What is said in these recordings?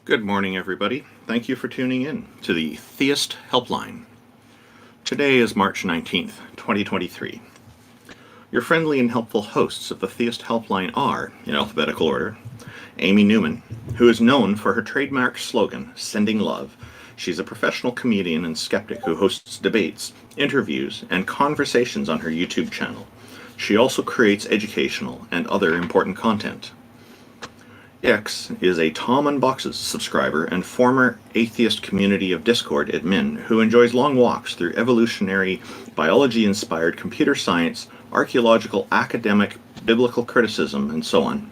Good morning, everybody. Thank you for tuning in to the Theist Helpline. Today is March 19th, 2023. Your friendly and helpful hosts of the Theist Helpline are, in alphabetical order, Amy Newman, who is known for her trademark slogan, Sending Love. She's a professional comedian and skeptic who hosts debates, interviews, and conversations on her YouTube channel. She also creates educational and other important content. X is a Tom on Boxes subscriber and former atheist community of Discord admin who enjoys long walks through evolutionary, biology-inspired computer science, archaeological, academic, biblical criticism, and so on.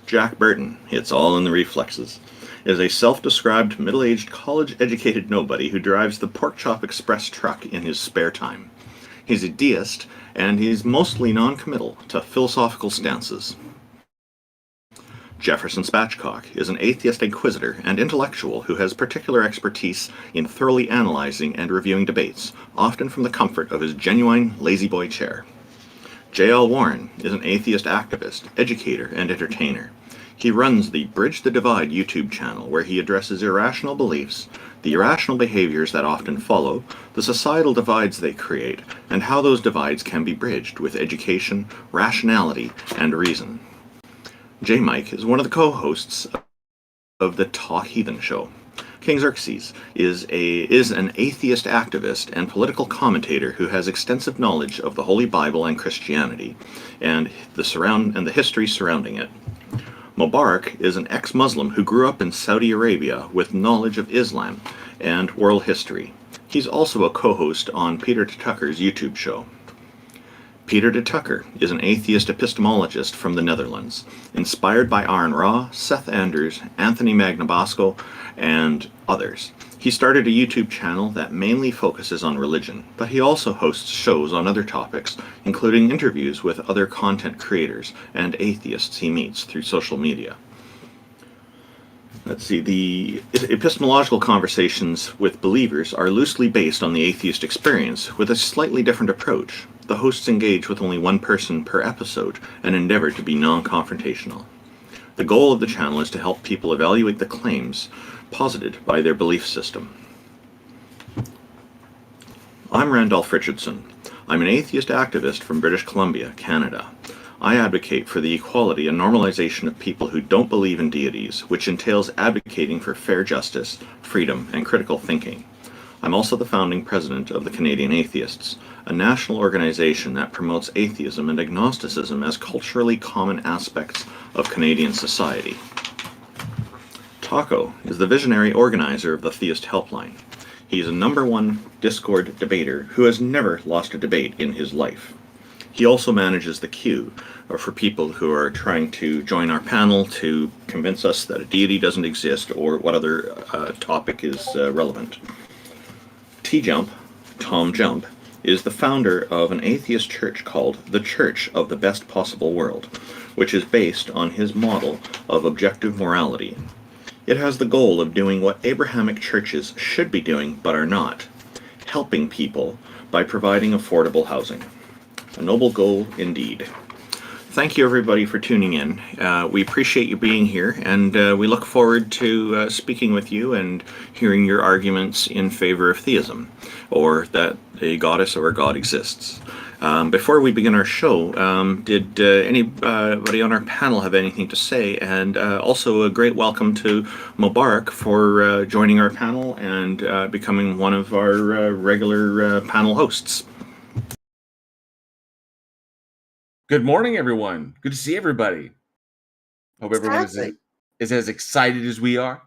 Jack Burton, it's all in the reflexes, is a self-described middle-aged college-educated nobody who drives the Pork Chop Express truck in his spare time. He's a deist, and he's mostly non-committal to philosophical stances. Jefferson Spatchcock is an atheist inquisitor and intellectual who has particular expertise in thoroughly analyzing and reviewing debates, often from the comfort of his genuine lazy-boy chair. J.L. Warren is an atheist activist, educator, and entertainer. He runs the Bridge the Divide YouTube channel, where he addresses irrational beliefs, the irrational behaviors that often follow, the societal divides they create, and how those divides can be bridged with education, rationality, and reason. JMike is one of the co-hosts of the Talk Heathen show. King Xerxes is an atheist activist and political commentator who has extensive knowledge of the Holy Bible and Christianity, and the history surrounding it. Mobarak is an ex-Muslim who grew up in Saudi Arabia with knowledge of Islam and world history. He's also a co-host on Peter DeTukker's YouTube show. Peter DeTukker is an atheist epistemologist from the Netherlands, inspired by Aaron Ra, Seth Anders, Anthony Magnabosco, and others. He started a YouTube channel that mainly focuses on religion, but he also hosts shows on other topics, including interviews with other content creators and atheists he meets through social media. Let's see, the epistemological conversations with believers are loosely based on the atheist experience, with a slightly different approach. The hosts engage with only one person per episode and endeavor to be non-confrontational. The goal of the channel is to help people evaluate the claims posited by their belief system. I'm Randolf Richardson. I'm an atheist activist from British Columbia, Canada. I advocate for the equality and normalization of people who don't believe in deities, which entails advocating for fair justice, freedom, and critical thinking. I'm also the founding president of the Canadian Atheists, a national organization that promotes atheism and agnosticism as culturally common aspects of Canadian society. Taco is the visionary organizer of the Theist Helpline. He's a #1 Discord debater who has never lost a debate in his life. He also manages the queue for people who are trying to join our panel to convince us that a deity doesn't exist or what other topic is relevant. TJump, Tom Jump, is the founder of an atheist church called the Church of the Best Possible World, which is based on his model of objective morality. It has the goal of doing what Abrahamic churches should be doing but are not, helping people by providing affordable housing. A noble goal indeed. Thank you, everybody, for tuning in. We appreciate you being here, and we look forward to speaking with you and hearing your arguments in favor of theism, or that a goddess or a god exists. Before we begin our show, did anybody on our panel have anything to say? And also a great welcome to Mobarak for joining our panel and becoming one of our regular panel hosts. Good morning, everyone. Good to see everybody. Hope everyone is as excited as we are.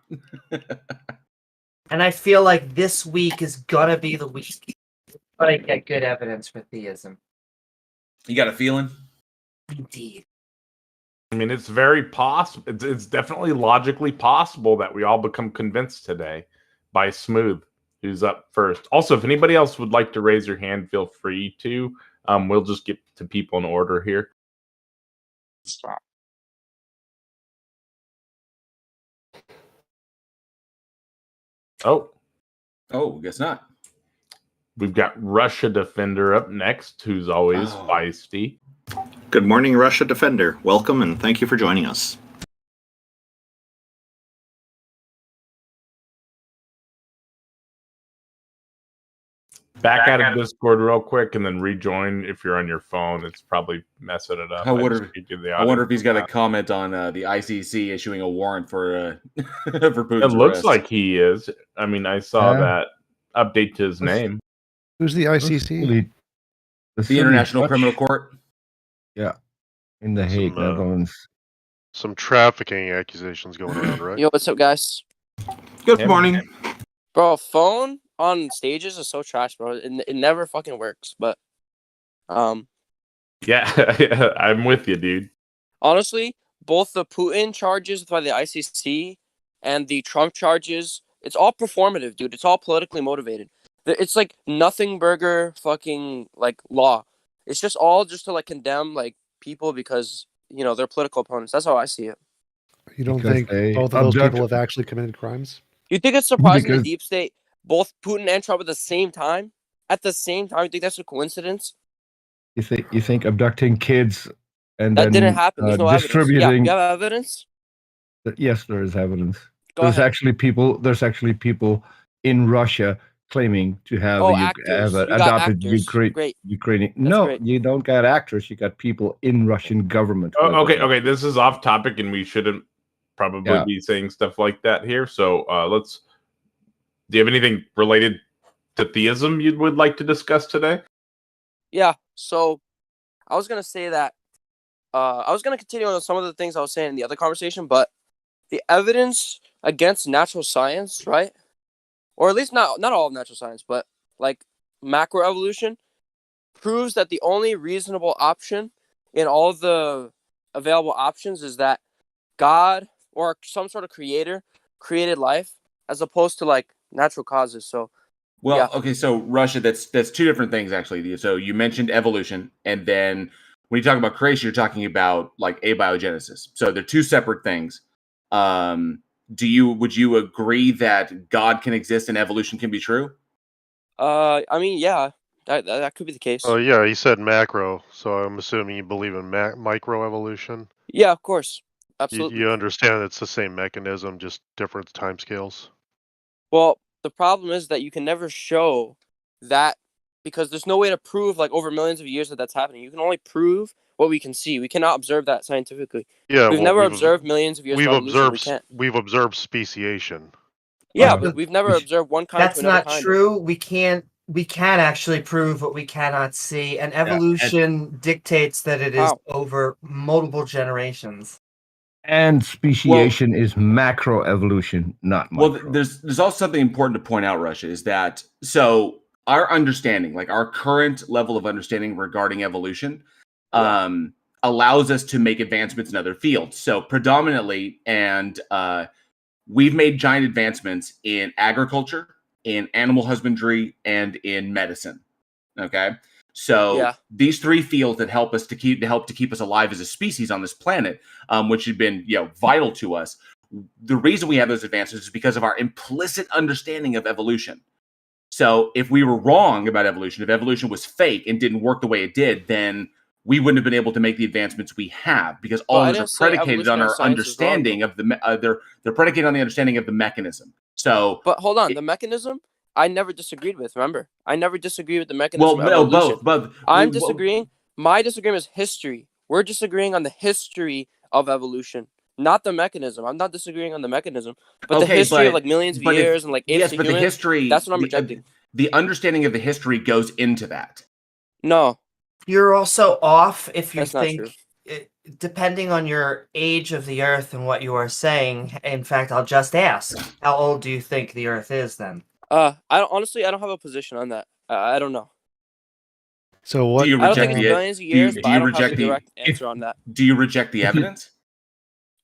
And I feel like this week is gonna be the week but I get good evidence for theism. You got a feeling? Indeed. I mean, it's very possible. It's definitely logically possible that we all become convinced today by Smooth, who's up first. Also, if anybody else would like to raise your hand, feel free to. We'll just get to people in order here. Stop. Oh, guess not. We've got RussiaDefender up next, who's always feisty. Good morning, RussiaDefender. Welcome, and thank you for joining us. Back out of Discord real quick and then rejoin if you're on your phone. It's probably messing it up. I wonder if he's got a comment on the ICC issuing a warrant for for Putin's It looks arrest. like he is. I mean, I saw that update to his name. Who's the ICC? The International Criminal Court. Yeah, in The Hague, Netherlands. Some trafficking accusations going around, right? Yo, what's up, guys? Good morning. Bro, phone on stages is so trash, bro. It never fucking works. But, Yeah, I'm with you, dude. honestly, both the Putin charges by the ICC and the Trump charges, it's all performative, dude. It's all politically motivated. It's like nothing burger fucking like law. It's just all just to like condemn like people because they're political opponents. That's how I see it. You don't think both of those people have actually committed crimes? You think it's surprising the deep state, both Putin and Trump at the same time? At the same time, you think that's a coincidence? You think abducting kids and that then didn't happen? There's no distributing? evidence. Yeah, you have evidence? Yes, there is evidence. Go There's ahead. actually people in Russia claiming to have adopted Ukrainian. No, great. you don't got actors. You got people in Russian government. Okay. This is off topic, and we shouldn't probably be saying stuff like that here. So let's. Do you have anything related to theism you would like to discuss today? Yeah. So I was gonna say that. I was gonna continue on some of the things I was saying in the other conversation, but the evidence against natural science, right? Or at least not all of natural science, but like macroevolution, proves that the only reasonable option in all of the available options is that God or some sort of creator created life as opposed to like natural causes. So, okay, so Russia, that's two different things actually. So you mentioned evolution, and then when you talk about creation, you're talking about like abiogenesis. So they're two separate things. Would you agree that God can exist and evolution can be true? I mean, yeah, that could be the case. Oh yeah, he said macro, so I'm assuming you believe in microevolution. Yeah, of course, absolutely. You understand it's the same mechanism, just different timescales. Well, the problem is that you can never show that because there's no way to prove like over millions of years that that's happening. You can only prove what we can see. We cannot observe that scientifically. Yeah, we've never observed millions of years. We've observed speciation. Yeah, but we've never observed one kind. That's not true. We can actually prove what we cannot see, and evolution dictates that it is over multiple generations. And speciation is macroevolution, not micro. Well, there's also something important to point out, Russia, is that so our understanding, like our current level of understanding regarding evolution, allows us to make advancements in other fields. So predominantly, and we've made giant advancements in agriculture, in animal husbandry, and in medicine. Okay, so these three fields that help to keep us alive as a species on this planet, which have been vital to us. The reason we have those advances is because of our implicit understanding of evolution. So if we were wrong about evolution, if evolution was fake and didn't work the way it did, then we wouldn't have been able to make the advancements we have because all of those are predicated on our understanding of the they're predicated on the understanding of the mechanism. So, but hold on, the mechanism I never disagreed with. Remember, I never disagreed with the mechanism. Well, no, both. I'm disagreeing. My disagreement is history. We're disagreeing on the history of evolution, not the mechanism. I'm not disagreeing on the mechanism, but the history of like millions of years and like apes to humans, the history. That's what I'm rejecting. The understanding of the history goes into that. No. You're also off if you think, depending on your age of the Earth and what you are saying. In fact, I'll just ask, how old do you think the Earth is then? I don't have a position on that. I don't know. So what? Do you I don't reject think it's millions of years, but I don't have a direct answer on that. Do you reject the evidence?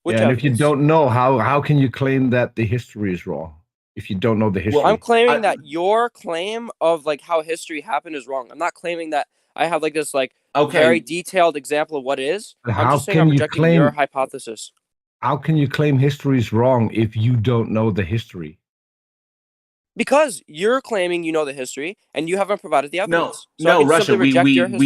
And if you don't know, how can you claim that the history is wrong? If you don't know the history, well, I'm claiming that your claim of like how history happened is wrong. I'm not claiming that I have like this like very detailed example of what it is. I'm just saying I'm rejecting your hypothesis. How can you claim history is wrong if you don't know the history? Because you're claiming you know the history and you haven't provided the evidence. No, Russia, we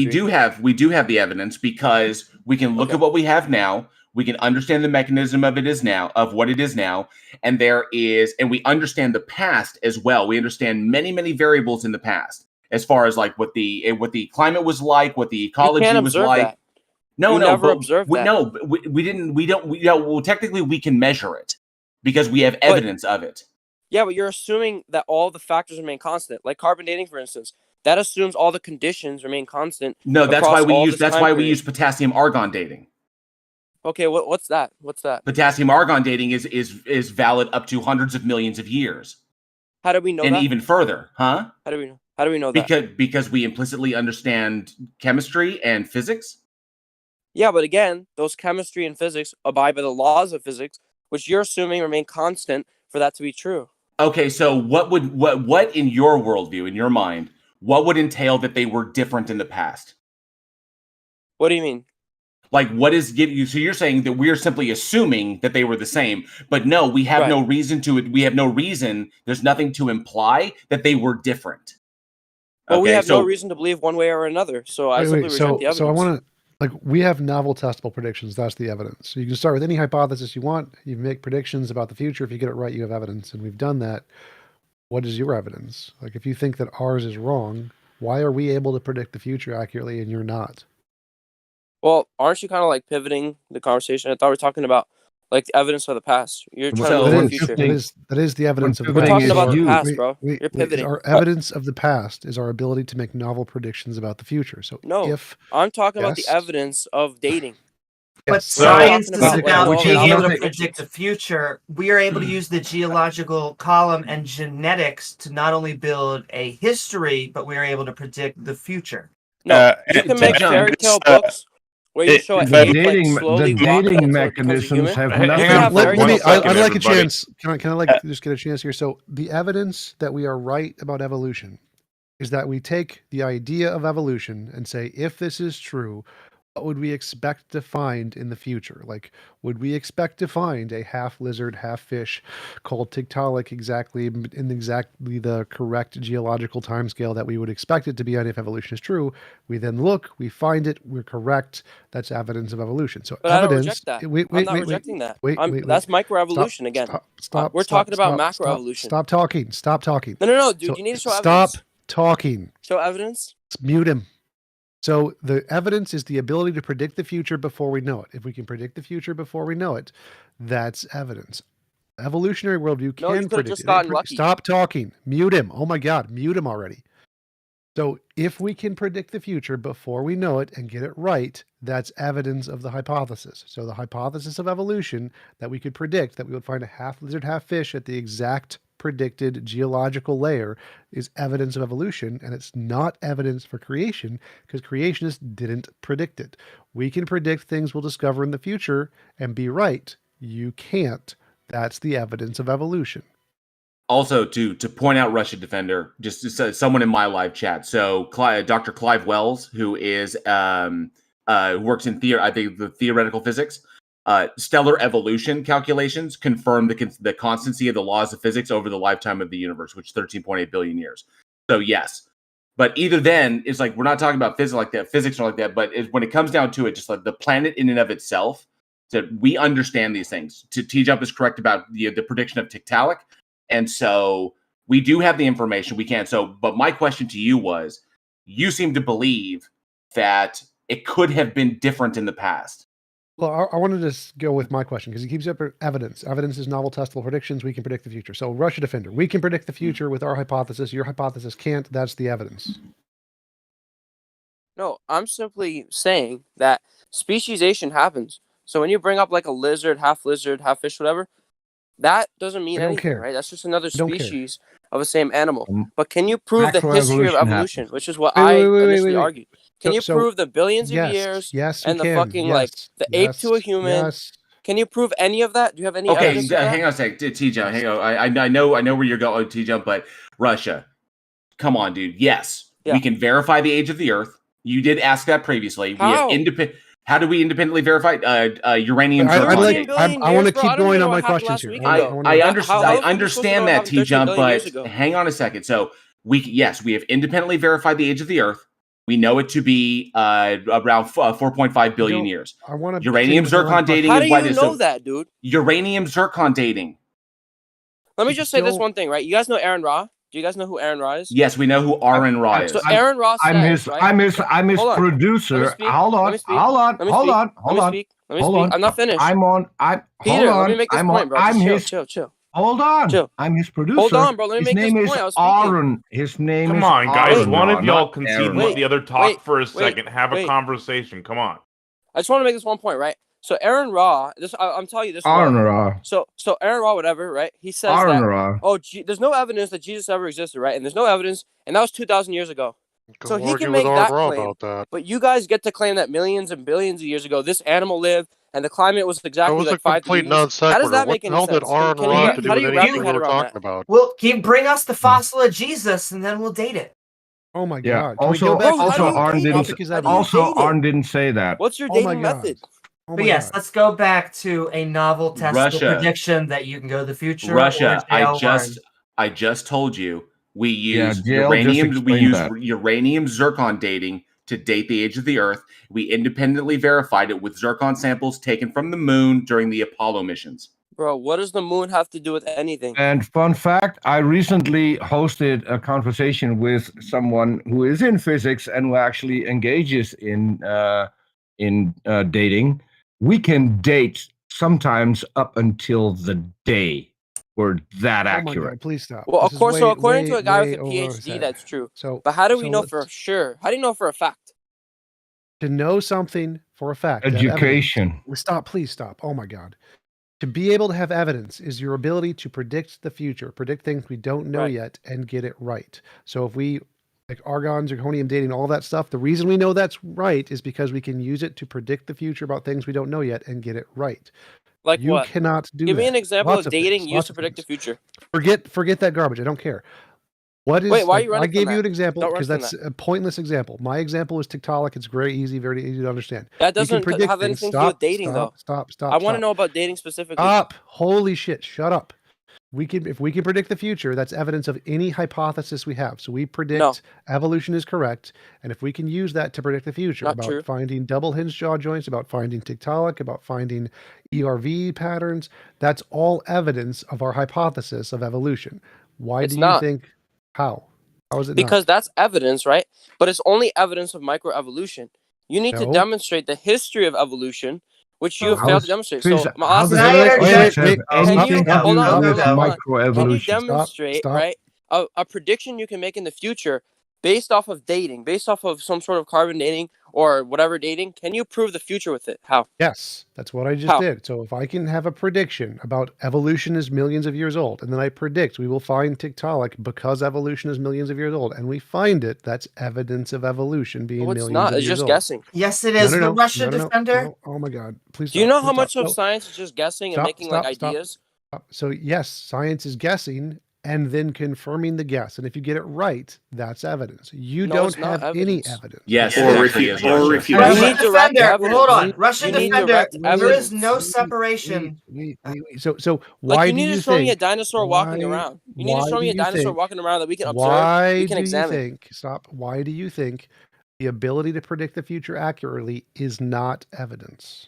do have the evidence because we can look at what we have now. We can understand the mechanism of what it is now, and we understand the past as well. We understand many, many variables in the past. as far as like what the climate was like, what the ecology was like. That. No, you no, never but observed that. No, we didn't. We don't. Well, technically, we can measure it because we have evidence of it. Yeah, but you're assuming that all the factors remain constant, like carbon dating, for instance. That assumes all the conditions remain constant. No, that's why we use we use potassium argon dating. Okay, what's that? What's that? Potassium argon dating is valid up to hundreds of millions of years. How do we know and that? And even further, huh? How do we know that? Because we implicitly understand chemistry and physics. Yeah, but again, those chemistry and physics abide by the laws of physics, which you're assuming remain constant for that to be true. Okay, so what in your worldview, in your mind, what would entail that they were different in the past? What do you mean? Like, what is giving you? So you're saying that we're simply assuming that they were the same, but no, we have no reason to it. We have no reason. There's nothing to imply that they were different. Well, we have no reason to believe one way or another. So I simply reject the evidence. So I want to. Like, we have novel testable predictions. That's the evidence. So you can start with any hypothesis you want. You make predictions about the future. If you get it right, you have evidence. And we've done that. What is your evidence? Like, if you think that ours is wrong, why are we able to predict the future accurately and you're not? Well, aren't you kind of like pivoting the conversation? I thought we were talking about like the evidence of the past. You're trying to look at the future. That is the evidence of the past. We're talking about the past, bro. You're pivoting. Our evidence of the past is our ability to make novel predictions about the future. So I'm talking about the evidence of dating. But science is about being able to predict the future. We are able to use the geological column and genetics to not only build a history, but we are able to predict the future. No, you can make fairy tale books where you show the dating mechanisms have nothing. I'd like a chance. Can I just get a chance here? So the evidence that we are right about evolution is that we take the idea of evolution and say, if this is true, what would we expect to find in the future? Like, would we expect to find a half lizard, half fish called Tiktaalik in exactly the correct geological timescale that we would expect it to be on if evolution is true? We then look, we find it, we're correct. That's evidence of evolution. So but evidence. I don't reject that. I'm not rejecting that. That's microevolution again. Stop. We're talking about macroevolution. Stop talking. No, dude. You need to show evidence. Stop talking. Show evidence. Mute him. So the evidence is the ability to predict the future before we know it. If we can predict the future before we know it, that's evidence. Evolutionary worldview can predict it. Stop talking. Mute him. Oh my God, mute him already. So if we can predict the future before we know it and get it right, that's evidence of the hypothesis. So the hypothesis of evolution that we could predict that we would find a half lizard, half fish at the exact predicted geological layer is evidence of evolution, and it's not evidence for creation because creationists didn't predict it. We can predict things we'll discover in the future and be right. You can't. That's the evidence of evolution. Also, to point out RussiaDefender, just someone in my live chat. So Dr. Clive Wells, who is works in the theoretical physics. Stellar evolution calculations confirm the constancy of the laws of physics over the lifetime of the universe, which is 13.8 billion years. So yes, but either then, it's like we're not talking about physics or like that. But when it comes down to it, just like the planet in and of itself, that we understand these things. TJump is correct about the prediction of Tiktaalik, and so we do have the information. We can. So, but my question to you was, you seem to believe that it could have been different in the past. Well, I wanted to go with my question because he keeps up evidence. Evidence is novel testable predictions. We can predict the future. So RussiaDefender, we can predict the future with our hypothesis. Your hypothesis can't. That's the evidence. No, I'm simply saying that speciation happens. So when you bring up like a lizard, half fish, whatever, that doesn't mean anything, right? That's just another species of the same animal. But can you prove the history of evolution, which is what I initially argued? Can you prove the billions of years and the fucking like the ape to a human? Yes. Can you prove any of that? Do you have any evidence? Okay, hang on a sec, TJump. Hang on. I know where you're going, TJump, but Russia, come on, dude. Yes, we can verify the age of the Earth. You did ask that previously. How? We have How do we independently verify uranium? I want to keep going on my questions here. I understand that, TJump, but hang on a second. So we have independently verified the age of the Earth. We know it to be around 4.5 billion years. Uranium zircon dating. How do you know that, dude? Uranium zircon dating. Let me just say this one thing, right? You guys know Aaron Ra? Do you guys know who Aaron Ra is? Yes, we know who Aaron Ra is. So Aaron Ra says, I'm his producer. Hold on. I'm not finished. Peter, let me make this point, bro. Chill. Hold on. I'm his producer. Hold on, bro. Let me make this point. Aaron. His name is Come on, guys. Aaron, One of y'all concede and let the other talk for a second. Have a wait. conversation. Come on. I just want to make this one point, right? So Aaron Ra, I'm telling you this. Aaron Ra. So Aaron Ra, whatever, right? He says Aaron that. Ra. There's no evidence that Jesus ever existed, right? And there's no evidence, and that was 2,000 years ago. Go So he argue can make with that Aaron Ra claim. about that. But you guys get to claim that millions and billions of years ago, this animal lived, and the climate was exactly That was like a 5 complete degrees. non sequitur. How does that What make the any hell sense? did Aaron Can Ra you- have to do how do with you wrap anything your we head were around talking that? about? Well, can you bring us the fossil of Jesus, and then we'll date it. Oh my Yeah. God. Can we go Also, back Bro, to how do you Aaron date didn't. it? is How do you Also, date it? Aaron didn't say that. What's your Oh my dating God. method? Oh But my yes, God. let's go back to a novel test Russia. prediction that you can go to the future. Russia, or jail I just told you we use jail just uranium. We explained use that. uranium zircon dating to date the age of the Earth. We independently verified it with zircon samples taken from the moon during the Apollo missions. Bro, what does the moon have to do with anything? And fun fact, I recently hosted a conversation with someone who is in physics and who actually engages in dating. We can date sometimes up until the day. We're that Oh my accurate. God, please stop. Well, This of is course, way, so according way, to a guy with way a over his PhD, head. that's true. So, But how do we so know let's- for sure? How do you know for a fact? to know something for a fact? to have Education. evidence- Stop, please stop. Oh my God. To be able to have evidence is your ability to predict the future, predict things we don't know Right. yet, and get it right. So if we, like argon, zirconium dating, all that stuff, the reason we know that's right is because we can use it to predict the future about things we don't know yet and get it right. Like You what? cannot do Give me that. an example Lots of dating things, used lots to of predict the things. future. Forget that garbage. I don't care. What is? Wait, why are you I running gave from you that? an example Don't run because from that's that. a pointless example. My example is Tiktaalik. It's very easy to understand. That You can doesn't predict have things. anything to do with dating, though. Stop. I want to know about dating specifically. Stop. Holy shit. Shut up. If we can predict the future, that's evidence of any hypothesis we have. So we predict evolution is correct. And if we can use that to predict the future Not about true. finding double hinge jaw joints, about finding Tiktaalik, about finding ERV patterns, that's all evidence of our hypothesis of evolution. Why It's do you not. think? How is it Because not? that's evidence, right? But it's only evidence of microevolution. You need to No. demonstrate the history of evolution, which you have How failed is- to demonstrate. please, So I'm how asking does Can I you, interject? Wait, can you anything hold on, with hold on. Can you microevolution? demonstrate, Stop. right, a prediction you can make in the future based off of dating, based off of some sort of carbon dating or whatever dating? Can you prove the future with it? How? Yes, that's what I just How? did. So if I can have a prediction about evolution is millions of years old, and then I predict we will find Tiktaalik because evolution is millions of years old, and we find it, that's evidence of evolution being No, it's millions not. of It's years just old. guessing. Yes, it is. The Russia no, Defender. no. Oh my God! Please. Do you stop, know please how much stop. of No, science is just guessing and stop, making like stop. ideas? So yes, science is guessing and then confirming the guess, and if you get it right, that's evidence. You No, don't it's not have any evidence. evidence. Yes, Or it actually refute- is, or Russia. refute- You Russia need direct Defender. evidence. Hold on. Russia You need Defender. direct There is evidence. no separation. Wait. So Like why you do need you to show me a think? dinosaur walking around. You need to show me a dinosaur walking around that we can observe, Why we can do examine. you think? Stop. Why do you think the ability to predict the future accurately is not evidence?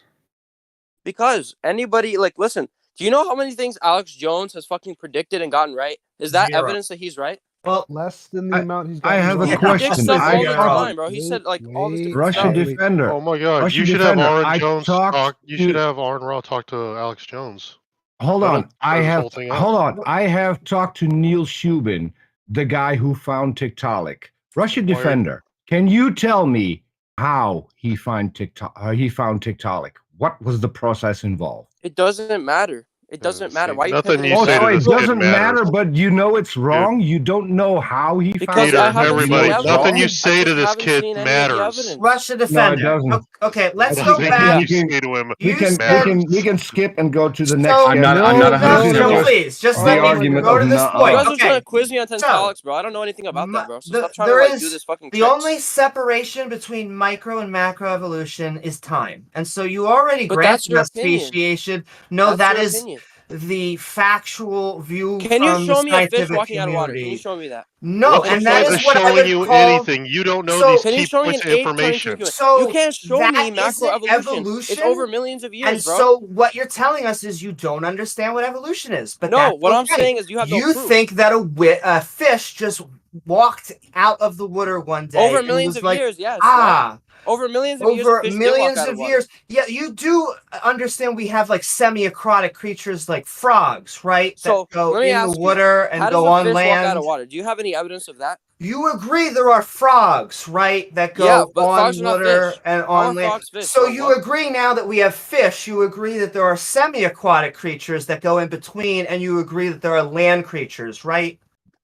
Because anybody, like, listen, do you know how many things Alex Jones has fucking predicted and gotten right? Is that 0. evidence that he's right? Well, Less than the amount he's got. I have a He question. predicts stuff all the I- time, bro. He said like all this different Russia stuff. Defender. Oh my God! Russia You should have Defender, Aaron I Jones talked talk. You should to- have Aaron Ra talk to Alex Jones. Hold That'll on. I clear this have whole thing up. hold on. I have talked to Neil Shubin, the guy who found Tiktaalik. Russia Why- Defender. Can you tell me how he found Tiktaalik? What was the process involved? It doesn't matter. It doesn't matter. Why are you Nothing pivoting you to say that? to Also, it this kid doesn't matter, matters. but you know it's wrong. You don't know how he Because found Peter, I it. haven't You seen know everybody, the it's nothing wrong. you I say just to this haven't kid seen any of the matters. evidence. Russia No, it Defender. doesn't. Okay, let's I go think back. you say to him. You We said- can skip and go to the So- next. I'm not guest. 100% No, sure. please, just The let me argument go of to this nuh-uh. You point. guys are trying Okay, to quiz me on so, Tiktaalik, bro. I don't know anything about that, bro. So stop trying there to like is- do this fucking the tricks. only separation between micro and macroevolution is time, and so you already But that's granted your us opinion. speciation. No, That's that your is opinion. the factual view Can you from show the me a fish scientific walking out of water? Can you community. show me that? No, What's and the that point is of what I showing would you call. anything? You don't know these Can you key show me points an of ape turning into information. a human? So You can't show that me isn't macroevolution. It's over millions of years, and bro. so what you're telling us is you don't understand what evolution is. But No, that's what I'm okay. saying is you have no You proof. think that a fish just walked out of the water one day Over and millions was of like, years, yes. ah. Over millions of years, Over a fish did walk millions out of water. years. Yeah, you do understand we have like semi-aquatic creatures like frogs, right? So that go let me in ask the water and how go does a on fish land. walk out of water? Do you have any evidence of that? You agree there are frogs, right? That go Yeah, but on frogs are not water fish. and How on are land. frogs fish, So bro? you What? agree now that we have fish. You agree that there are semi-aquatic creatures that go in between, and you agree that there are land creatures, right?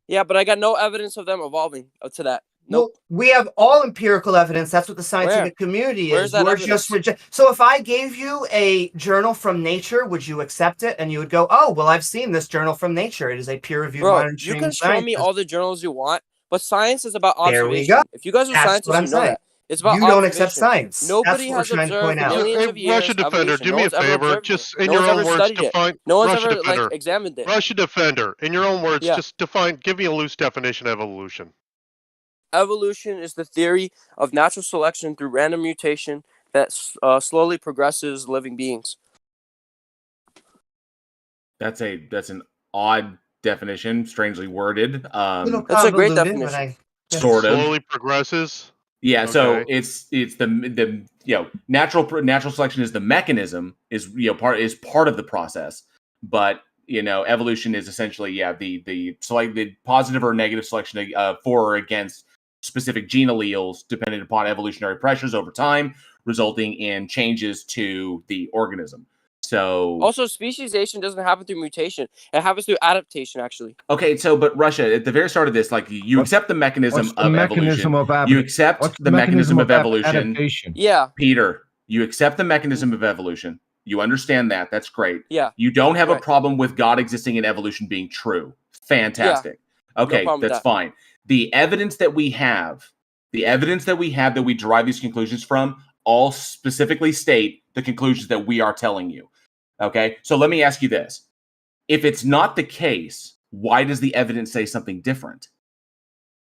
Yeah, but I got no evidence of them evolving up to that. Nope. Well, we have all empirical evidence. That's what the scientific community Where's is. that We're evidence? just so if I gave you a journal from Nature, would you accept it? And you would go, "Oh, well, I've seen this journal from Nature. It is a peer-reviewed Bro, modern you can show science." me all the journals you want, but science is about There we observation. go. If you guys are That's scientists, what I'm you know saying. that. It's about You don't accept observation. science. Nobody That's what has we're trying to observed point out. millions Hey, of years Russia Defender, evolution. do No me a one's ever favor. observed Just it. in No your one's own ever words, studied it. define No one's Russia ever Defender. examined it. Russia Defender, in your own words, Yeah. just give me a loose definition of evolution. Evolution is the theory of natural selection through random mutation that slowly progresses living beings. That's an odd definition, strangely worded. That's a great definition. Sort of. Slowly progresses. Yeah, Okay. so it's the natural selection is the mechanism, is part of the process, but evolution is essentially the positive or negative selection for or against specific gene alleles dependent upon evolutionary pressures over time, resulting in changes to the organism. So also, speciation doesn't happen through mutation; it happens through adaptation. Actually, okay. So, but Russia, at the very start of this, you accept the mechanism of evolution. You accept the mechanism of evolution. Adaptation? Yeah, Peter, you accept the mechanism of evolution. You understand that. That's great. Yeah. You don't have a problem with God existing and evolution being true. Fantastic. Yeah. Okay, No that's fine. The evidence that we that we derive these conclusions from all specifically state the conclusions that we are telling you. Okay, so let me ask you this. If it's not the case, why does the evidence say something different?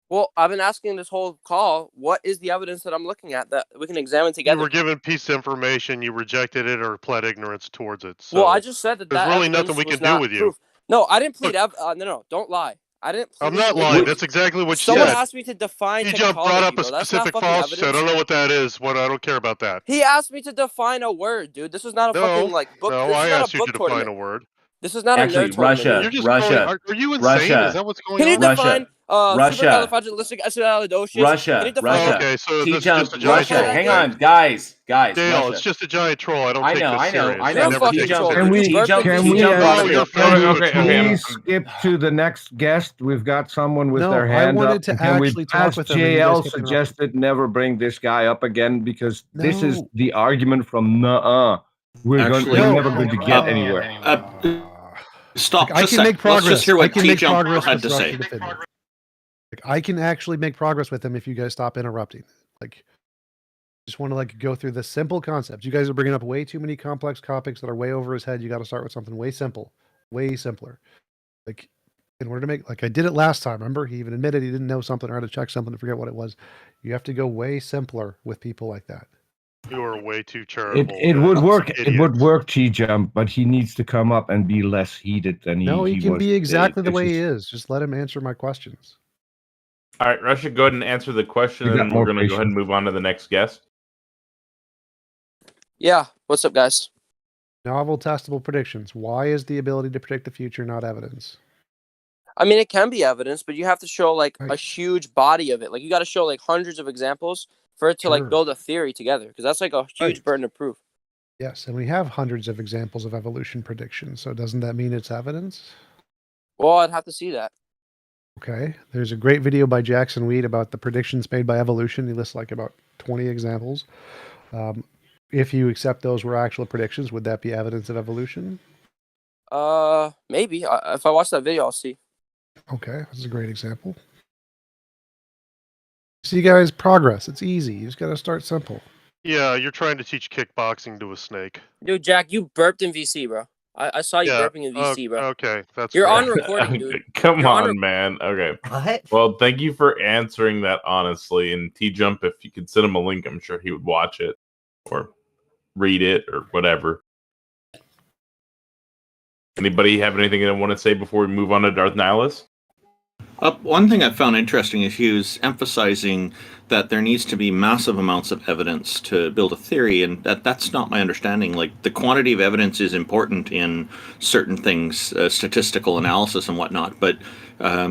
Well, I've been asking this whole call, what is the evidence that I'm looking at that we can examine together? You were given piece of information, you rejected it or pled ignorance towards it. So well, I just said that there's really nothing we can do with you. No, I didn't plead. No, don't lie. I didn't. I'm not lying. That's exactly what you said. Someone asked me to define TJump brought up a bro. specific false. I don't know what that is. I don't care about that. He asked me to define a word, dude. This is not a fucking book. No, I asked you to define a word. This is not actually a nerd Russia. You're just Russia. Are you insane? Russia. Is that what's going on? Can you define Russia. supercalifragilisticexpialidocious? Russia. Russia. Okay, so this is TJump. just a giant Russia. troll. Hang on, guys. Dale, it's just a giant troll. I don't take this serious. I know. Can we skip to the next guest? We've got someone with their hand up. I wanted to actually talk with them. JL suggested never bring this guy up again because this is the argument from nuh-uh. We're never going to get anywhere. Stop. I can make progress. Let's just hear what I can make TJump progress had to with say. RussiaDefender. I can actually make progress with him if you guys stop interrupting. Just want to go through the simple concepts. You guys are bringing up way too many complex topics that are way over his head. You got to start with something way simple, way simpler. In order to make, I did it last time. Remember, he even admitted he didn't know something or had to check something to forget what it was. You have to go way simpler with people like that. You are way too charitable. It would work. It would work, TJump, but he needs to come up and be less heated than he can be exactly the way he is. Just let him answer my questions. All right, Russia, go ahead and answer the question, and we're going to go ahead and move on to the next guest. Yeah, what's up, guys? Novel testable predictions. Why is the ability to predict the future not evidence? I mean, it can be evidence, but you have to show a huge body of it. You got to show hundreds of examples for it to build a theory together, because that's a huge burden of proof. Yes, and we have hundreds of examples of evolution predictions. So doesn't that mean it's evidence? Well, I'd have to see that. Okay, there's a great video by Jackson Weed about the predictions made by evolution. He lists about 20 examples. If you accept those were actual predictions, would that be evidence of evolution? Maybe. If I watch that video, I'll see. Okay, that's a great example. See, guys, progress. It's easy. You just got to start simple. Yeah, you're trying to teach kickboxing to a snake. Dude, Jack, you burped in VC, bro. I saw you burping in VC, bro. Okay, that's You're fair. on recording, dude. Come You're on, man. Okay. What? Well, thank you for answering that honestly. And TJump, if you could send him a link, I'm sure he would watch it or read it or whatever. Anybody have anything they want to say before we move on to Darth Nihilus? One thing I found interesting is he was emphasizing that there needs to be massive amounts of evidence to build a theory, and that's not my understanding. Like, the quantity of evidence is important in certain things, statistical analysis and whatnot, but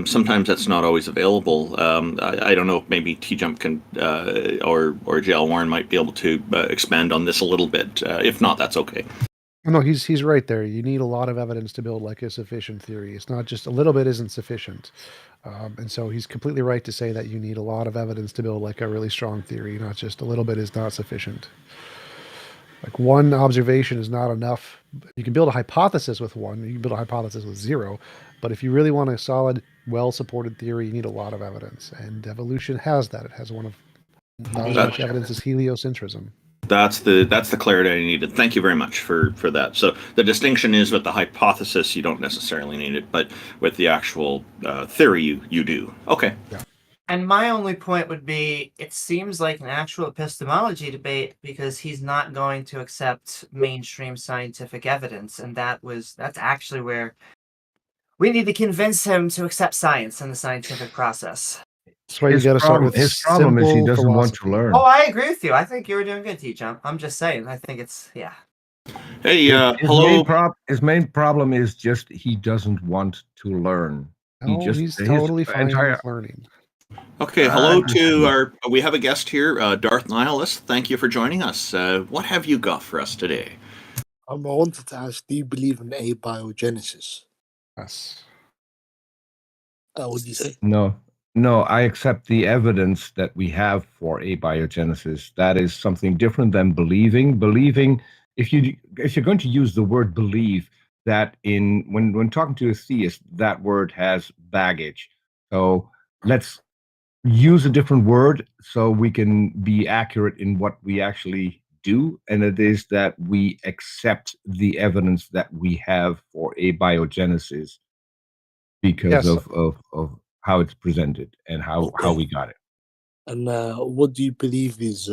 sometimes that's not always available. I don't know if maybe TJump can or JL Warren might be able to expand on this a little bit. If not, that's okay. No, he's right there. You need a lot of evidence to build like a sufficient theory. It's not just a little bit isn't sufficient. And so he's completely right to say that you need a lot of evidence to build like a really strong theory, not just a little bit is not sufficient. Like one observation is not enough. You can build a hypothesis with one, you can build a hypothesis with zero, but if you really want a solid, well-supported theory, you need a lot of evidence. And evolution has that. It has one of not as much evidence as heliocentrism. That's the clarity I needed. Thank you very much for that. So the distinction is with the hypothesis, you don't necessarily need it, but with the actual theory, you do. Okay. Yeah. And my only point would be, it seems like an actual epistemology debate because he's not going to accept mainstream scientific evidence, and that's actually where we need to convince him to accept science and the scientific process. That's why you got to start with his problem is he doesn't want to learn. Oh, I agree with you. I think you were doing good, TJump. I'm just saying. I think it's Hey, hello. His main problem is just he doesn't want to learn. He's totally fine with learning. Okay, hello to we have a guest here, Darth Nihilus. Thank you for joining us. What have you got for us today? I wanted to ask, do you believe in abiogenesis? Yes. What do you say? No, I accept the evidence that we have for abiogenesis. That is something different than believing. Believing, if you're going to use the word believe, that when talking to a theist, that word has baggage. So let's use a different word so we can be accurate in what we actually do, and it is that we accept the evidence that we have for abiogenesis because of how it's presented and how we got it. And what do you believe is,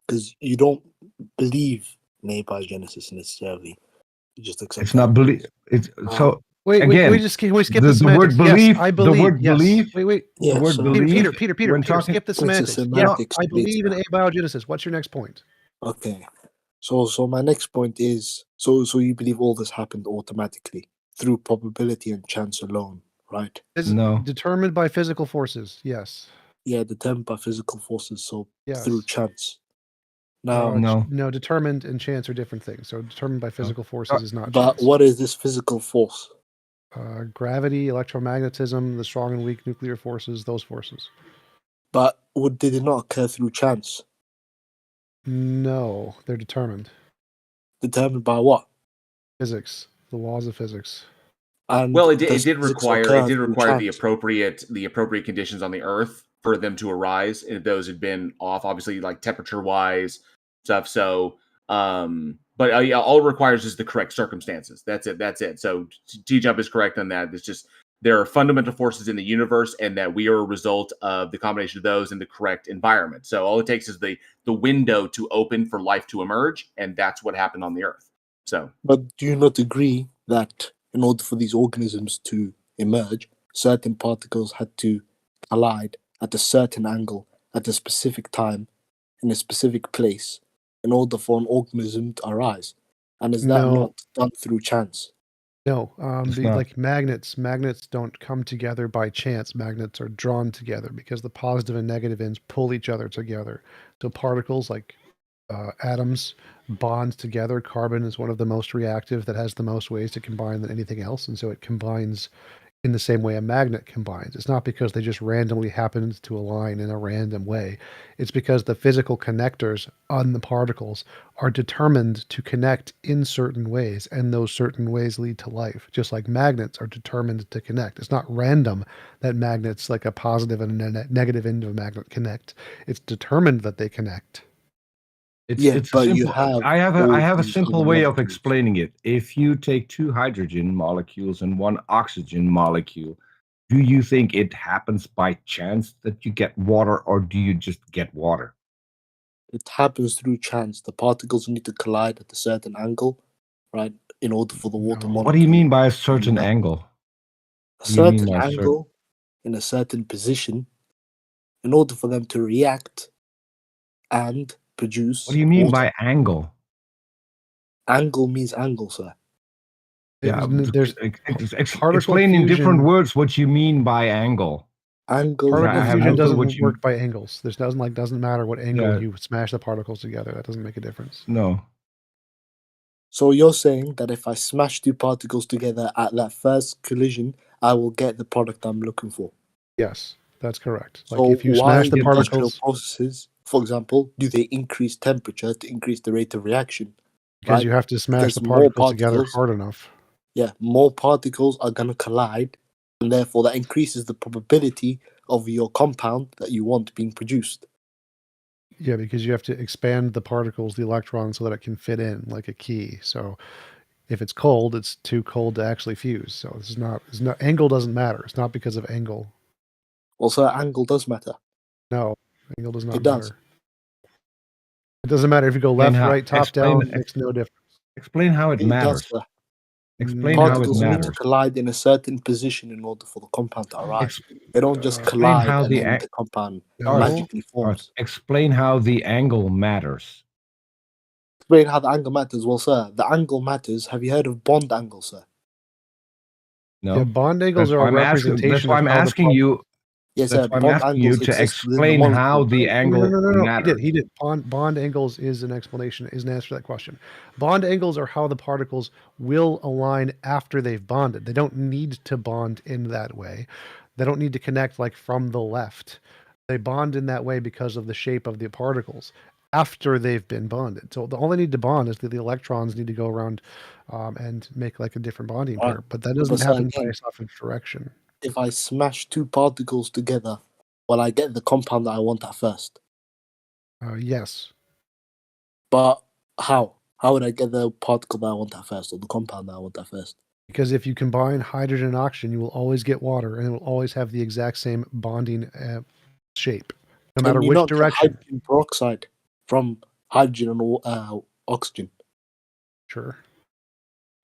because you don't believe in abiogenesis necessarily, you just accept it's not belief. It's so wait, again, can we skip the semantics? word believe, yes, I believe. The word yes. believe. Wait. Yeah, the word believe. Peter, skip the semantics. I believe in abiogenesis. What's your next point? Okay. So my next point is, so you believe all this happened automatically through probability and chance alone, right? No. Determined by physical forces, yes. Yeah, determined by physical forces, so yes. through chance. Now, no, determined and chance are different things. So determined by physical forces is not But chance. what is this physical force? Gravity, electromagnetism, the strong and weak nuclear forces, those forces. But did it not occur through chance? No, they're determined. Determined by what? Physics, the laws of physics. And well, it did require chance? the appropriate conditions on the Earth for them to arise. And those had been off, obviously, like temperature wise stuff. So, but all it requires is the correct circumstances. That's it. So TJump is correct on that. It's just there are fundamental forces in the universe, and that we are a result of the combination of those in the correct environment. So all it takes is the window to open for life to emerge, and that's what happened on the Earth. So, but do you not agree that in order for these organisms to emerge, certain particles had to collide at a certain angle, at a specific time, in a specific place, in order for an organism to arise? And is that not done through chance? No, like magnets don't come together by chance. Magnets are drawn together because the positive and negative ends pull each other together. So particles like atoms bond together. Carbon is one of the most reactive that has the most ways to combine than anything else. And so it combines in the same way a magnet combines. It's not because they just randomly happened to align in a random way. It's because the physical connectors on the particles are determined to connect in certain ways, and those certain ways lead to life, just like magnets are determined to connect. It's not random that magnets, like a positive and a negative end of a magnet, connect. It's determined that they connect. It's but simple, you have I have a these simple other way of molecules. explaining it. If you take 2 hydrogen molecules and 1 oxygen molecule, do you think it happens by chance that you get water, or do you just get water? It happens through chance. The particles need to collide at a certain angle, right, in order for the water molecule. What do you mean by a certain angle? A certain angle in a certain position, in order for them to react and produce. What do you mean water. by angle? Angle means angle, sir. Yeah, There's explain in different words what you mean by angle. Angle. Particle fusion doesn't work by angles. There's doesn't matter what angle you smash the particles together. That doesn't make a difference. No. So you're saying that if I smash 2 particles together at that first collision, I will get the product I'm looking for? Yes, that's correct. So like if you smash the particles, processes, for example, do they increase temperature to increase the rate of reaction? Because you have to smash the particles together hard enough. Yeah, more particles are going to collide, and therefore that increases the probability of your compound that you want being produced. Yeah, because you have to expand the particles, the electrons, so that it can fit in like a key. So if it's cold, it's too cold to actually fuse. So it's not angle doesn't matter. It's not because of angle. Also, angle does matter. No, angle does not It does. matter. It doesn't matter if you go left, right, top, down. It makes no difference. Explain how it matters. Does, explain how it particles matters. need to collide in a certain position in order for the compound to arise. They don't just collide how and then the compound magically forms. Explain how the angle matters. Explain how the angle matters. Well, sir, the angle matters. Have you heard of bond angle, sir? No. Yeah, bond angles are a representation. That's why I'm asking you. Yes, that's why I'm asking you to explain how the angle matters. He did. Bond angles is an explanation, is an answer to that question. Bond angles are how the particles will align after they've bonded. They don't need to bond in that way. They don't need to connect like from the left. They bond in that way because of the shape of the particles after they've been bonded. So all they need to bond is that the electrons need to go around and make like a different bonding pair. But that doesn't happen based off of direction. If I smash 2 particles together, will I get the compound that I want at first? Yes. But how? How would I get the particle that I want at first, or the compound that I want at first? Because if you combine hydrogen and oxygen, you will always get water, and it will always have the exact same bonding shape, no matter which direction. Hydrogen peroxide from hydrogen and oxygen. Sure.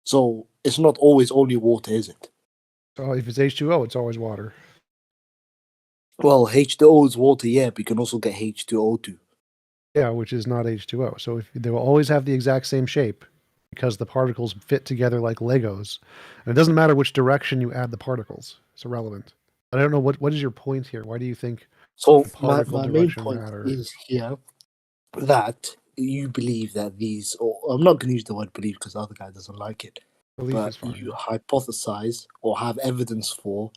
So it's not always only water, is it? So if it's H2O, it's always water. Well, H2O is water, yeah, but you can also get H2O2. Yeah, which is not H2O. So they will always have the exact same shape because the particles fit together like Legos. And it doesn't matter which direction you add the particles. It's irrelevant. But I don't know, what is your point here? Why do you think my main point is here that you believe that these, or I'm not going to use the word believe because the other guy doesn't like it, but you hypothesize or have evidence for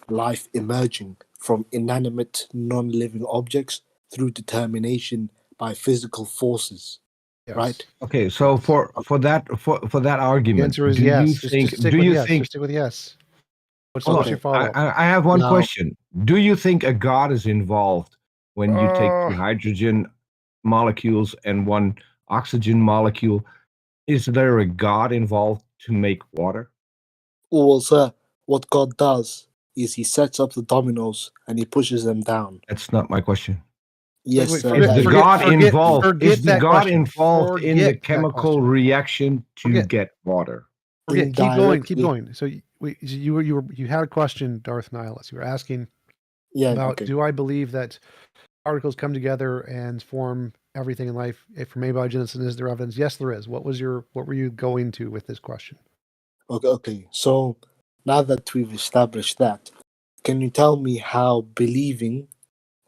life emerging from inanimate, non-living objects through determination by physical forces, right? Okay, so for that argument, the answer is yes. Do you think? Just stick with yes. What's your follow-up? I have one question. Do you think a god is involved when you take 2 hydrogen molecules and 1 oxygen molecule? Is there a god involved to make water? Well, sir, what God does is he sets up the dominoes and he pushes them down. That's not my question. Yes, sir. Is the god involved? Is the god involved in the chemical reaction to get water? Keep going. So you had a question, Darth Nihilus. You were asking about do I believe that particles come together and form everything in life from abiogenesis? Is there evidence? Yes, there is. What were you going to with this question? Okay. So now that we've established that, can you tell me how believing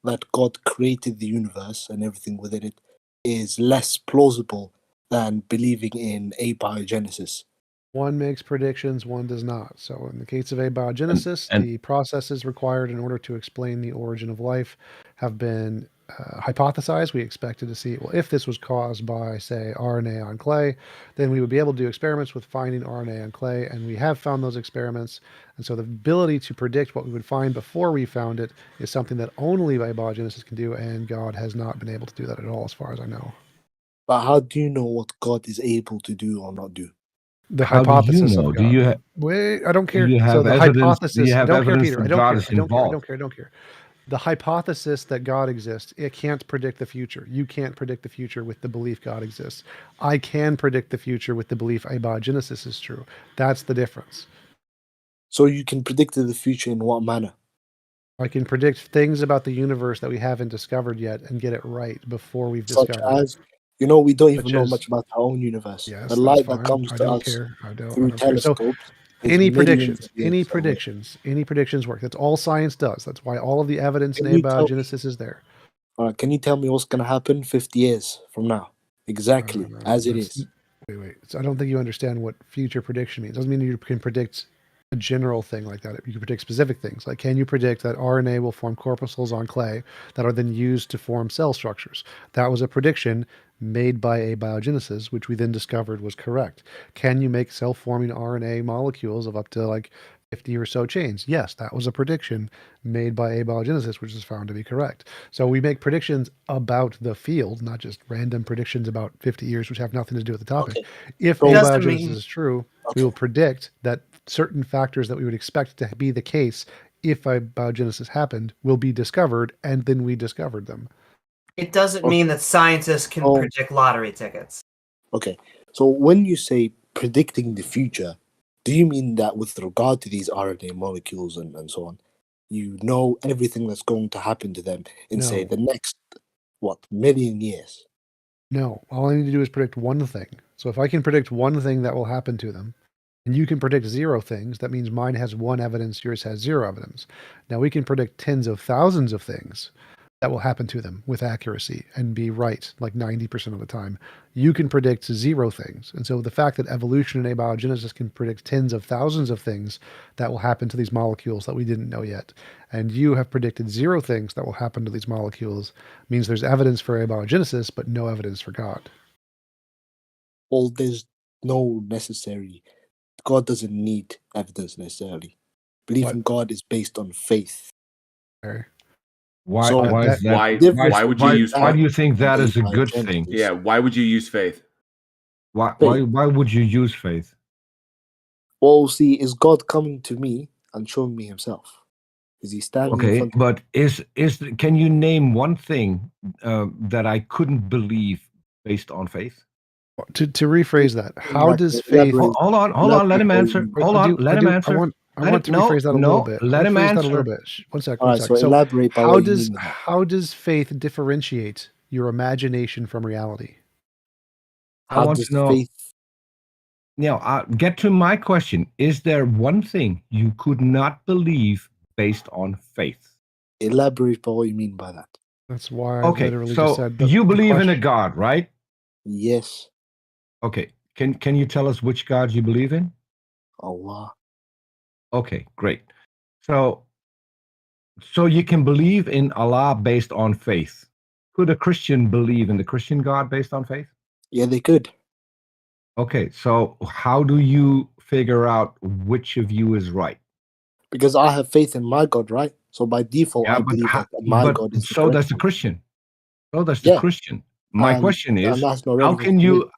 that God created the universe and everything within it is less plausible than believing in abiogenesis? One makes predictions, one does not. So in the case of abiogenesis, the processes required in order to explain the origin of life have been hypothesize. We expected to see, well, if this was caused by, say, RNA on clay, then we would be able to do experiments with finding RNA on clay, and we have found those experiments. And so the ability to predict what we would find before we found it is something that only abiogenesis can do, and God has not been able to do that at all, as far as I know. But how do you know what God is able to do or not do? The hypothesis do you know? of God. Do you Wait, I don't care. Do you have so the evidence? hypothesis. Do you have don't care, evidence Peter. that I don't God care. is I don't care. I involved? don't care. I don't care. The hypothesis that God exists, it can't predict the future. You can't predict the future with the belief God exists. I can predict the future with the belief abiogenesis is true. That's the difference. So you can predict the future in what manner? I can predict things about the universe that we haven't discovered yet and get it right before we've Such discovered as, we don't even Such know as- much about our own universe. Yes, The that's light fine. that comes I to don't us care. I don't through care. So telescopes. is any millions predictions, of years any away. predictions, any predictions work. That's all science does. That's why all of the evidence in Can you tell abiogenesis is there. All right, can you tell me what's going to happen 50 years from now? Exactly as it is. Wait. So I don't think you understand what future prediction means. It doesn't mean you can predict a general thing like that. You can predict specific things. Like, can you predict that RNA will form corpuscles on clay that are then used to form cell structures? That was a prediction made by abiogenesis, which we then discovered was correct. Can you make self-forming RNA molecules of up to like 50 or so chains? Yes, that was a prediction made by abiogenesis, which is found to be correct. So we make predictions about the field, not just random predictions about 50 years, which have nothing to do with the topic. Okay. If So- abiogenesis is true, we will predict that certain factors that we would expect to be the case if abiogenesis happened will be discovered, and then we discovered them. It doesn't mean that scientists can predict lottery tickets. Okay, so when you say predicting the future, do you mean that with regard to these RNA molecules and so on, you know everything that's going to happen to them in, say, No. the next, million years? No, all I need to do is predict one thing. So if I can predict one thing that will happen to them, and you can predict 0 things, that means mine has 1 evidence, yours has 0 evidence. Now we can predict tens of thousands of things that will happen to them with accuracy and be right like 90% of the time. You can predict 0 things. And so the fact that evolution and abiogenesis can predict tens of thousands of things that will happen to these molecules that we didn't know yet, and you have predicted 0 things that will happen to these molecules, means there's evidence for abiogenesis, but no evidence for God. Well, there's no necessary. God doesn't need evidence necessarily. Belief in God is based on faith. Okay. Why So is that? Why would you use? Why do you think that is a good abiogenesis. thing? Yeah. Why would you use faith? Why would you use faith? Well, see, is God coming to me and showing me himself? Is he standing in Okay, front of but can you name one thing that I couldn't believe based on faith? To rephrase that, how does faith? Hold on. Let him answer. Hold on. Let him answer. I want to rephrase that a little bit. Let him answer. That a little bit. One sec. All right, so So elaborate by how what you does mean by that. how does faith differentiate your imagination from reality? I want does to know. faith? Now, get to my question. Is there one thing you could not believe based on faith? Elaborate by what you mean by that. That's why I Okay, literally so just said you believe in a question. God, right? Yes, Okay. Can you tell us which God you believe in? Allah. Okay, great. So you can believe in Allah based on faith. Could a Christian believe in the Christian God based on faith? Yeah, they could. Okay, so how do you figure out which of you is right? Because I have faith in my God, right? So by default, I believe that my God is the so does correct the one. Christian. So does the Yeah. Christian. My question is, and that's not how relevant can to you,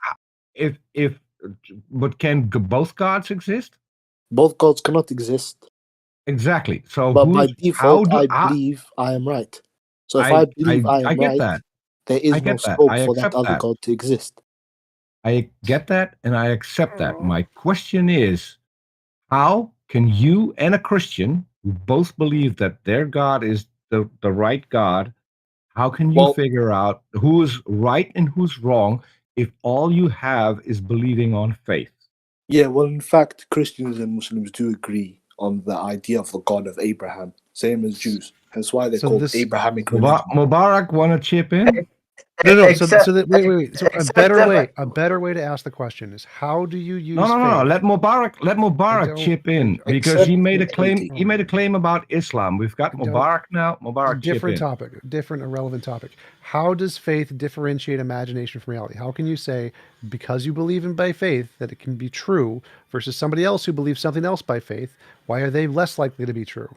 me. but can both gods exist? Both gods cannot exist. Exactly. So But by default, I believe I am right. So if I believe I am get right, that. there is I no get that. scope I for that accept other that. God to exist. I get that and I accept that. My question is, how can you and a Christian who both believe that their God is the right God, how can you figure out who's right and who's wrong if all you have is believing on faith? Yeah, well, in fact, Christians and Muslims do agree on the idea of the God of Abraham, same as Jews. That's why they're called Abrahamic religion. Mobarak want to chip in? No. Wait. So a better way to ask the question is, how do you use? No. Let Mobarak chip in because he made a claim. He made a claim about Islam. We've got Mobarak now. Mobarak, different topic, different irrelevant topic. How does faith differentiate imagination from reality? How can you say because you believe in by faith that it can be true versus somebody else who believes something else by faith? Why are they less likely to be true?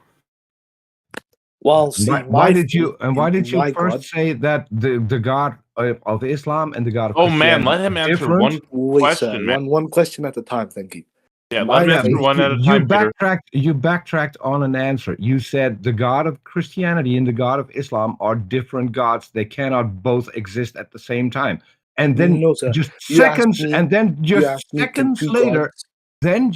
Well, see, why did you first say that the God of Islam and the God of Christianity let him answer different? one question, man. One question at a time. Thank you. Yeah, let him answer one at a time. You backtracked on an answer. You said the God of Christianity and the God of Islam are different gods. They cannot both exist at the same time. And then seconds later. Then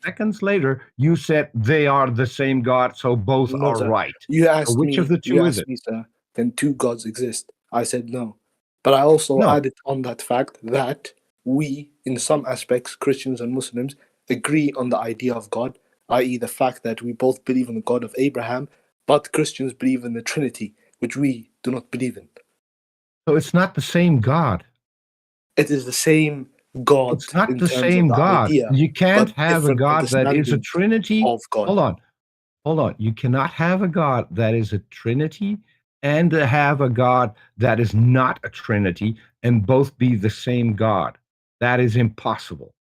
seconds later, you said they are the same God, so both are right. You asked which of the two is it? Me, sir, can two gods exist? I said no. But I also added on that fact that we, in some aspects, Christians and Muslims, agree on the idea of God, i.e. the fact that we both believe in the God of Abraham, but Christians believe in the Trinity, which we do not believe in. So it's not the same God. It is the same God. It's not the same God. Idea, you can't have a God that is a Trinity. Of God. Hold on. You cannot have a God that is a Trinity and have a God that is not a Trinity and both be the same God. That is impossible.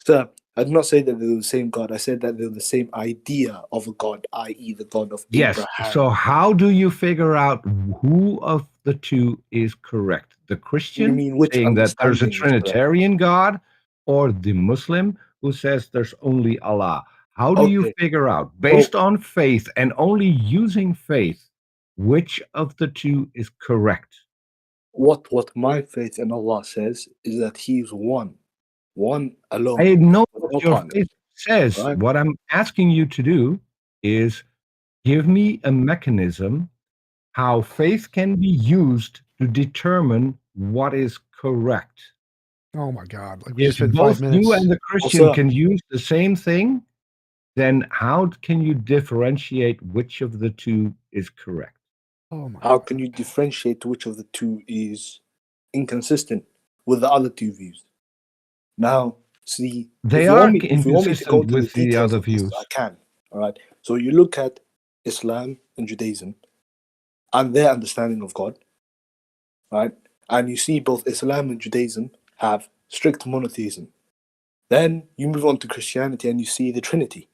Sir, I did not say that they're the same God. I said that they're the same idea of a God, i.e. the God of Abraham. Yes. So how do you figure out who of the two is correct? The Christian saying that there's a Trinitarian God, or the Muslim who says there's only Allah? How do you figure out, based on faith and only using faith, which of the two is correct? What my faith in Allah says is that He is one alone. I know what your faith says. Right? What I'm asking you to do is give me a mechanism how faith can be used to determine what is correct. Oh my God! Like if both you and the Christian can use the same thing, then how can you differentiate which of the two is correct? Oh my! How can you differentiate which of the two is inconsistent with the other two views? Now, see, they are inconsistent with the other views. I can. All right. So you look at Islam and Judaism and their understanding of God, right? And you see both Islam and Judaism have strict monotheism. Then you move on to Christianity and you see the Trinity.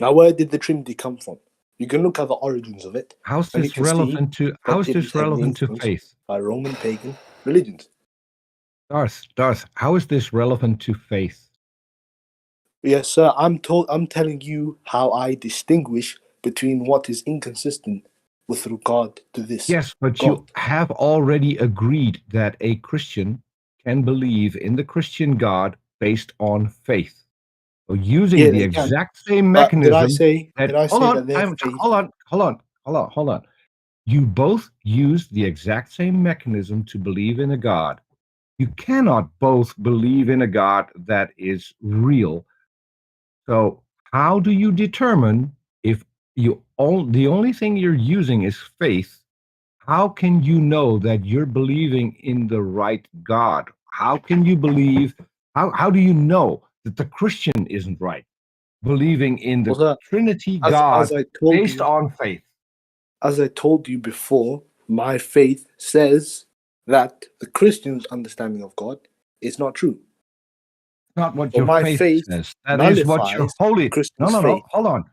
Now, where did the Trinity come from? You can look at the origins of it. How is this relevant to faith? By Roman pagan religions. Darth, how is this relevant to faith? Yes, sir. I'm telling you how I distinguish between what is inconsistent with regard to this. Yes, but God. You have already agreed that a Christian can believe in the Christian God based on faith. So using the exact same mechanism. Hold on. You both use the exact same mechanism to believe in a God. You cannot both believe in a God that is real. So how do you determine if the only thing you're using is faith? How can you know that you're believing in the right God? How can you believe? How do you know that the Christian isn't right? Believing in the Trinity God based on faith. As I told you before, my faith says that the Christian's understanding of God is not true. Not what your faith says. That is what your holy. No. Hold on.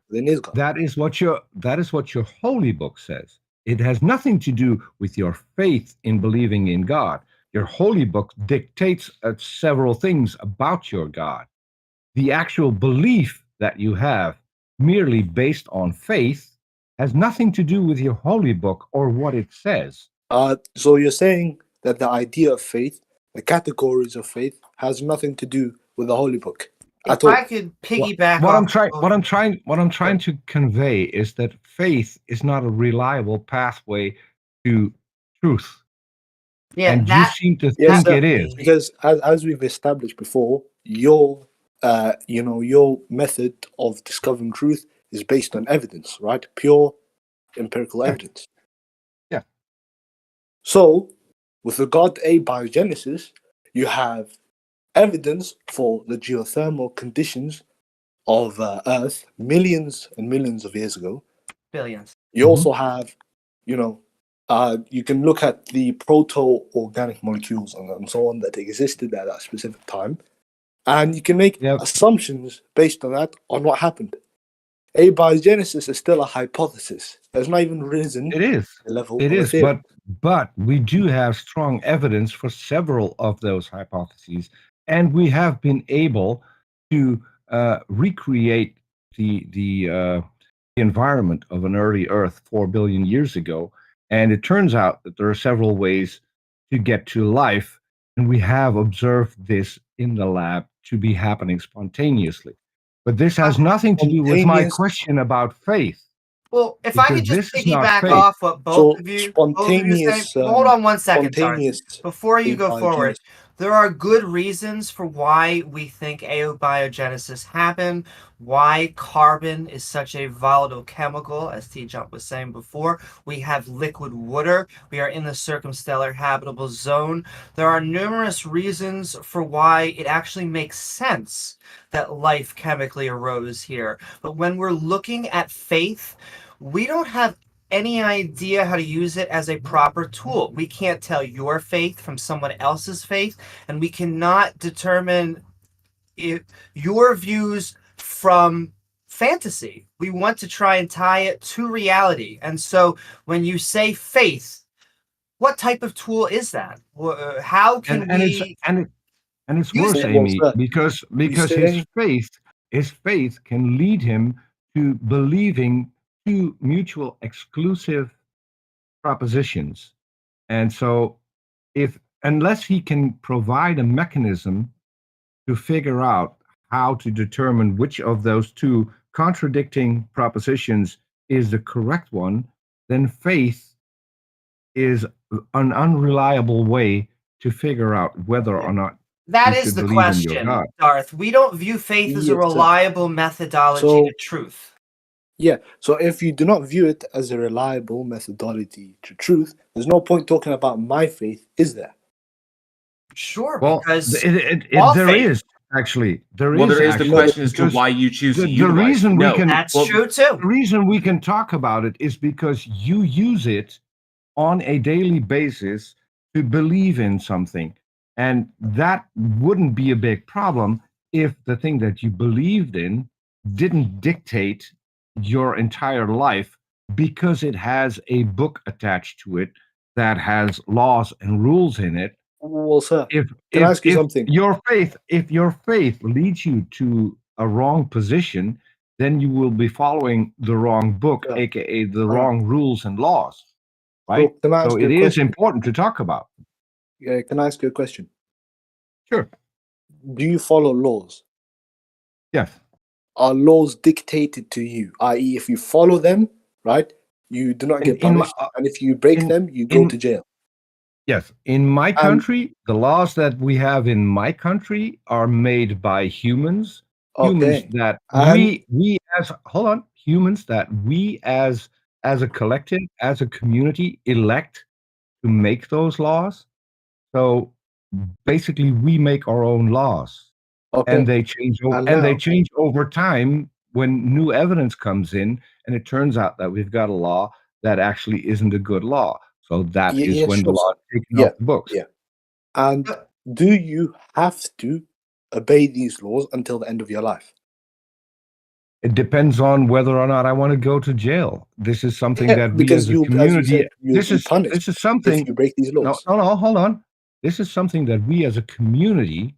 That is what your holy book says. It has nothing to do with your faith in believing in God. Your holy book dictates several things about your God. The actual belief that you have, merely based on faith, has nothing to do with your holy book or what it says. So you're saying that the idea of faith, the categories of faith, has nothing to do with the holy book. If I could piggyback what I'm trying to convey is that faith is not a reliable pathway to truth. Yeah, and you seem to think it is. Because as we've established before, your method of discovering truth is based on evidence, right? Pure empirical evidence. Yeah. So with regard to abiogenesis, you have evidence for the geothermal conditions of Earth millions and millions of years ago. Billions. You also have, you know, you can look at the proto-organic molecules and so on that existed at that specific time, and you can make assumptions based on that on what happened. Abiogenesis is still a hypothesis. It's not even risen. It is. The level it of is, theory. but we do have strong evidence for several of those hypotheses, and we have been able to recreate the environment of an early Earth 4 billion years ago. And it turns out that there are several ways to get to life, and we have observed this in the lab to be happening spontaneously. But this has nothing to do with my question about faith. Well, if I could just piggyback off what both of you say. Hold on one second, Darth. Before you go forward, there are good reasons for why we think abiogenesis happened, why carbon is such a volatile chemical, as TJump was saying before. We have liquid water. We are in the circumstellar habitable zone. There are numerous reasons for why it actually makes sense that life chemically arose here. But when we're looking at faith, we don't have any idea how to use it as a proper tool. We can't tell your faith from someone else's faith, and we cannot determine your views from fantasy. We want to try and tie it to reality. And so when you say faith, what type of tool is that? How can we... And it's worse, Amy, because his faith can lead him to believing two mutual exclusive propositions. And so unless he can provide a mechanism to figure out how to determine which of those two contradicting propositions is the correct one, then faith is an unreliable way to figure out whether or not that is the question, Darth. We don't view faith as a reliable methodology to truth. Yeah, so if you do not view it as a reliable methodology to truth, there's no point talking about my faith, is there? Sure, well, because there is actually. There is the question as to why you choose to utilize it. That's true too. The reason we can talk about it is because you use it on a daily basis to believe in something. And that wouldn't be a big problem if the thing that you believed in didn't dictate your entire life, because it has a book attached to it that has laws and rules in it. Well, sir, can I ask you something? If your faith leads you to a wrong position, then you will be following the wrong book, aka the wrong rules and laws. Right? So it is important to talk about. Yeah, can I ask you a question? Sure. Do you follow laws? Yes. Are laws dictated to you? I.e., if you follow them, right, you do not get punished, and if you break them, you go to jail. Yes. In my country, the laws that we have in my country are made by humans. Humans that we as a collective, as a community, elect to make those laws. So basically, we make our own laws, and they change. They change over time when new evidence comes in, and it turns out that we've got a law that actually isn't a good law. So that is when the law is taken off the books. Yeah. And do you have to obey these laws until the end of your life? It depends on whether or not I want to go to jail. This is something that we as a community. This is something. If you break these laws. No, hold on. This is something that we as a community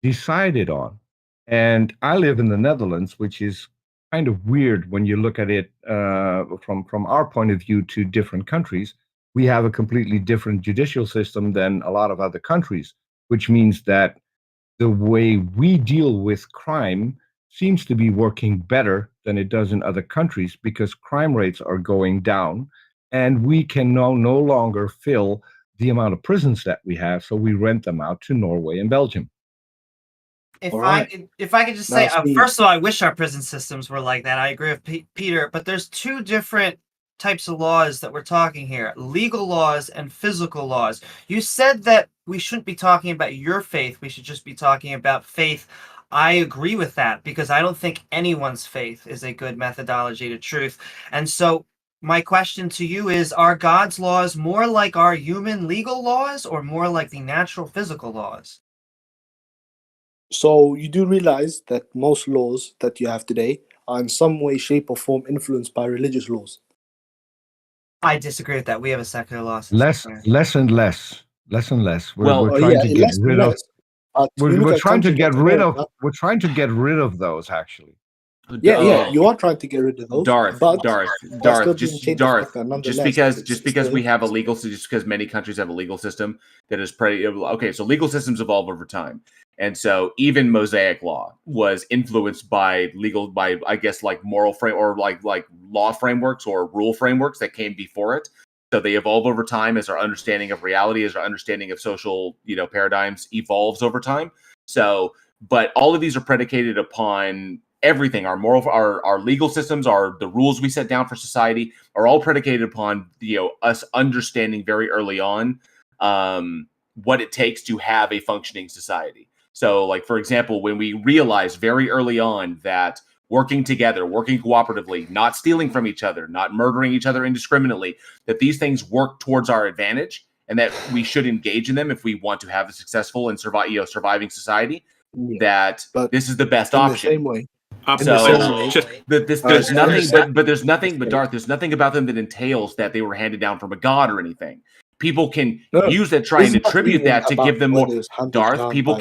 decided on. And I live in the Netherlands, which is kind of weird when you look at it from our point of view to different countries. We have a completely different judicial system than a lot of other countries, which means that the way we deal with crime seems to be working better than it does in other countries, because crime rates are going down, and we can no longer fill the amount of prisons that we have, so we rent them out to Norway and Belgium. If I could just say, first of all, I wish our prison systems were like that. I agree with Peter, but there's two different types of laws that we're talking here: legal laws and physical laws. You said that we shouldn't be talking about your faith, we should just be talking about faith. I agree with that, because I don't think anyone's faith is a good methodology to truth. And so my question to you is, are God's laws more like our human legal laws or more like the natural physical laws? So you do realize that most laws that you have today are in some way, shape, or form influenced by religious laws. I disagree with that. We have a secular law system. Less and less. We're trying to get rid of. We're trying to get rid of. We're trying to get rid of those, actually. Yeah, you are trying to get rid of those. Darth, just because we have a legal system, just because many countries have a legal system that is pretty okay. So legal systems evolve over time, and so even Mosaic law was influenced by I guess, like moral frame or like law frameworks or rule frameworks that came before it. So they evolve over time as our understanding of reality, as our understanding of social, paradigms evolves over time. So, but all of these are predicated upon everything. Our legal systems, the rules we set down for society are all predicated upon us understanding very early on what it takes to have a functioning society. So, like, for example, when we realize very early on that working together, working cooperatively, not stealing from each other, not murdering each other indiscriminately, that these things work towards our advantage and that we should engage in them if we want to have a successful and surviving society, that this is the best option. In the same way. There's nothing about them that entails that they were handed down from a god or anything. People can use that, try and attribute that to give them more. Darth, people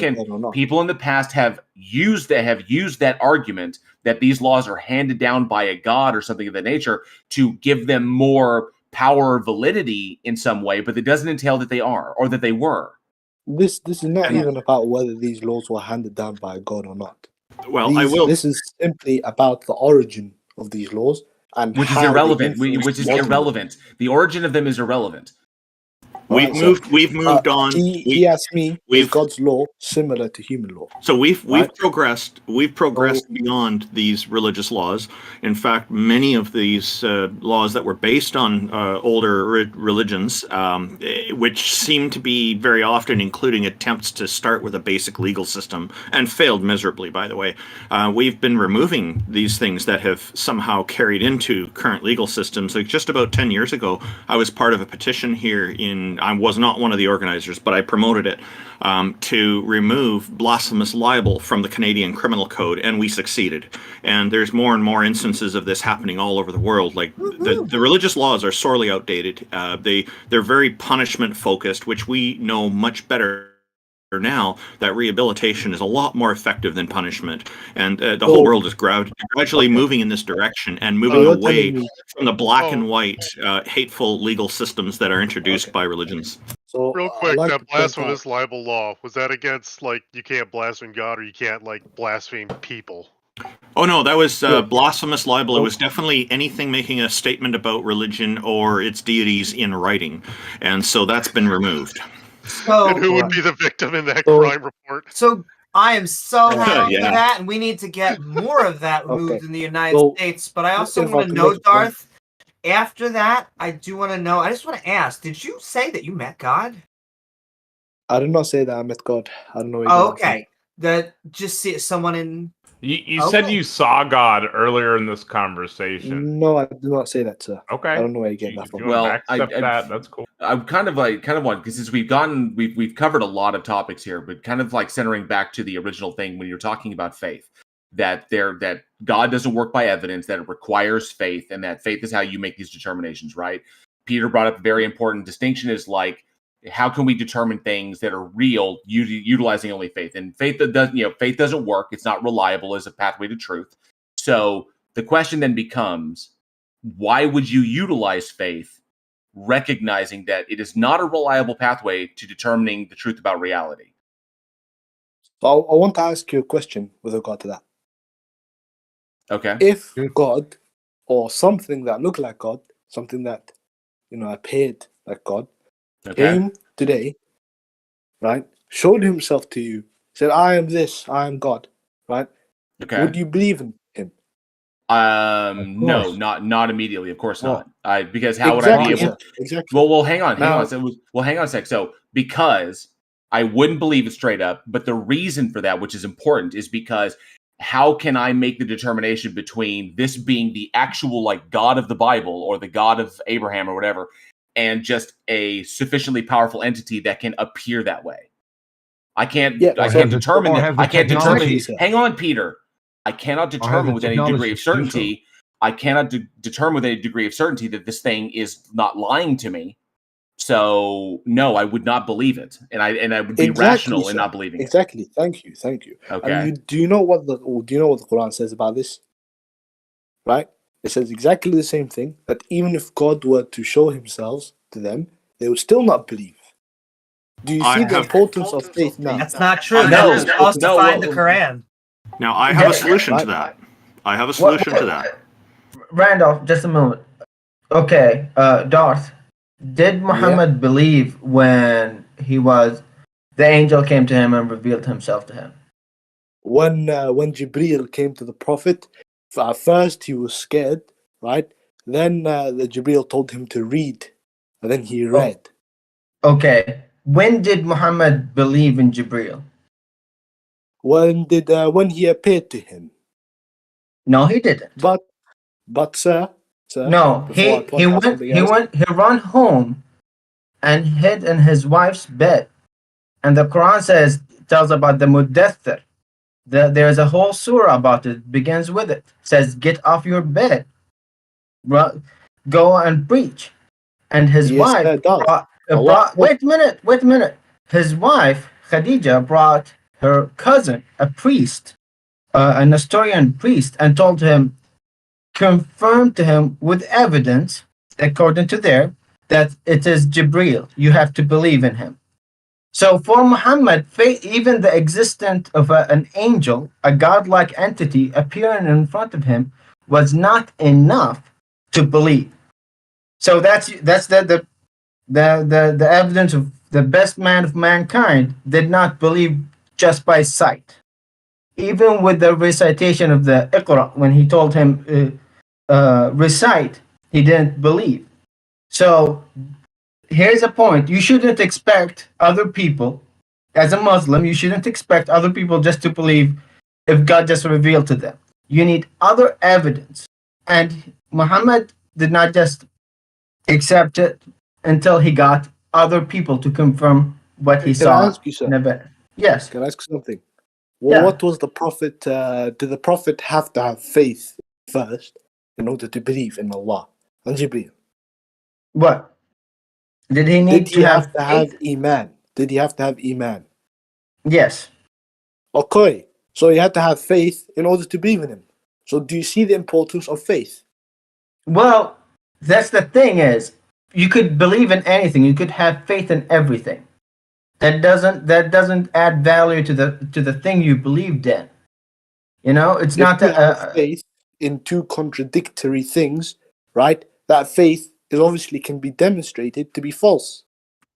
in the past have used that argument that these laws are handed down by a god or something of that nature to give them more power or validity in some way, but it doesn't entail that they are or that they were. This is not even about whether these laws were handed down by a god or not. Well, This is simply about the origin of these laws and which is irrelevant. The origin of them is irrelevant. We've moved on. He asked me, is God's law similar to human law? So we've progressed beyond these religious laws. In fact, many of these laws that were based on older religions, which seem to be very often including attempts to start with a basic legal system, and failed miserably, by the way. We've been removing these things that have somehow carried into current legal systems. Like just about 10 years ago, I was part of a petition here I was not one of the organizers, but I promoted it to remove blasphemous libel from the Canadian Criminal Code, and we succeeded. And there's more and more instances of this happening all over the world. Like the religious laws are sorely outdated. They're very punishment focused, which we know much better now that rehabilitation is a lot more effective than punishment, and the whole world is gradually moving in this direction and moving away from the black and white hateful legal systems that are introduced by religions. So real quick, that blasphemous libel law, was that against, like, you can't blaspheme God or you can't, like, blaspheme people? Oh no, that was blasphemous libel. It was definitely anything making a statement about religion or its deities in writing, and so that's been removed. So, and who would be the victim in that crime report? So I am so happy for that, and we need to get more of that removed in the United States. But I also want to know, Darth, after that, I do want to know, I just want to ask, did you say that you met God? I did not say that I met God. I don't know. Okay. That just see someone in... You said you saw God earlier in this conversation. No, I did not say that, sir. Okay. I don't know where you get that from. Well, that's cool. I kind of want, because since we've covered a lot of topics here, but kind of like centering back to the original thing when you're talking about faith, that God doesn't work by evidence, that it requires faith, and that faith is how you make these determinations, right? Peter brought up a very important distinction, is like, how can we determine things that are real utilizing only faith? And faith doesn't work. It's not reliable as a pathway to truth. So the question then becomes, why would you utilize faith, recognizing that it is not a reliable pathway to determining the truth about reality? So I want to ask you a question with regard to that. Okay. If God, or something that looked like God, something that appeared like God, came today, right? Showed himself to you, said, "I am this, I am God," right? Okay. Would you believe in him? No, not immediately. Of course not. Because how would I be able? Exactly. Well, hang on. Well, hang on a sec. So because I wouldn't believe it straight up, but the reason for that, which is important, is because how can I make the determination between this being the actual like God of the Bible or the God of Abraham or whatever, and just a sufficiently powerful entity that can appear that way? I can't. I can't determine that. I can't determine. Hang on, Peter. I cannot determine with any degree of certainty. I cannot determine with any degree of certainty that this thing is not lying to me. So no, I would not believe it, and I would be rational in not believing it. Exactly. Thank you. Okay. And do you know what the Quran says about this? Right. It says exactly the same thing. That even if God were to show Himself to them, they would still not believe. Do you see the importance of faith now? That's not true. They're supposed to find the Quran. Now, I have a solution to that. Randolph, just a moment. Okay, Darth, did Muhammad believe when the angel came to him and revealed himself to him? When Jibreel came to the Prophet, at first he was scared, right? Then the Jibreel told him to read, and then he read. Okay, when did Muhammad believe in Jibreel? When he appeared to him? No, he didn't. But sir, no, he ran home and hid in his wife's bed, and the Quran tells about the Mudaththir. There's a whole surah about it. Begins with it. Says, get off your bed, go and preach. And his wife wait a minute. His wife Khadija brought her cousin, a priest, a Nestorian priest, and told him, confirmed to him with evidence, according to that it is Jibreel. You have to believe in him. So for Muhammad, even the existence of an angel, a godlike entity appearing in front of him, was not enough to believe. So that's the evidence of the best man of mankind did not believe just by sight. Even with the recitation of the Iqra, when he told him recite, he didn't believe. So here's a point. You shouldn't expect other people, as a Muslim, you shouldn't expect other people just to believe if God just revealed to them. You need other evidence. And Muhammad did not just accept it until he got other people to confirm what he saw. Can I ask you something? Yes. Can I ask something? Well, what was the Prophet? Did the Prophet have to have faith first in order to believe in Allah and Jibreel? What? Did he need to have Iman? Did he have to have Iman? Yes. Okay. So he had to have faith in order to believe in him. So do you see the importance of faith? Well, that's the thing is, you could believe in anything. You could have faith in everything. That doesn't add value to the thing you believed in. You know, it's not faith in two contradictory things, right? That faith is obviously can be demonstrated to be false.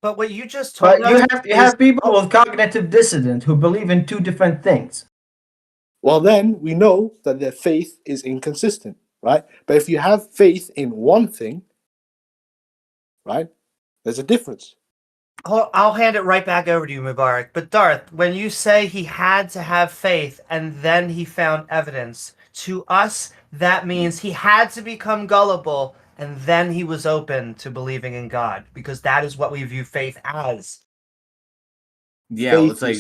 But what you just told us, you have people with cognitive dissonance who believe in two different things. Well, then we know that their faith is inconsistent, right? But if you have faith in one thing, right, there's a difference. I'll hand it right back over to you, Mobarak. But Darth, when you say he had to have faith and then he found evidence, to us, that means he had to become gullible and then he was open to believing in God, because that is what we view faith as. Yeah, it's like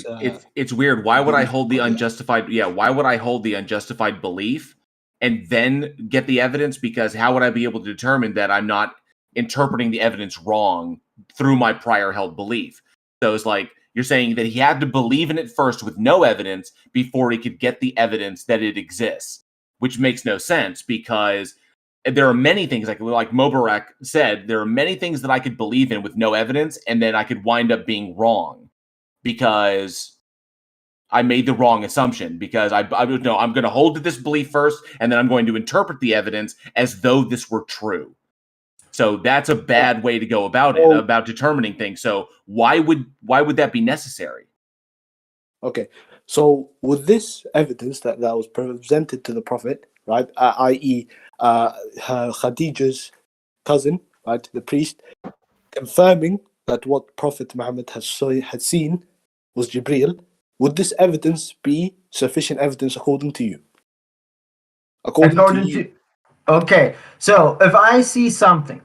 it's weird. Why would I hold the unjustified? Yeah, why would I hold the unjustified belief and then get the evidence? Because how would I be able to determine that I'm not interpreting the evidence wrong through my prior held belief? So it's like you're saying that he had to believe in it first with no evidence before he could get the evidence that it exists, which makes no sense, because there are many things, like Mobarak said, there are many things that I could believe in with no evidence, and then I could wind up being wrong because I made the wrong assumption, because I'm going to hold to this belief first, and then I'm going to interpret the evidence as though this were true. So that's a bad way to go about it, about determining things. So why would that be necessary? Okay, so with this evidence that was presented to the Prophet, right, i.e., her Khadija's cousin, right, the priest, confirming that what Prophet Muhammad had seen was Jibreel, would this evidence be sufficient evidence according to you? According to you. Okay, so if I see something,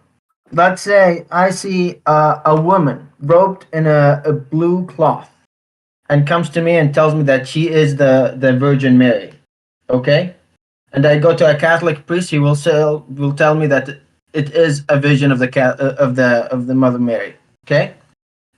let's say I see a woman robed in a blue cloth and comes to me and tells me that she is the Virgin Mary, okay? And I go to a Catholic priest, he will tell me that it is a vision of the Mother Mary, okay?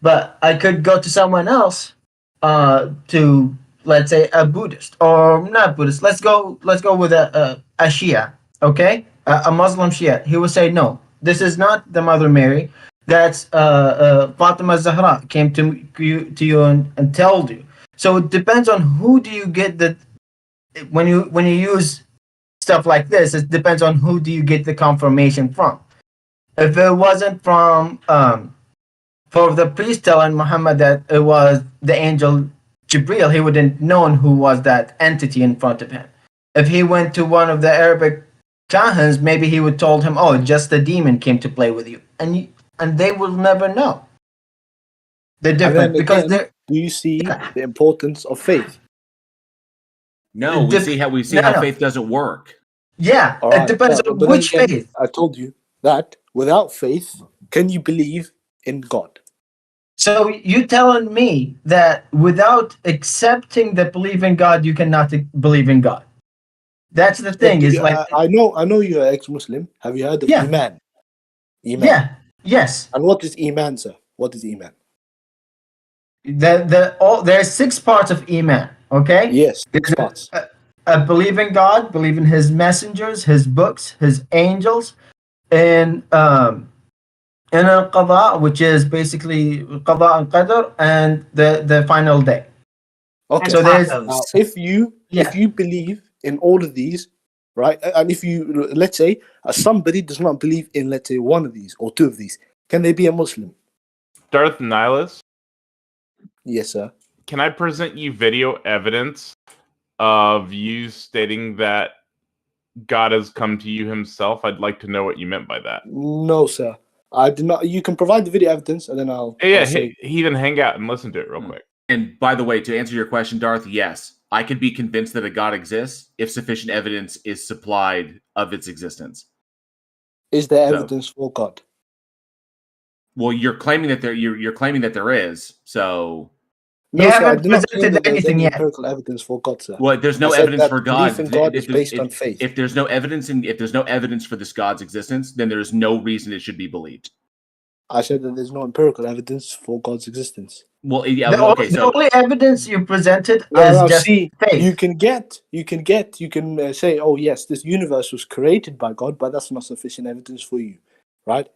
But I could go to someone else, to, let's say, a Buddhist, or not Buddhist. Let's go with a Shia, okay? A Muslim Shia. He will say, no, this is not the Mother Mary. That's Fatima Zahra came to you and told you. So it depends on who do you get the when you use stuff like this. It depends on who do you get the confirmation from. If it wasn't from for the priest telling Muhammad that it was the angel Jibreel, he wouldn't known who was that entity in front of him. If he went to one of the Arabic Kahans, maybe he would told him, oh, just a demon came to play with you. And they will never know. They're different. Because do you see the importance of faith? No, we see how faith doesn't work. Yeah, it depends on which faith. I told you that without faith, can you believe in God? So you telling me that without accepting the belief in God, you cannot believe in God? That's the thing. Is like I know you're ex-Muslim. Have you heard of Iman? Iman. Yeah. Yes. And what is Iman, sir? What is Iman? There's 6 parts of Iman. Okay. Yes. 6 parts. Believe in God, believe in His messengers, His books, His angels, and al-qada, which is basically qada and qadr, and the final day. Okay. So there's if you believe in all of these, right, and if you, let's say somebody does not believe in, let's say, one of these or 2 of these, can they be a Muslim? Darth Nihilus? Yes, sir. Can I present you video evidence of you stating that God has come to you himself? I'd like to know what you meant by that. No, sir. I did not. You can provide the video evidence, and then I'll he even hang out and listen to it real quick. And by the way, to answer your question, Darth, yes, I could be convinced that a God exists if sufficient evidence is supplied of its existence. Is there evidence for God? Well, you're claiming that you're claiming that there is. So no, sir, I did not claim that there's any empirical evidence for God, sir. Well, there's no evidence for God. Belief in God is based on faith. If there's no evidence for this God's existence, then there is no reason it should be believed. I said that there's no empirical evidence for God's existence. Well, yeah, the only evidence you presented is just faith. You can say, oh yes, this universe was created by God, but that's not sufficient evidence for you, right?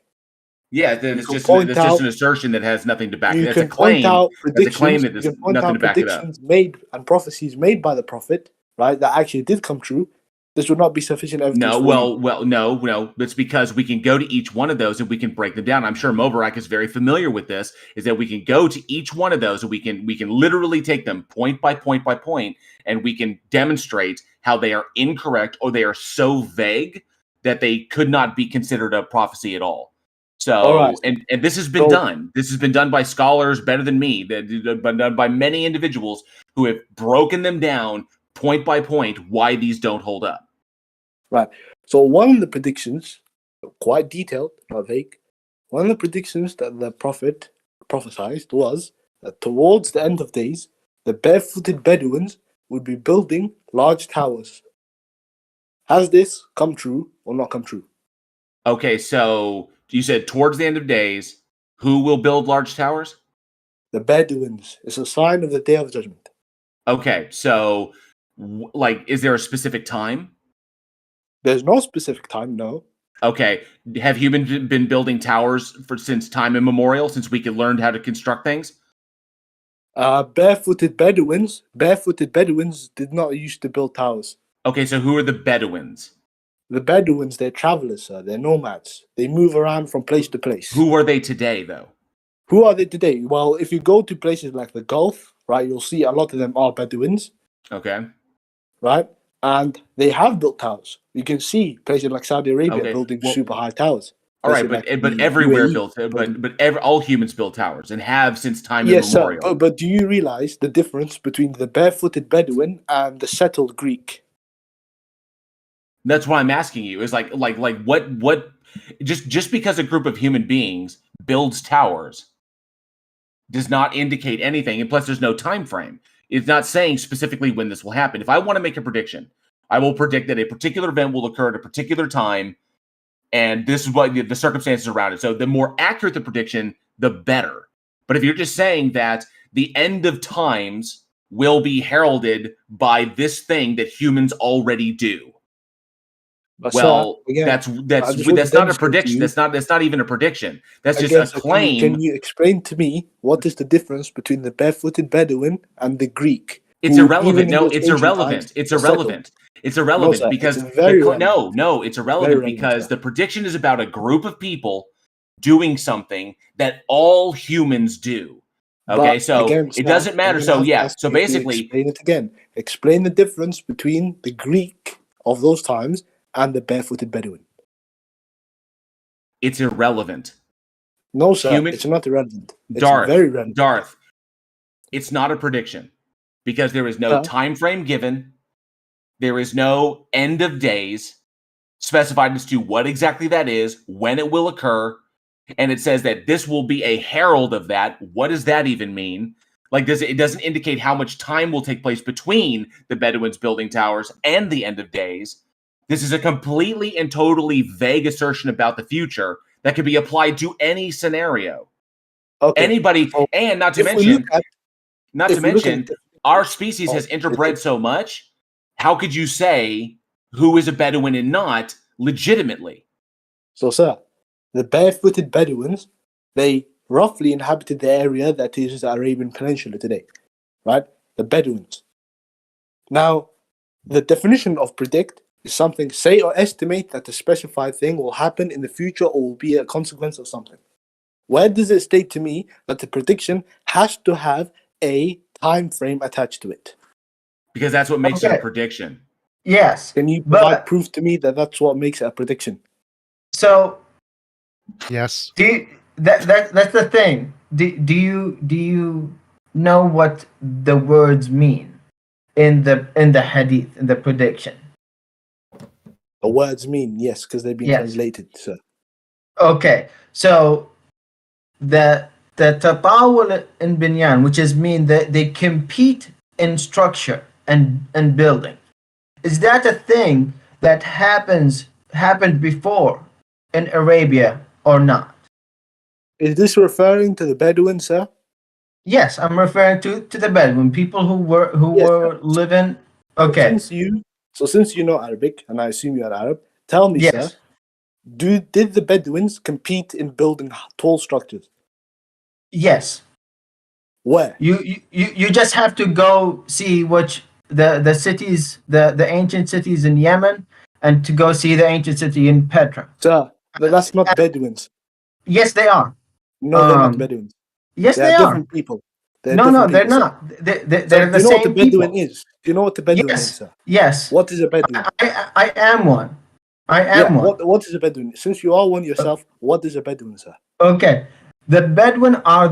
Yeah, it's just an assertion that has nothing to back it. That's a claim. That's a claim that there's nothing to back it up. Made and prophecies made by the prophet, right, that actually did come true. This would not be sufficient evidence. No. It's because we can go to each one of those and we can break them down. I'm sure Mobarak is very familiar with this. Is that we can go to each one of those and we can literally take them point by point by point, and we can demonstrate how they are incorrect or they are so vague that they could not be considered a prophecy at all. So, and this has been done. This has been done by scholars better than me, but done by many individuals who have broken them down point by point why these don't hold up. Right. So one of the predictions, quite detailed, not vague, one of the predictions that the prophet prophesied was that towards the end of days, the barefooted Bedouins would be building large towers. Has this come true or not come true? Okay, so you said towards the end of days, who will build large towers? The Bedouins. It's a sign of the Day of Judgment. Okay, so is there a specific time? There's no specific time, no. Okay, have humans been building towers since time immemorial, since we could learn how to construct things? Barefooted Bedouins did not used to build towers. Okay, so who are the Bedouins? The Bedouins, they're travelers, sir. They're nomads. They move around from place to place. Who are they today, though? Who are they today? Well, if you go to places like the Gulf, right, you'll see a lot of them are Bedouins. Okay. Right? and they have built towers. You can see places like Saudi Arabia building super high towers. All right, but everywhere built, all humans build towers and have since time immemorial. Sir, but do you realize the difference between the barefooted Bedouin and the settled Greek? That's why I'm asking you. Is like what? Just because a group of human beings builds towers does not indicate anything, and plus there's no time frame. It's not saying specifically when this will happen. If I want to make a prediction, I will predict that a particular event will occur at a particular time, and this is what the circumstances around it. So the more accurate the prediction, the better. But if you're just saying that the end of times will be heralded by this thing that humans already do, well, again, that's not a prediction. That's not even a prediction. That's just a claim. Can you explain to me what is the difference between the barefooted Bedouin and the Greek? It's irrelevant. No, it's irrelevant. It's irrelevant. It's irrelevant because it's irrelevant because the prediction is about a group of people doing something that all humans do. Okay, so again, it doesn't matter. So yeah, so basically, explain it again. Explain the difference between the Greek of those times and the barefooted Bedouin. It's irrelevant. No, sir, it's not irrelevant. It's very relevant. Darth, it's not a prediction because there is no time frame given. There is no end of days specified as to what exactly that is, when it will occur, and it says that this will be a herald of that. What does that even mean? Like, it doesn't indicate how much time will take place between the Bedouins building towers and the end of days. This is a completely and totally vague assertion about the future that could be applied to any scenario. Okay. Anybody, and not to mention, our species has interbred so much. How could you say who is a Bedouin and not legitimately? So, sir, the barefooted Bedouins, they roughly inhabited the area that is the Arabian Peninsula today, right? The Bedouins. Now, the definition of predict is something say or estimate that a specified thing will happen in the future or will be a consequence of something. Where does it state to me that the prediction has to have a time frame attached to it? Because that's what makes it a prediction. Yes. Can you provide proof to me that that's what makes it a prediction? So, yes. That's the thing. Do you know what the words mean in the hadith, in the prediction? The words mean, yes, because they've been translated, sir. Okay, so the tatawul in binyan, which is mean that they compete in structure and building. Is that a thing that happened before in Arabia or not? Is this referring to the Bedouin, sir? Yes, I'm referring to the Bedouin, people who were living. Okay. Since you know Arabic, and I assume you are Arab, tell me, sir, did the Bedouins compete in building tall structures? Yes. Where? You just have to go see which the cities, the ancient cities in Yemen, and to go see the ancient city in Petra. Sir, that's not Bedouins. Yes, they are. No, they're not Bedouins. Yes, they are. Are. Different people. They're not. They're the same people. Do you know what a Bedouin is? Do you know what a Bedouin is, sir? Yes. What is a Bedouin? I am one. I am one. What is a Bedouin? Since you are one yourself, what is a Bedouin, sir? Okay. The Bedouin are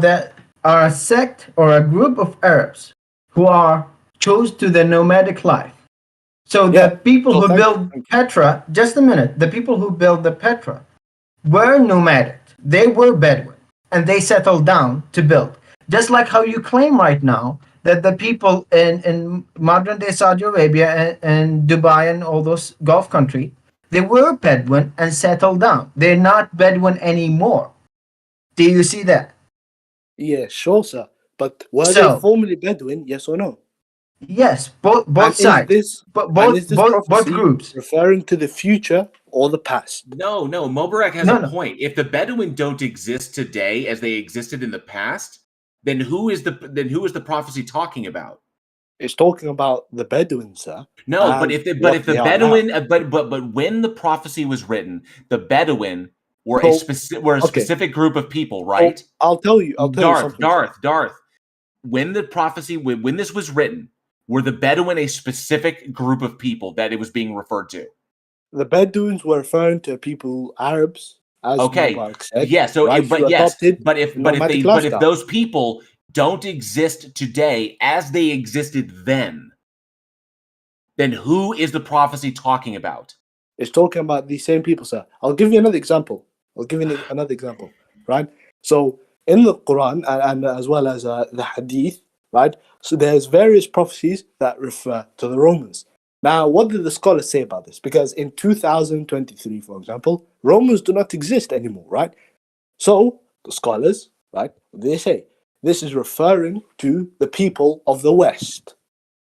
a sect or a group of Arabs who chose to the nomadic life. So the people who built Petra, just a minute, the people who built the Petra were nomadic. They were Bedouin, and they settled down to build. Just like how you claim right now that the people in modern-day Saudi Arabia and Dubai and all those Gulf countries, they were Bedouin and settled down. They're not Bedouin anymore. Do you see that? Yeah, sure, sir. But were they formerly Bedouin, yes or no? Yes, both sides. Both groups. Referring to the future or the past? No. Mobarak has a point. If the Bedouin don't exist today as they existed in the past, then who is the prophecy talking about? It's talking about the Bedouin, sir. No, but if the Bedouin, but when the prophecy was written, the Bedouin were a specific group of people, right? I'll tell you something. Darth. When the prophecy, when this was written, Were the Bedouin a specific group of people that it was being referred to? The Bedouins were referring to people, Arabs, as Mobarak said. Yeah, so right, if those people don't exist today as they existed then who is the prophecy talking about? It's talking about these same people, sir. I'll give you another example. Right? So in the Quran and as well as the Hadith, right? So there's various prophecies that refer to the Romans. Now, what did the scholars say about this? Because in 2023, for example, Romans do not exist anymore, right? So the scholars, right, they say this is referring to the people of the West,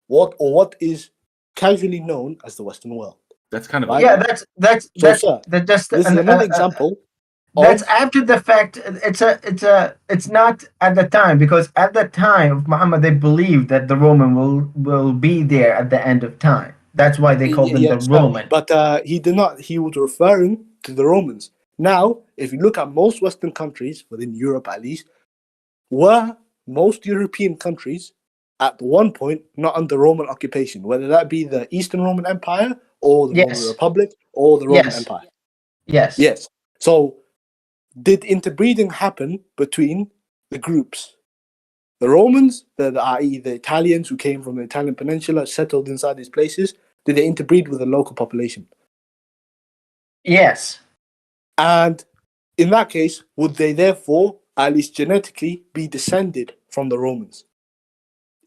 what is casually known as the Western world. That's kind of this is another example. That's after the fact. It's not at the time, because at the time of Muhammad, they believed that the Roman will be there at the end of time. That's why they called them the Roman. But he did not. He was referring to the Romans. Now, if you look at most Western countries, within Europe at least, were most European countries at one point not under Roman occupation, whether that be the Eastern Roman Empire or the Roman Republic or the Roman Empire. Yes. So, did interbreeding happen between the groups? The Romans, i.e. the Italians who came from the Italian peninsula, settled inside these places, did they interbreed with the local population? Yes. And in that case, would they therefore, at least genetically, be descended from the Romans?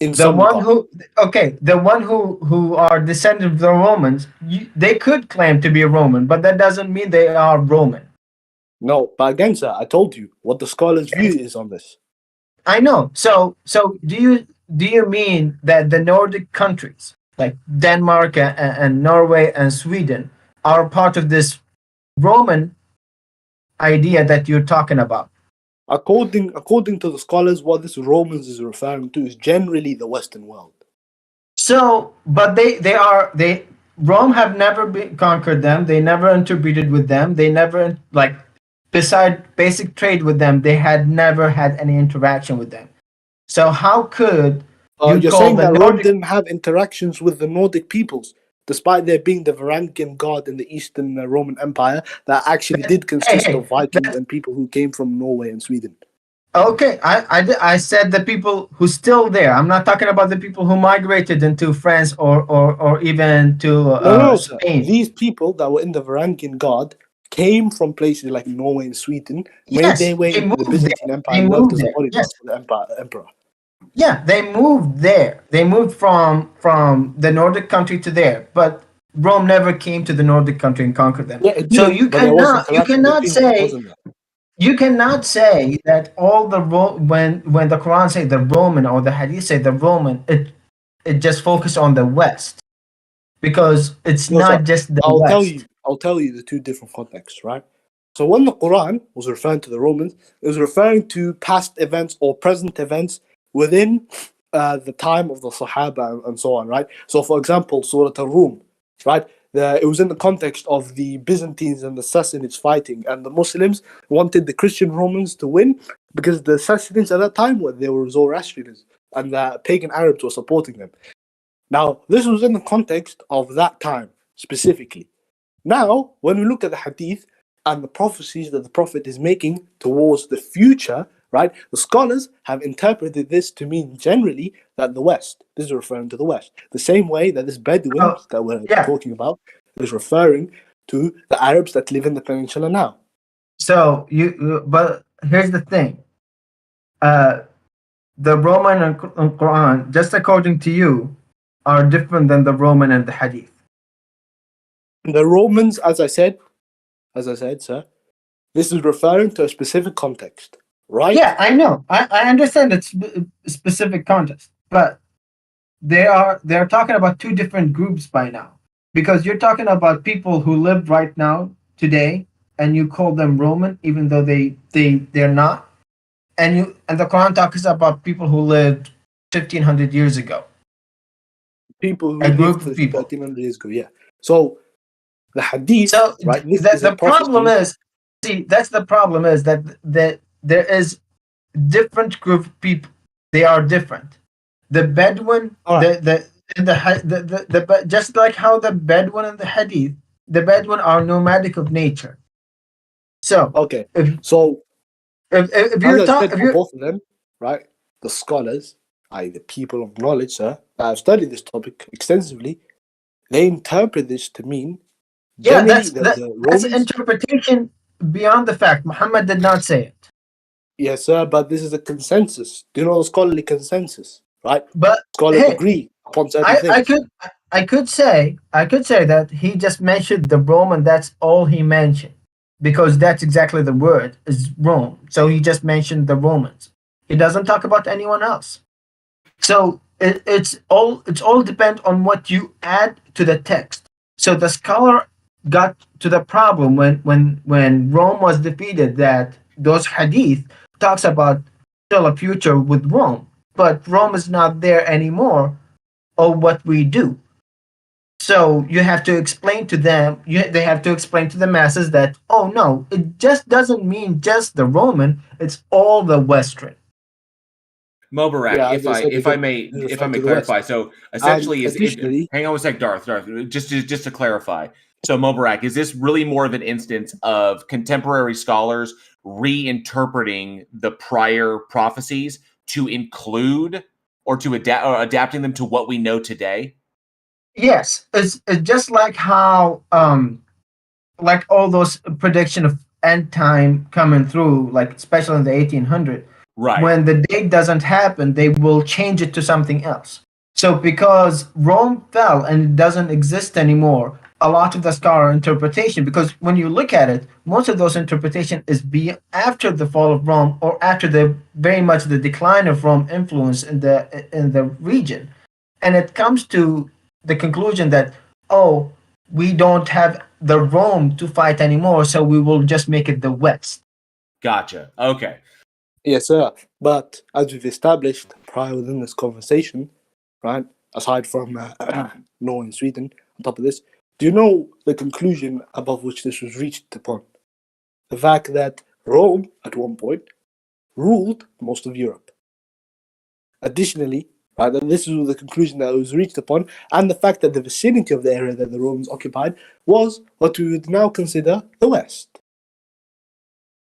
The one who are descended of the Romans, they could claim to be Roman, but that doesn't mean they are Roman. No, but again, sir, I told you what the scholars' view is on this. I know. So do you mean that the Nordic countries like Denmark and Norway and Sweden are part of this Roman idea that you're talking about? According to the scholars, what this Romans is referring to is generally the Western world. So, but Rome have never conquered them. They never interbreeded with them. They never beside basic trade with them, they had never had any interaction with them. So how could you're saying that Rome didn't have interactions with the Nordic peoples, despite there being the Varangian god in the Eastern Roman Empire that actually did consist of Vikings and people who came from Norway and Sweden? Okay, I said the people who's still there. I'm not talking about the people who migrated into France or even to Spain. These people that were in the Varangian god came from places like Norway and Sweden, made their way into the Byzantine Empire, and worked as a bodyguard for the emperor. Yeah, they moved there. They moved from the Nordic country to there, but Rome never came to the Nordic country and conquered them. Yeah, so you cannot say that all the when the Quran say the Roman or the Hadith say the Roman, it just focused on the West, because it's not just the West. I'll tell you the two different contexts, right? So when the Quran was referring to the Romans, it was referring to past events or present events within the time of the Sahaba and so on, right? So, for example, Surah Al-Rum, right? It was in the context of the Byzantines and the Sassanids fighting, and the Muslims wanted the Christian Romans to win because the Sassanids at that time they were Zoroastrians, and the pagan Arabs were supporting them. Now, this was in the context of that time specifically. Now, when we look at the Hadith and the prophecies that the Prophet is making towards the future, right, the scholars have interpreted this to mean generally that the West, this is referring to the West, the same way that this Bedouins that we're talking about is referring to the Arabs that live in the peninsula now. So, but here's the thing. The Roman and Quran, just according to you, are different than the Roman and the Hadith. The Romans, as I said, sir, this is referring to a specific context, right? Yeah, I know. I understand it's specific context, but they're talking about two different groups by now, because you're talking about people who live right now today, and you call them Roman, even though they're not, and the Quran talks about people who lived 1,500 years ago. People who lived 1,300 years ago, yeah. So. The Hadith, right? The problem is, that's the problem is that there is different group of people. They are different. The Bedouin, just like how the Bedouin and the Hadith, the Bedouin are nomadic of nature. So okay, if you're both of them, right? The scholars, i.e., the people of knowledge, sir, that have studied this topic extensively, they interpret this to mean that's an interpretation beyond the fact. Muhammad did not say it. Yes, sir, but this is a consensus. Do you know the scholarly consensus, right? But scholars agree upon certain things. I could say that he just mentioned the Roman. That's all he mentioned, because that's exactly the word is Rome. So he just mentioned the Romans. He doesn't talk about anyone else. So it's all depend on what you add to the text. So the scholar got to the problem when Rome was defeated, that those hadith talks about still a future with Rome, but Rome is not there anymore, or what we do. So you have to explain to them, they have to explain to the masses that, oh no, it just doesn't mean just the Roman, it's all the Western. Mobarak, if I may clarify, so essentially, hang on a sec, Darth, just to clarify. So Mobarak, is this really more of an instance of contemporary scholars reinterpreting the prior prophecies to include or to adapting them to what we know today? Yes, it's just like how like all those prediction of end time coming through, like especially in the 1800s. Right. When the date doesn't happen, they will change it to something else. So because Rome fell and it doesn't exist anymore, a lot of the scholar interpretation, because when you look at it, most of those interpretation is after the fall of Rome, or after very much the decline of Rome influence in the region, and it comes to the conclusion that, oh, we don't have the Rome to fight anymore, so we will just make it the West. Gotcha. Okay. Yes, sir. But as we've established prior within this conversation, right, aside from Norway and Sweden, on top of this, do you know the conclusion above which this was reached upon? The fact that Rome, at one point, ruled most of Europe. Additionally, right, this is the conclusion that was reached upon, and the fact that the vicinity of the area that the Romans occupied was what we would now consider the West.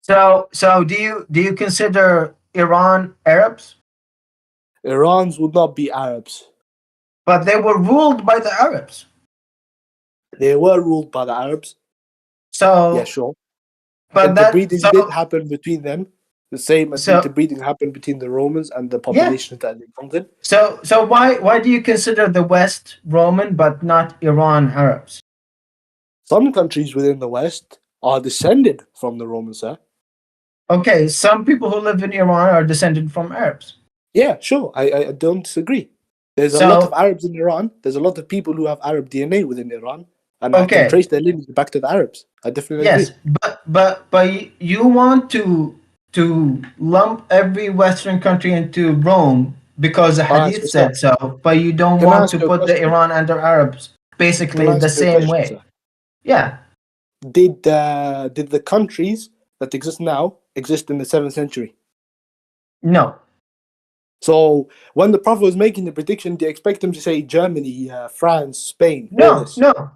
So do you consider Iran Arabs? Irans would not be Arabs. But they were ruled by the Arabs. They were ruled by the Arabs. So yeah, sure. But interbreeding did happen between them, the same as interbreeding happened between the Romans and the populations that they conquered. So why do you consider the West Roman but not Iran Arabs? Some countries within the West are descended from the Romans, sir. Okay, some people who live in Iran are descended from Arabs. Yeah, sure. I don't disagree. There's a lot of Arabs in Iran. There's a lot of people who have Arab DNA within Iran, and I can trace their lineage back to the Arabs. I definitely agree. Yes, but you want to lump every Western country into Rome because the Hadith said so, but you don't want to put the Iran under Arabs basically the same way. Sir? Yeah. Did the countries that exist now exist in the 7th century? No. So when the Prophet was making the prediction, do you expect him to say Germany, France, Spain? No.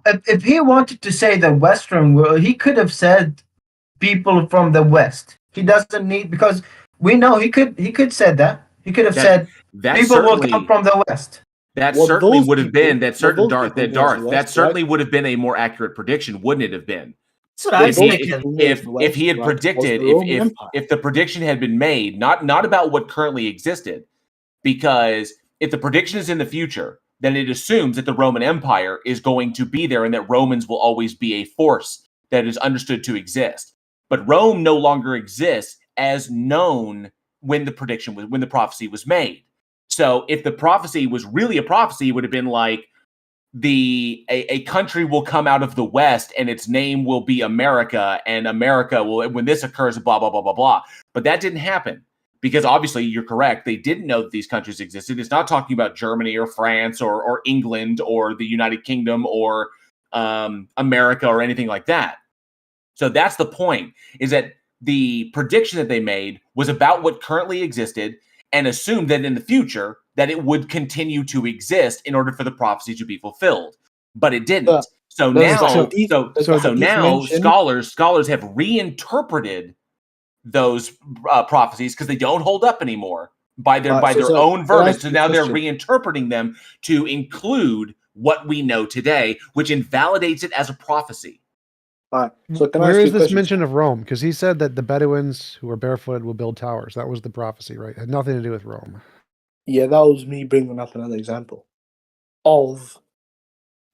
If he wanted to say the Western world, he could have said people from the West. He doesn't need, because we know he could said that. He could have said people will come from the West. That certainly would have been that certainly would have been a more accurate prediction, wouldn't it have been? If he had predicted, if the prediction had been made, not about what currently existed, because if the prediction is in the future, then it assumes that the Roman Empire is going to be there and that Romans will always be a force that is understood to exist. But Rome no longer exists as known when the prophecy was made. So if the prophecy was really a prophecy, it would have been like a country will come out of the West and its name will be America, and America will, when this occurs, blah, blah, blah, blah, blah. But that didn't happen because obviously you're correct. They didn't know that these countries existed. It's not talking about Germany or France or England or the United Kingdom or America or anything like that. So that's the point, is that the prediction that they made was about what currently existed and assumed that in the future that it would continue to exist in order for the prophecy to be fulfilled, but it didn't. So now scholars have reinterpreted those prophecies because they don't hold up anymore by their own verdict. So now they're reinterpreting them to include what we know today, which invalidates it as a prophecy. All right. So where is this mention of Rome? Because he said that the Bedouins who are barefooted will build towers. That was the prophecy, right? It had nothing to do with Rome. Yeah, that was me bringing up another example of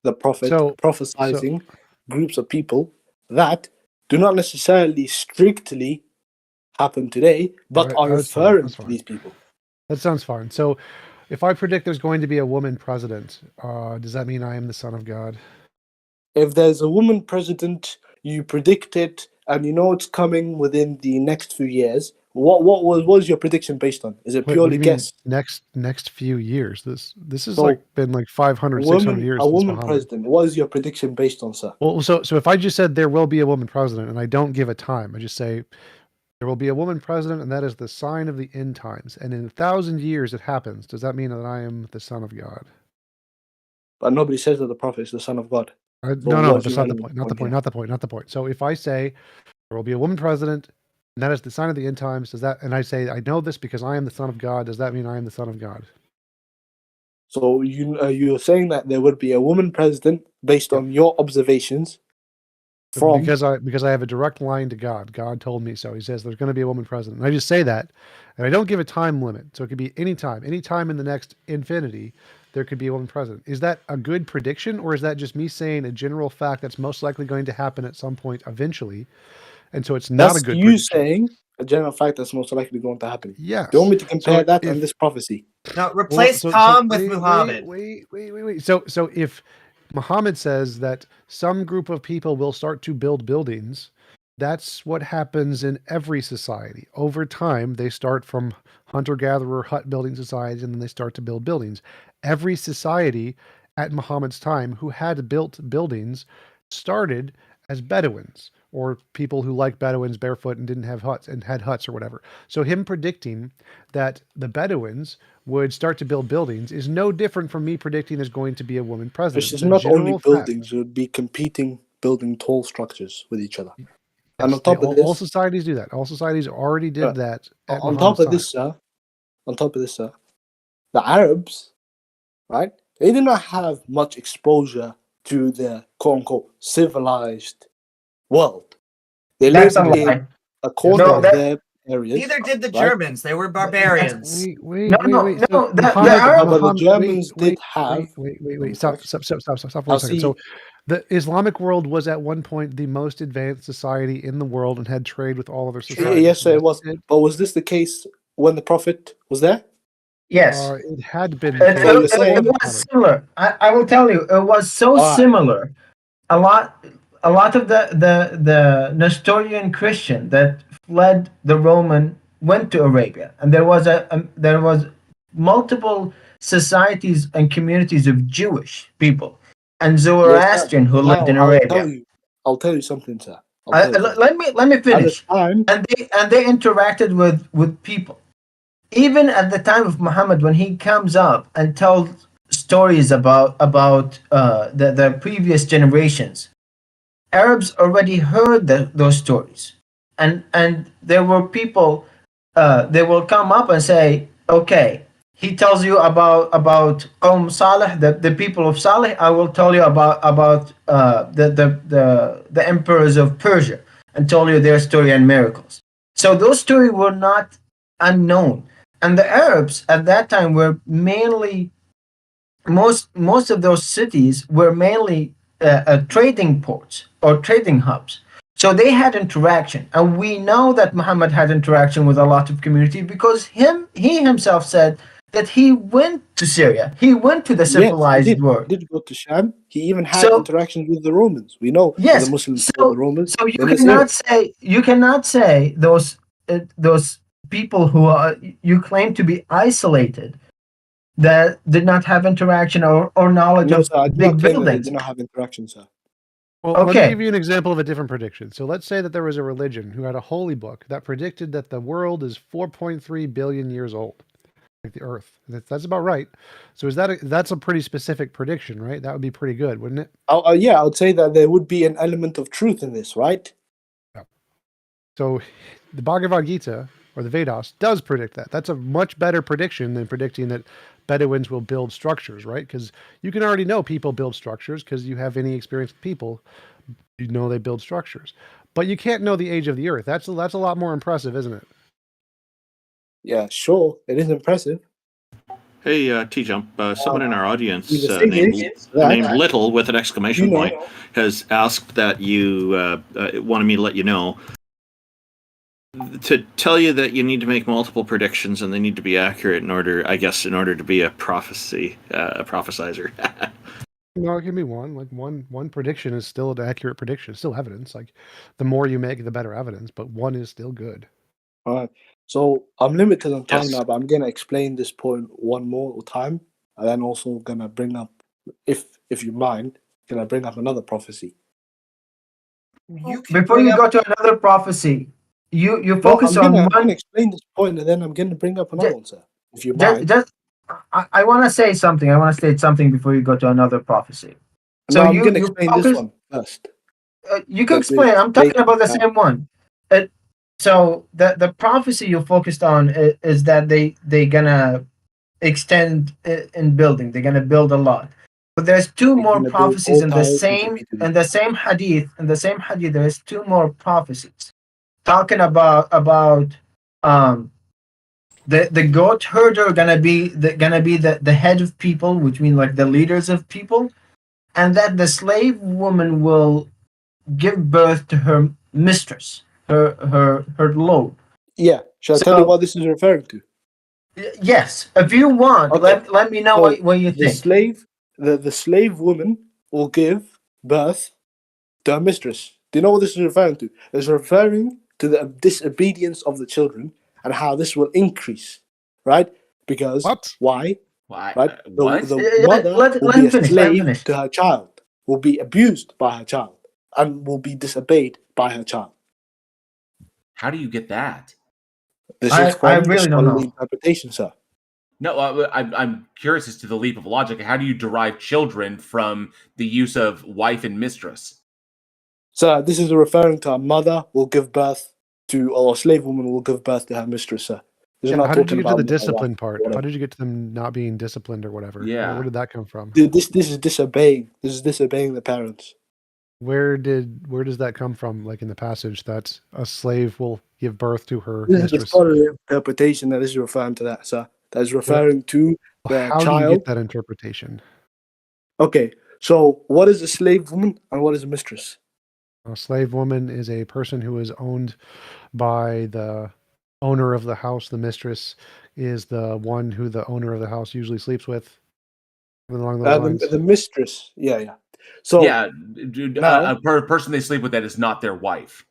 the prophet prophesizing groups of people that do not necessarily strictly happen today, but are referring to these people. That sounds fine. So if I predict there's going to be a woman president, does that mean I am the son of God? If there's a woman president, you predict it, and you know it's coming within the next few years. What was your prediction based on? Is it purely guess? Next few years. This has been like 500, 600 years. A woman president. What is your prediction based on, sir? Well, so if I just said there will be a woman president, and I don't give a time, I just say there will be a woman president, and that is the sign of the end times. And in 1,000 years it happens. Does that mean that I am the son of God? But nobody says that the prophet is the son of God. No, that's not the point. Not the point. So if I say there will be a woman president, and that is the sign of the end times, and I say I know this because I am the son of God, does that mean I am the son of God? So you're saying that there would be a woman president based on your observations? Because I have a direct line to God. God told me so. He says there's going to be a woman president. And I just say that, and I don't give a time limit. So it could be any time in the next infinity, there could be a woman president. Is that a good prediction, or is that just me saying a general fact that's most likely going to happen at some point eventually? And so it's not a good prediction. Saying a general fact that's most likely going to happen. Yeah. Do you want me to compare that and this prophecy? Now replace Tom with Muhammad. Wait. So if Muhammad says that some group of people will start to build buildings, that's what happens in every society. Over time, they start from hunter-gatherer hut building societies, and then they start to build buildings. Every society at Muhammad's time who had built buildings started as Bedouins, or people who like Bedouins barefoot and didn't have huts and had huts or whatever. So him predicting that the Bedouins would start to build buildings is no different from me predicting there's going to be a woman president. It's not only buildings, it would be competing, building tall structures with each other. Yes, and on top of this, all societies do that. All societies already did that. On top of this, sir, the Arabs, right? They did not have much exposure to the quote-unquote civilized world. They lived in a corner of their areas. Neither did the Germans. They were barbarians. Wait. The Germans did have. Wait. Stop for a second. So the Islamic world was at one point the most advanced society in the world and had trade with all other societies. Yes, it was. But was this the case when the Prophet was there? Yes. It had been. It was similar. I will tell you, it was so similar. A lot of the Nestorian Christian that fled the Roman went to Arabia, and there was multiple societies and communities of Jewish people and Zoroastrian who lived in Arabia. I'll tell you something, sir. Let me finish. And they interacted with people. Even at the time of Muhammad, when he comes up and tells stories about the previous generations, Arabs already heard those stories, and there were people. They will come up and say, "Okay, he tells you about Qawm Salih, the people of Salih. I will tell you about the emperors of Persia, and tell you their story and miracles." So those stories were not unknown, and the Arabs at that time were mainly most of those cities were mainly trading ports or trading hubs. So they had interaction, and we know that Muhammad had interaction with a lot of community because he himself said that he went to Syria, he went to the civilized world. He did go to Sham. He even had interactions with the Romans. We know the Muslims were the Romans. So you cannot say those people who you claim to be isolated that did not have interaction or knowledge of big buildings. They did not have interaction, sir. Well, let me give you an example of a different prediction. So let's say that there was a religion who had a holy book that predicted that the world is 4.3 billion years old. like the Earth. That's about right. So that's a pretty specific prediction, right? That would be pretty good, wouldn't it? Yeah, I would say that there would be an element of truth in this, right? Yeah. So the Bhagavad Gita or the Vedas does predict that. That's a much better prediction than predicting that Bedouins will build structures, right? Because you can already know people build structures because you have any experience with people, you know they build structures. But you can't know the age of the Earth. That's a lot more impressive, isn't it? Yeah, sure. It is impressive. Hey, TJump, someone in our audience named Little with an exclamation point has asked that you wanted me to let you know to tell you that you need to make multiple predictions and they need to be accurate in order to be a prophesizer. No, it can be one. Like one prediction is still an accurate prediction. It's still evidence. Like the more you make, the better evidence. But one is still good. All right. So I'm limited on time now, but I'm gonna explain this point one more time, and then also gonna bring up, if you mind, gonna bring up another prophecy. Before you go to another prophecy, you focus on one. I'm gonna explain this point, and then I'm gonna bring up another one, sir. If you mind. I want to say something. I want to state something before you go to another prophecy. So I'm gonna explain this one first. You can explain. I'm talking about the same one. So the prophecy you focused on is that they're gonna extend in building. They're gonna build a lot. But there's two more prophecies in the same hadith. In the same hadith, there's two more prophecies talking about the goat herder gonna be the head of people, which means like the leaders of people, and that the slave woman will give birth to her mistress. Her load. Yeah. Shall I tell you what this is referring to? Yes. If you want, okay. let me know what you think. The slave woman will give birth to her mistress. Do you know what this is referring to? It's referring to the disobedience of the children and how this will increase, right? Because why? Why? Right? The mother will be a slave to her child, will be abused by her child, and will be disobeyed by her child. How do you get that? This is I really don't know. Interpretation, sir. No, I'm curious as to the leap of logic. How do you derive children from the use of wife and mistress? Sir, this is referring to a mother will give birth to, or a slave woman will give birth to her mistress, sir. How did you get to the discipline part? How did you get to them not being disciplined or whatever? Yeah. Where did that come from? This is disobeying. This is disobeying the parents. Where does that come from? Like in the passage that a slave will give birth to her mistress. This is part of the interpretation that is referring to that, sir. That is referring to the How child. do you get that interpretation? Okay, so what is a slave woman and what is a mistress? A slave woman is a person who is owned by the owner of the house. The mistress is the one who the owner of the house usually sleeps with. Along those lines. The mistress, yeah. So yeah, a person they sleep with that is not their wife.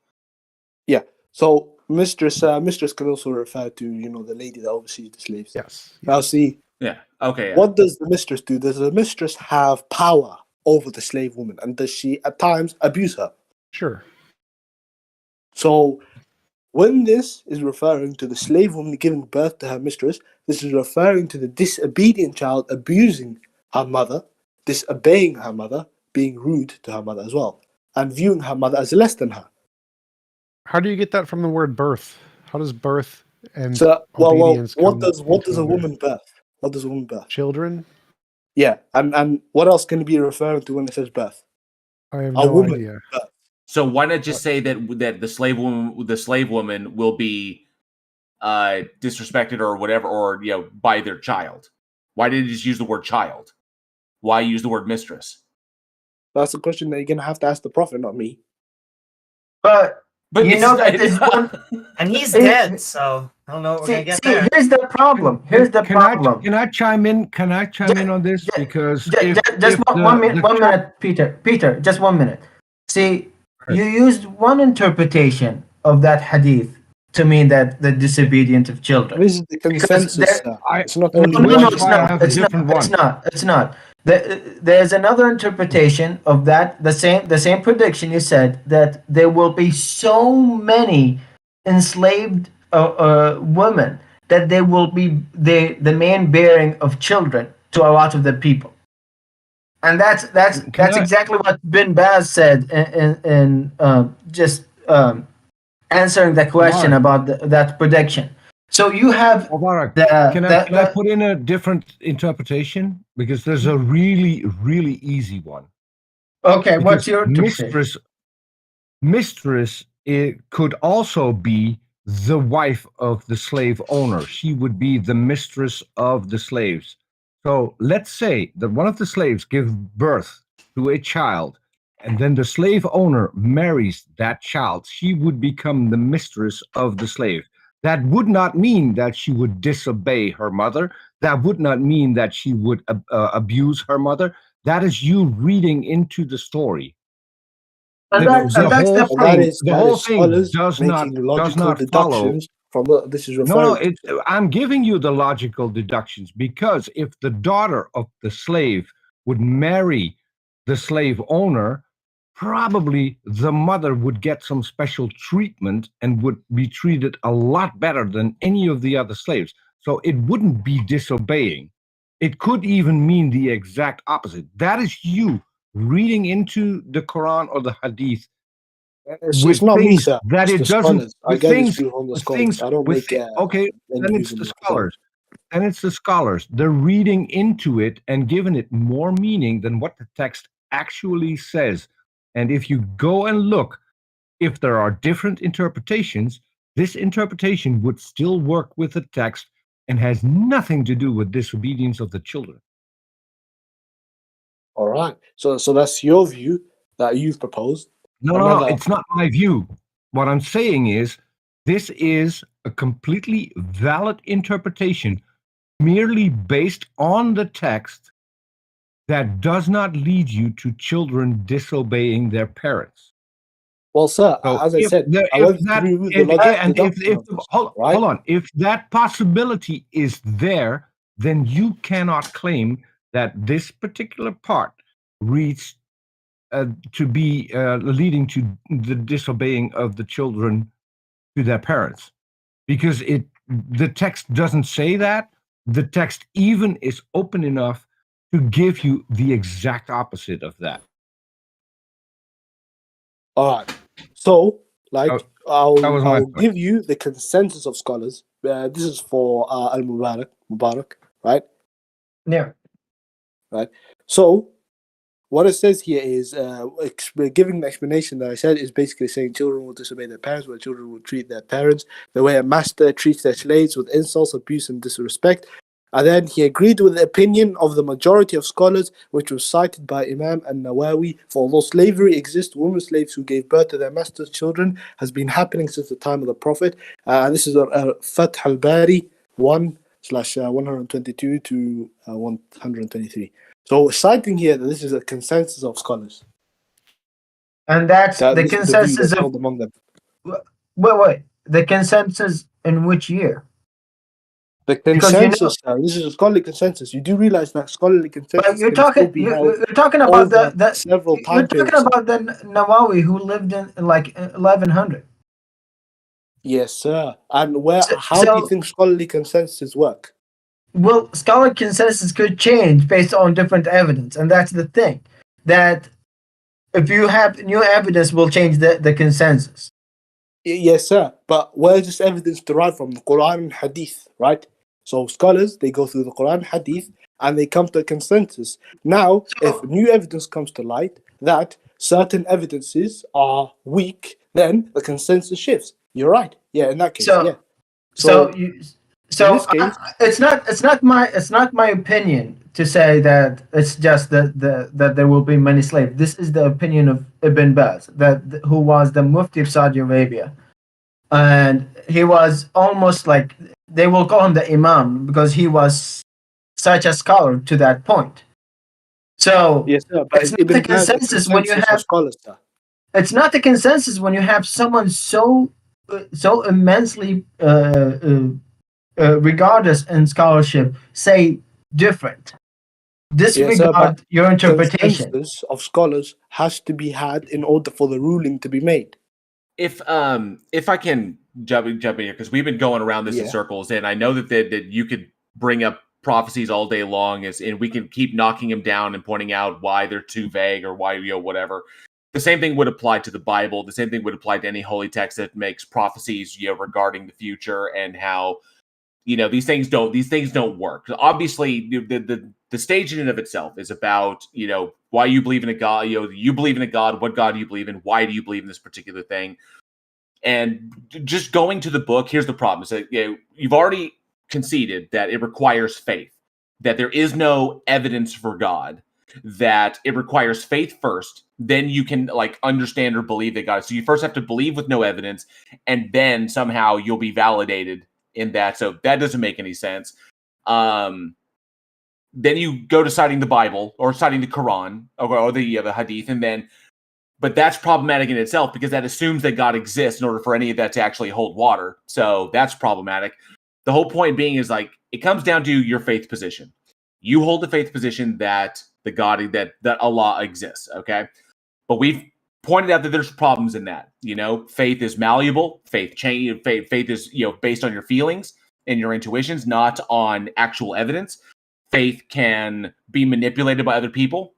Yeah. So mistress can also refer to the lady that oversees the slaves. Yes. Now see. Yeah. Okay. What does the mistress do? Does the mistress have power over the slave woman, and does she at times abuse her? Sure. So when this is referring to the slave woman giving birth to her mistress, this is referring to the disobedient child abusing her mother, disobeying her mother, being rude to her mother as well, and viewing her mother as less than her. How do you get that from the word birth? How does birth and obedience what does a woman birth? What does a woman birth? Children. Yeah, and what else can it be referring to when it says birth? I have no idea. Birth. So why not just say that the slave woman will be disrespected or whatever, or by their child? Why did you just use the word child? Why use the word mistress? That's a question that you're gonna have to ask the prophet, not me. But you know that this one, and he's dead, so I don't know what we're gonna get there. Here's the problem. Can I chime in? Can I chime in on this? Because just one minute, Peter. Peter, just 1 minute. See, you used one interpretation of that hadith to mean that the disobedient of children. This is the consensus. It's not only It's not. There's another interpretation of that. The same prediction you said that there will be so many enslaved women that they will be the main bearing of children to a lot of the people. And that's exactly what Bin Baz said in just answering the question about that prediction. So you have Mobarak, can I put in a different interpretation? Because there's a really, really easy one. Okay, because what's your interpretation? Mistress, it could also be the wife of the slave owner. She would be the mistress of the slaves. So let's say that one of the slaves gives birth to a child, and then the slave owner marries that child. She would become the mistress of the slave. That would not mean that she would disobey her mother. That would not mean that she would abuse her mother. That is you reading into the story. The whole thing does not follow. From what this is referring to. I'm giving you the logical deductions, because if the daughter of the slave would marry the slave owner, probably the mother would get some special treatment and would be treated a lot better than any of the other slaves. So it wouldn't be disobeying. It could even mean the exact opposite. That is you reading into the Quran or the Hadith. It's not me, sir. That it's it doesn't. I get this view on the scholars. I don't make okay, then it's the scholars. Then it's the scholars. They're reading into it and giving it more meaning than what the text actually says. And if you go and look, if there are different interpretations, this interpretation would still work with the text and has nothing to do with disobedience of the children. All right. So that's your view that you've proposed. No, it's not my view. What I'm saying is, this is a completely valid interpretation, merely based on the text, that does not lead you to children disobeying their parents. Well, sir, as I said, hold on. If that possibility is there, then you cannot claim that this particular part reads to be leading to the disobeying of the children to their parents, because the text doesn't say that. The text even is open enough to give you the exact opposite of that. All right. So, I'll give you the consensus of scholars. This is for Mubarak, right? Yeah. Right. So, what it says here is giving the explanation that I said is basically saying children will disobey their parents, where children will treat their parents the way a master treats their slaves, with insults, abuse, and disrespect. And then he agreed with the opinion of the majority of scholars, which was cited by Imam an-Nawawi, for although slavery exists, women slaves who gave birth to their master's children has been happening since the time of the Prophet. And this is Fath al-Bari 1/122 to 123. So citing here that this is a consensus of scholars. And that's the consensus of among them. Wait. The consensus in which year? The consensus, this is a scholarly consensus. You do realize that scholarly consensus. But you're talking about the several time periods. You're talking about the Nawawi who lived in like 1100. Yes, sir. And how do you think scholarly consensus work? Well, scholarly consensus could change based on different evidence, and that's the thing. That if you have new evidence, will change the consensus. Yes, sir. But where is this evidence derived from? The Quran and Hadith, right? So scholars, they go through the Quran, Hadith, and they come to a consensus. Now, if new evidence comes to light that certain evidences are weak, then the consensus shifts. You're right. Yeah, in that case, yeah. So it's not my opinion to say that it's just that there will be many slaves. This is the opinion of Ibn Baz, who was the Mufti of Saudi Arabia, and he was almost like they will call him the Imam because he was such a scholar to that point. So yes, sir, it's not the consensus when you have scholars, sir. It's not the consensus when you have someone so immensely regardless in scholarship say different. Disregard your interpretation. Consensus of scholars has to be had in order for the ruling to be made. if I can jump in here, because we've been going around this in circles, and I know that you could bring up prophecies all day long, and we can keep knocking them down and pointing out why they're too vague or why, whatever. The same thing would apply to the Bible. The same thing would apply to any holy text that makes prophecies, regarding the future, and how, these things don't work. Obviously, the stage in and of itself is about, why you believe in a God. You believe in a God. What God do you believe in? Why do you believe in this particular thing? And just going to the book, here's the problem: is that you've already conceded that it requires faith, that there is no evidence for God, that it requires faith first, then you can understand or believe that God. So you first have to believe with no evidence, and then somehow you'll be validated in that. So that doesn't make any sense. Then you go to citing the Bible or citing the Quran or the hadith, but that's problematic in itself, because that assumes that God exists in order for any of that to actually hold water. So that's problematic. The whole point being is it comes down to your faith position. You hold the faith position that the God, that Allah exists. Okay. But we've pointed out that there's problems in that. Faith is malleable. Faith is, based on your feelings and your intuitions, not on actual evidence. Faith can be manipulated by other people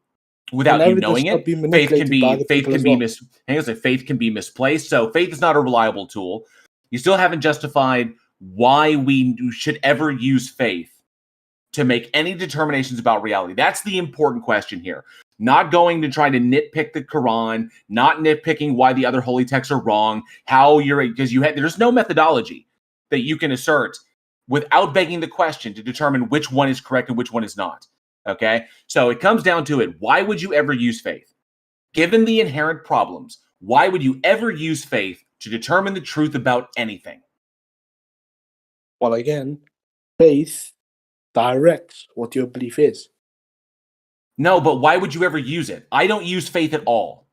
without you knowing it. Faith can be misplaced. So faith is not a reliable tool. You still haven't justified why we should ever use faith to make any determinations about reality. That's the important question here. Not going to try to nitpick the Quran, not nitpicking why the other holy texts are wrong, because there's no methodology that you can assert without begging the question to determine which one is correct and which one is not. Okay? So it comes down to it. Why would you ever use faith? Given the inherent problems, why would you ever use faith to determine the truth about anything? Well, again, faith directs what your belief is. No, but why would you ever use it? I don't use faith at all.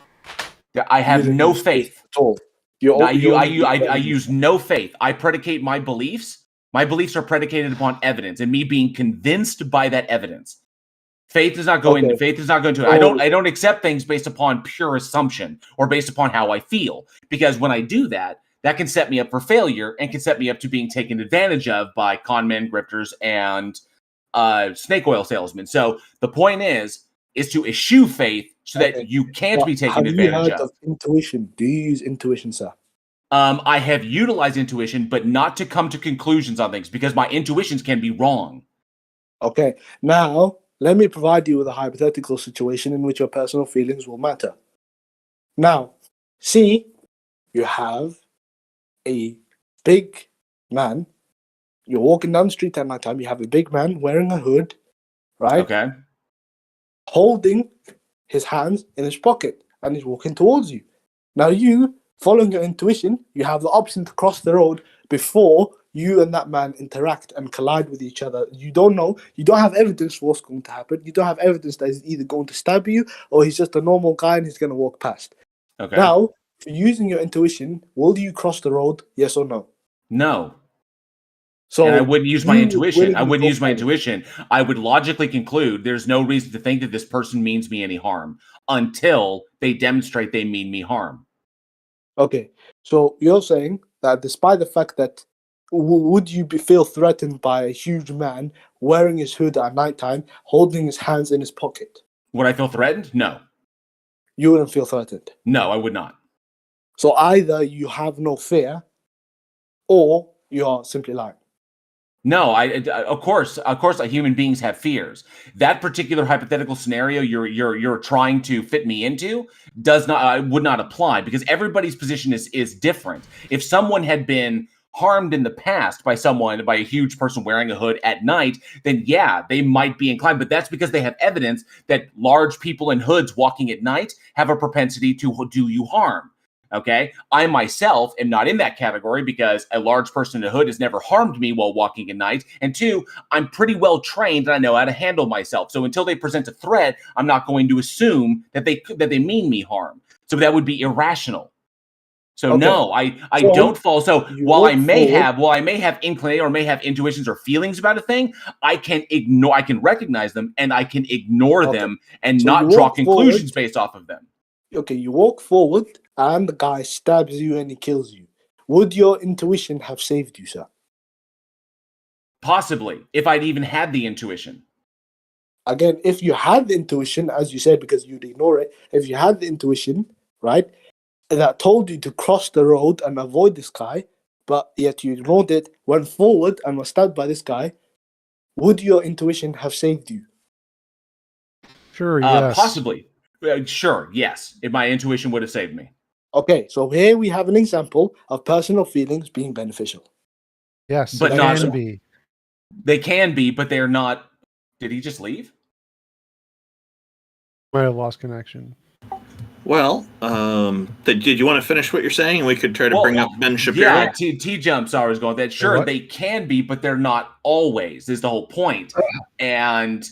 I have no faith. At all. I use no faith. I predicate my beliefs. My beliefs are predicated upon evidence and me being convinced by that evidence. Faith is not going to. I don't accept things based upon pure assumption or based upon how I feel, because when I do that, that can set me up for failure and can set me up to being taken advantage of by con men, grifters, and snake oil salesmen. So the point is to eschew faith so that you can't be taken advantage of. Have you heard of intuition? Do you use intuition, sir? I have utilized intuition, but not to come to conclusions on things, because my intuitions can be wrong. Okay, now let me provide you with a hypothetical situation in which your personal feelings will matter. Now, see, you have a big man. You're walking down the street at night time. You have a big man wearing a hood, right? Okay. Holding his hands in his pocket, and he's walking towards you. Now you, following your intuition, you have the option to cross the road before you and that man interact and collide with each other. You don't know. You don't have evidence for what's going to happen. You don't have evidence that he's either going to stab you or he's just a normal guy and he's going to walk past. Okay. Now, using your intuition, will you cross the road? Yes or no? No. So and I wouldn't use my intuition. I would logically conclude there's no reason to think that this person means me any harm until they demonstrate they mean me harm. Okay. So you're saying that despite the fact that would you feel threatened by a huge man wearing his hood at nighttime, holding his hands in his pocket? Would I feel threatened? No. You wouldn't feel threatened? No, I would not. So either you have no fear or you are simply lying. No, of course, human beings have fears. That particular hypothetical scenario you're trying to fit me into would not apply, because everybody's position is different. If someone had been harmed in the past by a huge person wearing a hood at night, then yeah, they might be inclined, but that's because they have evidence that large people in hoods walking at night have a propensity to do you harm. Okay, I myself am not in that category because a large person in a hood has never harmed me while walking at night. And two, I'm pretty well trained and I know how to handle myself. So until they present a threat, I'm not going to assume that they mean me harm. So that would be irrational. So okay. No, I don't fall. So while I may have inclination or may have intuitions or feelings about a thing, I can recognize them and I can ignore them and not draw conclusions based off of them. Okay, you walk forward and the guy stabs you and he kills you, would your intuition have saved you, sir? Possibly, if I'd even had the intuition. Again, if you had the intuition, as you said, because you'd ignore it, if you had the intuition, right, that told you to cross the road and avoid this guy, but yet you ignored it, went forward and was stabbed by this guy, would your intuition have saved you? Sure, yes. Possibly. Sure, yes. If my intuition would have saved me. Okay, so here we have an example of personal feelings being beneficial. Yes, but they not can be. They can be, but they're not. Did he just leave? Might have lost connection. Well, did you want to finish what you're saying? And we could try to bring up Ben Shapiro. Yeah, T-Jump's always going that. Sure, they can be, but they're not always. Is the whole point. And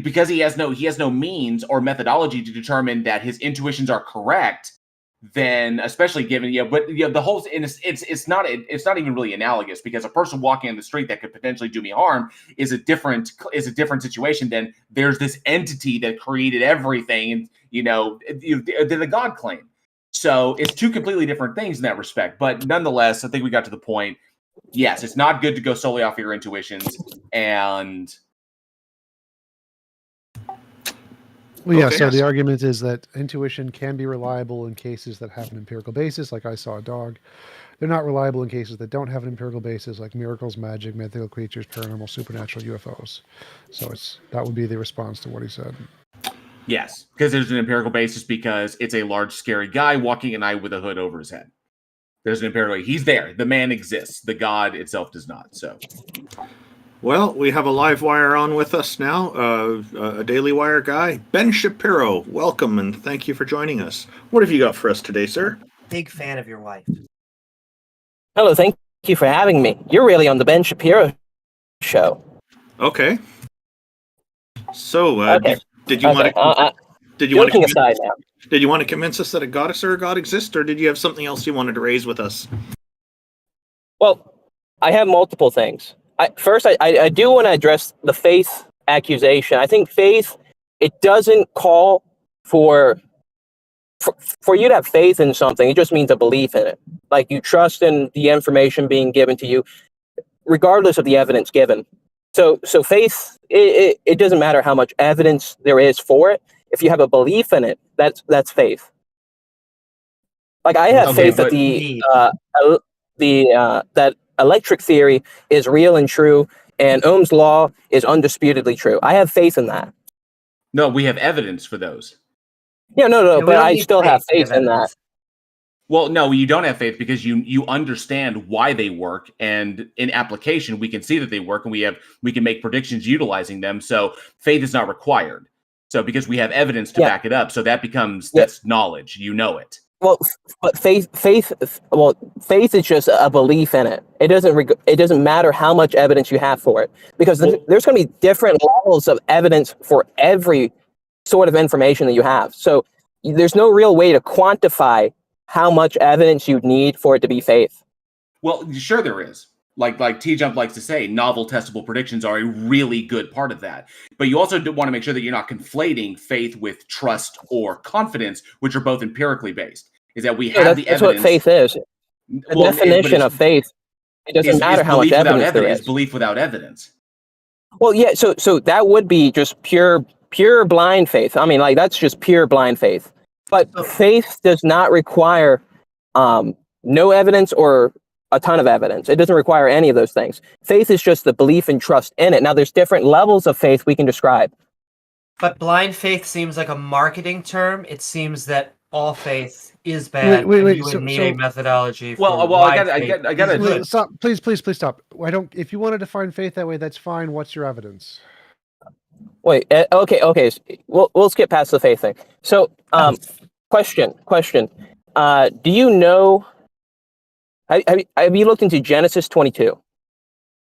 because he has no means or methodology to determine that his intuitions are correct, then especially given the whole it's not even really analogous, because a person walking on the street that could potentially do me harm is a different situation than there's this entity that created everything, and the God claim. So it's two completely different things in that respect. But nonetheless, I think we got to the point. Yes, it's not good to go solely off of your intuitions. And well, yeah, so the argument is that intuition can be reliable in cases that have an empirical basis, like I saw a dog. They're not reliable in cases that don't have an empirical basis, like miracles, magic, mythical creatures, paranormal, supernatural, UFOs. So that would be the response to what he said. Yes, because there's an empirical basis, because it's a large, scary guy walking at night with a hood over his head. There's an empirical. He's there. The man exists. The God itself does not. So. Well, we have a live wire on with us now, a Daily Wire guy. Ben Shapiro, welcome, and thank you for joining us. What have you got for us today, sir? Big fan of your wife. Hello, thank you for having me. You're really on the Ben Shapiro show. Okay. So, did you want to convince us that a goddess or a god exists, or did you have something else you wanted to raise with us? Well, I have multiple things. First, I do want to address the faith accusation. I think faith, it doesn't call for you to have faith in something. It just means a belief in it. Like you trust in the information being given to you, regardless of the evidence given. So faith, it doesn't matter how much evidence there is for it. If you have a belief in it, that's faith. Like I have faith that that electric theory is real and true, and Ohm's law is undisputedly true. I have faith in that. No, we have evidence for those. Yeah, no, but I still have faith in that. Well, no, you don't have faith because you understand why they work, and in application, we can see that they work, and we can make predictions utilizing them. So faith is not required. So because we have evidence to back it up, so that becomes that's knowledge. You know it. Well, but faith is just a belief in it. It doesn't matter how much evidence you have for it, because there's going to be different levels of evidence for every sort of information that you have. So there's no real way to quantify how much evidence you'd need for it to be faith. Well, sure there is. Like TJump likes to say, novel testable predictions are a really good part of that. But you also want to make sure that you're not conflating faith with trust or confidence, which are both empirically based. Is that we have the evidence. That's what faith is. The definition of faith, it doesn't matter how much evidence there is. It's belief without evidence. Well, yeah, so that would be just pure blind faith. I mean, like that's just pure blind faith. But faith does not require no evidence or a ton of evidence. It doesn't require any of those things. Faith is just the belief and trust in it. Now, there's different levels of faith we can describe. But blind faith seems like a marketing term. It seems that all faith is bad. Wait. You would need a methodology. I got stop. Please stop. If you want to define faith that way, that's fine. What's your evidence? Wait. Okay. We'll skip past the faith thing. So, question. Do you know? Have you looked into Genesis 22?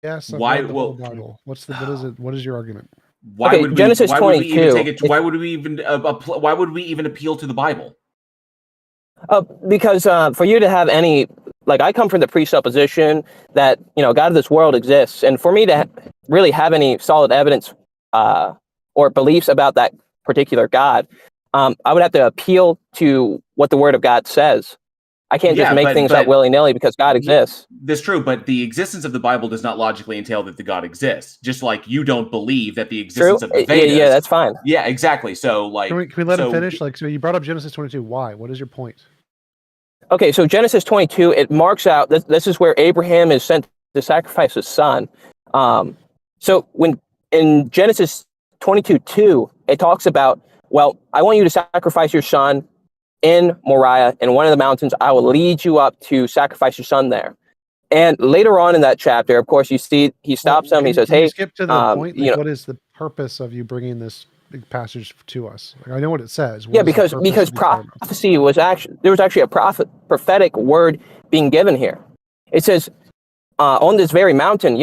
Yes. Why? Bible. What is it? What is your argument? Why would Genesis 22? Why would we even appeal to the Bible? Because for you to have any, like, I come from the presupposition that God of this world exists, and for me to really have any solid evidence or beliefs about that particular God, I would have to appeal to what the Word of God says. I can't just make things up willy-nilly because God exists. That's true, but the existence of the Bible does not logically entail that the God exists. Just like you don't believe that the existence of the Vedas. Yeah, that's fine. Yeah, exactly. So, like, can we let him finish? Like, so you brought up Genesis 22. Why? What is your point? Okay, so Genesis 22, it marks out. This is where Abraham is sent to sacrifice his son. So when in Genesis 22:2, it talks about, well, I want you to sacrifice your son in Moriah, in one of the mountains. I will lead you up to sacrifice your son there. And later on in that chapter, of course, you see he stops him. He says, "Hey, skip to the point. Like, what is the purpose of you bringing this big passage to us? Like, I know what it says. What because prophecy was there was actually a prophetic word being given here. It says, on this very mountain,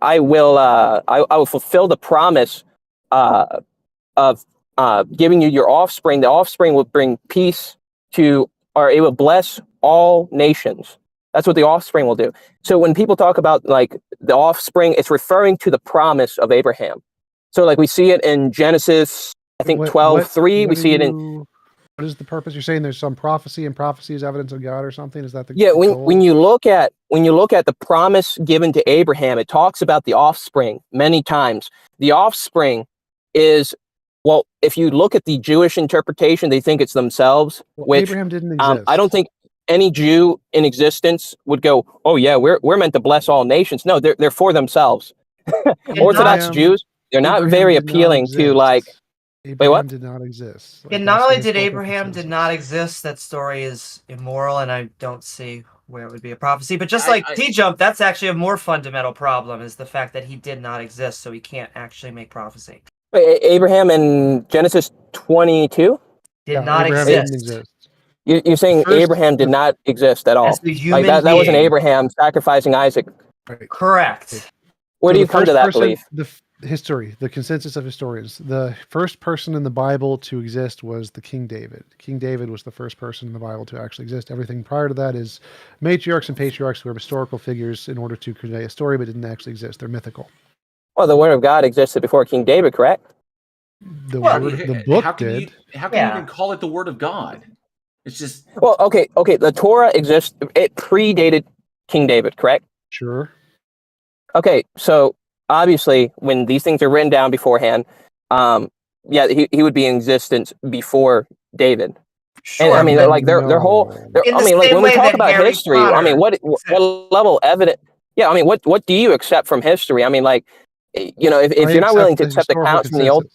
I will fulfill the promise of giving you your offspring. The offspring will bring peace or it will bless all nations." That's what the offspring will do. So when people talk about like the offspring, it's referring to the promise of Abraham. So like we see it in Genesis, I think 12:3. We see it in. What is the purpose? You're saying there's some prophecy, and prophecy is evidence of God or something? Is that the when you look at the promise given to Abraham, it talks about the offspring many times. The offspring is, well, if you look at the Jewish interpretation, they think it's themselves. Which Abraham didn't exist. I don't think any Jew in existence would go, "Oh yeah, we're meant to bless all nations." No, they're for themselves. Orthodox Jews, they're not very appealing to like. Abraham did not exist. And not only did Abraham did not exist, that story is immoral, and I don't see where it would be a prophecy. But just like TJump, that's actually a more fundamental problem, is the fact that he did not exist, so he can't actually make prophecy. Wait, Abraham in Genesis 22 did not exist. You're saying Abraham did not exist at all? Like that wasn't Abraham sacrificing Isaac. Right. Correct. Where do you come to that belief? The consensus of historians, the first person in the Bible to exist was the King David. King David was the first person in the Bible to actually exist. Everything prior to that is matriarchs and patriarchs who are historical figures in order to convey a story, but didn't actually exist. They're mythical. Well, the Word of God existed before King David, correct? The book did. How can you even call it the Word of God? It's just... Well, okay. The Torah exists. It predated King David, correct? Sure. Okay, so obviously, when these things are written down beforehand, he would be in existence before David. Sure, and I mean, like their whole. I mean, like when we talk about history, I mean, what level of evidence? Yeah, I mean, what do you accept from history? I mean, like, if you're not willing to accept the accounts from the old.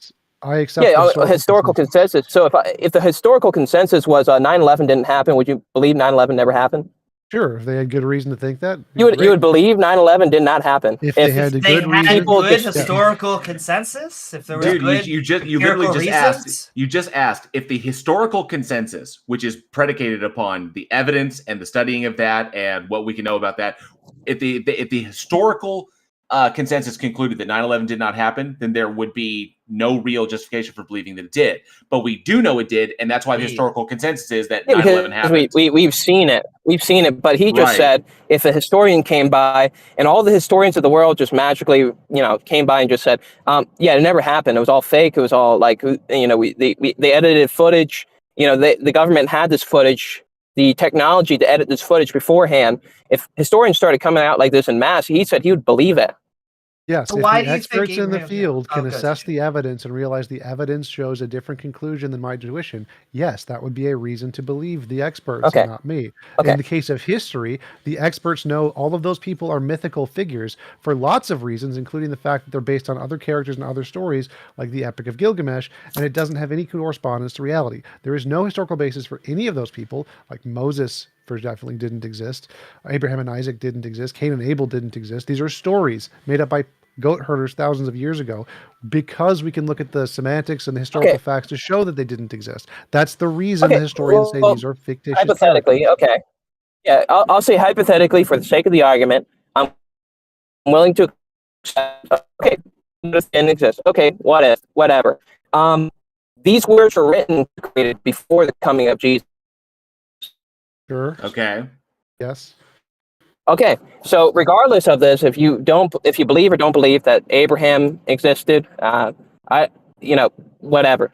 I accept historical consensus. So if the historical consensus was 9/11 didn't happen, would you believe 9/11 never happened? Sure, if they had good reason to think that. You would believe 9/11 did not happen. If they had good historical consensus, if there was you literally just asked if the historical consensus, which is predicated upon the evidence and the studying of that and what we can know about that, if the historical consensus concluded that 9/11 did not happen, then there would be no real justification for believing that it did. But we do know it did, and that's why the historical consensus is that 9/11 happened. We've seen it. We've seen it. But he just said if a historian came by and all the historians of the world just magically, came by and just said, it never happened. It was all fake. It was all like, they edited footage. The government had this footage, the technology to edit this footage beforehand. If historians started coming out like this in mass, he said he would believe it. Yes, so if the experts in the field can assess the evidence and realize the evidence shows a different conclusion than my intuition, yes, that would be a reason to believe the experts and not me. Okay. In the case of history, the experts know all of those people are mythical figures for lots of reasons, including the fact that they're based on other characters and other stories, like the Epic of Gilgamesh, and it doesn't have any correspondence to reality. There is no historical basis for any of those people, like Moses definitely didn't exist. Abraham and Isaac didn't exist. Cain and Abel didn't exist. These are stories made up by goat herders thousands of years ago, because we can look at the semantics and the historical facts to show that they didn't exist. That's the reason the historians say these are fictitious. Hypothetically, I'll say hypothetically for the sake of the argument, I'm willing to accept, this didn't exist. Okay, whatever. These words were written, created before the coming of Jesus. Sure. Okay. Yes. Okay. So regardless of this, if you believe or don't believe that Abraham existed, whatever.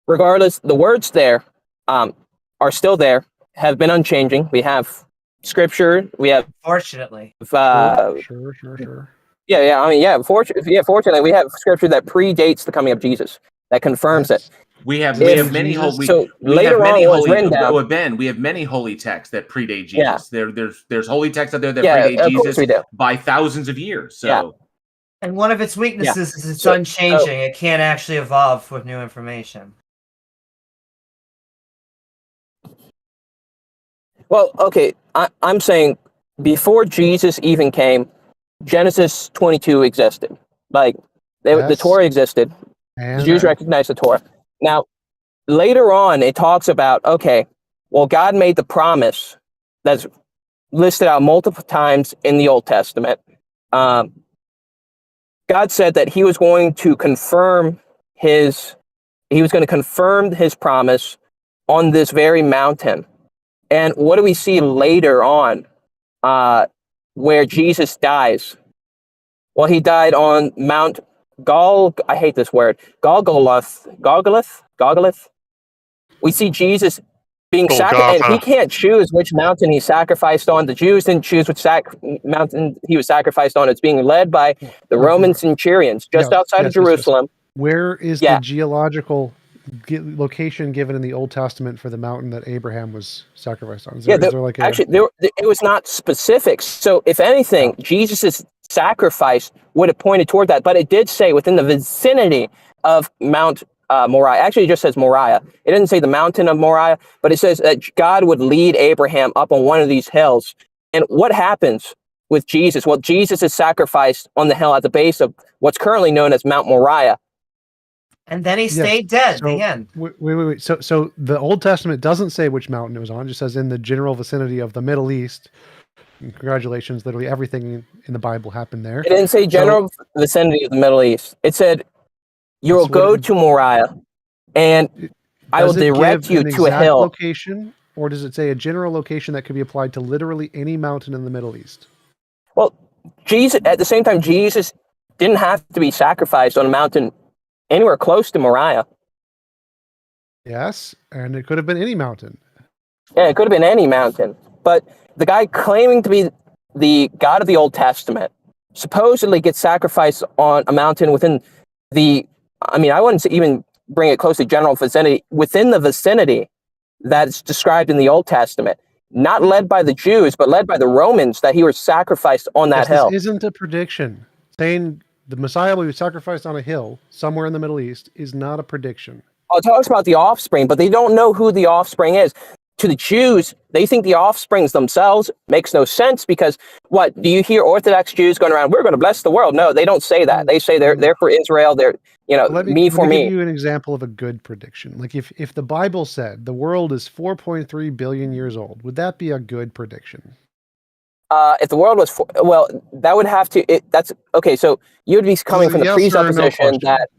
regardless, the words there are still there, have been unchanging. We have scripture. We have fortunately. Sure. Yeah. I mean, fortunately, we have scripture that predates the coming of Jesus that confirms it. We have many holy. So later on, it was written down. Ben, we have many holy texts that predate Jesus. Yeah. There's holy texts out there that predate Jesus by thousands of years. So. Yeah. And one of its weaknesses is it's unchanging. It can't actually evolve with new information. Well, okay, I'm saying before Jesus even came, Genesis 22 existed. Like, the Torah existed. The Jews recognized the Torah. Now, later on, it talks about, okay, well, God made the promise that's listed out multiple times in the Old Testament. God said that he was going to confirm his promise on this very mountain. And what do we see later on where Jesus dies? Well, he died on Mount I hate this word. Golgotha. We see Jesus being sacrificed, and he can't choose which mountain he sacrificed on. The Jews didn't choose which mountain he was sacrificed on. It's being led by the Roman centurions just outside of Jerusalem. Yes. Where is the geological location given in the Old Testament for the mountain that Abraham was sacrificed on? It was not specific. So if anything, Jesus's sacrifice would have pointed toward that, but it did say within the vicinity of Mount Moriah. Actually, it just says Moriah. It didn't say the mountain of Moriah, but it says that God would lead Abraham up on one of these hills. And what happens with Jesus? Well, Jesus is sacrificed on the hill at the base of what's currently known as Mount Moriah. And then he stayed dead at the end. Wait. So the Old Testament doesn't say which mountain it was on. It just says in the general vicinity of the Middle East. And congratulations, literally everything in the Bible happened there. It didn't say general vicinity of the Middle East. It said, you will go to Moriah, and I will direct you to a hill. Location, or does it say a general location that could be applied to literally any mountain in the Middle East? Well, Jesus, at the same time, Jesus didn't have to be sacrificed on a mountain anywhere close to Moriah. Yes, and it could have been any mountain. Yeah, it could have been any mountain. But the guy claiming to be the God of the Old Testament supposedly gets sacrificed on a mountain within I wouldn't even bring it close to general vicinity, within the vicinity that's described in the Old Testament, not led by the Jews, but led by the Romans, that he was sacrificed on that hill. This isn't a prediction. Saying the Messiah will be sacrificed on a hill somewhere in the Middle East is not a prediction. Oh, it talks about the offspring, but they don't know who the offspring is. To the Jews, they think the offsprings themselves. Makes no sense, because what do you hear Orthodox Jews going around? We're going to bless the world. No, they don't say that. They say they're for Israel. They're Let me give you an example of a good prediction. Like if the Bible said the world is 4.3 billion years old, would that be a good prediction? If the world was that would have to. That's okay. So you'd be coming from the presupposition that.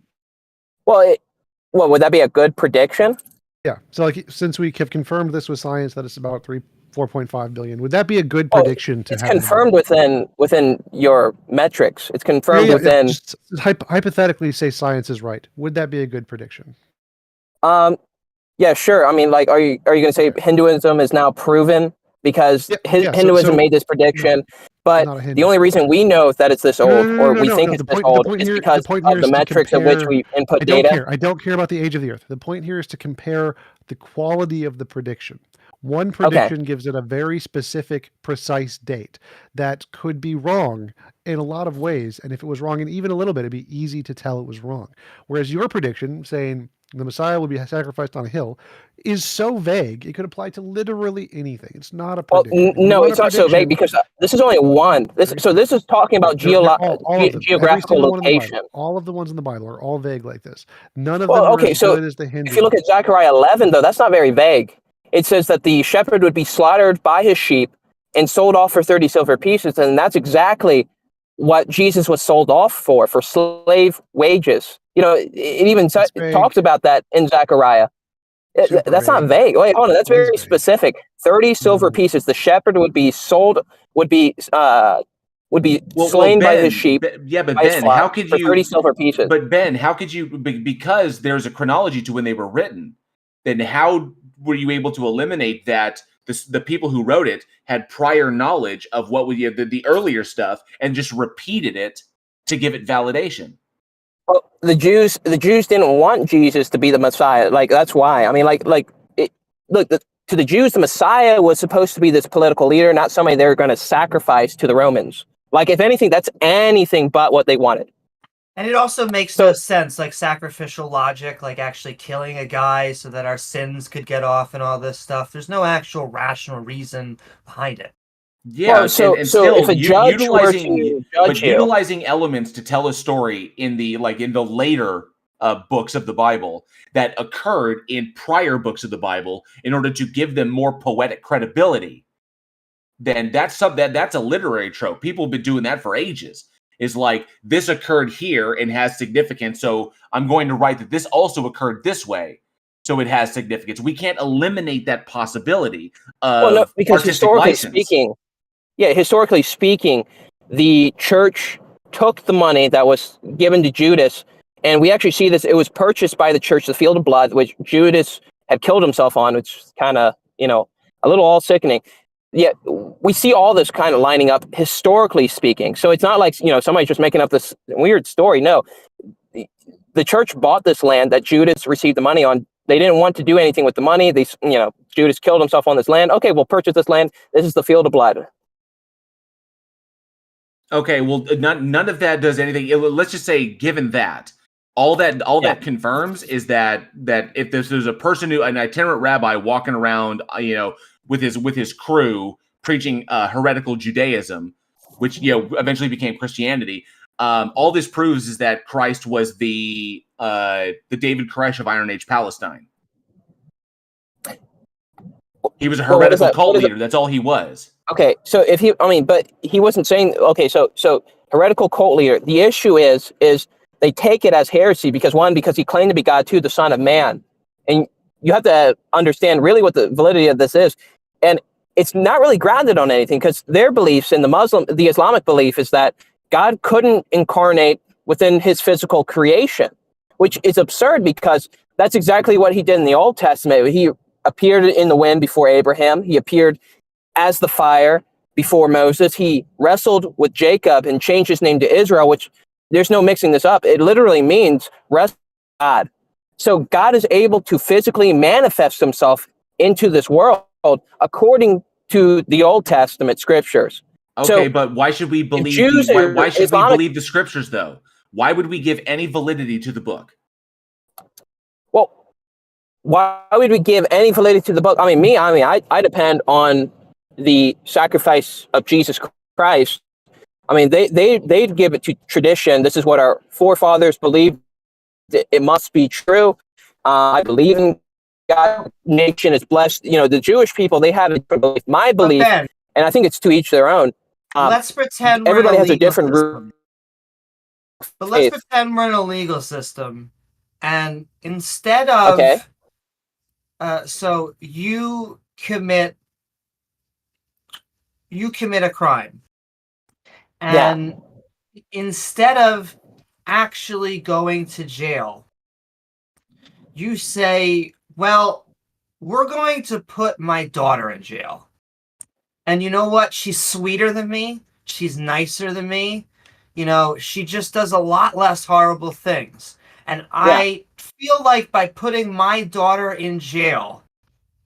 Would that be a good prediction? Yeah. So since we have confirmed this with science that it's about 4.5 billion, would that be a good prediction to have? It's confirmed within your metrics. It's confirmed within. Just hypothetically, say science is right. Would that be a good prediction? Yeah, sure. I mean, like, are you going to say Hinduism is now proven because Hinduism made this prediction? But the only reason we know that it's this old, we think it's this old, is because of the metrics of which we input data. I don't care about the age of the Earth. The point here is to compare the quality of the prediction. One prediction gives it a very specific, precise date that could be wrong in a lot of ways. And if it was wrong in even a little bit, it'd be easy to tell it was wrong. Whereas your prediction, saying the Messiah will be sacrificed on a hill, is so vague, it could apply to literally anything. It's not a prediction. No, it's not so vague, because this is only one. This is talking about geographical location. All of the ones in the Bible are all vague like this. None of them are as good as the Hindu. If you look at Zechariah 11, though, that's not very vague. It says that the shepherd would be slaughtered by his sheep and sold off for 30 silver pieces, and that's exactly what Jesus was sold off for slave wages. It even talks about that in Zechariah. That's not vague. Wait, hold on. That's very specific. 30 silver pieces. The shepherd would be sold, would be slain by his sheep. Yeah, but Ben, how could you? 30 silver pieces. But Ben, how could you? Because there's a chronology to when they were written. Then how were you able to eliminate that? The people who wrote it had prior knowledge of what was the earlier stuff and just repeated it to give it validation. Well, the Jews didn't want Jesus to be the Messiah. Like, that's why. I mean, to the Jews, the Messiah was supposed to be this political leader, not somebody they were going to sacrifice to the Romans. Like, if anything, that's anything but what they wanted. And it also makes no sense, like sacrificial logic, like actually killing a guy so that our sins could get off and all this stuff. There's no actual rational reason behind it. Yeah, well, so if a judge were to judge utilizing elements to tell a story in the later books of the Bible that occurred in prior books of the Bible in order to give them more poetic credibility, then that's a literary trope. People have been doing that for ages. Is like, this occurred here and has significance, so I'm going to write that this also occurred this way, so it has significance. We can't eliminate that possibility of because historically speaking, the church took the money that was given to Judas, and we actually see this. It was purchased by the church, the field of blood, which Judas had killed himself on, which is kind of, a little all sickening. Yet we see all this kind of lining up historically speaking. So it's not like, somebody's just making up this weird story. No, the church bought this land that Judas received the money on. They didn't want to do anything with the money. Judas killed himself on this land. Okay, we'll purchase this land. This is the field of blood. Okay, well, none of that does anything. Let's just say, given that, all that confirms is that if there's a person an itinerant rabbi walking around, with his crew preaching heretical Judaism, which eventually became Christianity, all this proves is that Christ was the David Koresh of Iron Age Palestine. He was a heretical cult leader. That's all he was. Okay, so but he wasn't saying. Okay, so heretical cult leader. The issue is they take it as heresy because he claimed to be God, two, the Son of Man, and you have to understand really what the validity of this is. And it's not really grounded on anything because their beliefs in the Islamic belief is that God couldn't incarnate within his physical creation, which is absurd because that's exactly what he did in the Old Testament. He appeared in the wind before Abraham. He appeared as the fire before Moses. He wrestled with Jacob and changed his name to Israel, which there's no mixing this up. It literally means rest God. So God is able to physically manifest himself into this world according to the Old Testament scriptures. Okay, but why should we believe? Why should we believe the scriptures, though? Why would we give any validity to the book? Well, why would we give any validity to the book? I depend on the sacrifice of Jesus Christ. They'd give it to tradition. This is what our forefathers believed. It must be true. I believe in God. Nation is blessed. The Jewish people, they have a different belief. My belief, and I think it's to each their own. Let's pretend everybody has a different root. But let's pretend we're in a legal system, and instead of so you commit a crime, and instead of actually going to jail, you say, well, we're going to put my daughter in jail. And you know what? She's sweeter than me. She's nicer than me. She just does a lot less horrible things. And I feel like by putting my daughter in jail,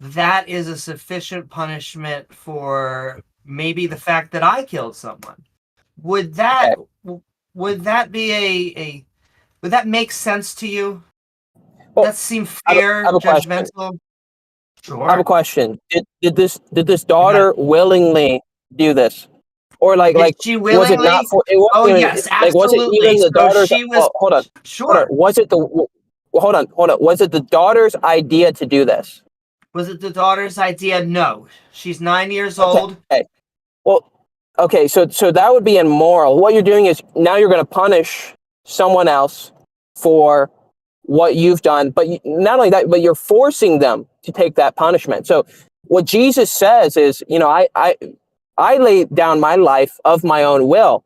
that is a sufficient punishment for maybe the fact that I killed someone. Would that be would that make sense to you? Well, that seem fair, judgmental? Sure. I have a question. Did this daughter willingly do this? Or did she willingly? Was it not for, yes, absolutely. Was it even the daughter's? Hold on. Sure. Was it hold on. Was it the daughter's idea to do this? Was it the daughter's idea? No. She's 9 years old. Okay. Well, okay, so that would be immoral. What you're doing is now you're going to punish someone else for what you've done, but not only that, but you're forcing them to take that punishment. So what Jesus says is, I lay down my life of my own will.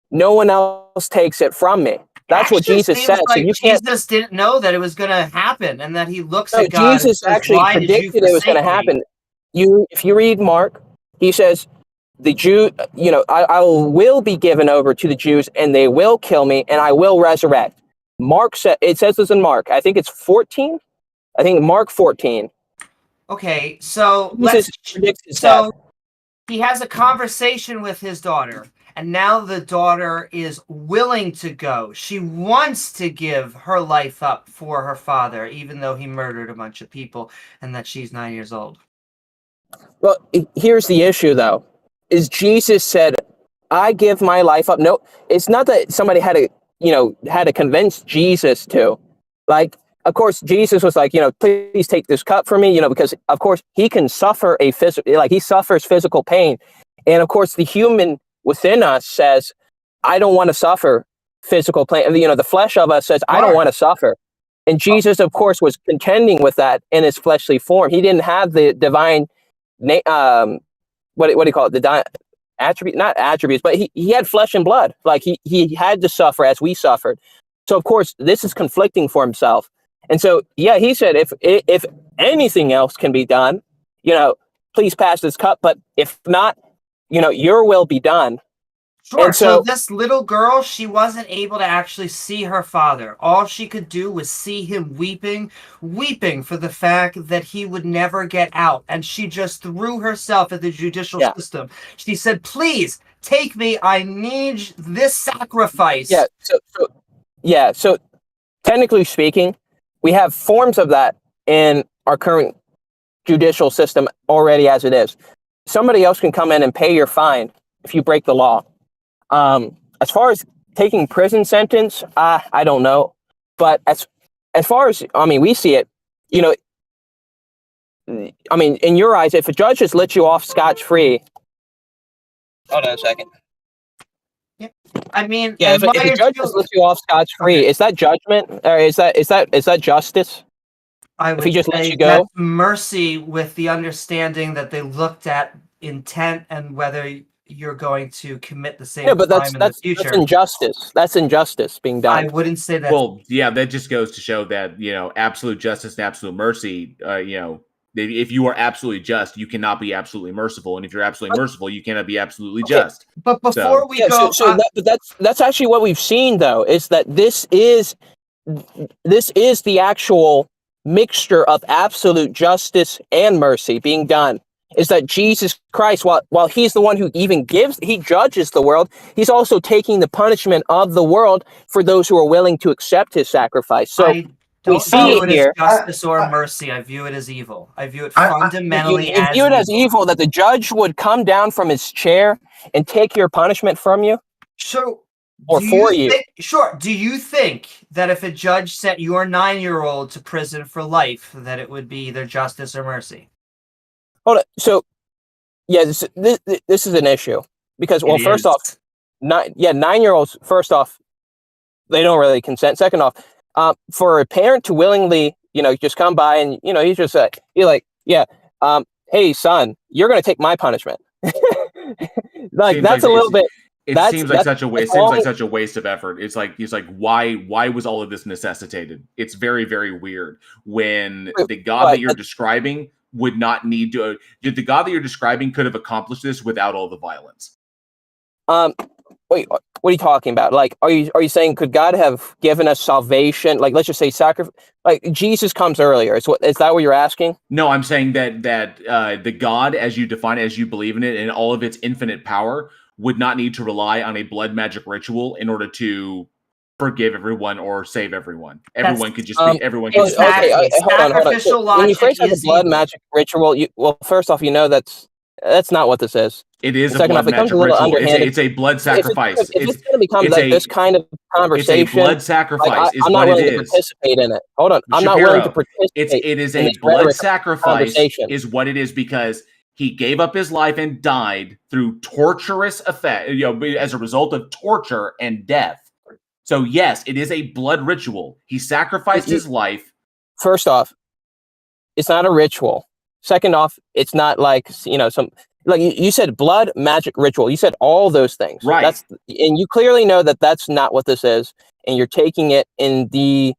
No one else takes it from me. That's what Jesus said. Like so you can't. Jesus didn't know that it was going to happen, and that he looks No, at God. Jesus and says, actually "Why predicted did you it was going to happen. If you read Mark, he says, the Jew, I will be given over to the Jews, and they will kill me, and I will resurrect. Mark said, it says this in Mark. I think it's 14. I think Mark 14. Okay, so he has a conversation with his daughter, and now the daughter is willing to go. She wants to give her life up for her father, even though he murdered a bunch of people, and that she's 9 years old. Well, here's the issue, though, is Jesus said, I give my life up. No, it's not that somebody had to convince Jesus to. Like, of course, Jesus was like, please take this cup from me, because, of course, he can suffer he suffers physical pain. And, of course, the human within us says, I don't want to suffer physical pain. The flesh of us says, I don't want to suffer. And Jesus, of course, was contending with that in his fleshly form. He didn't have the divine, what do you call it? The attribute, not attributes, but he had flesh and blood. Like he had to suffer as we suffered. So, of course, this is conflicting for himself. And so, yeah, he said, if anything else can be done, please pass this cup. But if not, your will be done. Sure. And so this little girl, she wasn't able to actually see her father. All she could do was see him weeping for the fact that he would never get out. And she just threw herself at the judicial system. She said, please take me. I need this sacrifice. Yeah. So technically speaking, we have forms of that in our current judicial system already as it is. Somebody else can come in and pay your fine if you break the law. As far as taking prison sentence, I don't know. But as far as, we see it, in your eyes, if a judge just lets you off scotch-free. Hold on a second. Yeah. If a judge just lets you off scotch-free, is that judgment? Or is that justice? If he just lets you go? That's mercy, with the understanding that they looked at intent and whether you're going to commit the same crime in the future. That's injustice. That's injustice being done. I wouldn't say that. Well, yeah, that just goes to show that, absolute justice and absolute mercy, if you are absolutely just, you cannot be absolutely merciful. And if you're absolutely merciful, you cannot be absolutely just. But before we go... that's actually what we've seen, though, is that this is the actual mixture of absolute justice and mercy being done. Is that Jesus Christ, while he's the one who he judges the world, he's also taking the punishment of the world for those who are willing to accept his sacrifice. So we see it here. Justice or mercy. I view it as evil. I view it fundamentally you view it as evil that the judge would come down from his chair and take your punishment from you? So, Sure. Do you think that if a judge sent your 9-year-old to prison for life, that it would be either justice or mercy? Hold on. So, yeah, this is an issue because, well, first off, 9-year-olds. First off, they don't really consent. Second off, for a parent to willingly, just come by and he's just hey, son, you're going to take my punishment. That's a little bit. It seems like such a waste. Seems like such a waste of effort. It's like he's like, why was all of this necessitated? It's very, very weird when the God that you're describing would not need to. The God that you're describing could have accomplished this without all the violence. Wait, what are you talking about? Like, are you saying could God have given us salvation? Like, let's just say sacrifice. Like Jesus comes earlier. Is that what you're asking? No, I'm saying that the God, as you define it, as you believe in it, and all of its infinite power, would not need to rely on a blood magic ritual in order to forgive everyone or save everyone. Everyone could just be. Everyone could. Hold on. So when you phrase it as a blood magic ritual, first off, that's not what this is. It is a blood magic ritual. It's a blood sacrifice. If it's going to become this kind of conversation, it's a blood sacrifice. I'm not willing to participate in it. Hold on, I'm not willing to participate. It is a blood sacrifice, is what it is, because he gave up his life and died through torturous effect, as a result of torture and death. So yes, it is a blood ritual. He sacrificed his life. First off, it's not a ritual. Second off, it's not like like you said, blood, magic, ritual. You said all those things. Right. And you clearly know that that's not what this is, and you're taking it in the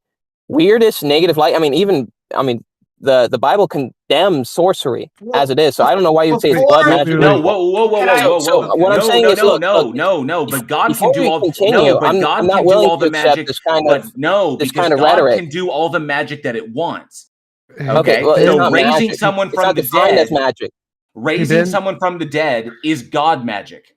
weirdest negative light. I mean, the Bible condemns sorcery as it is. So I don't know why you would say it's blood magic. No, whoa. So what I'm saying is, no. But God can do all. Continue, But God can do all the magic. This kind of God rhetoric can do all the magic that it wants. Okay, well, so raising someone from the dead, magic. Raising someone from the dead is God magic.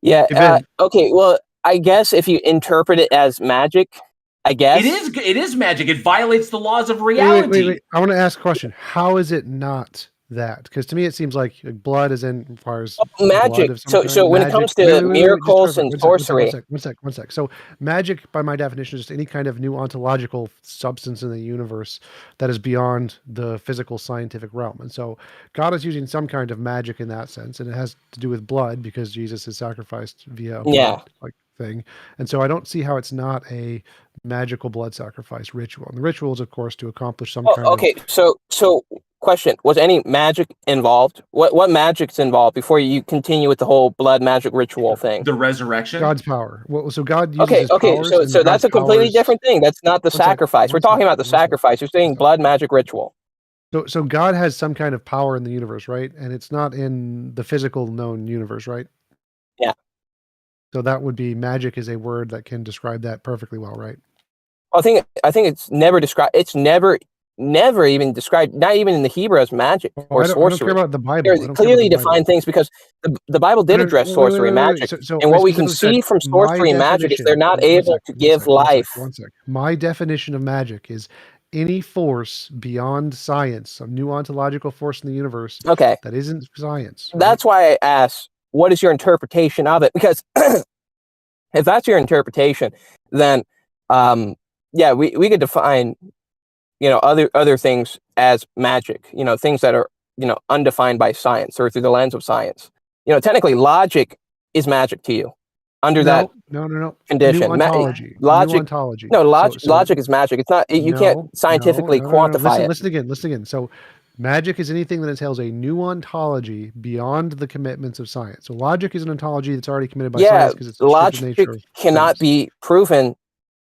Yeah. Okay. Well, I guess if you interpret it as magic, I guess it is magic. It violates the laws of reality. Wait. I want to ask a question. How is it not that? Because to me, it seems like blood requires magic. So when it comes to miracles and sorcery, one sec. So magic, by my definition, is just any kind of new ontological substance in the universe that is beyond the physical scientific realm. And so God is using some kind of magic in that sense, and it has to do with blood because Jesus is sacrificed via blood, thing. And so I don't see how it's not a magical blood sacrifice ritual. And the ritual is, of course, to accomplish some kind of... So question, was any magic involved? What magic's involved before you continue with the whole blood magic ritual thing? The resurrection? God's power. Well, so God uses his powers, so that's a completely different thing. That's not the sacrifice. We're talking about the sacrifice. You're saying blood magic ritual. So God has some kind of power in the universe, right? And it's not in the physical known universe, right? Yeah. So that would be magic is a word that can describe that perfectly well, right? I think it's never described. It's never even described, not even in the Hebrew, as magic or sorcery. I don't care about the Bible. There's clearly defined things because the Bible did address sorcery and magic. And what we can see from sorcery and magic is they're not able to give life. One sec. My definition of magic is any force beyond science, a new ontological force in the universe that isn't science. Right? That's why I asked, what is your interpretation of it? Because if that's your interpretation, then we could define other things as magic, things that are undefined by science or through the lens of science. Technically logic is magic to you under that condition. New ontology. Logic is magic. It's not, you can't scientifically quantify it. Listen again. So magic is anything that entails a new ontology beyond the commitments of science. So logic is an ontology that's already committed by science because it's logic cannot be proven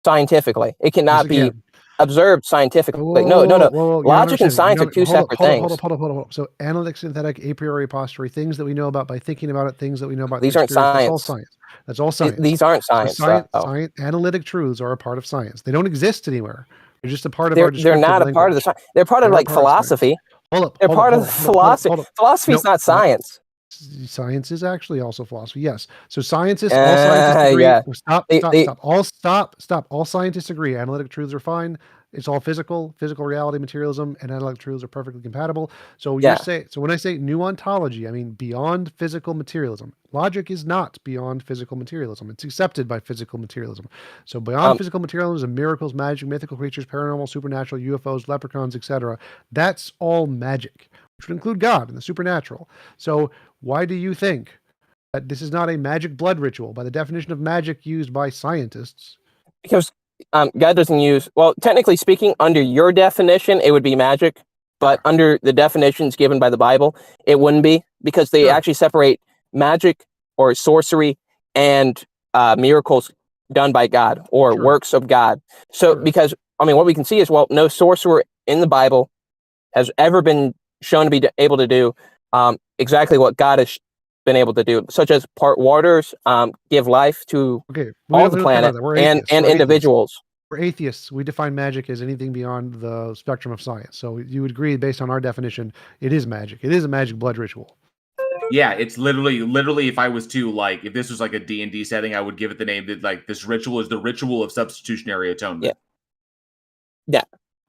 scientifically. It cannot be observed scientifically. No. Logic and science are two separate things. Hold up. So analytic, synthetic, a priori, posteriori, things that we know about by thinking about it, things that we know about. These aren't science. That's all science. These aren't science. So science, analytic truths are a part of science. They don't exist anywhere. They're just a part of our They're not a part of the science. They're part of philosophy. They're part of philosophy. Philosophy is not science. Science is actually also philosophy. Yes. So scientists, all scientists agree. Yeah. Stop. All scientists agree. Analytic truths are fine. It's all physical reality, materialism, and analytic truths are perfectly compatible. So when I say new ontology, I mean beyond physical materialism. Logic is not beyond physical materialism. It's accepted by physical materialism. So beyond physical materialism, miracles, magic, mythical creatures, paranormal, supernatural, UFOs, leprechauns, etc. That's all magic, which would include God and the supernatural. So why do you think that this is not a magic blood ritual by the definition of magic used by scientists? Because God doesn't use, technically speaking, under your definition, it would be magic, but under the definitions given by the Bible, it wouldn't be, because they actually separate magic or sorcery and miracles done by God or works of God. So, because, what we can see is, no sorcerer in the Bible has ever been shown to be able to do exactly what God has been able to do, such as part waters, give life to all the planet and individuals. We're atheists. We define magic as anything beyond the spectrum of science. So you would agree, based on our definition, it is magic. It is a magic blood ritual. Yeah, it's literally, if I was to, if this was like a D&D setting, I would give it the name that, this ritual is the ritual of substitutionary atonement. Yeah.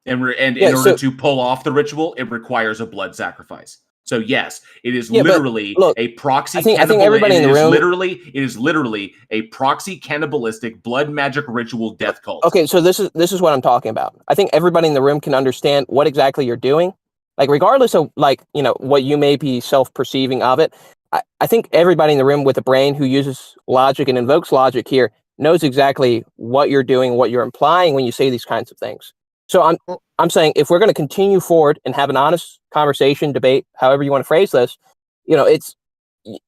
And in order to pull off the ritual, it requires a blood sacrifice. So yes, it is literally a proxy. I think everybody in the room. It is literally a proxy cannibalistic blood magic ritual death cult. Okay, so this is what I'm talking about. I think everybody in the room can understand what exactly you're doing. Regardless of what you may be self-perceiving of it, I think everybody in the room with a brain who uses logic and invokes logic here knows exactly what you're doing, what you're implying when you say these kinds of things. So I'm saying, if we're going to continue forward and have an honest conversation, debate, however you want to phrase this, it's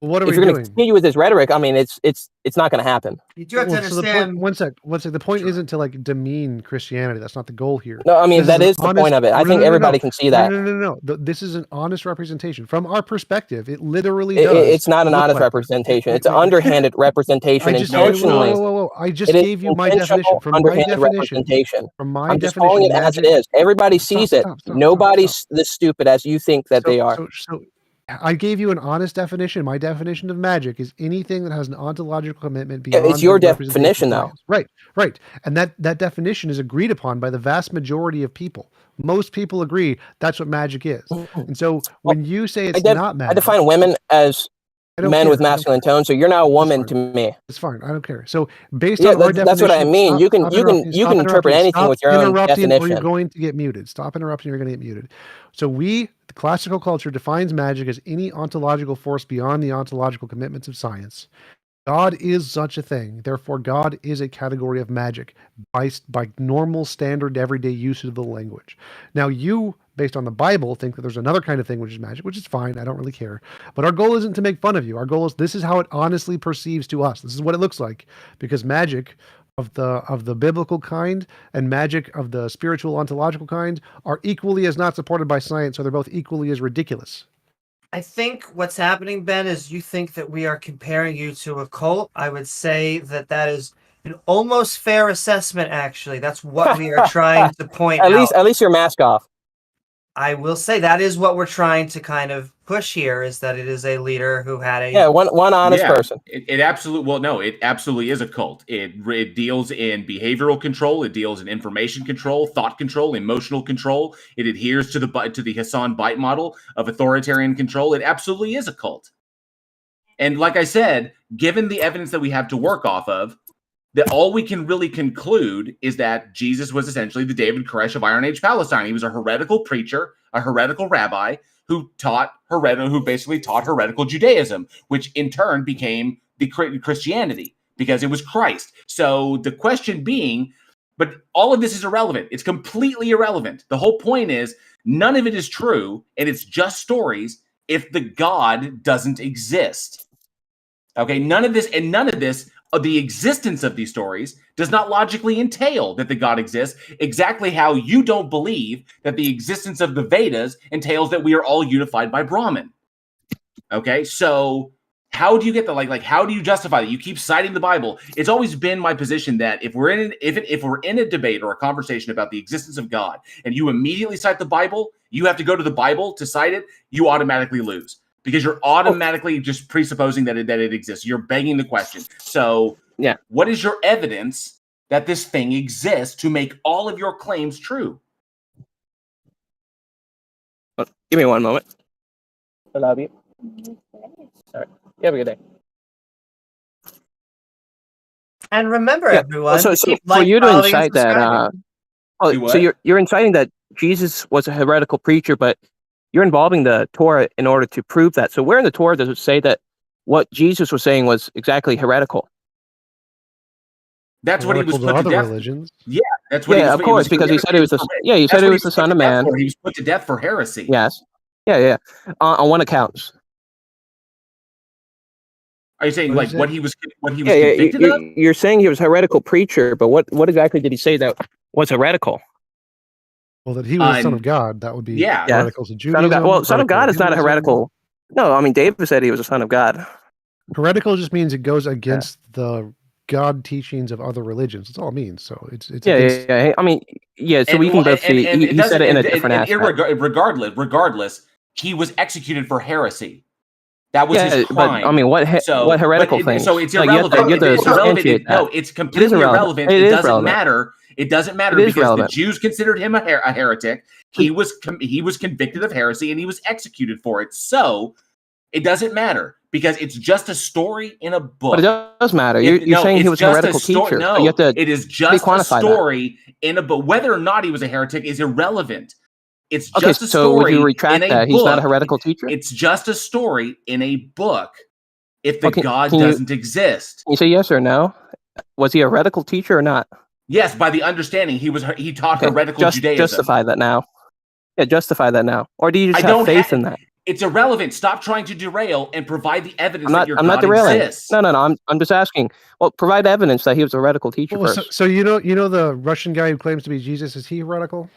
What are if we you're going doing? to continue with this rhetoric, I mean, it's not going to happen. You do have to understand. One sec. The point isn't to like demean Christianity. That's not the goal here. No, I mean, that is the point of it. I think everybody can see that. No. This is an honest representation from our perspective. It literally does. It's not an honest representation. It's an underhanded representation intentionally. I just gave you my definition. From my definition. I'm just calling it as it is. Everybody sees it. Nobody's this stupid as you think that they are. So I gave you an honest definition. My definition of magic is anything that has an ontological commitment beyond. It's your definition, though. Right. And that definition is agreed upon by the vast majority of people. Most people agree that's what magic is. And so when you say it's not magic, I define women as men with masculine tones. So you're now a woman to me. It's fine. I don't care. So based on our definition, that's what I mean. You can interpret anything with your own definition. Or you're going to get muted. Stop interrupting. You're going to get muted. So the classical culture defines magic as any ontological force beyond the ontological commitments of science. God is such a thing. Therefore, God is a category of magic by normal, standard, everyday usage of the language. Now, you, based on the Bible, think that there's another kind of thing which is magic, which is fine. I don't really care. But our goal isn't to make fun of you. Our goal is this is how it honestly perceives to us. This is what it looks like. Because magic of the biblical kind and magic of the spiritual ontological kind are equally as not supported by science, so they're both equally as ridiculous. I think what's happening, Ben, is you think that we are comparing you to a cult. I would say that is an almost fair assessment, actually. That's what we are trying to point out. At least your mask off. I will say that is what we're trying to kind of push here, is that it is a leader who had one honest person. It absolutely is a cult. It deals in behavioral control. It deals in information control, thought control, emotional control. It adheres to the Hassan Bite model of authoritarian control. It absolutely is a cult. And like I said, given the evidence that we have to work off of, that all we can really conclude is that Jesus was essentially the David Koresh of Iron Age Palestine. He was a heretical preacher, a heretical rabbi who basically taught heretical Judaism, which in turn became the Christianity because it was Christ. So the question being, but all of this is irrelevant. It's completely irrelevant. The whole point is none of it is true, and it's just stories if the God doesn't exist. Okay, none of this, the existence of these stories does not logically entail that the God exists, exactly how you don't believe that the existence of the Vedas entails that we are all unified by Brahman. Okay, so how do you get how do you justify that? You keep citing the Bible. It's always been my position that if we're in a debate or a conversation about the existence of God and you immediately cite the Bible, you have to go to the Bible to cite it, you automatically lose. Because you're automatically just presupposing that it exists. You're begging the question. So, what is your evidence that this thing exists to make all of your claims true? Give me one moment. I love you. All right. You have a good day. And remember, everyone. So for you to incite that, so you're inciting that Jesus was a heretical preacher, but you're involving the Torah in order to prove that. So where in the Torah does it say that what Jesus was saying was exactly heretical? That's what he was put to death. Religions. Yeah, that's what. Yeah, of course, because he said he was the Son of Man. He was put to death for heresy. Yes. Yeah. On one account. Are you saying what he was convicted of? You're saying he was a heretical preacher, but what exactly did he say that was heretical? Well, that he was the Son of God, that would be heretical to Judaism. Son of God is not a heretical. No, I mean, David said he was a son of God. Heretical just means it goes against the God teachings of other religions. That's all it means. So it's yeah. I mean, so we can both see. He said it in a different aspect. Regardless, he was executed for heresy. That was his crime. But, I mean, what heretical thing? So it's irrelevant. It's completely irrelevant. It doesn't matter. It doesn't matter because the Jews considered him a heretic. He was convicted of heresy and he was executed for it. So it doesn't matter because it's just a story in a book. But it does matter. You're saying he was a heretical teacher. No, it is just a story in a book. Whether or not he was a heretic is irrelevant. It's just a story. So would you retract that? He's not a heretical teacher? It's just a story in a book if the God doesn't exist. Can you say yes or no? Was he a heretical teacher or not? Yes, by the understanding he taught heretical Judaism. Justify that now. Yeah, justify that now. Or do you just have faith in that? It's irrelevant. Stop trying to derail and provide the evidence that your I'm God not derailing. exists. No. I'm just asking. Well, provide evidence that he was a heretical teacher first. So you know the Russian guy who claims to be Jesus, is he heretical?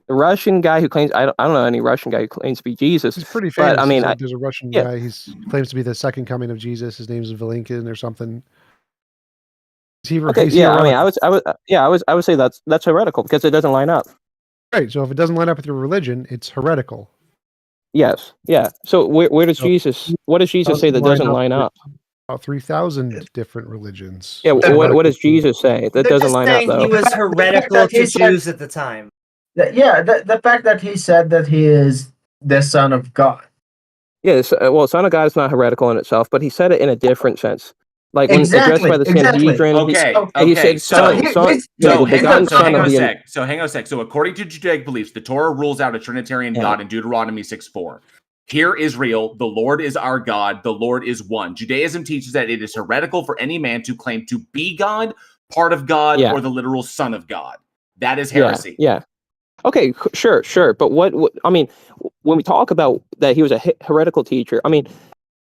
The Russian guy who claims I don't know any Russian guy who claims to be Jesus. He's pretty famous. But, I mean, there's a Russian guy. He claims to be the second coming of Jesus. His name's Valenkin or something. Okay, yeah, I mean, I would say that's heretical because it doesn't line up. Right. So if it doesn't line up with your religion, it's heretical. Yes. Yeah. So where does Jesus? What does Jesus say that doesn't line up? About 3,000 different religions. Yeah. What does Jesus say that doesn't line up? Though he was heretical to Jews at the time. The fact that he said that he is the Son of God. Yeah. Well, Son of God is not heretical in itself, but he said it in a different sense. Like when addressed by the Sanhedrin, he said, So hang on a sec. So according to Judaic beliefs, the Torah rules out a Trinitarian God in Deuteronomy 6:4. Hear Israel, the Lord is our God, the Lord is one. Judaism teaches that it is heretical for any man to claim to be God, part of God, or the literal Son of God. That is heresy. Yeah. Okay, sure. But what I mean, when we talk about that he was a heretical teacher, I mean,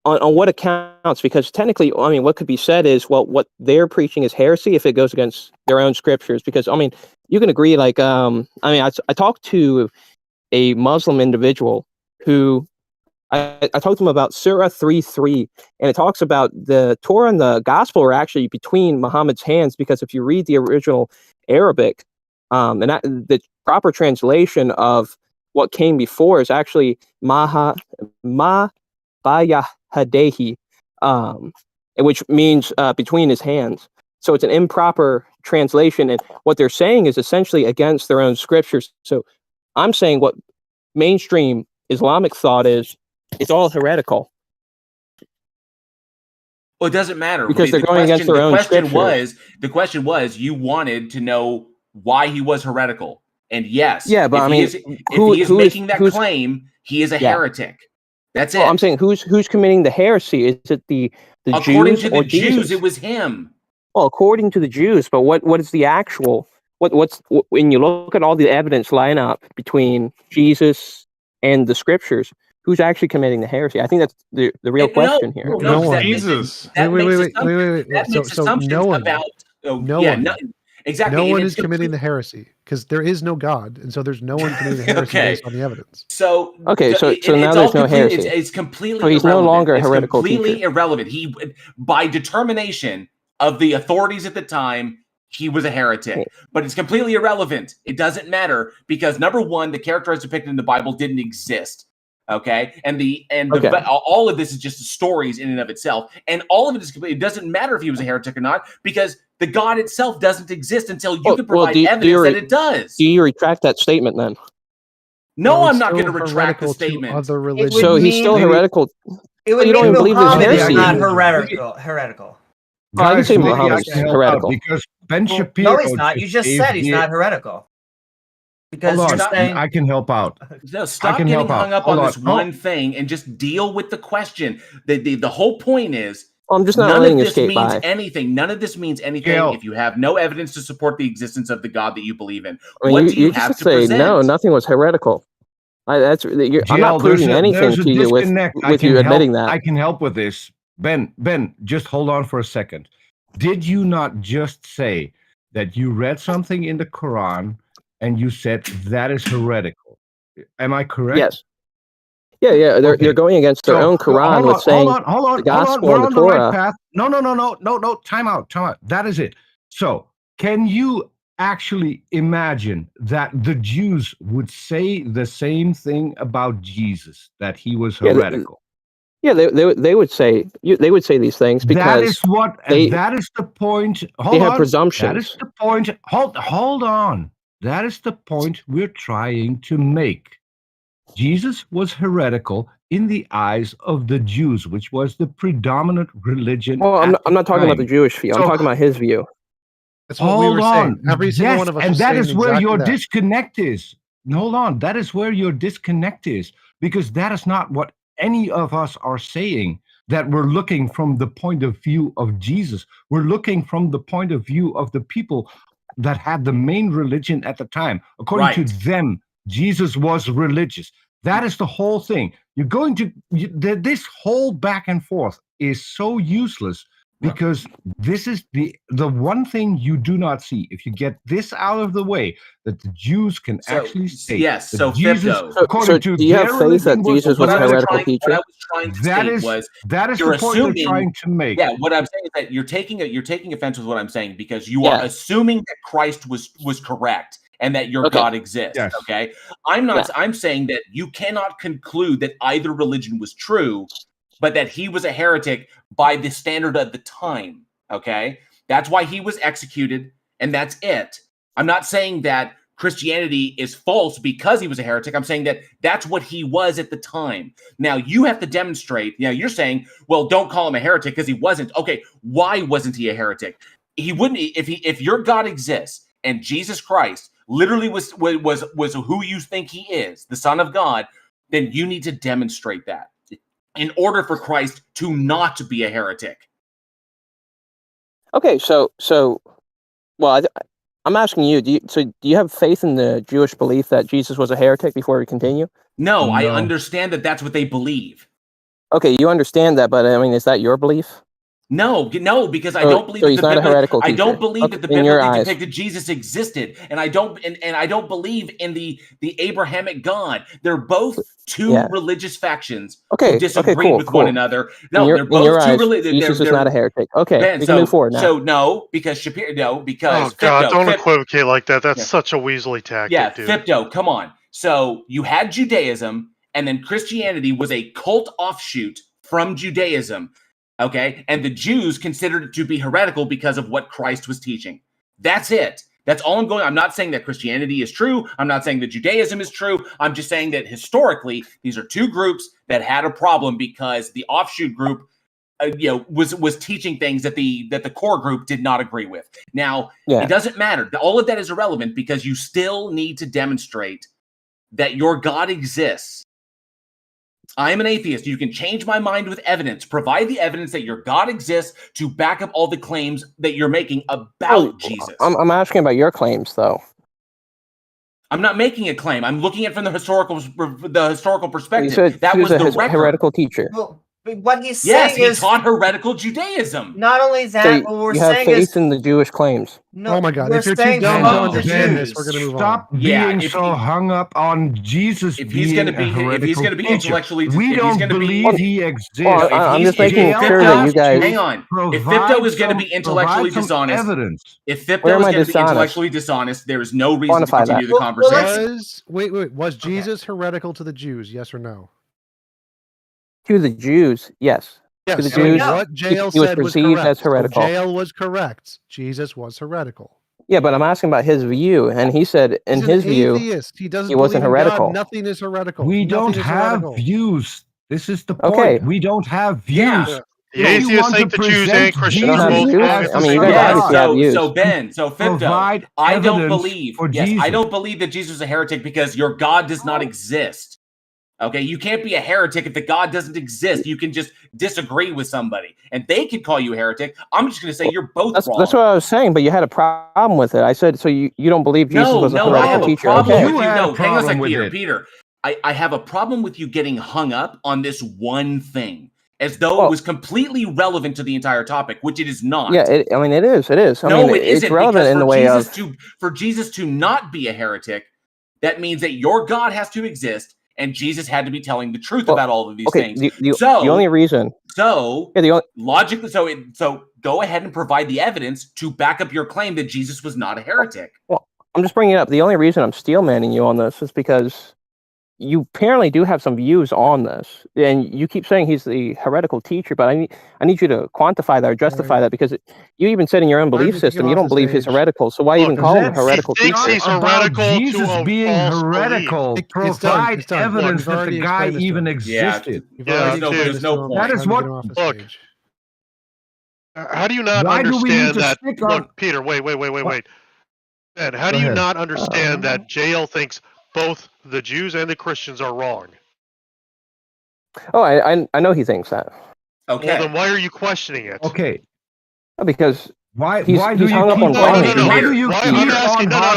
on what accounts? Because technically, I mean, what could be said is, well, what they're preaching is heresy if it goes against their own scriptures. Because, I mean, you can agree, like, I talked to a Muslim individual who, I talked to him about Surah 3:3, and it talks about the Torah and the Gospel are actually between Muhammad's hands, because if you read the original Arabic, the proper translation of what came before is actually ma bayah Hadehi, which means between his hands. So it's an improper translation, and what they're saying is essentially against their own scriptures. So I'm saying what mainstream Islamic thought is, it's all heretical. Well, it doesn't matter because they're going against their own scriptures. The question was, you wanted to know why he was heretical, and yes, yeah, but if he is making that claim, he is a heretic. That's it. I'm saying who's committing the heresy? Is it the according Jews to the or Jews, Jesus? it was him. Well, according to the Jews, but what is the actual? What's when you look at all the evidence line up between Jesus and the scriptures? Who's actually committing the heresy? I think that's the real question here. No one. Jesus. Wait. So no one. About exactly. No one is committing the heresy because there is no God, and so there's no one committing the heresy based on the evidence. So now there's no heresy. It's completely. So he's irrelevant. No longer a heretical completely teacher. Irrelevant. He, by determination of the authorities at the time, he was a heretic. But it's completely irrelevant. It doesn't matter because number one, the character as depicted in the Bible didn't exist. Okay, all of this is just stories in and of itself, and all of it is complete. It doesn't matter if he was a heretic or not because the God itself doesn't exist until you can provide evidence that it does. Do you retract that statement then? No, I'm not going to retract the statement. So he's still heretical. It would you don't even believe his heresy. Not heretical. I can say Muhammad's heretical because Ben Shapiro. No, he's not. You just said he's not heretical. Because Hold on, you're saying I can help out. No, stop getting hung up on this one thing and just deal with the question. The whole point is, I'm just not letting this escape means by. anything. None of this means anything if you have no evidence to support the existence of the God that you believe in. I mean, what do you just have to say present? no, nothing was heretical. I'm not proving anything to you with you admitting that. I can help with this. Ben, just hold on for a second. Did you not just say that you read something in the Quran and you said that is heretical? Am I correct? Yes. Yeah. They're going against their own Quran with saying the gospel and the Torah. Right path. No. Time out. That is it. So, can you actually imagine that the Jews would say the same thing about Jesus, that he was heretical? They would say these things because that is the point. They have presumptions. That is the point. Hold on. That is the point we're trying to make. Jesus was heretical in the eyes of the Jews, which was the predominant religion. Well, I'm not talking about the Jewish view. I'm talking about his view. That's what we were saying. Every single one of us and that is where exactly your disconnect is. Hold on. That is where your disconnect is, because that is not what any of us are saying, that we're looking from the point of view of Jesus. We're looking from the point of view of the people that had the main religion at the time. According to them, Jesus was religious. That is the whole thing. You're going to this whole back and forth is so useless because this is the one thing you do not see. If you get this out of the way, that the Jews can actually say yes. So Jesus, so do you have faith that Jesus was a heretical teacher? What I was trying to state was that is the point you're trying to make. Yeah, what I'm saying is that you're taking offense with what I'm saying because you are assuming that Christ was correct and that your God exists. Yes. Okay, I'm not. I'm saying that you cannot conclude that either religion was true, but that he was a heretic by the standard of the time. Okay, that's why he was executed, and that's it. I'm not saying that Christianity is false because he was a heretic. I'm saying that that's what he was at the time. Now you have to demonstrate. You're saying, well, don't call him a heretic because he wasn't. Okay, why wasn't he a heretic? He wouldn't. If your God exists and Jesus Christ literally was who you think he is, the Son of God, then you need to demonstrate that in order for Christ to not be a heretic. Okay, so well, I'm asking you, do you have faith in the Jewish belief that Jesus was a heretic before we continue? No, I understand that that's what they believe. Okay, you understand that, but I mean, is that your belief? No, because I don't believe so he's not a heretical teacher. I don't believe that the biblically depicted Jesus existed, and I don't believe in the Abrahamic God. They're both two religious factions who disagree with one another. No, they're both two religious. Jesus is not a heretic. Okay, Ben, we can move forward now. So no, because Shapiro. No, because oh God, don't equivocate like that. That's such a weaselly tactic, dude. Fipto, come on. So you had Judaism, and then Christianity was a cult offshoot from Judaism. Okay, and the Jews considered it to be heretical because of what Christ was teaching. That's it. That's all I'm going. I'm not saying that Christianity is true. I'm not saying that Judaism is true. I'm just saying that historically, these are two groups that had a problem because the offshoot group, was teaching things that the core group did not agree with. Now, it doesn't matter. All of that is irrelevant because you still need to demonstrate that your God exists. I am an atheist. You can change my mind with evidence. Provide the evidence that your God exists to back up all the claims that you're making about Jesus. I'm asking about your claims, though. I'm not making a claim. I'm looking at it from the historical perspective. You said that he was the a heretical teacher. Well, what he's saying he taught heretical Judaism. Not only that, but what we're saying is... you have faith in the Jewish claims. No, oh my God, if you're too dumb to understand this, we're going to move Stop being so hung up on Jesus if he's going to be intellectually... We don't believe he exists. Well, I'm just making sure that you guys... Hang on. If Fipto is going to be intellectually dishonest... If Fipto is going to be intellectually dishonest, there is no reason to continue the conversation. Was Jesus heretical to the Jews, yes or no? To the Jews, yes. Yes. To the Jews, what Jael he was said perceived was correct. as heretical. So Jael was correct. Jesus was heretical. Yeah, but I'm asking about his view, and he said in his view, he wasn't heretical. God. Nothing is heretical. We don't have views. This is the point. Okay. We don't have views. Yeah. The atheists think the Jews and Christians are both wrong. I mean, you guys obviously have views. So Fipto, I don't believe that Jesus is a heretic because your God does not exist. Okay, you can't be a heretic if the God doesn't exist. You can just disagree with somebody, and they could call you a heretic. I'm just going to say you're both wrong. That's what I was saying, but you had a problem with it. I said, so you don't believe Jesus was a heretical teacher? Hang on a second, Peter. I have a problem with you getting hung up on this one thing, as though it was completely relevant to the entire topic, which it is not. Yeah, it is. It is. It isn't. It's relevant in the way for Jesus to not be a heretic, that means that your God has to exist. And Jesus had to be telling the truth about all of these things. The only reason. Logically, so go ahead and provide the evidence to back up your claim that Jesus was not a heretic. Well, I'm just bringing it up. The only reason I'm steelmanning you on this is because you apparently do have some views on this, and you keep saying he's the heretical teacher, but I need you to quantify that or justify that, because you even said in your own belief system you don't believe he's heretical. So why even call him a heretical teacher? He thinks he's heretical. Jesus being heretical. Provide evidence that the guy even existed. There's no point. That is what. Look. How do you not understand that? Look, Peter, wait. Ben, how do you not understand that Jael thinks both the Jews and the Christians are wrong? Oh, I know he thinks that. Okay. Well, then why are you questioning it? Okay. Because why he's hung up on No.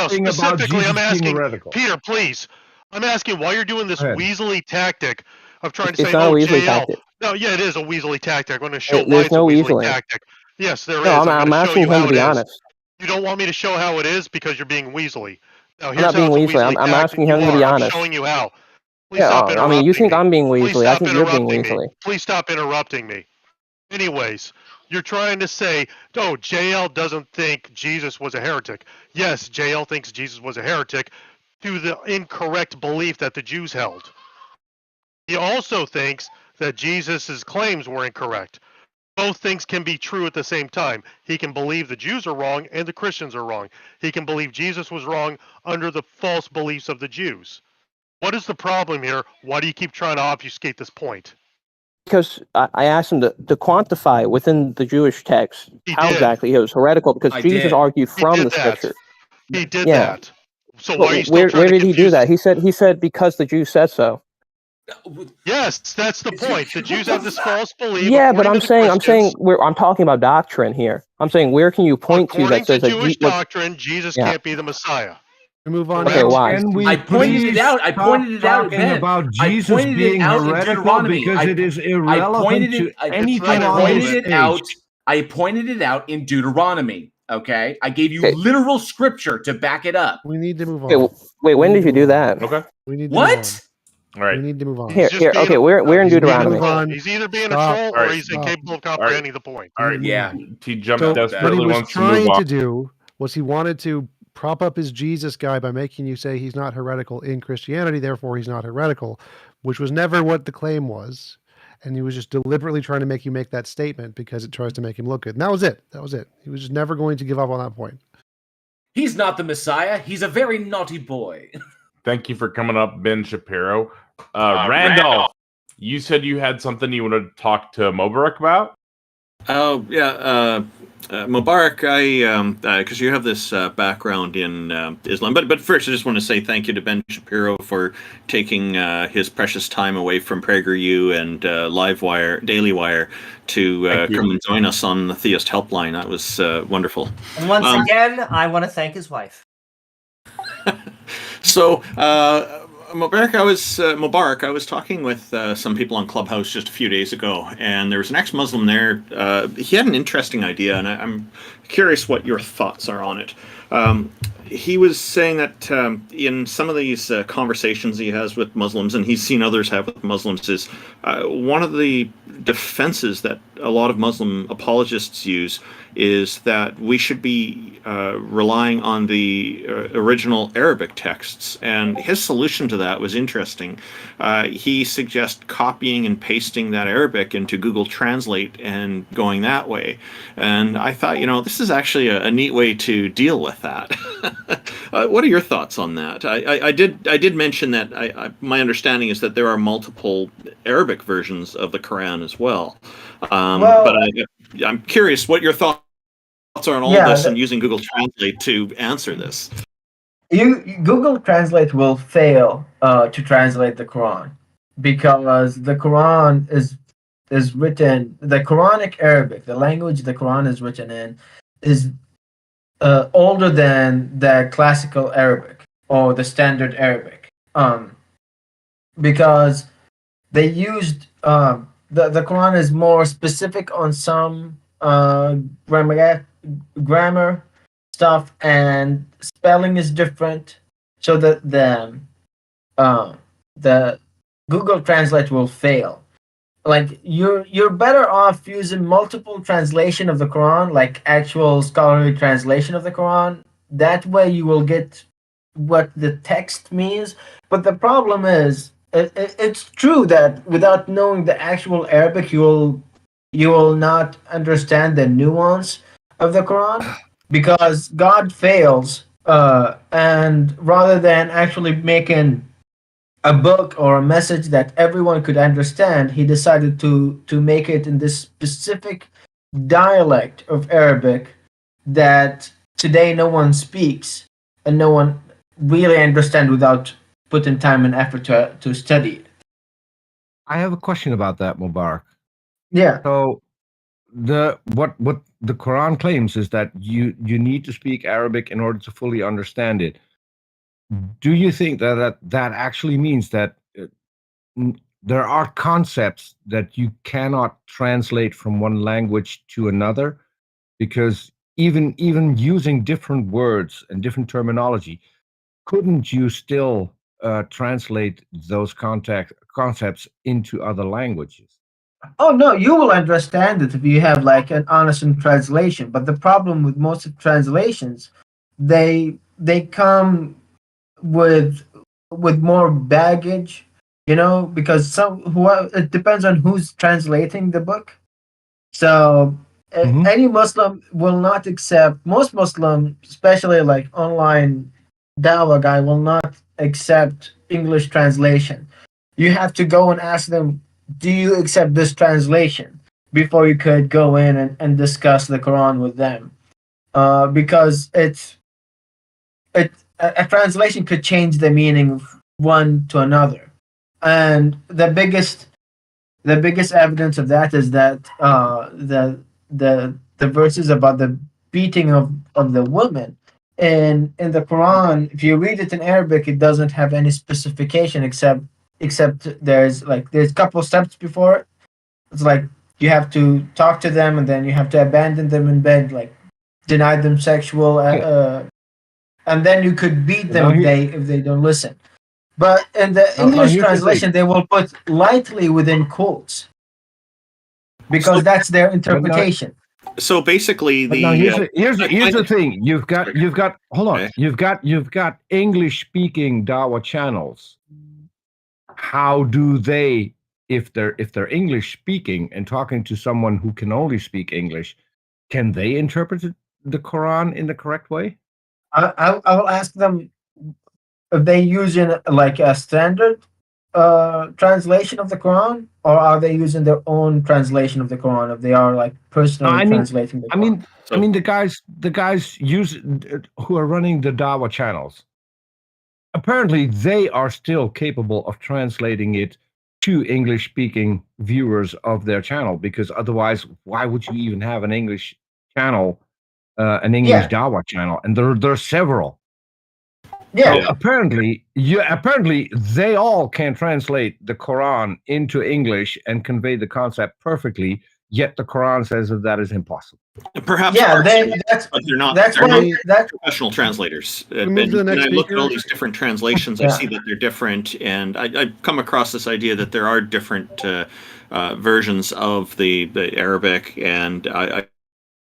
Specifically, I'm asking, Peter, please. I'm asking why you're doing this weaselly tactic of trying to say, it's not oh, a weaselly JL. tactic. No, yeah, it is a weaselly tactic. I'm going to show why There's it's no a weaselly weaseling. tactic. Yes, there is. No, I'm I'm going to show asking you him how to be it is. honest. You don't want me to show how it is because you're being weaselly. Now, I'm here's not how being it's a weaselly. weaselly I'm tactic. asking him to be I'm honest. showing you how. Please Yeah, stop interrupting you think me. I'm being Please weaselly. I stop think you're being interrupting me. weaselly. Please stop interrupting me. Anyways, you're trying to say, oh, JL doesn't think Jesus was a heretic. Yes, JL thinks Jesus was a heretic to the incorrect belief that the Jews held. He also thinks that Jesus' claims were incorrect. Both things can be true at the same time. He can believe the Jews are wrong and the Christians are wrong. He can believe Jesus was wrong under the false beliefs of the Jews. What is the problem here? Why do you keep trying to obfuscate this point? Because I asked him to quantify within the Jewish text how exactly he was heretical, because Jesus argued from the scripture. He did that. So why are you still where trying to did he do confuse that? He said because the Jews said so. Yes, that's the point. The Jews have this false belief. Yeah, but I'm talking about doctrine here. I'm saying, where can you point to that says that Jewish doctrine, Jesus can't be the Messiah? Move on. Okay, why? I pointed it out. I pointed it out, Ben. about I Jesus pointed being it out in heretical Deuteronomy. because it is irrelevant to anything on this page. I pointed it out in Deuteronomy. Okay, I gave you literal scripture to back it up. We need to move on. Okay, wait, when did you do that? Okay. We need to what? Move on. All right. We need to move on. Here. Okay, we're in Deuteronomy. He's either being a troll or he's incapable of comprehending the point. All right. Yeah. TJump desperately what he was wants to move trying on. to do was he wanted to prop up his Jesus guy by making you say he's not heretical in Christianity, therefore he's not heretical, which was never what the claim was. And he was just deliberately trying to make you make that statement because it tries to make him look good. And that was it. That was it. He was just never going to give up on that point. He's not the Messiah. He's a very naughty boy. Thank you for coming up, Ben Shapiro. Randolph, you said you had something you wanted to talk to Mobarak about? Oh, yeah. Mobarak, because you have this background in Islam. But first, I just want to say thank you to Ben Shapiro for taking his precious time away from PragerU and Livewire, Daily Wire to come and join us on the Theist Helpline. That was wonderful. And once again, I want to thank his wife. So, Mobarak, I was talking with some people on Clubhouse just a few days ago, and there was an ex-Muslim there. He had an interesting idea, and I'm curious what your thoughts are on it. He was saying that in some of these conversations he has with Muslims, and he's seen others have with Muslims, is one of the defenses that a lot of Muslim apologists use is that we should be relying on the original Arabic texts. And his solution to that was interesting. He suggests copying and pasting that Arabic into Google Translate and going that way. And I thought, this is actually a neat way to deal with that. What are your thoughts on that? I did mention that my understanding is that there are multiple Arabic versions of the Quran as well. But I'm curious what your thoughts are on all this and using Google Translate to answer this. Google Translate will fail to translate the Quran because the Quran is written, the Quranic Arabic, the language the Quran is written in, is older than the classical Arabic or the standard Arabic, because they used the Quran is more specific on some grammar stuff, and spelling is different, so that the Google Translate will fail. Like you're better off using multiple translation of the Quran, like actual scholarly translation of the Quran. That way you will get what the text means. But the problem is, it's true that without knowing the actual Arabic, you will not understand the nuance of the Quran, because God fails, and rather than actually making a book or a message that everyone could understand, he decided to make it in this specific dialect of Arabic that today no one speaks and no one really understands without putting time and effort to study it. I have a question about that, Mobarak. Yeah. So what the Quran claims is that you need to speak Arabic in order to fully understand it. do you think that actually means that there are concepts that you cannot translate from one language to another? Because even using different words and different terminology, couldn't you still translate those concepts into other languages? Oh no, you will understand it if you have like an honest translation. But the problem with most translations, they come with more baggage, because it depends on who's translating the book. So any Muslim will not accept. Most Muslim, especially like online Dawa guy, will not accept English translation. You have to go and ask them, do you accept this translation, before you could go in and discuss the Quran with them, because a translation could change the meaning of one to another. And the biggest evidence of that is that the verses about the beating of the women in the Quran, if you read it in Arabic, it doesn't have any specification except there's a couple steps before it. It's like you have to talk to them, and then you have to abandon them in bed, like deny them sexual, and then you could beat them if they don't listen. But in the English translation, they will put lightly within quotes, because that's their interpretation. So basically, here's the thing. You've got hold on. Okay. You've got English speaking Dawa channels. How do they, if they're English speaking and talking to someone who can only speak English, can they interpret the Quran in the correct way? I will ask them if they using like a standard translation of the Quran, or are they using their own translation of the Quran? If they are like personally translating the Quran. I mean the guys who are running the Dawa channels, apparently they are still capable of translating it to English speaking viewers of their channel, because otherwise why would you even have an English channel, an English Dawa channel? And there are several. Yeah. So apparently they all can translate the Quran into English and convey the concept perfectly, yet the Quran says that is impossible. Perhaps, but they're not. They're professional translators. And I look at all these different translations. I see that they're different, and I've come across this idea that there are different versions of the Arabic, and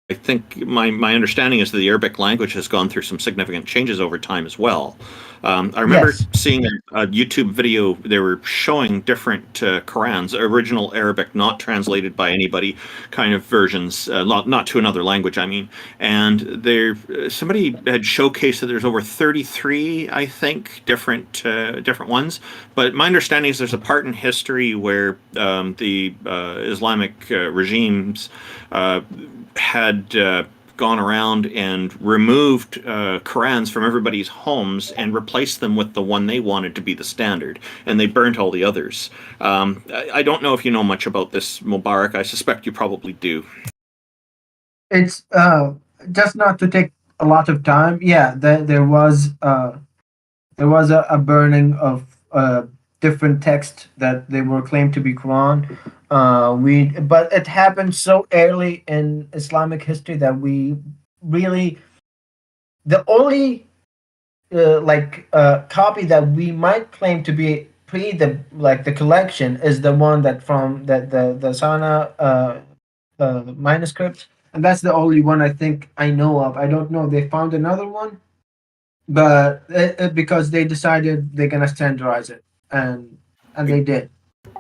I think my understanding is that the Arabic language has gone through some significant changes over time as well. I remember seeing a YouTube video. They were showing different Qurans, original Arabic, not translated by anybody, kind of versions, not to another language, I mean. And somebody had showcased that there's over 33, I think, different ones. But my understanding is there's a part in history where the Islamic regimes had gone around and removed Qurans from everybody's homes and replaced them with the one they wanted to be the standard, and they burnt all the others. I don't know if you know much about this, Mobarak. I suspect you probably do. It's just not to take a lot of time. Yeah, there was a burning of different texts that they were claimed to be Quran. But it happened so early in Islamic history that we really, the only copy that we might claim to be the collection is the one that from the Sana manuscript, and that's the only one I think I know of. I don't know if they found another one, but because they decided they're gonna standardize it, and they did.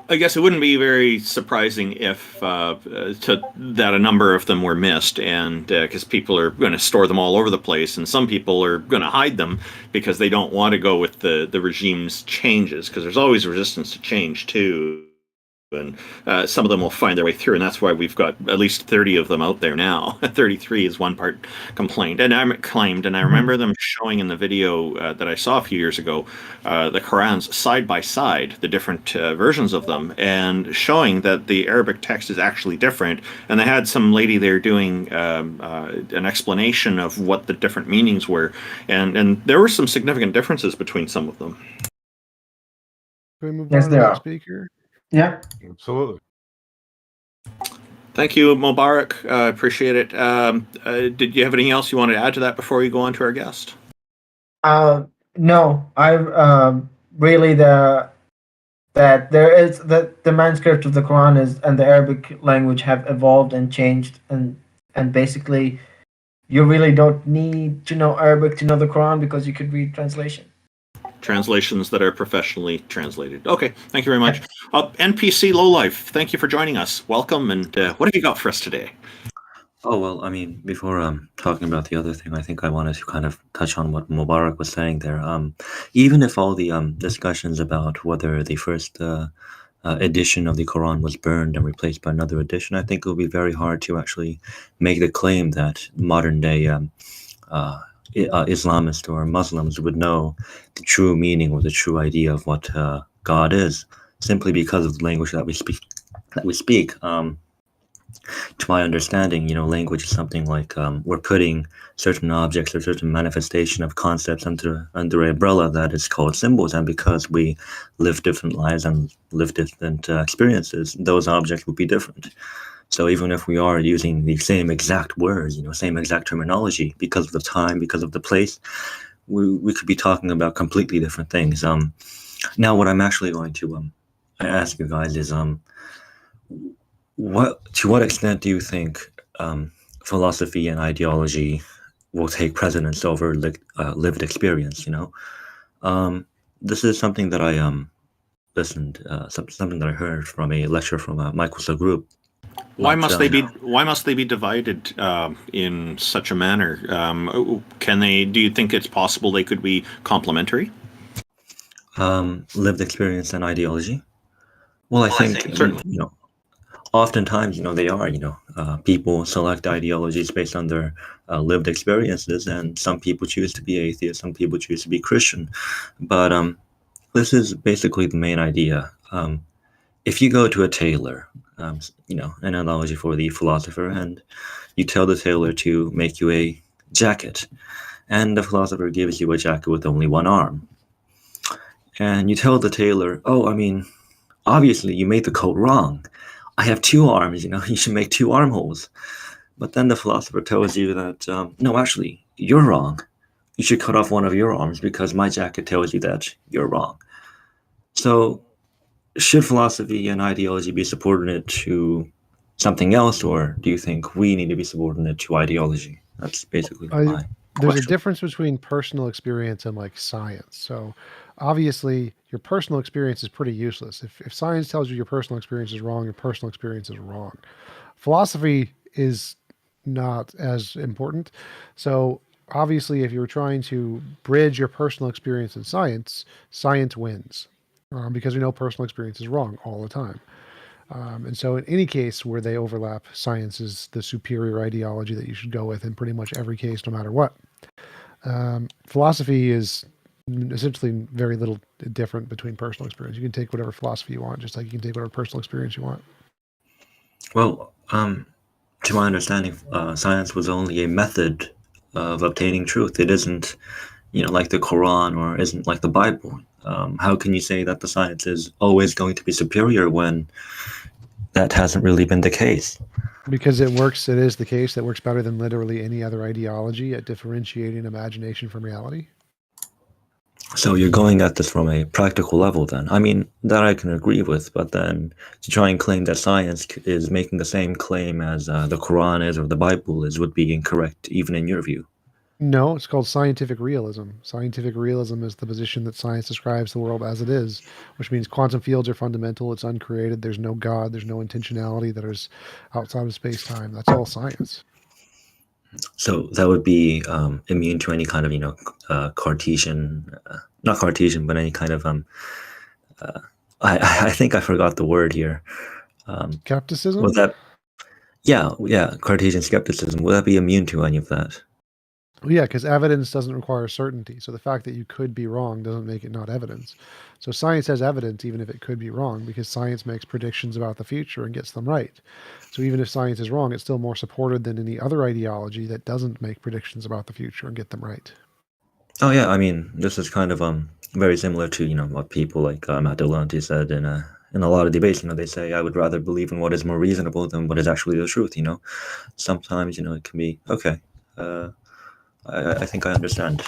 I guess it wouldn't be very surprising if that a number of them were missed, and because people are going to store them all over the place, and some people are going to hide them because they don't want to go with the regime's changes, because there's always resistance to change too. and some of them will find their way through, and that's why we've got at least 30 of them out there now. 33 is one part claimed, and I remember them showing in the video that I saw a few years ago the Qurans side by side, the different versions of them, and showing that the Arabic text is actually different. And they had some lady there doing an explanation of what the different meanings were, and there were some significant differences between some of them. Can we move on to the speaker? Yeah, absolutely. Thank you, Mobarak. Appreciate it. Did you have anything else you wanted to add to that before we go on to our guest? No, I really that there is the manuscript of the Quran is and the Arabic language have evolved and changed, and basically you really don't need to know Arabic to know the Quran because you could read translations that are professionally translated. Okay, thank you very much. NPC-LOWLIFE, thank you for joining us. Welcome, and what have you got for us today? Oh, well, I mean, before talking about the other thing, I think I wanted to kind of touch on what Mobarak was saying there. Even if all the discussions about whether the first edition of the Quran was burned and replaced by another edition, I think it would be very hard to actually make the claim that modern-day Islamists or Muslims would know the true meaning or the true idea of what God is, simply because of the language that we speak. To my understanding, language is something like we're putting certain objects or certain manifestation of concepts under an umbrella that is called symbols, and because we live different lives and live different experiences, those objects will be different. So even if we are using the same exact words, same exact terminology, because of the time, because of the place, we could be talking about completely different things. Now, what I'm actually going to ask you guys is, to what extent do you think philosophy and ideology will take precedence over lived experience? This is something that I something that I heard from a lecture from a Microsoft group. Why must they be divided in such a manner? Do you think it's possible they could be complementary? Lived experience and ideology. Well, I think certainly. Oftentimes, they are. People select ideologies based on their lived experiences, and some people choose to be atheist, some people choose to be Christian. But this is basically the main idea. If you go to a tailor, an analogy for the philosopher, and you tell the tailor to make you a jacket, and the philosopher gives you a jacket with only one arm, and you tell the tailor, obviously you made the coat wrong. I have two arms, you should make two armholes. But then the philosopher tells you that, no, actually, you're wrong. You should cut off one of your arms because my jacket tells you that you're wrong. So should philosophy and ideology be subordinate to something else, or do you think we need to be subordinate to ideology? That's basically my question. There's a difference between personal experience and science. So obviously your personal experience is pretty useless. If science tells you your personal experience is wrong, your personal experience is wrong. Philosophy is not as important. So obviously if you're trying to bridge your personal experience and science wins. Because we know personal experience is wrong all the time. And so in any case where they overlap, science is the superior ideology that you should go with in pretty much every case, no matter what. Philosophy is essentially very little different between personal experience. You can take whatever philosophy you want, just like you can take whatever personal experience you want. Well, to my understanding, science was only a method of obtaining truth. It isn't, like the Quran, or isn't like the Bible. How can you say that the science is always going to be superior when that hasn't really been the case? Because it is the case that works better than literally any other ideology at differentiating imagination from reality. So you're going at this from a practical level then. That I can agree with, but then to try and claim that science is making the same claim as the Quran is or the Bible is would be incorrect, even in your view. No, it's called scientific realism. Scientific realism is the position that science describes the world as it is, which means quantum fields are fundamental, it's uncreated, there's no God, there's no intentionality that is outside of space-time. That's all science. So that would be immune to any kind of, Cartesian, not Cartesian, but any kind of I think I forgot the word here. Skepticism? Was that? Yeah, Cartesian skepticism. Will that be immune to any of that? Well, yeah, because evidence doesn't require certainty. So the fact that you could be wrong doesn't make it not evidence. So science has evidence even if it could be wrong, because science makes predictions about the future and gets them right. So even if science is wrong, it's still more supported than any other ideology that doesn't make predictions about the future and get them right. Oh yeah, I mean, this is kind of very similar to what people like Matt Dillon said in a lot of debates. They say I would rather believe in what is more reasonable than what is actually the truth. Sometimes it can be okay. I think I understand.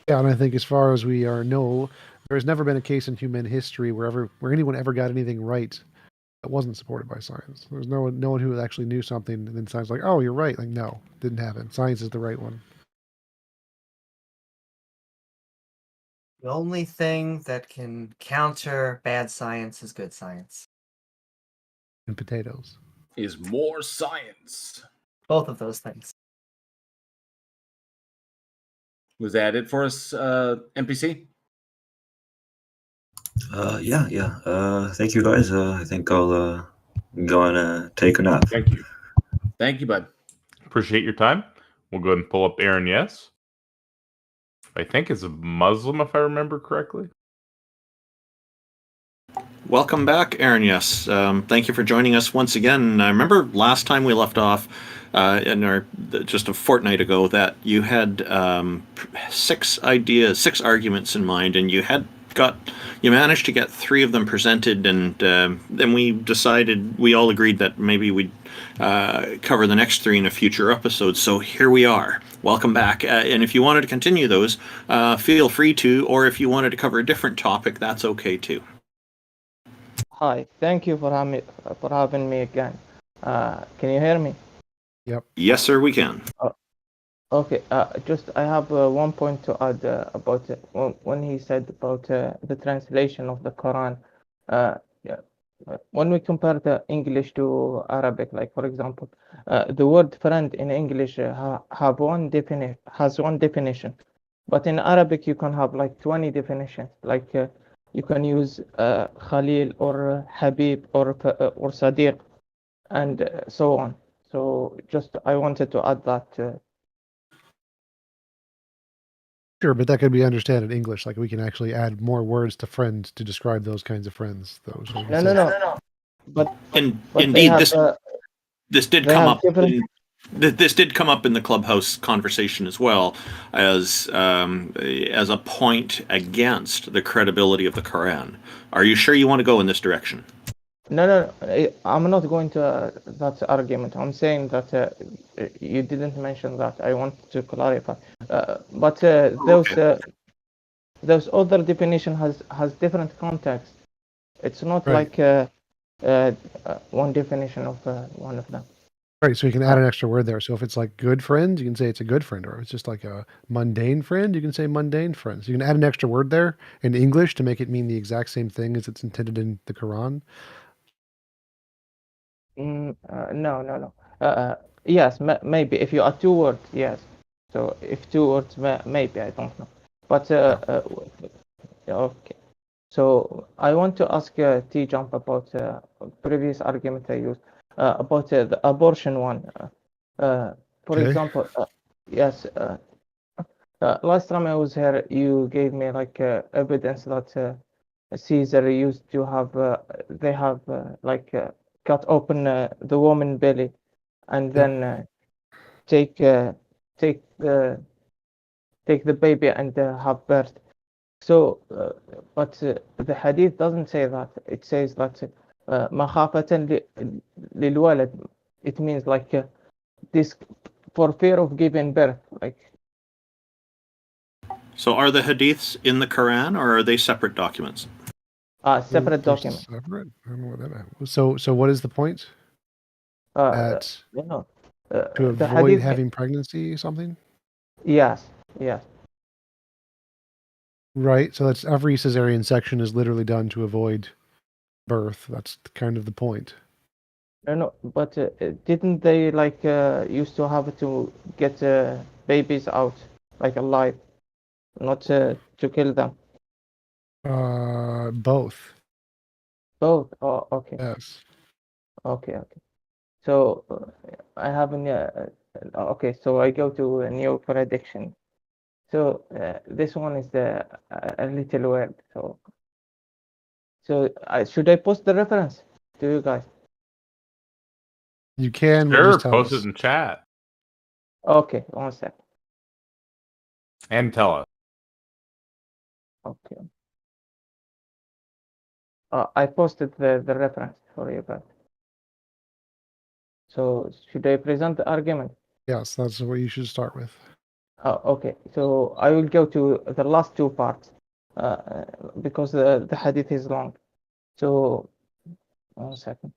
Yeah, and I think as far as we know, there's never been a case in human history where anyone ever got anything right that wasn't supported by science. There's no one who actually knew something and then science like, oh, you're right. Like, no, didn't happen. Science is the right one. The only thing that can counter bad science is good science. And potatoes. Is more science. Both of those things. Was that it for us, NPC? Yeah. Thank you, guys. I think I'll go and take a nap. Thank you. Thank you, bud. Appreciate your time. We'll go ahead and pull up erinyes. I think is a Muslim, if I remember correctly. Welcome back, erinyes. Thank you for joining us once again. I remember last time we left off, just a fortnight ago, that you had 6 arguments in mind, and you managed to get 3 of them presented, and then we all agreed that maybe we'd cover the next 3 in a future episode. So here we are. Welcome back. And if you wanted to continue those, feel free to, or if you wanted to cover a different topic, that's okay too. Hi, thank you for having me again. Can you hear me? Yep. Yes, sir, we can. Okay. I have one point to add about when he said about the translation of the Quran. When we compare the English to Arabic, like for example, the word friend in English has one definition, but in Arabic you can have like 20 definitions. Like you can use Khalil or Habib or Sadiq, and so on. So I wanted to add that. Sure, but that could be understood in English. Like we can actually add more words to friend to describe those kinds of friends. No. But indeed, this did come up. This did come up in the Clubhouse conversation as well as a point against the credibility of the Quran. Are you sure you want to go in this direction? No. I'm not going to that argument. I'm saying that you didn't mention that. I want to clarify. But those other definition has different context. It's not like one definition of one of them. Right, so you can add an extra word there. So if it's like good friend, you can say it's a good friend, or if it's just like a mundane friend, you can say mundane friend. So you can add an extra word there in English to make it mean the exact same thing as it's intended in the Quran. No. Yes, maybe if you add 2 words, yes. So if 2 words, maybe, I don't know. But okay. So I want to ask TJump about previous argument I used. About the abortion one. For example, yes, last time I was here, you gave me like evidence that Caesar used to have, they have cut open the woman belly and then take the baby and have birth. So, but the hadith doesn't say that. It says that مخافة للولد. It means like this for fear of giving birth. Like. So, are the hadiths in the Quran, or are they separate documents? Separate documents. Separate. I don't know what that is. So what is the point? To avoid having pregnancy, something. Yes. Right. So that's every cesarean section is literally done to avoid birth. That's kind of the point. No, but didn't they used to have to get babies out like alive, not to kill them? Both. Both. Oh, okay. Yes. Okay. So I have okay. So I go to a new prediction. So this one is a little weird. So should I post the reference to you guys? You can. Sure, post it in chat. Okay, 1 sec. And tell us. Okay. I posted the reference for you guys. So should I present the argument? Yes, that's what you should start with. Okay, so I will go to the last two parts because the hadith is long. So 1 second.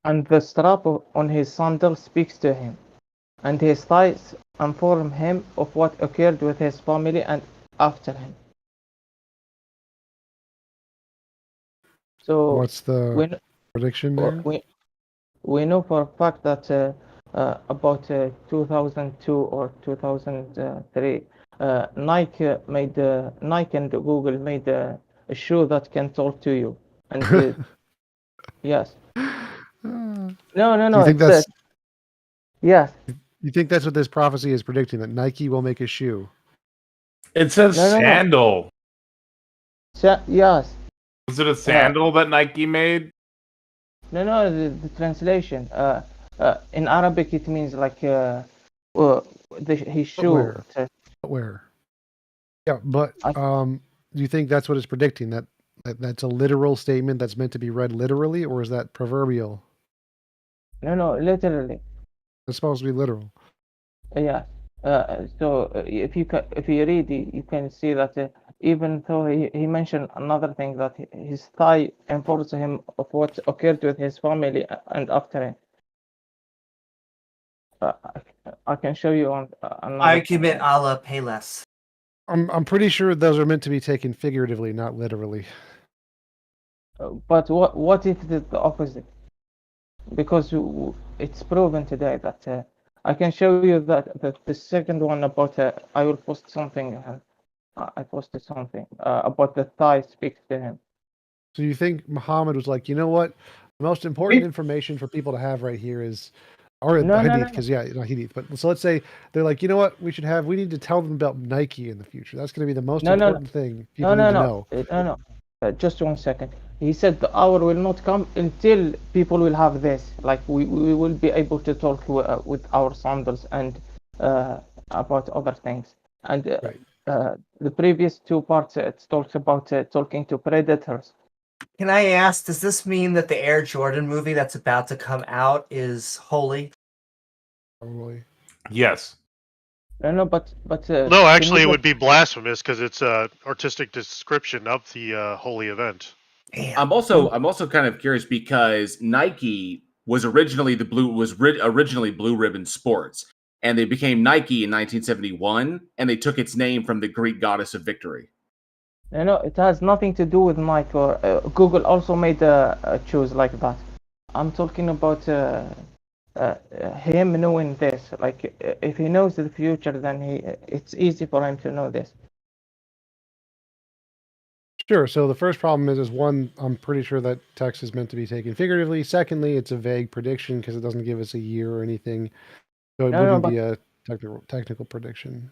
And the strap on his sandal speaks to him, and his thighs inform him of what occurred with his family and after him. So what's the prediction there? We know for a fact that about 2002 or 2003, Nike and Google made a shoe that can talk to you, and yes. No. You think that's yes. You think that's what this prophecy is predicting, that Nike will make a shoe? It says sandal. Yes. Was it a sandal that Nike made? No, the translation. In Arabic, it means like his shoe. Where? Yeah, but do you think that's what it's predicting? That's a literal statement that's meant to be read literally, or is that proverbial? No, literally. It's supposed to be literal. Yeah. So if you read, you can see that even though he mentioned another thing, that his thigh informs him of what occurred with his family and after him. I can show you on another argument a la Payless. I'm pretty sure those are meant to be taken figuratively, not literally. But what if it's the opposite? Because it's proven today that I can show you that the second one about I will post something. I posted something about the thigh speaks to him. So you think Muhammad was like, you know what? The most important information for people to have right here is, or hadith, because not hadith. But so let's say they're like, you know what? We need to tell them about Nike in the future. That's going to be the most important thing people need to know. No. Just 1 second. He said the hour will not come until people will have this. Like we will be able to talk with our sandals and about other things. And the previous two parts, it talks about talking to predators. Can I ask, does this mean that the Air Jordan movie that's about to come out is holy? Probably. Yes. No, but no, actually, it would be blasphemous because it's an artistic description of the holy event. Damn. I'm also kind of curious because Nike was originally originally Blue Ribbon Sports, and they became Nike in 1971, and they took its name from the Greek goddess of victory. No, it has nothing to do with Nike. Or Google also made a choose like that. I'm talking about him knowing this. Like if he knows the future, then it's easy for him to know this. Sure. So the first problem is one, I'm pretty sure that text is meant to be taken figuratively. Secondly, it's a vague prediction because it doesn't give us a year or anything. So it wouldn't be a technical prediction.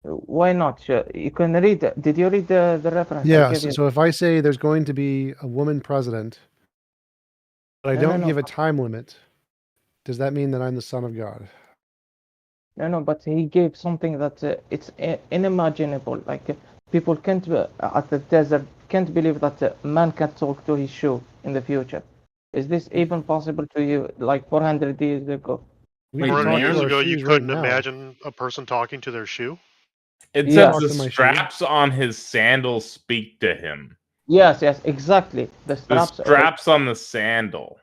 Why not? You can read. Did you read the reference? Yeah. So if I say there's going to be a woman president, but I don't give a time limit, does that mean that I'm the son of God? No, but he gave something that it's unimaginable. Like people can't at the desert can't believe that a man can talk to his shoe in the future. Is this even possible to you? Like 400 years ago? 400 years ago, you couldn't imagine a person talking to their shoe? It says the straps on his sandal speak to him. Yes, exactly. The straps on the sandal.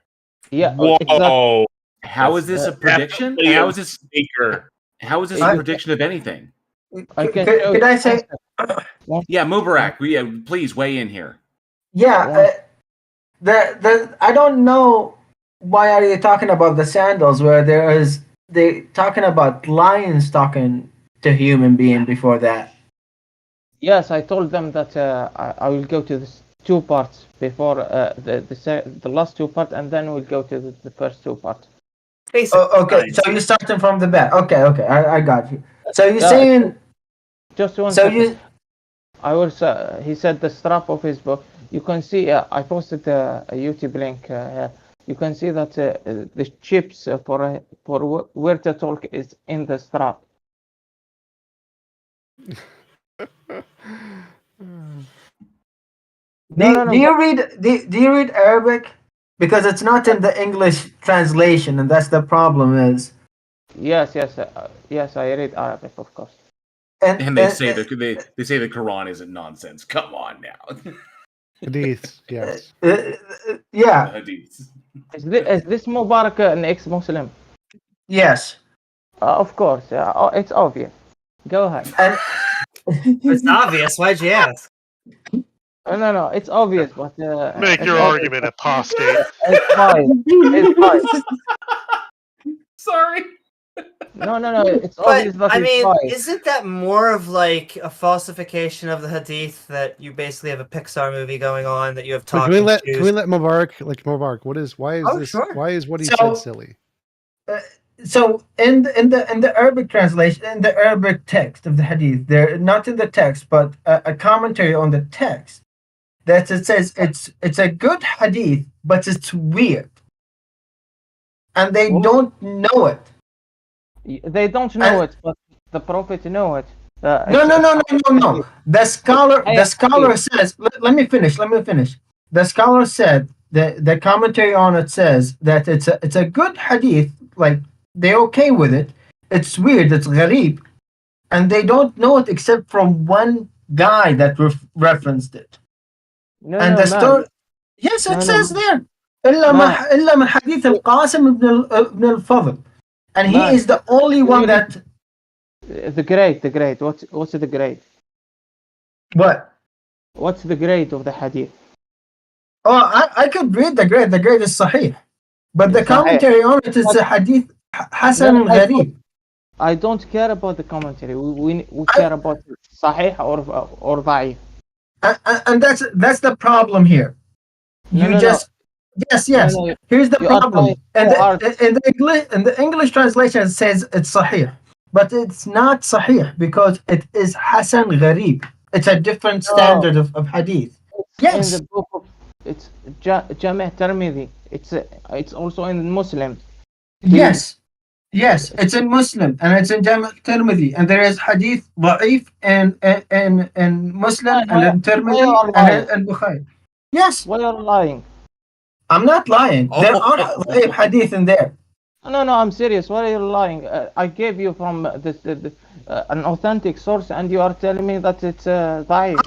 Yeah. Whoa. Exactly. How is this a prediction? How is this speaker? How is this a prediction of anything? Could I say? Yeah, Mobarak, please weigh in here. Yeah, I don't know why are you talking about the sandals where they talking about lions talking to human being before that. Yes, I told them that I will go to the 2 parts before the last 2 parts, and then we'll go to the first 2 parts. Okay, so you're starting from the back. Okay, I got you. So you're saying... Just one so second. you... I will. He said the strap of his book. You can see. I posted a YouTube link. You can see that the chips for where to talk is in the strap. Do you read Arabic? Because it's not in the English translation, and that's the problem. Is yes, I read Arabic, of course. And they say the Quran isn't nonsense. Come on now. Hadiths, yes. Yeah. Hadiths. Is this Mobarak an ex-Muslim? Yes. Of course. It's obvious. Go ahead. It's obvious. Why'd you ask? No. It's obvious, but make your argument, apostate. It's fine. It's fine. Sorry. No. It's obvious. But I mean, isn't that more of like a falsification of the hadith that you basically have a Pixar movie going on that you have talking? Can we let Mobarak? Like Mobarak, why is what he said silly? So in the Arabic translation, in the Arabic text of the hadith, they're not in the text, but a commentary on the text, that it says it's a good hadith, but it's weird, and they don't know it. They don't know it, but the Prophet know it. No. The scholar says. Let me finish. The scholar said the commentary on it says that it's a good hadith. Like they're okay with it. It's weird. It's gharib, and they don't know it except from one guy that referenced it. Story. Yes, it says there. إلا من حديث القاسم ابن الفضل. And he is the only one that... The grade. What's the grade? What? What's the grade of the hadith? Oh, I could read the grade. The grade is sahih. But the commentary on it is a hadith Hasan al-Gharib. I don't care about the commentary. We care about sahih or da'if. And that's the problem here. Yes. No. Here's the problem. In the English translation, it says it's sahih, but it's not sahih because it is Hasan Gharib. It's a different standard of hadith. Yes. In the book of it's Jami' Tirmidhi. It's also in Muslim. Yes, it's in Muslim and it's in Jami' Tirmidhi, and there is hadith da'if in Muslim and in Tirmidhi and in Bukhari. Yes. Why are you lying? I'm not lying. There are hadith in there. No, I'm serious. Why are you lying? I gave you from an authentic source, and you are telling me that it's da'if.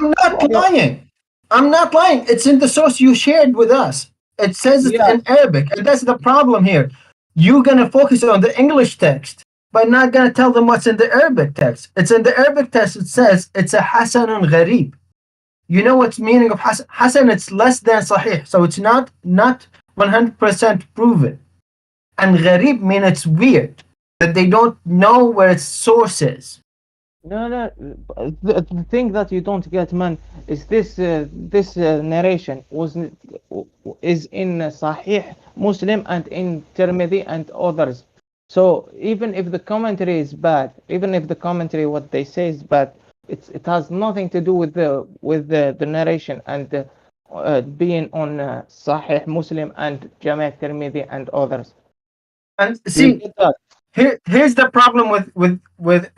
I'm not lying. It's in the source you shared with us. It says it in Arabic, and that's the problem here. You're gonna focus on the English text, but not gonna tell them what's in the Arabic text. It's in the Arabic text. It says it's a Hasanun Gharib. You know what's meaning of Hasan? Hasan, it's less than Sahih, so it's not 100% proven. And Gharib means it's weird, that they don't know where its source is. No. The thing that you don't get, man, is this narration is in Sahih Muslim and in Tirmidhi and others. So even if the commentary is bad, what they say is bad, it has nothing to do with the narration and being on Sahih Muslim and Jami' Tirmidhi and others. And see, here's the problem with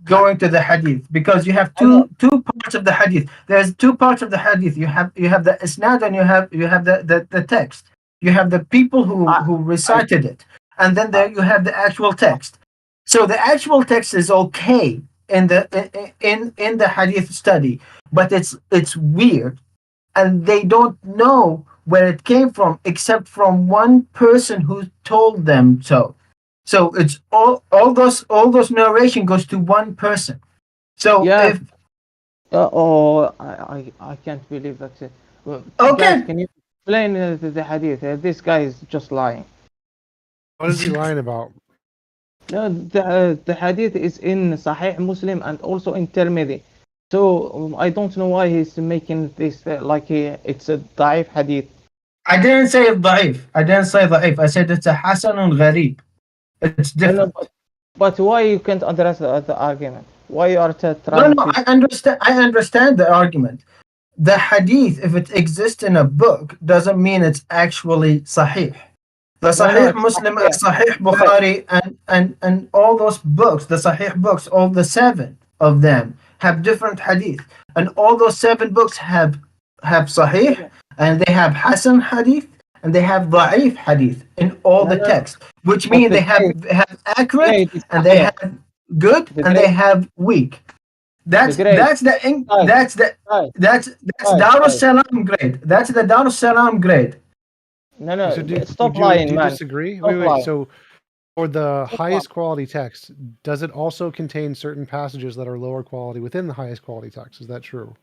going to the hadith, because you have two parts of the hadith. There's 2 parts of the hadith. You have the isnad and you have the text. You have the people who recited it, and then there you have the actual text. So the actual text is okay in the hadith study, but it's weird, and they don't know where it came from except from one person who told them so. So it's all those narration goes to one person. So if I can't believe that's it. Okay, guys, can you explain the hadith? This guy is just lying. What is he lying about? No, the hadith is in Sahih Muslim and also in Tirmidhi. So I don't know why he's making this like it's a da'if hadith. I didn't say da'if. I didn't say da'if. I said it's a hasanun gharib. It's different. No, but why you can't address the argument? Why you are trying No, I understand the argument. The hadith, if it exists in a book, doesn't mean it's actually sahih. The Sahih Muslim and Sahih Bukhari and all those books, the Sahih books, all the 7 of them have different hadith. And all those 7 books have Sahih, and they have Hasan hadith, and they have Da'if hadith in all the text, which means they have accurate, and they have good, and they have weak. That's Darus Salam grade. That's the Darus Salam grade. No, So stop lying, do you man. disagree? Stop lying. So for the highest quality text, does it also contain certain passages that are lower quality within the highest quality text? Is that true?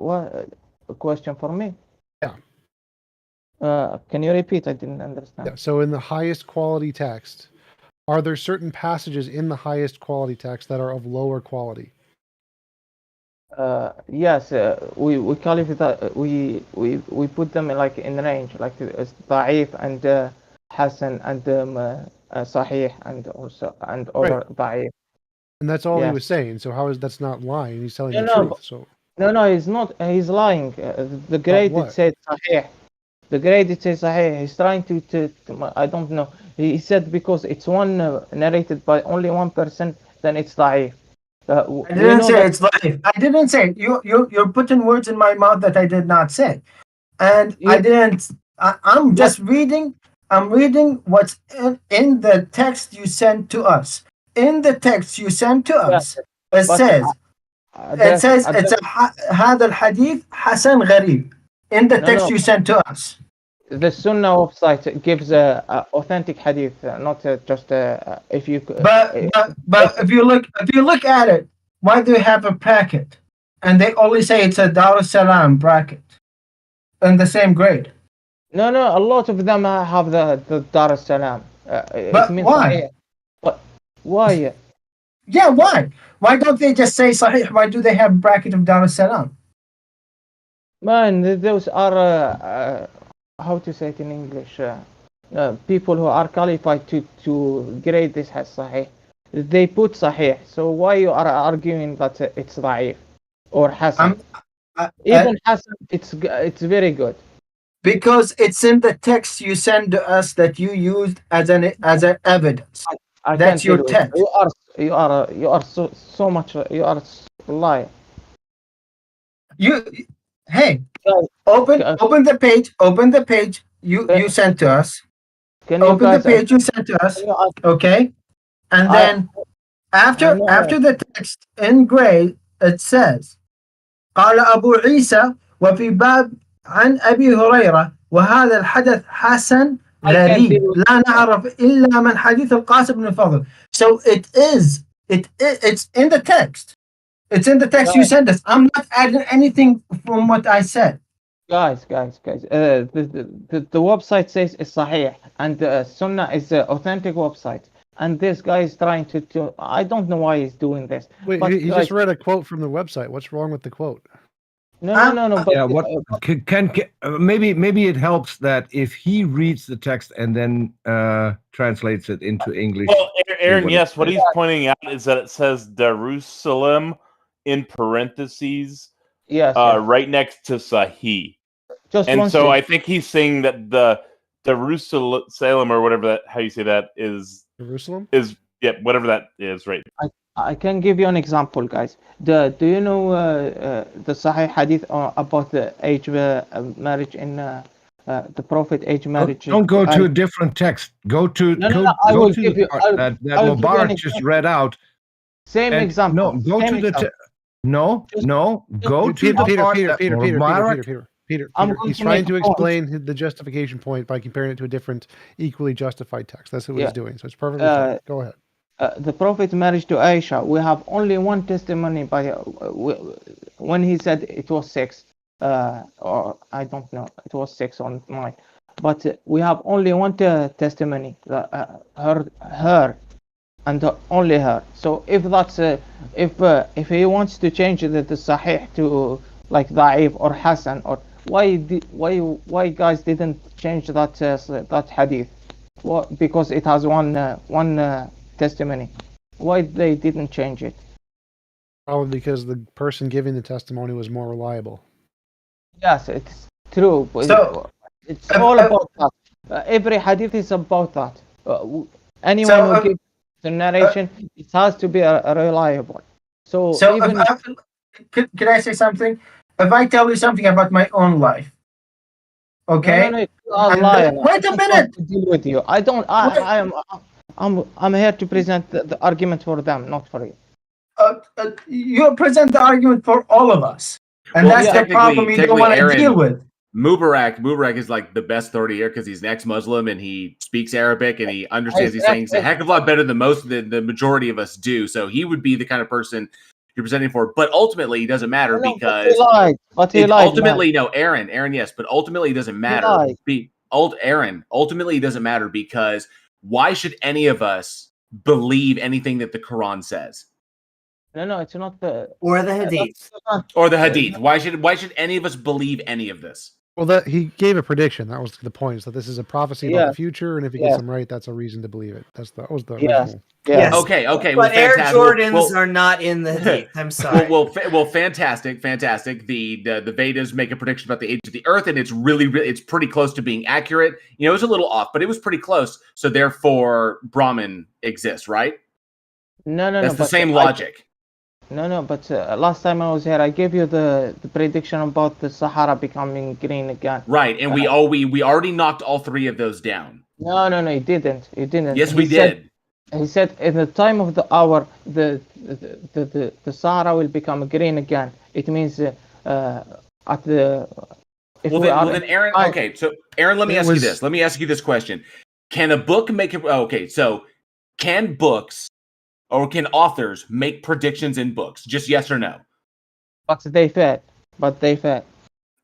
What a question for me? Yeah. Can you repeat? I didn't understand. Yeah. So in the highest quality text, are there certain passages in the highest quality text that are of lower quality? Yes, we qualify that we put them like in range, like da'if and hasan and sahih and also and other da'if. And that's all he was saying. So how is that's not lying? He's telling the truth. So no, he's not. He's lying. The grade it said sahih. The grade it says sahih. He's trying to I don't know. He said because it's one narrated by only one person, then it's da'if. I didn't say it's da'if. I didn't say you're putting words in my mouth that I did not say, and I didn't. I'm just reading. I'm reading what's in the text you sent to us. In the text you sent to us, it says it's a هذا الحديث حسن غريب. In the text you sent to us. The Sunnah website gives authentic hadith, not just if you. But if you look at it, why do you have a bracket? And they only say it's a Dar es Salaam bracket, in the same grade. No, a lot of them have the Dar es Salaam. But why? But why? Yeah, why? Why don't they just say Sahih? Why do they have bracket of Dar es Salaam? Man, those are how to say it in English? People who are qualified to grade this as Sahih. They put Sahih. So why you are arguing that it's Da'if or Hasan? Even Hasan, it's very good. Because it's in the text you send to us that you used as an evidence. That's your text. You are so much. You are lying. Hey, open the page. Open the page you sent to us. Open the page you sent to us. Okay, and then after the text in gray it says, قال أبو عيسى وفي باب عن أبي هريرة وهذا الحدث حسن غريب لا نعرف إلا من حديث القاسم بن الفضل. So it's in the text. It's in the text you sent us. I'm not adding anything from what I said. Guys. The website says it's Sahih, and Sunnah is the authentic website. And this guy is trying to I don't know why he's doing this. Wait, but he just read a quote from the website. What's wrong with the quote? No. But, yeah, what can maybe it helps that if he reads the text and then translates it into English. Well, Aaron, yes, what he's pointing out is that it says Jerusalem in parentheses, right next to Sahih. And so I think he's saying that the Jerusalem or whatever how you say that is Jerusalem whatever that is, right? I can give you an example, guys. Do you know the Sahih hadith about the age marriage in the Prophet age marriage? Don't go to a different text. Go to I will give you that Mobarak just read out. Same example. No, go to the go to the Peter. He's trying to explain the justification point by comparing it to a different, equally justified text. That's what he's doing. So it's perfectly fine. Go ahead. The Prophet marriage to Aisha, we have only one testimony by when he said it was 6, or I don't know, it was 6 or 9, but we have only one testimony. Her and only her. So if that's if he wants to change the Sahih to like Da'if or Hasan, or why guys didn't change that hadith? Because it has one testimony. Why they didn't change it? Probably because the person giving the testimony was more reliable. Yes, it's true. So it's all about that. Every hadith is about that. Anyone who gives the narration, it has to be reliable. So even can I say something? If I tell you something about my own life, okay? No, wait a minute. To deal with you. I'm here to present the argument for them, not for you. You present the argument for all of us, and that's the problem you don't want to deal with. Mobarak is like the best authority here because he's an ex-Muslim and he speaks Arabic and he understands these things a heck of a lot better than the majority of us do. So he would be the kind of person you're presenting for. But ultimately, it doesn't matter because ultimately, no, Aaron, yes, but ultimately, it doesn't matter. Ultimately, it doesn't matter because why should any of us believe anything that the Quran says? No, it's not or the hadith. Or the hadith. Why should any of us believe any of this? Well, he gave a prediction. That was the point. So this is a prophecy about the future, and if he gets them right, that's a reason to believe it. That was the original. Yes. Okay. But Air Jordans are not in the hadith. I'm sorry. Well, fantastic. The Vedas make a prediction about the age of the Earth, and it's it's pretty close to being accurate. You know, it was a little off, but it was pretty close. So therefore, Brahman exists, right? No. That's the same logic. No, but last time I was here, I gave you the prediction about the Sahara becoming green again. Right, and we already knocked all three of those down. No, he didn't. Yes, we did. He said in the time of the hour, the Sahara will become green again. It means at the. Then Aaron. Okay, so Aaron, let me ask you this. Let me ask you this question: Can a book make it? Okay, so can books? Or can authors make predictions in books? Just yes or no? But they fail.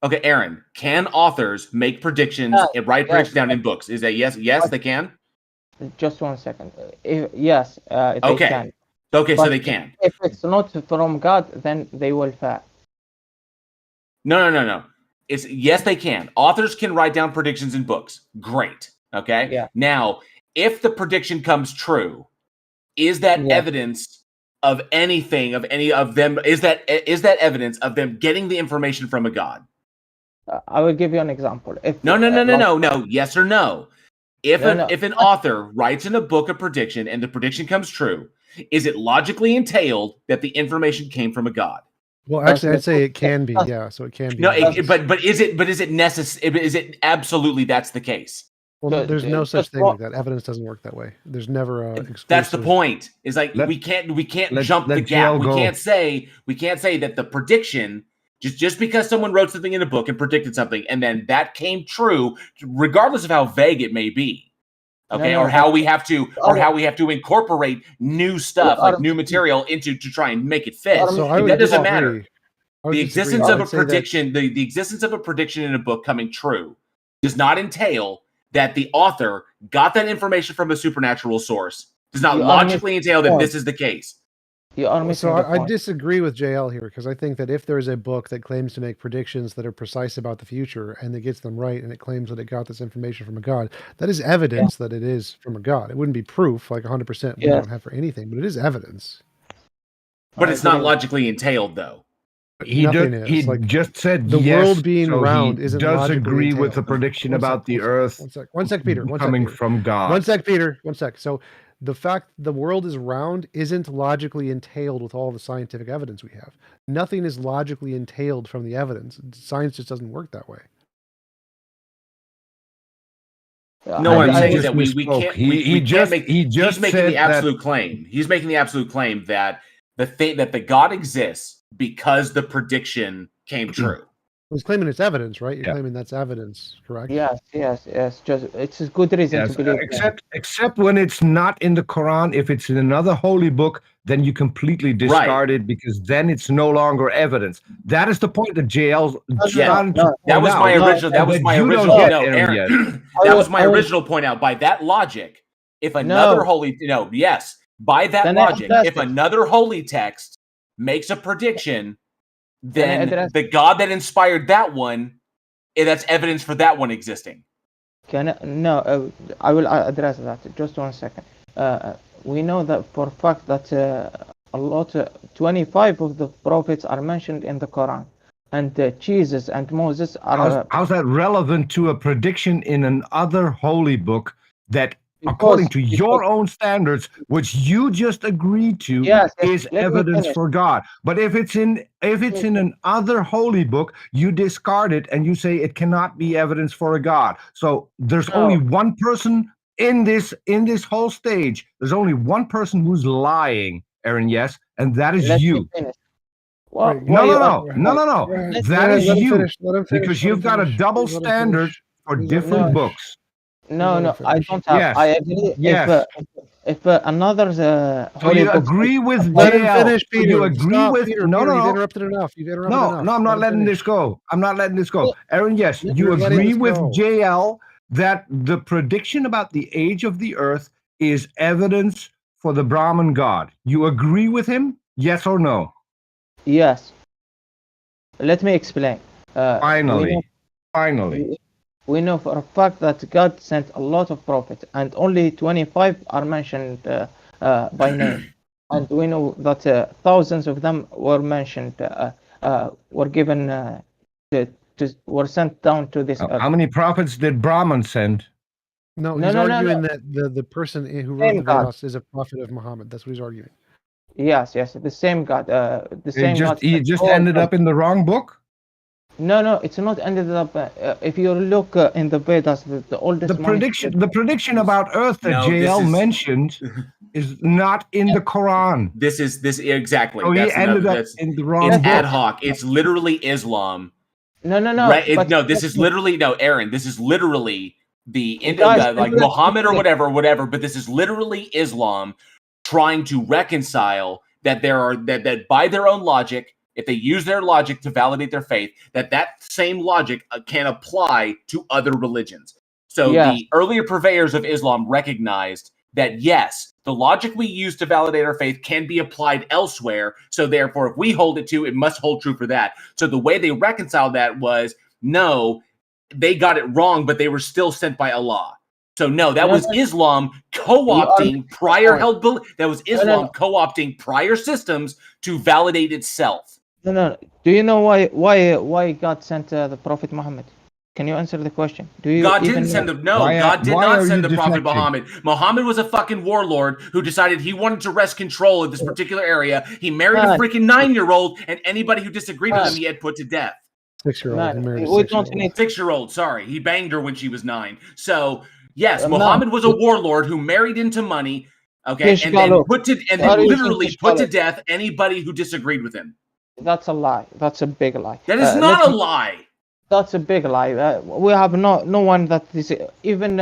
Okay, Aaron, can authors make predictions and write predictions down in books? Is that yes? Yes, they can? Just 1 second. Yes, they can. Okay, so they can. If it's not from God, then they will fail. No. It's yes, they can. Authors can write down predictions in books. Great. Okay? Yeah. Now, if the prediction comes true, is that evidence of anything, of any of them? Is that evidence of them getting the information from a god? I will give you an example. No. Yes or no? If an author writes in a book a prediction and the prediction comes true, is it logically entailed that the information came from a god? Well, actually, I'd say it can be. Yeah, so it can be. No, but is it necessary? Is it absolutely that's the case? Well, there's no such thing like that. Evidence doesn't work that way. There's never a exclusive... That's the point. Is like we can't jump the gap. We can't say that the prediction just because someone wrote something in a book and predicted something and then that came true, regardless of how vague it may be. Okay, or how we have to incorporate new stuff, like new material to try and make it fit. That doesn't matter. The existence of a prediction, the existence of a prediction in a book coming true does not entail that the author got that information from a supernatural source. Does not logically entail that this is the case. So I disagree with JL here because I think that if there's a book that claims to make predictions that are precise about the future and it gets them right and it claims that it got this information from a god, that is evidence that it is from a god. It wouldn't be proof like 100% we don't have for anything, but it is evidence. But it's not logically entailed though. He just said the world being round isn't does agree entailed. With the prediction about the Earth. One sec, Peter. Coming from God. 1 sec, Peter. 1 sec. So the fact the world is round isn't logically entailed with all the scientific evidence we have. Nothing is logically entailed from the evidence. Science just doesn't work that way. No, I'm saying that we can't. He's making the absolute claim. He's making the absolute claim that the God exists because the prediction came true. He's claiming it's evidence, right? You're claiming that's evidence, correct? Yes. Just it's a good reason to believe. Except when it's not in the Quran. If it's in another holy book, then you completely discard it because then it's no longer evidence. That is the point that JL. That was my original. That was my original. That was my original point out. By that logic, if another holy, By that logic, if another holy text makes a prediction, then the God that inspired that one, that's evidence for that one existing. I will address that. Just 1 second. We know that for a fact that 25 of the prophets are mentioned in the Quran, and Jesus and Moses are. How's that relevant to a prediction in another holy book that, according to your own standards, which you just agreed to, is evidence for God? But if it's in another holy book, you discard it and you say it cannot be evidence for a God. So there's only one person in this whole stage. There's only one person who's lying, erinyes, and that is you. No. That is you, because you've got a double standard for different books. No, I don't have. Yes. I agree. Yes. If another so you agree with JL. Peter. You agree with Peter, no. You've interrupted enough. No, I'm not letting this go. Erinyes, you agree with JL that the prediction about the age of the earth is evidence for the Brahman God. You agree with him? Yes or no? Yes. Let me explain. Finally. We know for a fact that God sent a lot of prophets, and only 25 are mentioned by name. And we know that thousands of them were mentioned, were given, were sent down to this earth. How many prophets did Brahman send? No, he's arguing that the person who wrote the Vedas is a prophet of Muhammad. That's what he's arguing. Yes, the same God. He just ended up in the wrong book? No, it's not ended up. If you look in the Vedas, the oldest the prediction about Earth that JL mentioned is not in the Quran. This exactly. So he ended up in the wrong book. It's ad hoc. It's literally Islam. No. Right? This is literally Aaron. This is literally like Muhammad or whatever. But this is literally Islam trying to reconcile that that by their own logic, if they use their logic to validate their faith, that same logic can apply to other religions. So the earlier purveyors of Islam recognized that, yes, the logic we use to validate our faith can be applied elsewhere. So therefore, if we hold it to, it must hold true for that. So the way they reconciled that was, no, they got it wrong, but they were still sent by Allah. So no, that was Islam co-opting co-opting prior systems to validate itself. No. Do you know why God sent the Prophet Muhammad? Can you answer the question? God didn't send him. No, God did not send the Prophet Muhammad. Muhammad was a fucking warlord who decided he wanted to wrest control of this particular area. He married a freaking 9-year-old, and anybody who disagreed with him, he had put to death. 6-year-old. 6-year-old. Sorry, he banged her when she was 9. So yes, Muhammad was a warlord who married into money. Okay, and then literally put to death anybody who disagreed with him. That's a lie. That's a big lie. That is not a lie. That's a big lie. We have no one that is even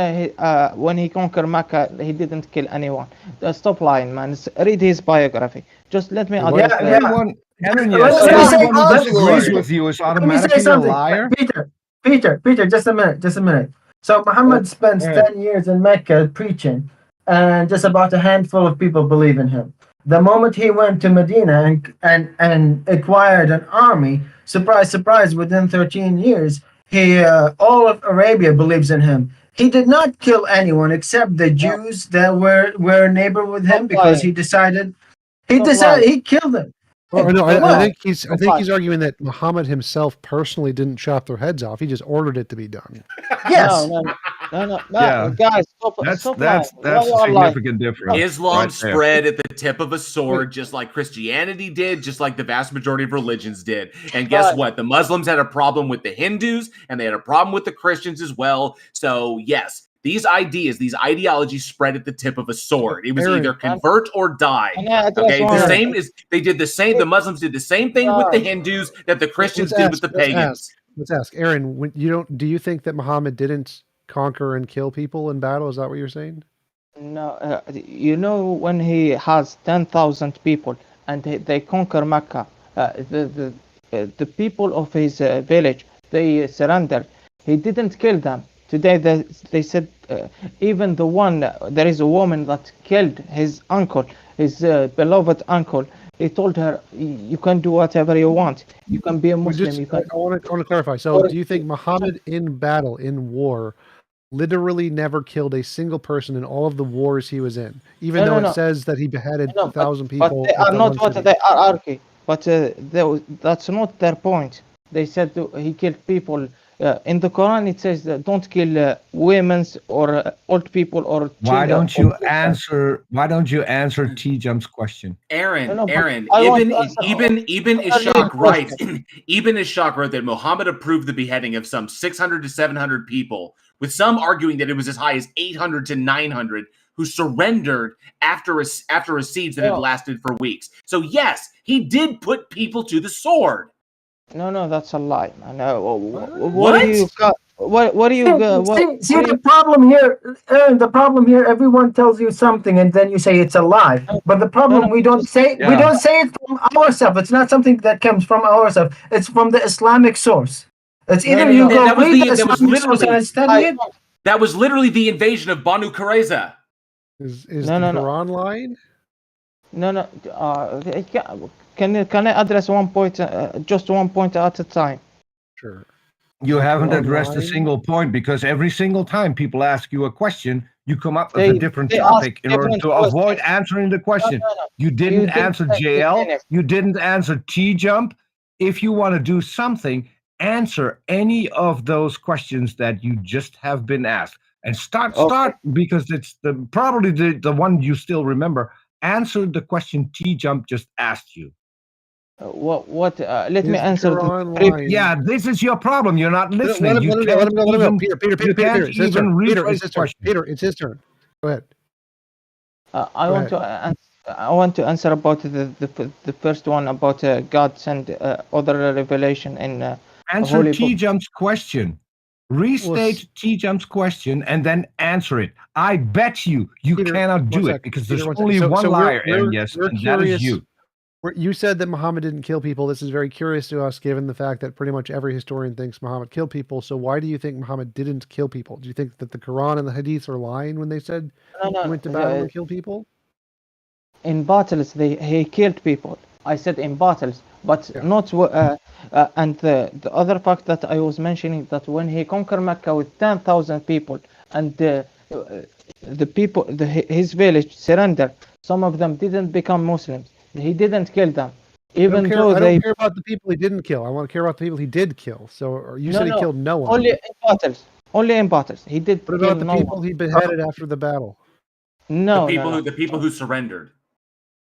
when he conquered Mecca, he didn't kill anyone. Stop lying, man. Read his biography. Just let me. Everyone agrees with you is automatically a liar. Peter, just a minute. So Muhammad spends 10 years in Mecca preaching, and just about a handful of people believe in him. The moment he went to Medina and acquired an army, surprise, within 13 years, all of Arabia believes in him. He did not kill anyone except the Jews that were neighbor with him because he decided he killed them. I think he's arguing that Muhammad himself personally didn't chop their heads off. He just ordered it to be done. Yes. No, guys, stop. That's a significant difference. Islam spread at the tip of a sword, just like Christianity did, just like the vast majority of religions did. And guess what? The Muslims had a problem with the Hindus, and they had a problem with the Christians as well. So yes, these ideologies spread at the tip of a sword. It was either convert or die. Okay, the Muslims did the same thing with the Hindus that the Christians did with the pagans. Let's ask Aaron. Do you think that Muhammad didn't conquer and kill people in battle? Is that what you're saying? No, when he has 10,000 people and they conquer Mecca, the people of his village, they surrender. He didn't kill them Today they said even the one, there is a woman that killed his uncle, his beloved uncle. He told her, you can do whatever you want. You can be a Muslim. I want to clarify. So do you think Muhammad in battle, in war, literally never killed a single person in all of the wars he was in, even though it says that he beheaded 1,000 people? But they are not what they are arguing. But that's not their point. They said he killed people. In the Quran, it says don't kill women or old people or children. Why don't you answer? Why don't you answer TJump's question? Aaron, Ibn Ishaq writes. Ibn Ishaq wrote that Muhammad approved the beheading of some 600 to 700 people, with some arguing that it was as high as 800 to 900 who surrendered after a siege that had lasted for weeks. So yes, he did put people to the sword. No, that's a lie, man. What do you got? What do you see the problem here? The problem here. Everyone tells you something, and then you say it's a lie. But the problem we don't say it from ourselves. It's not something that comes from ourselves. It's from the Islamic source. It's either you go read the Islamic source and study it. That was literally the invasion of Banu Qurayza. Is the Quran lying? No. Can I address one point, just one point at a time? Sure. You haven't addressed a single point, because every single time people ask you a question, you come up with a different topic in order to avoid answering the question. You didn't answer JL. You didn't answer TJump. If you want to do something, answer any of those questions that you just have been asked, and start because it's probably the one you still remember. Answer the question TJump just asked you. Let me answer. Yeah, this is your problem. You're not listening. Let him go. Peter, it's his turn. Peter, it's his turn. Go ahead. I want to answer about the first one about God sent other revelation in answer TJump's question. Restate TJump's question and then answer it. I bet you cannot do it, because there's only one liar, and that is you. You said that Muhammad didn't kill people. This is very curious to us, given the fact that pretty much every historian thinks Muhammad killed people. So why do you think Muhammad didn't kill people? Do you think that the Quran and the hadiths are lying when they said he went to battle and killed people? In battles, he killed people. I said in battles, but not. And the other fact that I was mentioning, that when he conquered Mecca with 10,000 people, and the people, his village surrendered, some of them didn't become Muslims. He didn't kill them, even though I don't care about the people he didn't kill. I want to care about the people he did kill. So you said he killed no one. Only in battles. Only in battles. He did. What about the people he beheaded after the battle? No. The people who surrendered.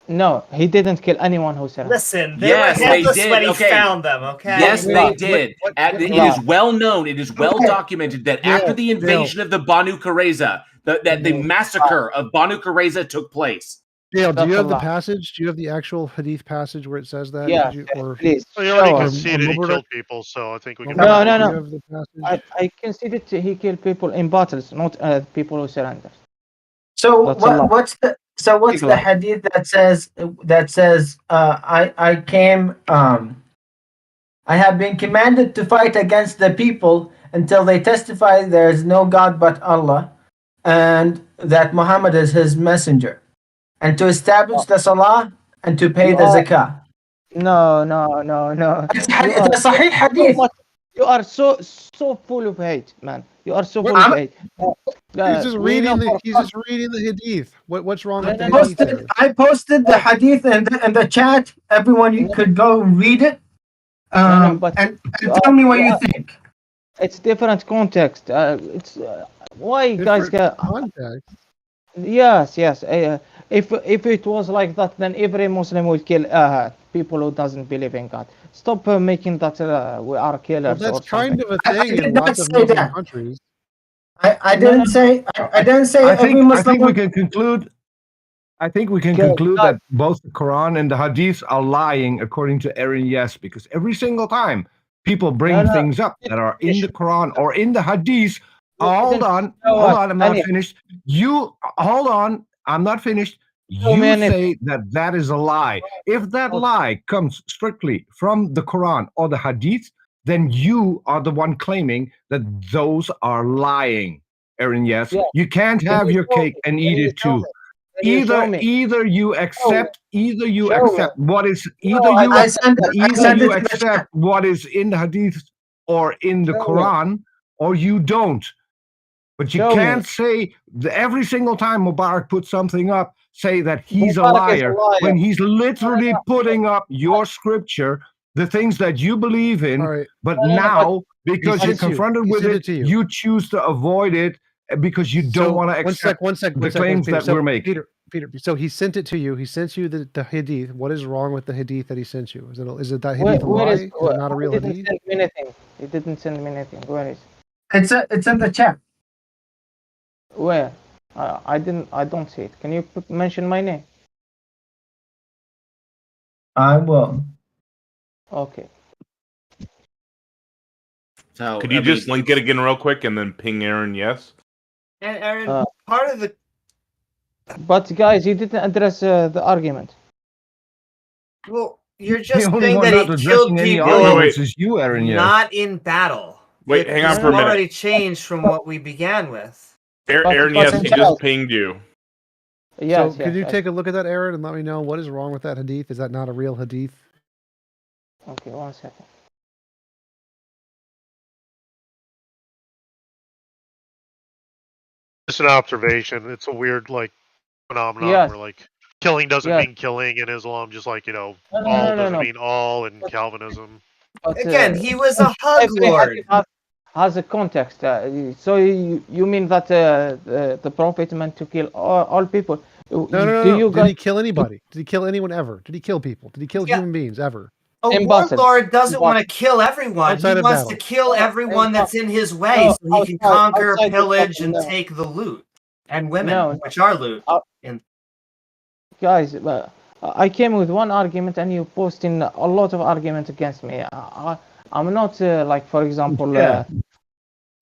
No, he didn't kill anyone who surrendered. Listen, they were helpless when he found them. Okay. Yes, they did. It is well known. It is well documented that after the invasion of the Banu Qurayza, that the massacre of Banu Qurayza took place. Dale, do you have the passage? Do you have the actual hadith passage where it says that? Yeah, please. Well, you already conceded he killed people, so I think we can. No. I conceded he killed people in battles, not people who surrendered. So what's the hadith that says I came I have been commanded to fight against the people until they testify there is no God but Allah, and that Muhammad is his messenger, and to establish the salah and to pay the zakah. No. It's a sahih hadith. You are so full of hate, man. You are so full of hate. He's just reading the hadith. What's wrong with the hadith? I posted the hadith in the chat. Everyone could go read it. And tell me what you think. It's different context. It's why guys get context. Yes. If it was like that, then every Muslim will kill people who doesn't believe in God. Stop making that we are killers. Well, that's kind of a thing in lots of Muslim countries. I didn't say. I think we can conclude. I think we can conclude that both the Quran and the Hadith are lying, according to erinyes, because every single time people bring things up that are in the Quran or in the Hadith. Hold on, I'm not finished. Hold on, I'm not finished. You say that is a lie. If that lie comes strictly from the Quran or the Hadith, then you are the one claiming that those are lying. Erinyes, you can't have your cake and eat it too. Either you accept what is what is in the hadith or in the Quran, or you don't. But you can't say every single time Mobarak puts something up, say that he's a liar when he's literally putting up your scripture, the things that you believe in. But now, because you're confronted with it, you choose to avoid it because you don't want to accept the claims that we're making. Peter, so he sent it to you. He sent you the hadith. What is wrong with the hadith that he sent you? Is it that hadith a lie? Is it not a real hadith? He didn't send me anything. He didn't send me anything. Where is it? It's in the chat. Where? I don't see it. Can you mention my name? I will. Okay. So could you just link it again real quick and then ping Aaron? Yes. And Aaron, part of the. But guys, you didn't address the argument. Well, you're just saying that he killed people not in battle. Wait, hang on for a minute. Already changed from what we began with. Aaron, yes, he just pinged you. Yes, could you take a look at that, Aaron, and let me know what is wrong with that hadith? Is that not a real hadith? Okay, 1 second. Just an observation. It's a weird phenomenon where killing doesn't mean killing in Islam, just all doesn't mean all in Calvinism. But, again, he was a hug lord. Has a context. So you mean that the prophet meant to kill all people? No. Did he kill anybody? Did he kill anyone ever? Did he kill people? Did he kill human beings ever? A warlord doesn't want to kill everyone. He wants to kill everyone that's in his way so he can conquer, pillage, and take the loot. And women, which are loot. Guys, I came with one argument and you posting a lot of arguments against me. I'm not for example. No.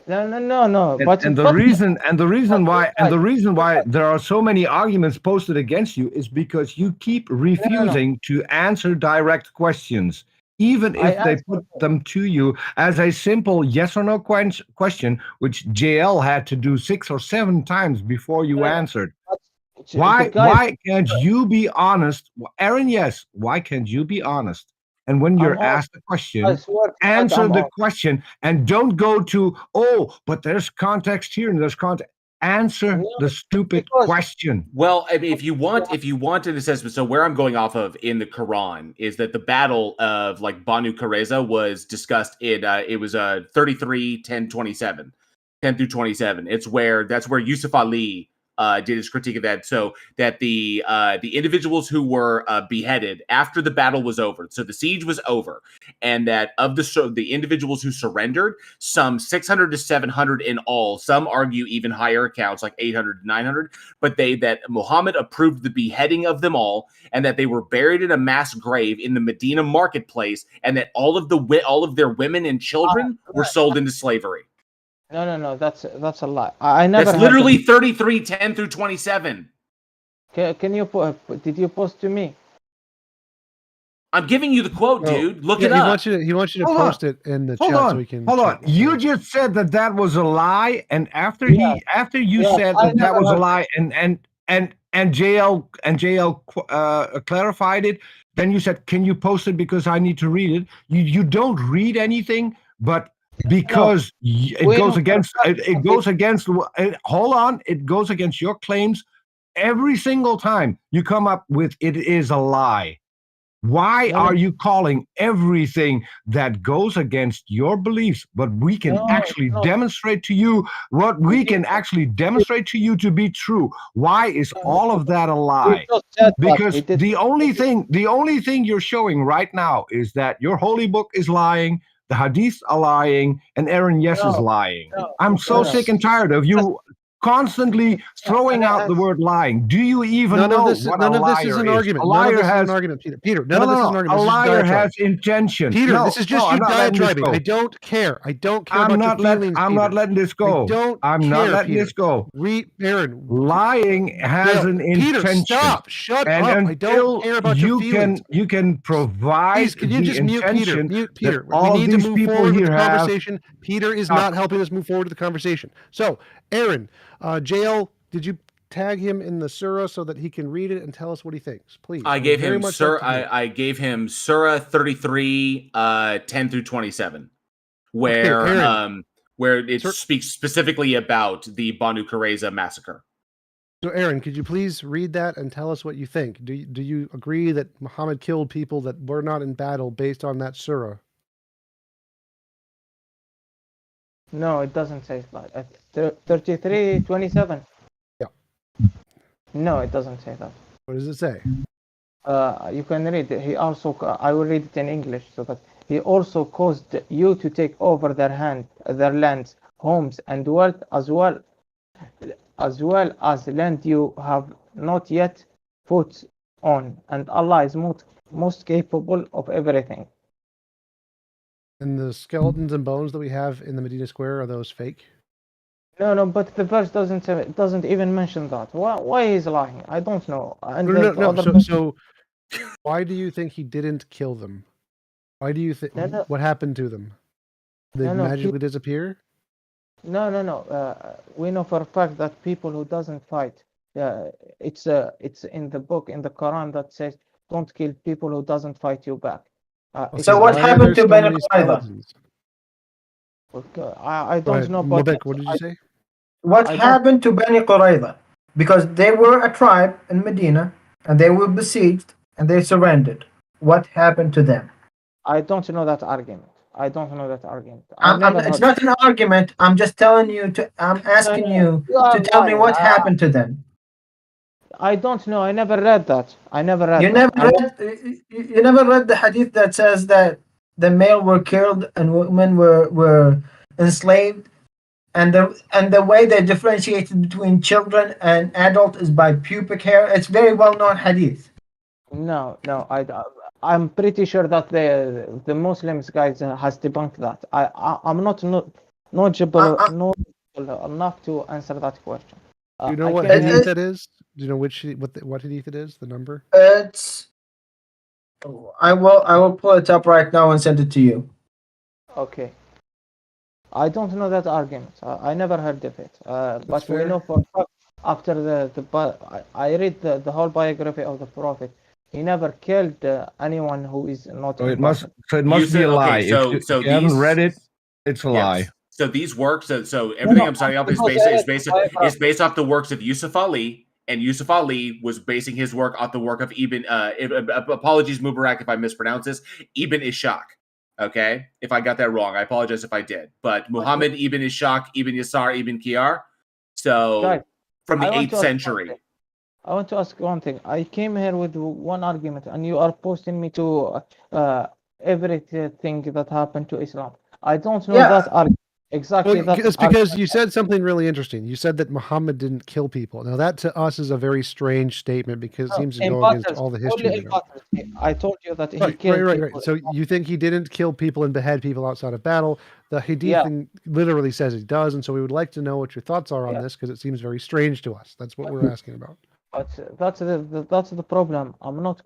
But the reason why there are so many arguments posted against you is because you keep refusing to answer direct questions, even if they put them to you as a simple yes or no question, which JL had to do 6 or 7 times before you answered. Why can't you be honest, Aaron? Yes, why can't you be honest? And when you're asked a question, answer the question and don't go to, but there's context here and there's context. Answer the stupid question. Well, I mean, if you want an assessment, so where I'm going off of in the Quran is that the battle of Banu Qurayza was discussed in it was 33, 10, 27, 10 through 27. That's where Yusuf Ali did his critique of that, so that the individuals who were beheaded after the battle was over, so the siege was over, and that of the individuals who surrendered, some 600 to 700 in all. Some argue even higher accounts, like 800 to 900. But that Muhammad approved the beheading of them all, and that they were buried in a mass grave in the Medina marketplace, and that all of their women and children were sold into slavery. No, that's a lie. I never. That's literally 33, 10 through 27. Can you did you post to me? I'm giving you the quote, dude. Look it up. He wants you to post it in the chat so we can. Hold on. You just said that was a lie, and after you said that was a lie, and JL clarified it, then you said, "Can you post it because I need to read it?" You don't read anything, but. Because it goes against your claims every single time you come up with it is a lie. Why are you calling everything that goes against your beliefs, but we can actually demonstrate to you to be true? Why is all of that a lie? Because the only thing you're showing right now is that your holy book is lying, the hadiths are lying, and Erinyes is lying. I'm so sick and tired of you constantly throwing out the word lying. Do you even know what a liar is? None of this is an argument. A liar has an argument, Peter. Peter, none of this is an argument. A liar has intention. Peter, this is just you diatribing. I don't care. I don't care about your feelings. I'm not letting this go. I'm not letting this go. Aaron, lying has an intention. Peter, stop. Shut up. I don't care about your feelings. You can provide. Please, can you just mute Peter? Mute Peter. We need to move forward with the conversation. Peter is not helping us move forward with the conversation. So, Aaron, JL, did you tag him in the surah so that he can read it and tell us what he thinks? Please. I gave him Surah 33, 10 through 27, where it speaks specifically about the Banu Qurayza massacre. So, Aaron, could you please read that and tell us what you think? Do you agree that Muhammad killed people that were not in battle based on that surah? No, it doesn't say that. 33:27. Yeah. No, it doesn't say that. What does it say? You can read it. I will read it in English, so that he also caused you to take over their lands, homes, and wealth, as well as land you have not yet put on, and Allah is most capable of everything. And the skeletons and bones that we have in the Medina Square, are those fake? No, but the verse doesn't even mention that. Why he's lying? I don't know. And no. So why do you think he didn't kill them? Why do you think? What happened to them? Did they magically disappear? No. We know for a fact that people who doesn't fight, it's in the book, in the Quran, that says, don't kill people who doesn't fight you back. So what happened to Bani Qurayza? I don't know. Mobarak, what did you say? What happened to Bani Qurayza? Because they were a tribe in Medina, and they were besieged, and they surrendered. What happened to them? I don't know that argument. It's not an argument. I'm just telling you I'm asking you to tell me what happened to them. I don't know. I never read that. You never read the hadith that says that the male were killed and women were enslaved, and the way they differentiated between children and adult is by pubic hair. It's very well known hadith. No. I'm pretty sure that the Muslims guys has debunked that. I'm not knowledgeable enough to answer that question. Do you know what hadith that is? Do you know what hadith it is? The number? I will pull it up right now and send it to you. Okay. I don't know that argument. I never heard of it. But fair. We know for fact after I read the whole biography of the Prophet. He never killed anyone who is not. So it must be a lie. If you haven't read it, it's a lie. So these works. So everything I'm citing off is based off the works of Yusuf Ali, and Yusuf Ali was basing his work off the work of Ibn. Apologies, Mobarak, if I mispronounce this. Ibn Ishaq. Okay, if I got that wrong, I apologize if I did. But Muhammad Ibn Ishaq, Ibn Yasar, Ibn Qiyar. So from the 8th century. I want to ask one thing. I came here with one argument, and you are posting me to everything that happened to Islam. I don't know that argument. Exactly. Well, it's because you said something really interesting. You said that Muhammad didn't kill people. Now, that to us is a very strange statement because it seems to go against all the history. I told you that he killed people. Right. So you think he didn't kill people and behead people outside of battle. The hadith literally says he does, and so we would like to know what your thoughts are on this because it seems very strange to us. That's what we're asking about. But that's the problem. I'm not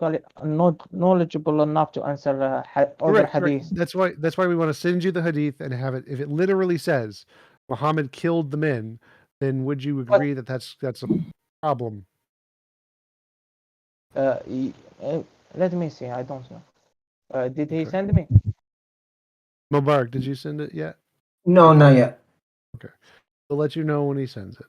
knowledgeable enough to answer other hadith. That's why we want to send you the hadith and have it. If it literally says Muhammad killed the men, then would you agree that that's a problem? Let me see. I don't know. Did he send me? Mobarak, did you send it yet? No, not yet. Okay, we'll let you know when he sends it.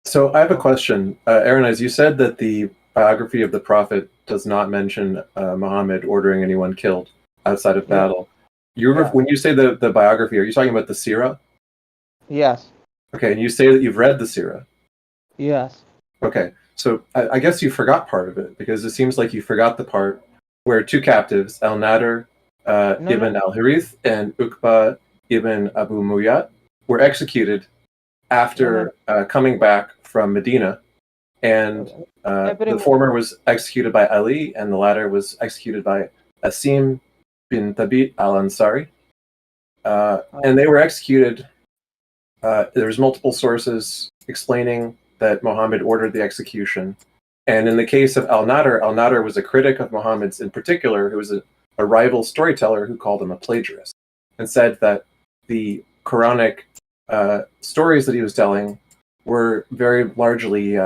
So I have a question. Erinyes, you said that the biography of the Prophet does not mention Muhammad ordering anyone killed outside of battle. When you say the biography, are you talking about the Sirah? Yes. Okay, and you say that you've read the Sirah? Yes. Okay, so I guess you forgot part of it, because it seems like you forgot the part where two captives, Al-Nadr ibn al-Harith and Uqba ibn Abu Mu'yat, were executed after coming back from Medina, and the former was executed by Ali, and the latter was executed by Asim bin Thabit al-Ansari. And they were executed. There's multiple sources explaining that Muhammad ordered the execution. And in the case of al-Nadr was a critic of Muhammad's in particular, who was a rival storyteller who called him a plagiarist, and said that the Quranic stories that he was telling were very largely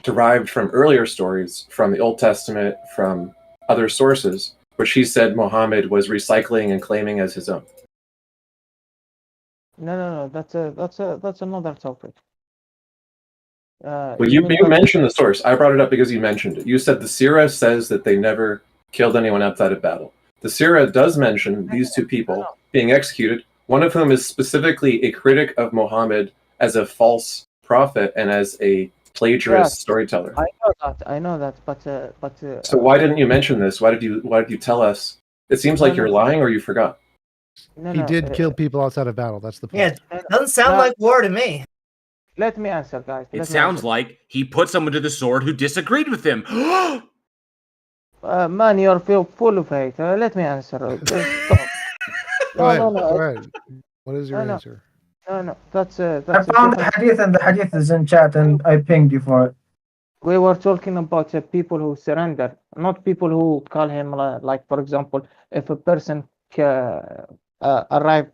derived from earlier stories from the Old Testament, from other sources, which he said Muhammad was recycling and claiming as his own. No. That's another topic. Well, you mentioned the source. I brought it up because you mentioned it. You said the Sirah says that they never killed anyone outside of battle. The Sirah does mention these two people being executed, one of whom is specifically a critic of Muhammad as a false prophet and as a plagiarist storyteller. I know that, but so why didn't you mention this? Why did you tell us? It seems like you're lying, or you forgot. He did kill people outside of battle. That's the point. Yeah, doesn't sound like war to me. Let me answer, guys. It sounds like he put someone to the sword who disagreed with him. Man, you're full of hate. Let me answer. Stop. Go ahead. What is your answer? No. That's I found the hadith, and the hadith is in chat, and I pinged you for it. We were talking about people who surrender, not people who call him, like, for example, if a person arrive,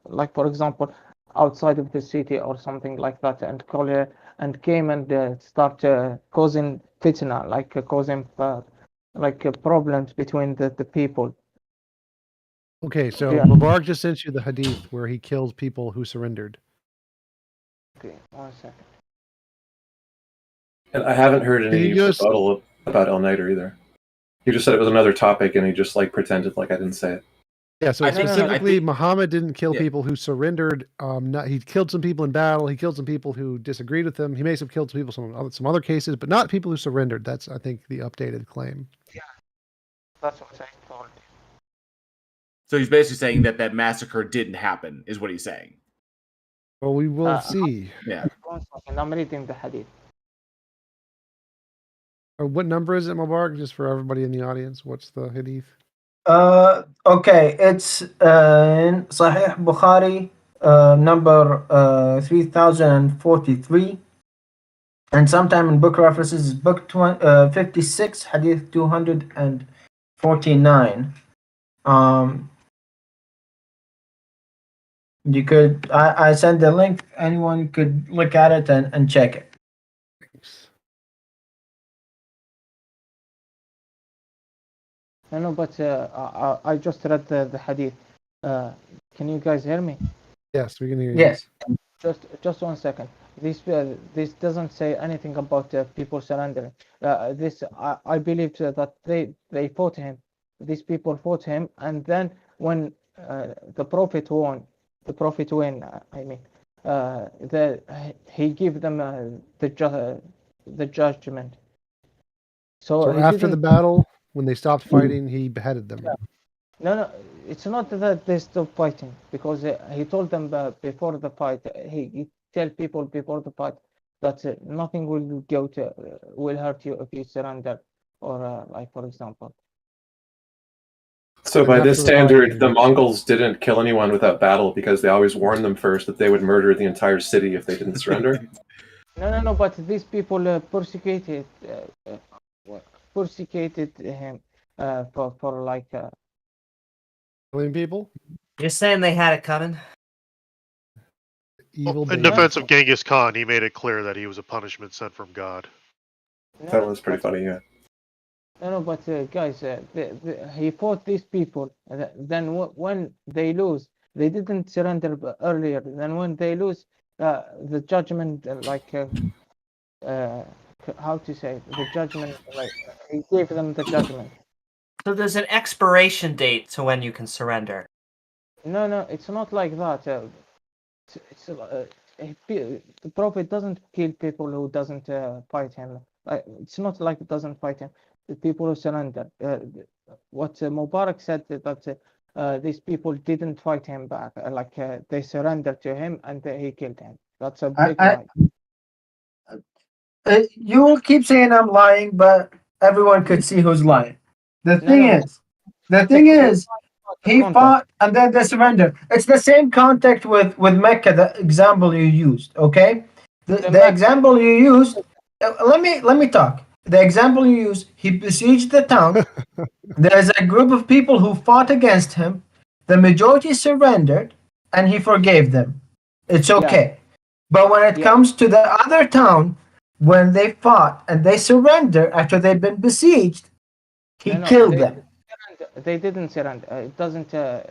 like, for example, outside of the city or something like that, and call her and came and start causing fitna, like causing problems between the people. Okay, so Mobarak just sent you the hadith where he killed people who surrendered. Okay, 1 second. And I haven't heard any rebuttal about al-Nadr either. He just said it was another topic, and he just pretended like I didn't say it. Yeah, so specifically, Muhammad didn't kill people who surrendered. He killed some people in battle. He killed some people who disagreed with him. He may have killed some people some other cases, but not people who surrendered. That's, I think, the updated claim. Yeah, that's what I thought. So he's basically saying that massacre didn't happen, is what he's saying. Well, we will see. Yeah. 1 second, I'm reading the hadith. What number is it, Mobarak? Just for everybody in the audience, what's the hadith? Okay, it's in Sahih Bukhari, number 3043, and sometime in book references, book 56, hadith 249. You could, I send the link. Anyone could look at it and check it. No, but I just read the hadith. Can you guys hear me? Yes, we can hear you. Yes. Just 1 second. This doesn't say anything about people surrendering. I believe that they fought him. These people fought him, and then when the prophet won, he gave them the judgment. So after the battle, when they stopped fighting, he beheaded them. No, it's not that they stopped fighting, because he told them before the fight. He tell people before the fight that nothing will hurt you if you surrender, or like, for example. So by this standard, the Mongols didn't kill anyone without battle because they always warned them first that they would murder the entire city if they didn't surrender? No, but these people persecuted him for like killing people. You're saying they had it coming? Evil. In defense of Genghis Khan, he made it clear that he was a punishment sent from God. That was pretty funny, yeah. No, but guys, he fought these people. Then when they lose, they didn't surrender earlier. Then when they lose, the judgment, how to say, the judgment, like, he gave them the judgment. So there's an expiration date to when you can surrender. No, it's not like that. The prophet doesn't kill people who doesn't fight him. It's not like it doesn't fight him. The people who surrender. What Mobarak said that these people didn't fight him back. They surrendered to him and he killed him. That's a big lie. You will keep saying I'm lying, but everyone could see who's lying. The thing is, he fought and then they surrendered. It's the same context with Mecca, the example you used, okay? The example you used, let me talk. The example you used, he besieged the town. There's a group of people who fought against him. The majority surrendered, and he forgave them. It's okay. Yeah. But when it comes to the other town, when they fought and they surrender after they've been besieged, he killed them. They didn't surrender. It doesn't say.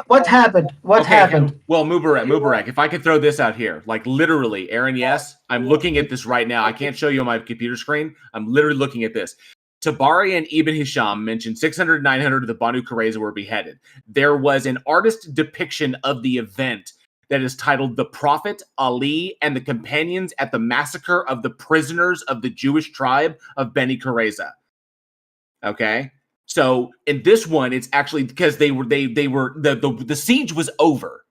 What happened? What happened? Well, Mobarak, if I could throw this out here, like literally, erinyes, I'm looking at this right now. I can't show you on my computer screen. I'm literally looking at this. Tabari and Ibn Hisham mentioned 600, 900 of the Banu Qurayza were beheaded. There was an artist depiction of the event that is titled "The Prophet, Ali, and the Companions at the Massacre of the Prisoners of the Jewish Tribe of Beni Qurayza." Okay, so in this one, it's actually because the siege was over.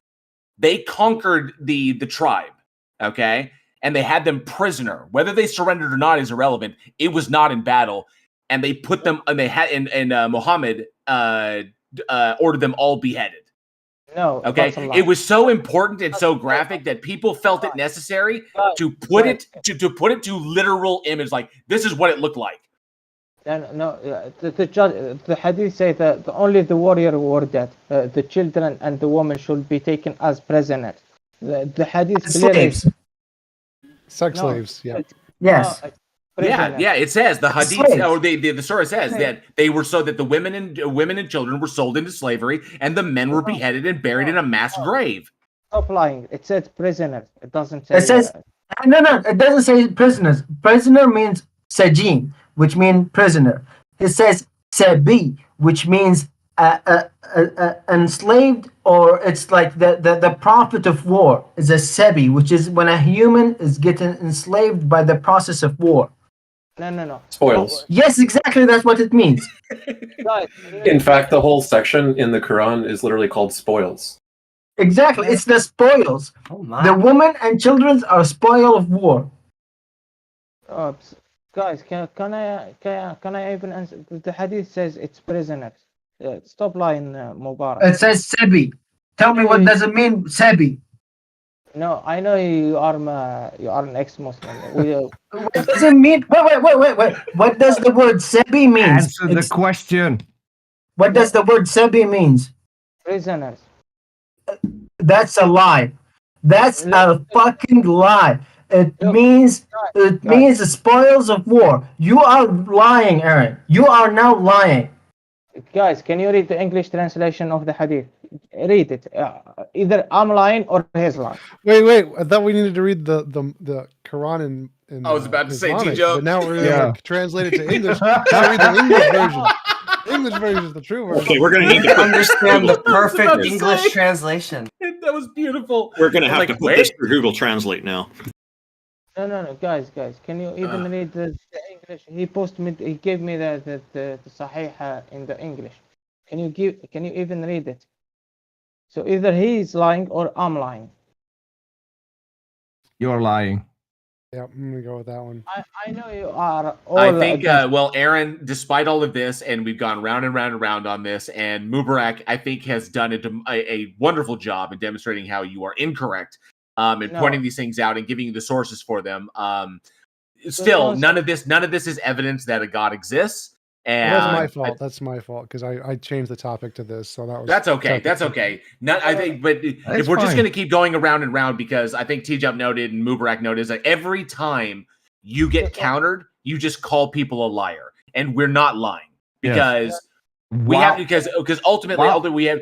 They conquered the tribe, okay, and they had them prisoner. Whether they surrendered or not is irrelevant. It was not in battle, and they put them and they had and Muhammad ordered them all beheaded. No. Okay. It was so important and so graphic that people felt it necessary to put it to literal image. Like this is what it looked like. No. The hadith say that only the warrior were dead. The children and the women should be taken as prisoners. The hadith slaves. Sex slaves. Yeah. Yes. Yeah, it says the hadith or the surah says that they were so that the women and children were sold into slavery and the men were beheaded and buried in a mass grave. Stop lying. It says prisoners. It doesn't say. It says no. It doesn't say prisoners. Prisoner means sajin, which means prisoner. It says sabi, which means enslaved, or it's like the prophet of war is a sabi, which is when a human is getting enslaved by the process of war. No. Spoils. Yes, exactly. That's what it means. In fact, the whole section in the Quran is literally called spoils. Exactly. It's the spoils. Oh my. The women and children are spoil of war. Guys, can I even answer? The hadith says it's prisoners. Stop lying, Mubarak. It says Sebi. Tell me what does it mean, Sebi? No, I know you are an ex-Muslim. What does it mean? Wait. What does the word Sebi mean? Answer the question. What does the word Sebi means? Prisoners. That's a lie. That's a fucking lie. It means the spoils of war. You are lying, Aaron. You are now lying. Guys, can you read the English translation of the hadith? Read it. Either I'm lying or he's lying. Wait. I thought we needed to read the Quran in I was about to say Islamic, TJump. but now we're going to translate it to English. Now read the English version. The English version is the true version. Okay, we're going to need to understand the perfect English translation. That was beautiful. We're going to have to put this through Google Translate now. No, guys, can you even read the English? He gave me the Sahih in the English. Can you even read it? So either he's lying or I'm lying. You're lying. Yeah, I'm gonna go with that one. I know you are. I think, Aaron, despite all of this, and we've gone round and round and round on this, and Mubarak, I think, has done a wonderful job in demonstrating how you are incorrect. And pointing these things out and giving you the sources for them. Still, none of this is evidence that a God exists. And that's my fault. That's my fault because I changed the topic to this. So that's okay. That's okay. I think, but if we're just going to keep going around and round, because I think TJump noted and Mubarak noted is that every time you get countered, you just call people a liar, and we're not lying because we have because ultimately we have.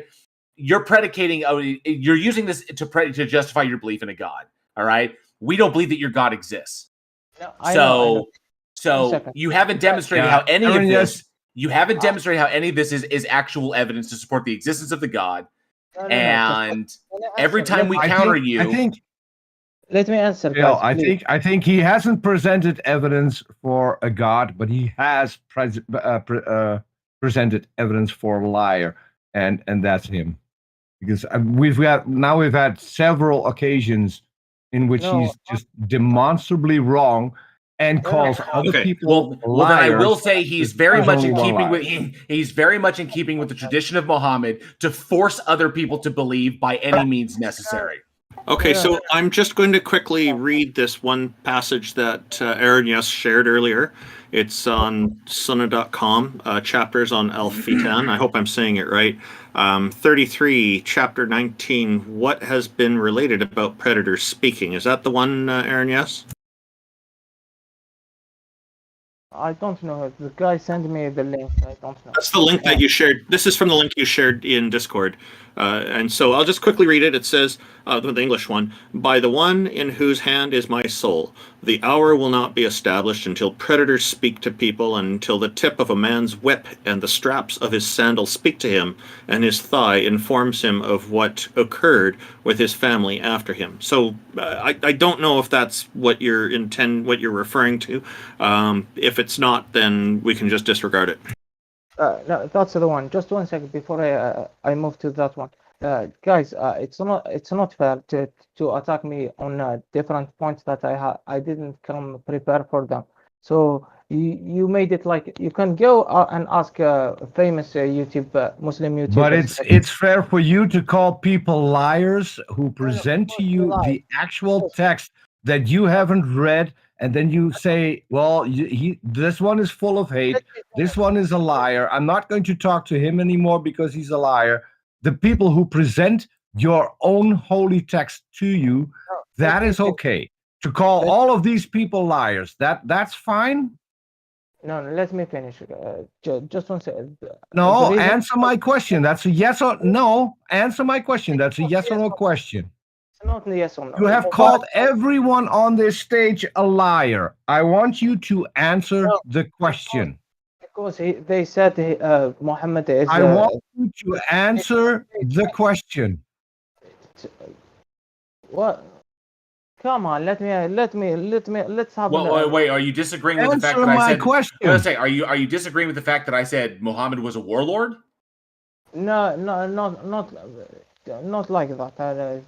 You're predicating. You're using this to justify your belief in a God. All right. We don't believe that your God exists. No, I know. So you haven't demonstrated how any of this. You haven't demonstrated how any of this is actual evidence to support the existence of the God. And every time we counter you, I think. Let me answer. Guys, I think he hasn't presented evidence for a God, but he has presented evidence for a liar, and that's him. Because we've had several occasions in which he's just demonstrably wrong and calls other people well, then I will liars. say he's very much in keeping with he's very much in keeping with the tradition of Muhammad to force other people to believe by any means necessary. Okay, so I'm just going to quickly read this one passage that erinyes shared earlier. It's on sunnah.com, chapters on Al-Fitan. I hope I'm saying it right. 33, chapter 19, what has been related about predators speaking? Is that the one, erinyes? I don't know. The guy sent me the link. I don't know. That's the link that you shared. This is from the link you shared in Discord. And so I'll just quickly read it. It says, the English one, by the one in whose hand is my soul, the hour will not be established until predators speak to people, until the tip of a man's whip and the straps of his sandal speak to him, and his thigh informs him of what occurred with his family after him. So I don't know if that's what you're referring to. If it's not, then we can just disregard it. No, that's the one. Just 1 second before I move to that one. Guys, it's not fair to attack me on different points that I didn't come prepared for them. So you made it like you can go and ask famous Muslim YouTubers. But it's fair for you to call people liars who present to you the actual text that you haven't read. And then you say, well, this one is full of hate. This one is a liar. I'm not going to talk to him anymore because he's a liar. The people who present your own holy text to you, that is okay. To call all of these people liars, that's fine? No, let me finish. Just 1 second. No, answer my question. That's a yes or no. Answer my question. That's a yes or no question. It's not yes or no. You have called everyone on this stage a liar. I want you to answer the question. Because they said Muhammad is. I want you to answer the question. What? Come on, let's have. Wait. Are you disagreeing with the fact that I said? Question. I was gonna say, are you disagreeing with the fact that I said Muhammad was a warlord? No, not like that.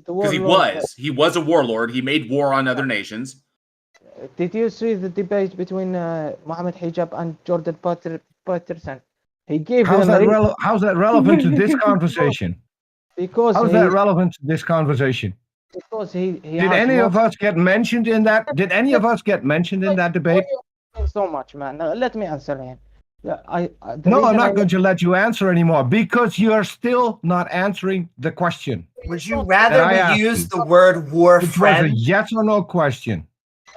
Because he was a warlord. He made war on other nations. Did you see the debate between Mohammed Hijab and Jordan Peterson? He gave how's that relevant to this conversation? Because how's that relevant to this conversation? Because he did any of us get mentioned in that? Did any of us get mentioned in that debate? So much, man. Now, let me answer him. No, I'm not going to let you answer anymore because you are still not answering the question. Would you rather we use the word war friend? It was a yes or no question.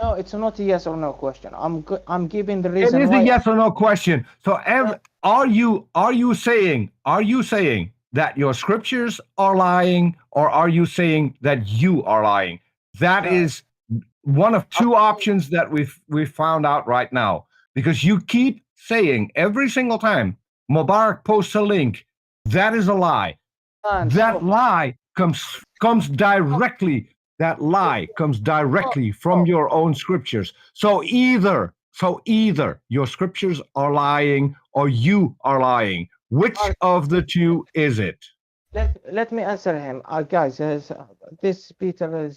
No, it's not a yes or no question. I'm giving the reason. It is a yes or no question. So, are you saying that your scriptures are lying, or are you saying that you are lying? That is one of two options that we've found out right now, because you keep saying every single time Mobarak posts a link, that is a lie. That lie comes directly. That lie comes directly from your own scriptures. So either your scriptures are lying or you are lying. Which of the two is it? Let me answer him, guys. This Peter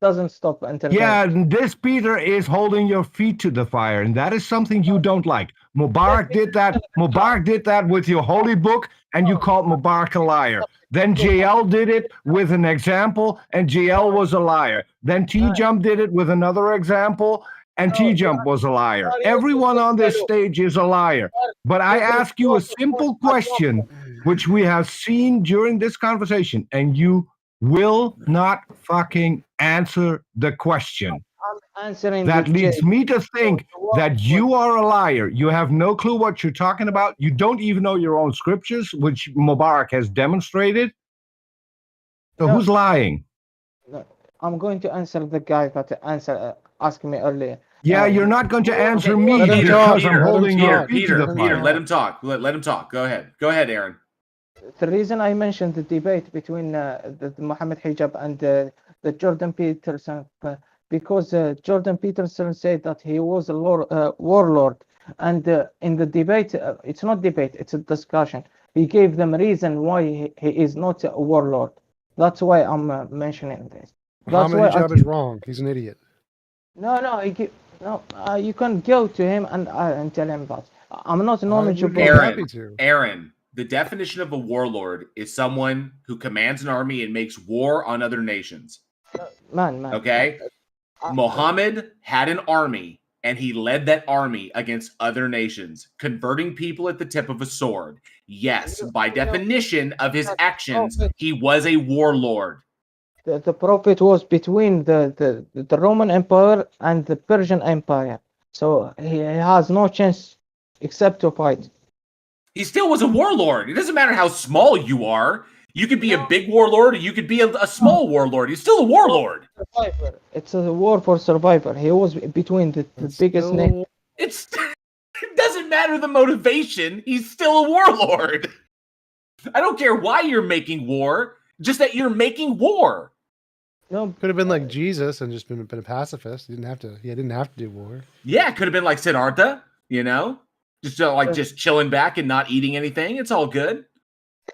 doesn't stop until. Yeah, this Peter is holding your feet to the fire, and that is something you don't like. Mubarak did that. Mubarak did that with your holy book, and you called Mubarak a liar. Then JL did it with an example, and JL was a liar. Then TJump did it with another example, and TJump was a liar. Everyone on this stage is a liar. But I ask you a simple question, which we have seen during this conversation, and you will not fucking answer the question. I'm answering. That leads me to think that you are a liar. You have no clue what you're talking about. You don't even know your own scriptures, which Mubarak has demonstrated. So who's lying? No, I'm going to answer the guy that asked me earlier. Yeah, you're not going to answer me because I'm holding your feet to the fire. Peter, let him talk. Let him talk. Go ahead, Aaron. The reason I mentioned the debate between the Mohammed Hijab and the Jordan Peterson, because Jordan Peterson said that he was a warlord, and in the debate, it's not debate, it's a discussion. He gave them a reason why he is not a warlord. That's why I'm mentioning this. Ahmadinejad is wrong. He's an idiot. No, you can go to him and tell him that. I'm not knowledgeable. Aaron, the definition of a warlord is someone who commands an army and makes war on other nations. Man. Okay? Muhammad had an army, and he led that army against other nations, converting people at the tip of a sword. Yes, by definition of his actions, he was a warlord. The prophet was between the Roman Empire and the Persian Empire. So he has no chance except to fight. He still was a warlord. It doesn't matter how small you are. You could be a big warlord, or you could be a small warlord. He's still a warlord. It's a war for survivor. He was between the biggest name. It doesn't matter the motivation. He's still a warlord. I don't care why you're making war. Just that you're making war. No, could have been like Jesus and just been a pacifist. He didn't have to do war. Yeah, it could have been like Siddhartha, just chilling back and not eating anything. It's all good.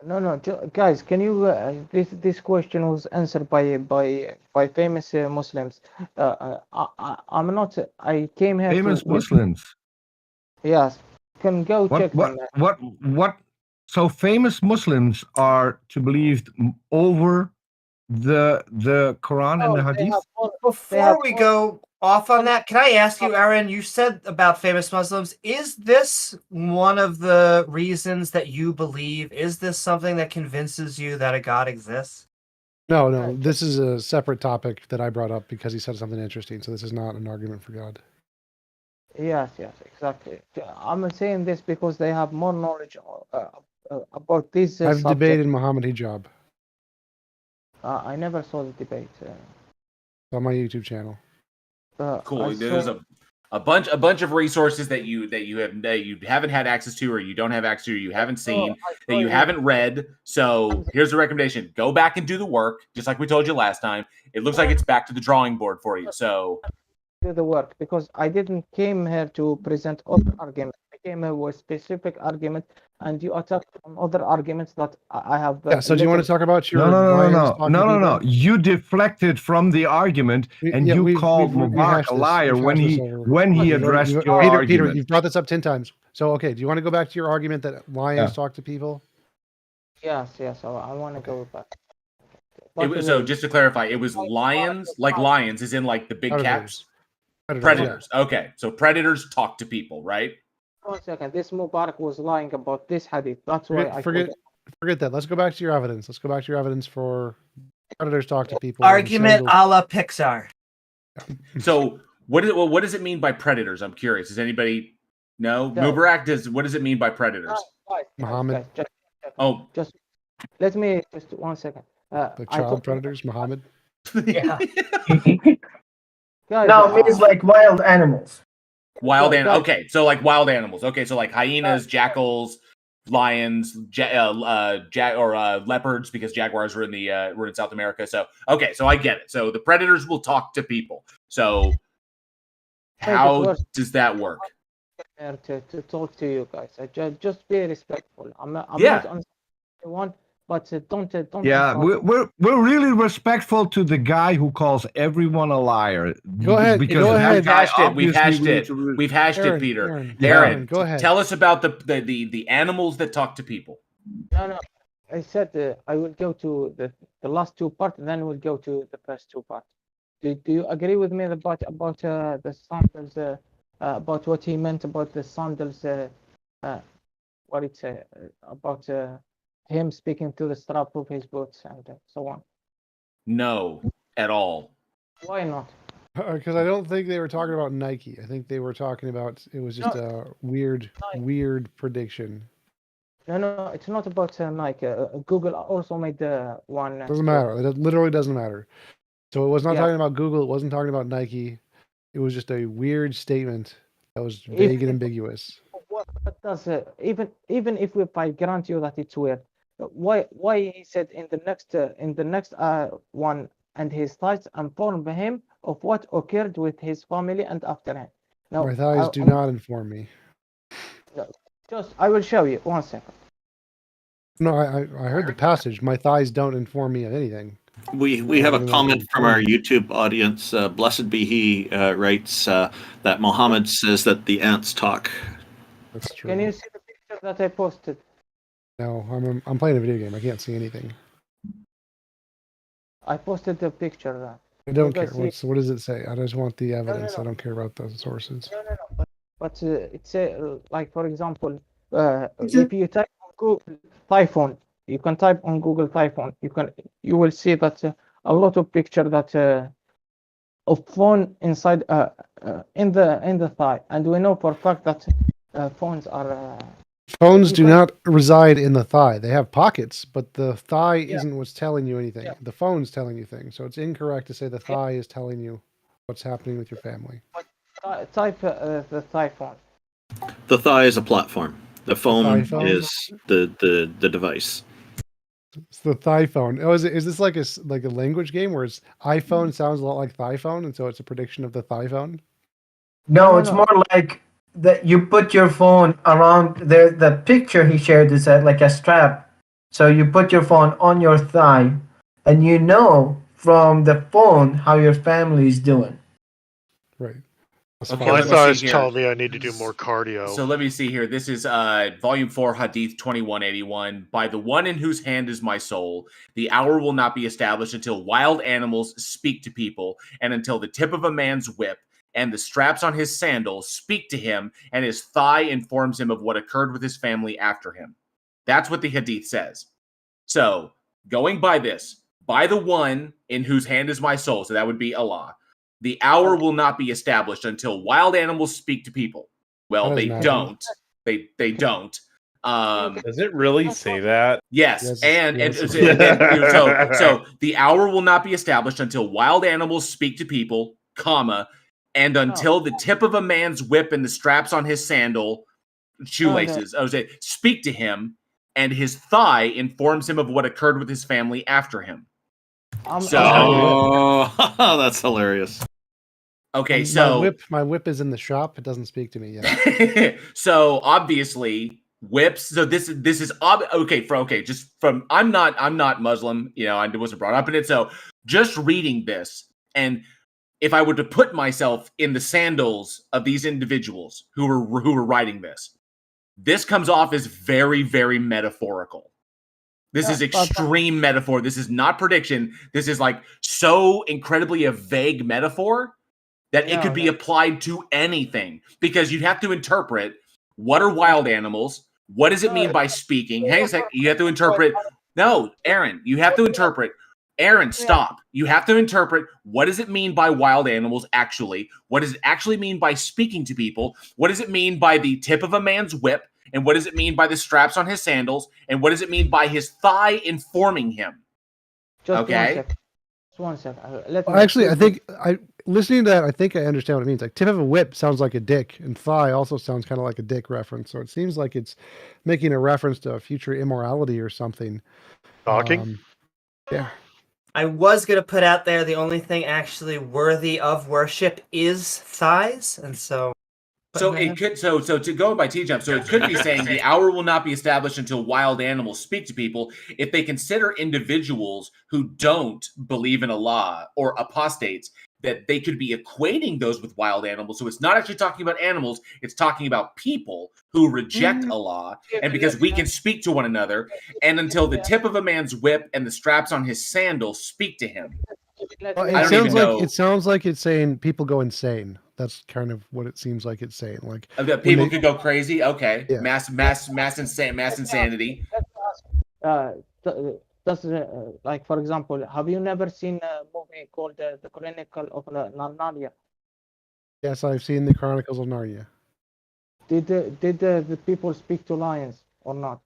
No, guys, can you? This question was answered by famous Muslims. I'm not. I came here. Famous Muslims. Yes, can go check them. What? So famous Muslims are to believe over the Quran and the Hadith. Before we go off on that, can I ask you, Aaron? You said about famous Muslims. Is this one of the reasons that you believe? Is this something that convinces you that a God exists? No. This is a separate topic that I brought up because he said something interesting. So this is not an argument for God. Yes, exactly. I'm saying this because they have more knowledge about this. I've debated Muhammad Hijab. I never saw the debate. On my YouTube channel. Cool. There's a bunch of resources that you haven't had access to, or you don't have access to, or you haven't seen, that you haven't read. So here's a recommendation: go back and do the work, just like we told you last time. It looks like it's back to the drawing board for you. So do the work, because I didn't came here to present other arguments. I came here with specific argument, and you attacked on other arguments that I have. So do you want to talk about your? No. You deflected from the argument, and you called Mobarak a liar when he addressed your argument. Peter, you've brought this up 10 times. So okay, do you want to go back to your argument that lions talk to people? Yes. So I want to go back. So just to clarify, it was lions, like lions, is in like the big cats. Predators. Yeah. Okay, so predators talk to people, right? 1 second. This Mobarak was lying about this hadith. That's why forget that. Let's go back to your evidence. Let's go back to your evidence for predators talk to people. Argument a la Pixar. So what does it mean by predators? I'm curious. Does anybody know? Mobarak, what does it mean by predators? Muhammad. Just let me just 1 second. The child predators, Muhammad. Yeah. No, it means like wild animals. Wild animals. Okay, so like wild animals. Okay, so like hyenas, jackals, lions, leopards, because jaguars were in South America. So okay, so I get it. So the predators will talk to people. So how does that work? To talk to you guys. Just be respectful. I'm not on one. But don't. Yeah, we're really respectful to the guy who calls everyone a liar. Go ahead. We've hashed it, Peter. Aaron, go ahead. Tell us about the animals that talk to people. No. I said I will go to the last two parts, then we'll go to the first two parts. Do you agree with me about the sandals? About what he meant about the sandals? What it say about? Him speaking to the strap of his boots and so on. No, at all. Why not? Because I don't think they were talking about Nike. I think they were talking about, it was just a weird prediction. No, it's not about Nike. Google also made one. Doesn't matter. It literally doesn't matter. So it was not talking about Google. It wasn't talking about Nike. It was just a weird statement that was vague and ambiguous. What does even if I grant you that it's weird, why he said in the next one, and his thoughts inform him of what occurred with his family and after him. Now, my thighs do not inform me. Just I will show you 1 second. No, I heard the passage. My thighs don't inform me of anything. We have a comment from our YouTube audience. Blessed be he writes that Muhammad says that the ants talk. That's true. Can you see the picture that I posted? No, I'm playing a video game. I can't see anything. I posted the picture. I don't care. What does it say? I just want the evidence. No. I don't care about the sources. No. But it's like, for example, if you type on Google Typhon, you can type on Google Typhon. You will see that a lot of picture that of phone inside in the thigh, and we know for a fact that phones are. Phones do not reside in the thigh. They have pockets, but the thigh isn't what's telling you anything. The phone's telling you things. So it's incorrect to say the thigh is telling you what's happening with your family. Type the thigh phone. The thigh is a platform. The phone is the device. It's the thigh phone. Oh, is this like a language game where it's iPhone sounds a lot like thigh phone, and so it's a prediction of the thigh phone? No, it's more like that you put your phone around the picture he shared is like a strap. So you put your phone on your thigh, and you know from the phone how your family is doing. Right. Okay, my thighs tell me I need to do more cardio. So let me see here. This is Volume 4, Hadith 2181. By the one in whose hand is my soul, the hour will not be established until wild animals speak to people, and until the tip of a man's whip and the straps on his sandals speak to him, and his thigh informs him of what occurred with his family after him. That's what the Hadith says. So, going by this, by the one in whose hand is my soul, so that would be Allah, the hour will not be established until wild animals speak to people. Well, they don't. They don't. Does it really say that? Yes, and so the hour will not be established until wild animals speak to people, comma, and until the tip of a man's whip and the straps on his shoelaces, speak to him, and his thigh informs him of what occurred with his family after him. That's hilarious. Okay, so my whip is in the shop. It doesn't speak to me yet. So obviously whips. So this is just from I'm not Muslim. You know, I wasn't brought up in it. So just reading this, and if I were to put myself in the sandals of these individuals who were writing this comes off as very, very metaphorical. This is extreme metaphor. This is not prediction. This is like so incredibly a vague metaphor that it could be applied to anything, because you have to interpret what are wild animals. What does it mean by speaking? Hang on a second. You have to interpret. No, Aaron, you have to interpret. Aaron, stop. You have to interpret what does it mean by wild animals actually? What does it actually mean by speaking to people? What does it mean by the tip of a man's whip? And what does it mean by the straps on his sandals? And what does it mean by his thigh informing him? Okay. Just one second. Actually, I think listening to that, I think I understand what it means. Like tip of a whip sounds like a dick, and thigh also sounds kind of like a dick reference. So it seems like it's making a reference to a future immorality or something. Talking? Yeah. I was going to put out there the only thing actually worthy of worship is thighs, and so... So it could to go by TJump, so it could be saying the hour will not be established until wild animals speak to people. If they consider individuals who don't believe in Allah or apostates, that they could be equating those with wild animals. So it's not actually talking about animals, it's talking about people who reject Allah, and because we can speak to one another, and until the tip of a man's whip and the straps on his sandals speak to him. It sounds like it's saying people go insane. That's kind of what it seems like it's saying. Like that people could go crazy. Okay, yeah. mass insanity. Like for example, have you never seen a movie called The Chronicle of Narnia? Yes, I've seen The Chronicles of Narnia. Did the people speak to lions or not?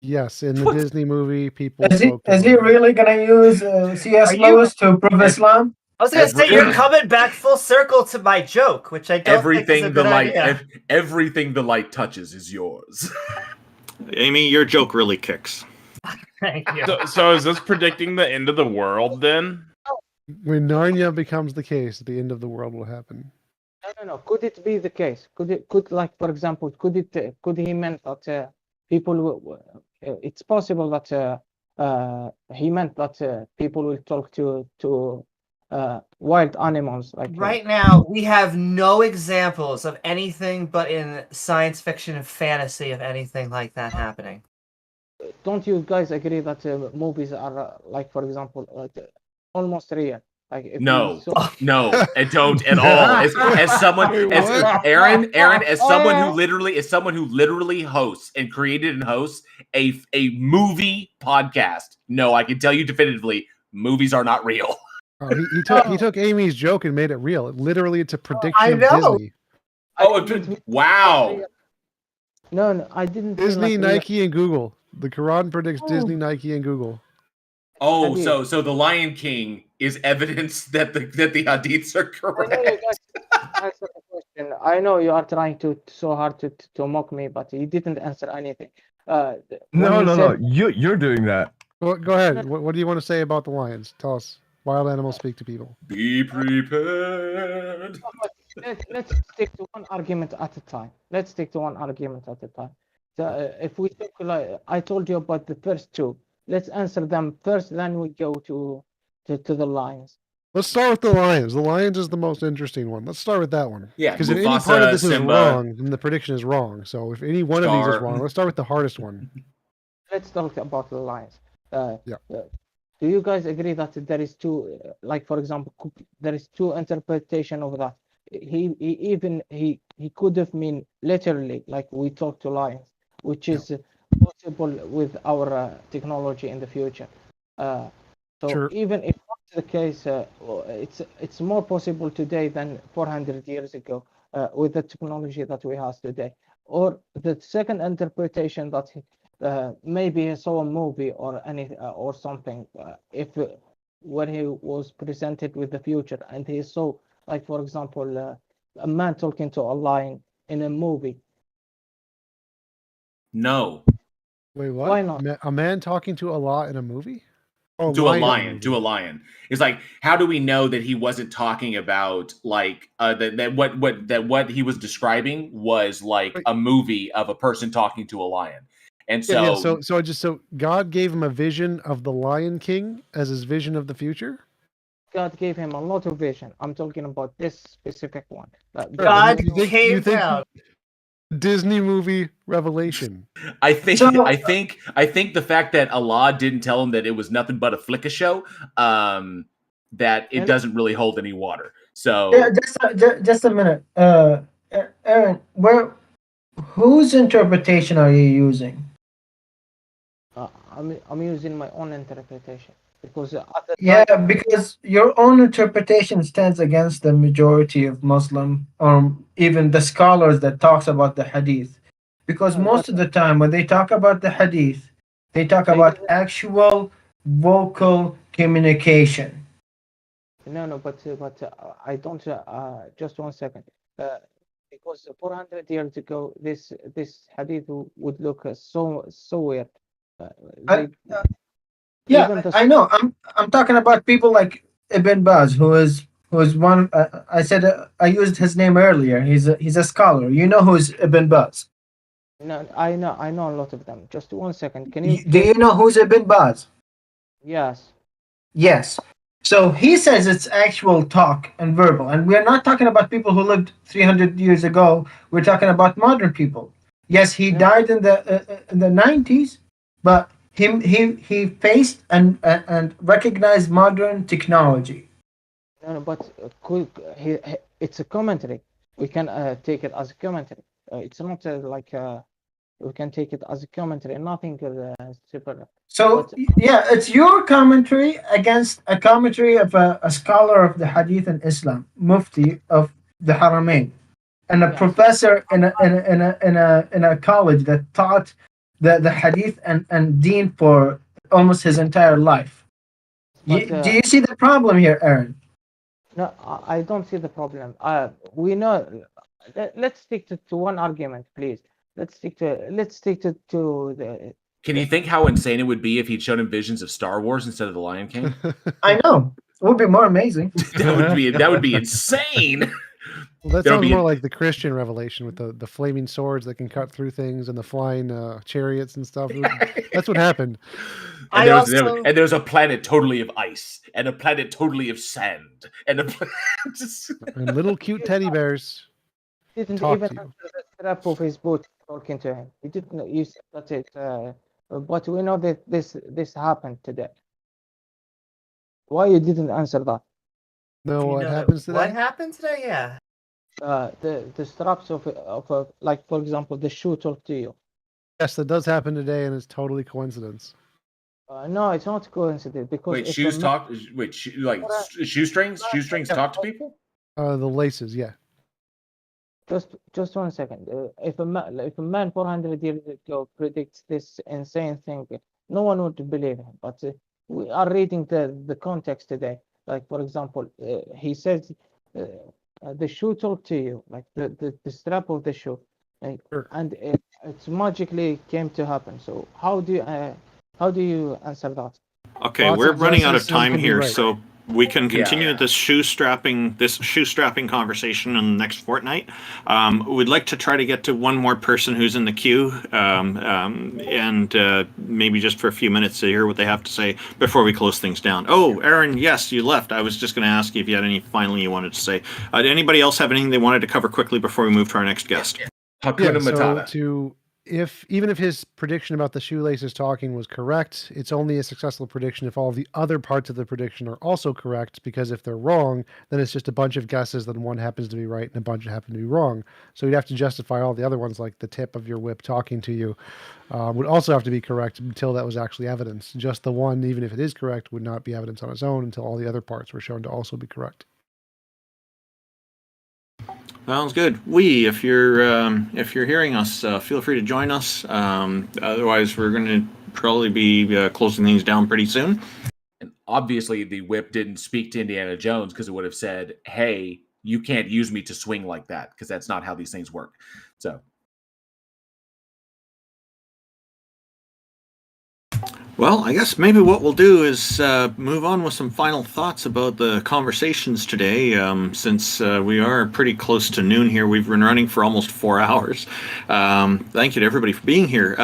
Yes, in the Disney movie, people. Is he really gonna use C.S. Lewis to prove Islam? I was gonna say you're coming back full circle to my joke, which I don't think is a good idea. Everything the light touches is yours. Amy, your joke really kicks. Thank you. So is this predicting the end of the world then? When Narnia becomes the case, the end of the world will happen. No. Could it be the case? Could like for example, could he meant that people? It's possible that he meant that people will talk to wild animals. Like right now, we have no examples of anything but in science fiction and fantasy of anything like that happening. Don't you guys agree that movies are like, for example, almost real? Like if no, I don't at all. As someone, Aaron, as someone who literally hosts and created and hosts a movie podcast. No, I can tell you definitively, movies are not real. Oh, he took Amy's joke and made it real. Literally, it's a prediction of Disney. Wow. No, I didn't. Disney, Nike, and Google. The Quran predicts Disney, Nike, and Google. Oh, so the Lion King is evidence that the hadiths are correct. I know you are trying so hard to mock me, but you didn't answer anything. No. You're doing that. Well, go ahead. What do you want to say about the lions? Tell us. Wild animals speak to people. Be prepared. Let's stick to one argument at a time. If we talk, like I told you about the first two, let's answer them first. Then we go to the lions. Let's start with the lions. The lions is the most interesting one. Let's start with that one. Yeah, because if any part of this is wrong, then the prediction is wrong. So if any one of these is wrong, let's start with the hardest one. Let's talk about the lions. Do you guys agree that there is two, like for example, there is two interpretation of that? He could have mean literally, like we talk to lions, which is possible with our technology in the future. So even if that's the case, it's more possible today than 400 years ago with the technology that we have today. Or the second interpretation that maybe he saw a movie or or something, when he was presented with the future and he saw, like for example, a man talking to a lion in a movie. No. Wait, what? Why not? A man talking to Allah in a movie? Oh, to a lion. It's like, how do we know that he wasn't talking about like that what he was describing was like a movie of a person talking to a lion? And so God gave him a vision of the Lion King as his vision of the future? God gave him a lot of vision. I'm talking about this specific one. God came down. Disney movie revelation. I think the fact that Allah didn't tell him that it was nothing but a flicka show, that it doesn't really hold any water. So just a minute, Aaron, whose interpretation are you using? I'm using my own interpretation because because your own interpretation stands against the majority of Muslim or even the scholars that talks about the hadith, because most of the time when they talk about the hadith, they talk about actual vocal communication. No, but I don't. Just 1 second. Because 400 years ago, this hadith would look so weird. I know. I'm talking about people like Ibn Baz, who is one. I said I used his name earlier. He's a scholar. You know who's Ibn Baz? No, I know a lot of them. Just 1 second. Can you? Do you know who's Ibn Baz? Yes. Yes. So he says it's actual talk and verbal, and we're not talking about people who lived 300 years ago. We're talking about modern people. Yes, he died in the 90s, but he faced and recognized modern technology. No, but it's a commentary. We can take it as a commentary. It's not like we can take it as a commentary. Nothing super. So it's your commentary against a commentary of a scholar of the hadith in Islam, Mufti of the Haramain, and a professor in a college that taught the hadith and deen for almost his entire life. Do you see the problem here, Aaron? No, I don't see the problem. We know. Let's stick to one argument, please. Let's stick to the. Can you think how insane it would be if he'd shown him visions of Star Wars instead of the Lion King? I know. It would be more amazing. that would be insane. Well, that sounds more like the Christian revelation with the flaming swords that can cut through things and the flying chariots and stuff. That's what happened. And there's a planet totally of ice, and a planet totally of sand, and and little cute teddy bears. He didn't even answer the strap of his boot talking to him. He didn't. You said that's it. But we know that this happened today. Why you didn't answer that? No, what happens today? What happened today? Yeah. The straps of like, for example, the shoe talk to you. Yes, that does happen today, and it's totally coincidence. No, it's not coincidence because wait, shoes talk. Wait, shoestrings? Shoestrings talk to people? The laces, yeah. Just 1 second. If a man 400 years ago predicts this insane thing, no one would believe him. But we are reading the context today. Like, for example, he says the shoe talk to you, like the strap of the shoe, and it's magically came to happen. So how do you answer that? Okay, we're running out of time here, so we can continue this shoe strapping conversation in the next fortnight. We'd like to try to get to one more person who's in the queue, and maybe just for a few minutes to hear what they have to say before we close things down. Oh, Aaron, yes, you left. I was just going to ask you if you had any final you wanted to say. Did anybody else have anything they wanted to cover quickly before we move to our next guest? Even if his prediction about the shoelaces talking was correct, it's only a successful prediction if all of the other parts of the prediction are also correct, because if they're wrong, then it's just a bunch of guesses, then one happens to be right and a bunch happen to be wrong. So you'd have to justify all the other ones, like the tip of your whip talking to you, would also have to be correct until that was actually evidence. Just the one, even if it is correct, would not be evidence on its own until all the other parts were shown to also be correct. Sounds good. If you're hearing us, feel free to join us. Otherwise, we're going to probably be closing things down pretty soon. And obviously, the whip didn't speak to Indiana Jones because it would have said, "Hey, you can't use me to swing like that," because that's not how these things work. So. Well, I guess maybe what we'll do is move on with some final thoughts about the conversations today, since we are pretty close to noon here. We've been running for almost 4 hours. Thank you to everybody for being here.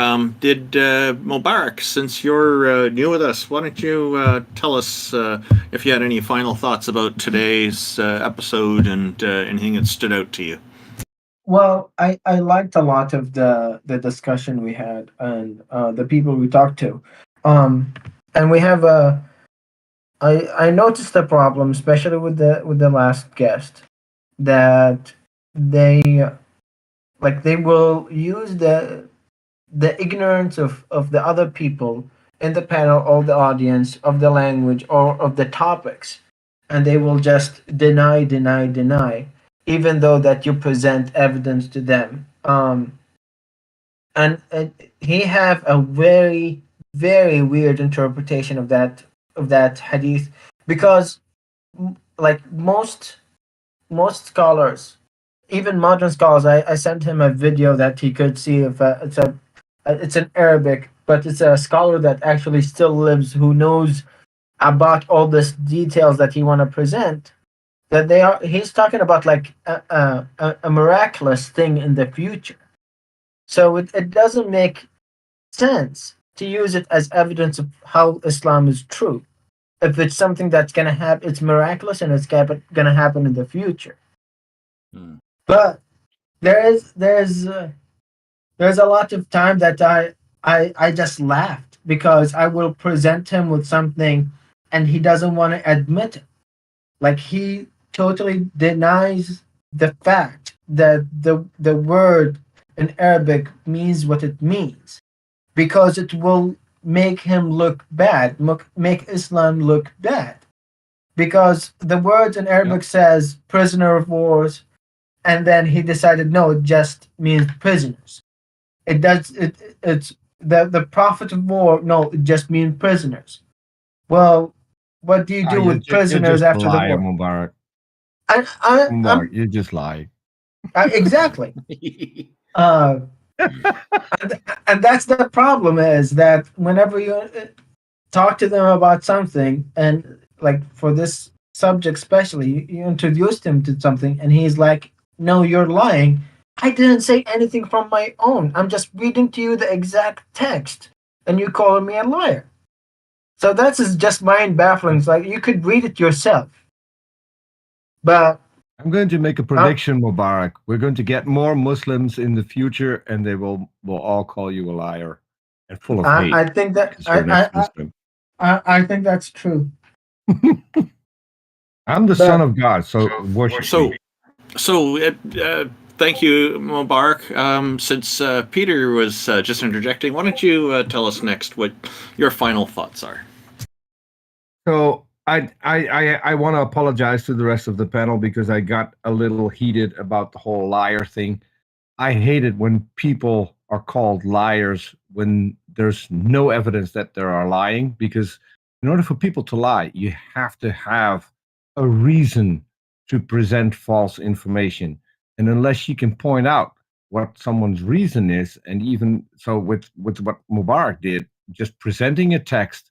Did Mobarak, since you're new with us, why don't you tell us if you had any final thoughts about today's episode and anything that stood out to you? Well, I liked a lot of the discussion we had and the people we talked to. And we have I noticed the problem, especially with the last guest, that they will use the ignorance of the other people in the panel or the audience of the language or of the topics, and they will just deny, even though that you present evidence to them. And he have a very, very weird interpretation of that hadith, because like most scholars, even modern scholars, I sent him a video that he could see if it's in Arabic, but it's a scholar that actually still lives, who knows about all these details that he want to present, that he's talking about like a miraculous thing in the future. So it doesn't make sense to use it as evidence of how Islam is true. If it's something that's going to happen, it's miraculous and it's going to happen in the future. But there's a lot of time that I just laughed, because I will present him with something and he doesn't want to admit it. Like, he totally denies the fact that the word in Arabic means what it means, because it will make him look bad, make Islam look bad. Because the word in Arabic says prisoner of wars, and then he decided, no, it just means prisoners. It's the prophet of war, no, it just means prisoners. Well, what do you do with prisoners after the war? Mubarak. Mubarak, you just lie. Exactly. And that's the problem, is that whenever you talk to them about something, and like for this subject especially, you introduced him to something and he's like, no, you're lying. I didn't say anything from my own. I'm just reading to you the exact text and you calling me a liar. So that is just mind-baffling. Like you could read it yourself. But I'm going to make a prediction, Mobarak. We're going to get more Muslims in the future, and they will all call you a liar and full of hate. I think that I think that's true. I'm the son of God, so worship me. Thank you, Mobarak. Since Peter was just interjecting, why don't you tell us next what your final thoughts are? So I want to apologize to the rest of the panel because I got a little heated about the whole liar thing. I hate it when people are called liars when there's no evidence that they are lying, because in order for people to lie, you have to have a reason to present false information. And unless you can point out what someone's reason is, and even so with what Mobarak did, just presenting a text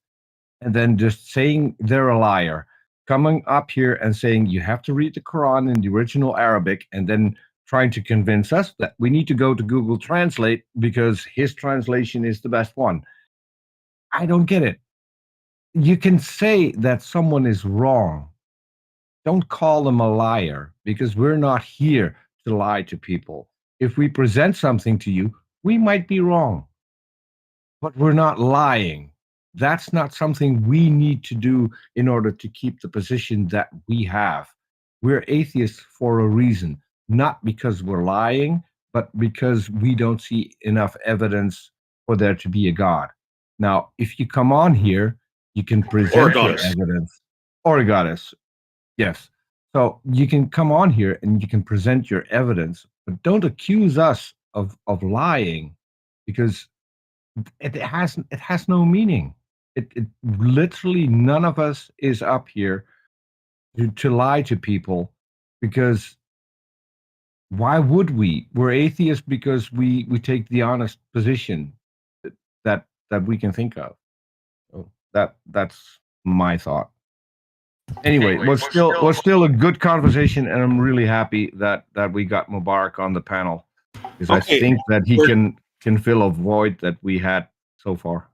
and then just saying they're a liar, coming up here and saying you have to read the Quran in the original Arabic, and then trying to convince us that we need to go to Google Translate because his translation is the best one. I don't get it. You can say that someone is wrong. Don't call them a liar, because we're not here to lie to people. If we present something to you, we might be wrong, but we're not lying. That's not something we need to do in order to keep the position that we have. We're atheists for a reason, not because we're lying, but because we don't see enough evidence for there to be a God. Now, if you come on here, you can present your evidence. Or a goddess. Yes. So you can come on here and you can present your evidence, but don't accuse us of lying, because it has no meaning. It literally, none of us is up here to lie to people, because why would we? We're atheists because we take the honest position that we can think of. So that's my thought. Anyway, was still a good conversation, and I'm really happy that we got Mobarak on the panel, because I think that he can fill a void that we had so far.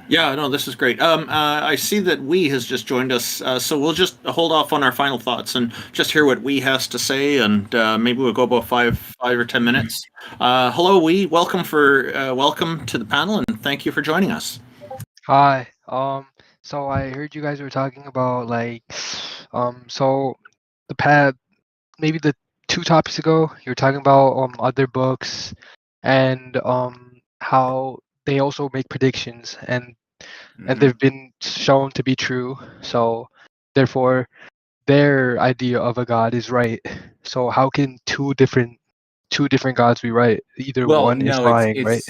Yeah, no, this is great. I see that Wee has just joined us, so we'll just hold off on our final thoughts and just hear what Wee has to say, and maybe we'll go about 5 or 10 minutes. Hello, Wee. Welcome to the panel, and thank you for joining us. Hi. So I heard you guys were talking about so maybe the 2 topics ago, you were talking about other books and how they also make predictions, and they've been shown to be true. So therefore, their idea of a god is right. So how can two different gods be right? Either one is lying, right?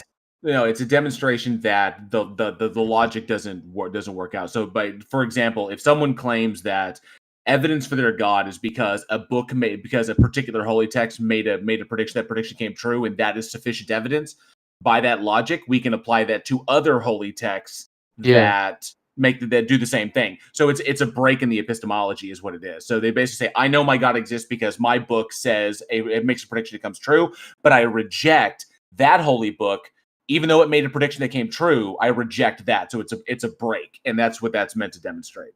It's a demonstration that the logic doesn't work out. So, for example, if someone claims that evidence for their god is because a particular holy text made a prediction, that prediction came true, and that is sufficient evidence, by that logic, we can apply that to other holy texts that do the same thing. So it's a break in the epistemology, is what it is. So they basically say, I know my God exists because my book says it makes a prediction that comes true, but I reject that holy book. Even though it made a prediction that came true, I reject that. So it's a break, and that's what that's meant to demonstrate.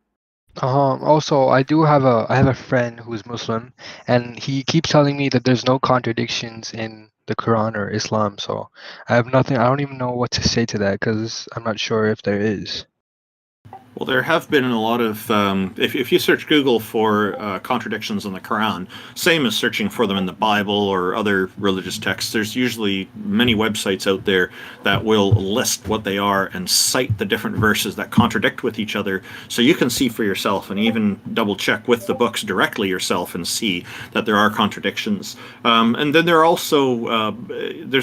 Also, I have a friend who's Muslim, and he keeps telling me that there's no contradictions in the Quran or Islam. So I don't even know what to say to that, because I'm not sure if there is. Well, there have been a lot of, if you search Google for contradictions in the Quran, same as searching for them in the Bible or other religious texts, there's usually many websites out there that will list what they are and cite the different verses that contradict with each other, so you can see for yourself and even double check with the books directly yourself and see that there are contradictions. And then there's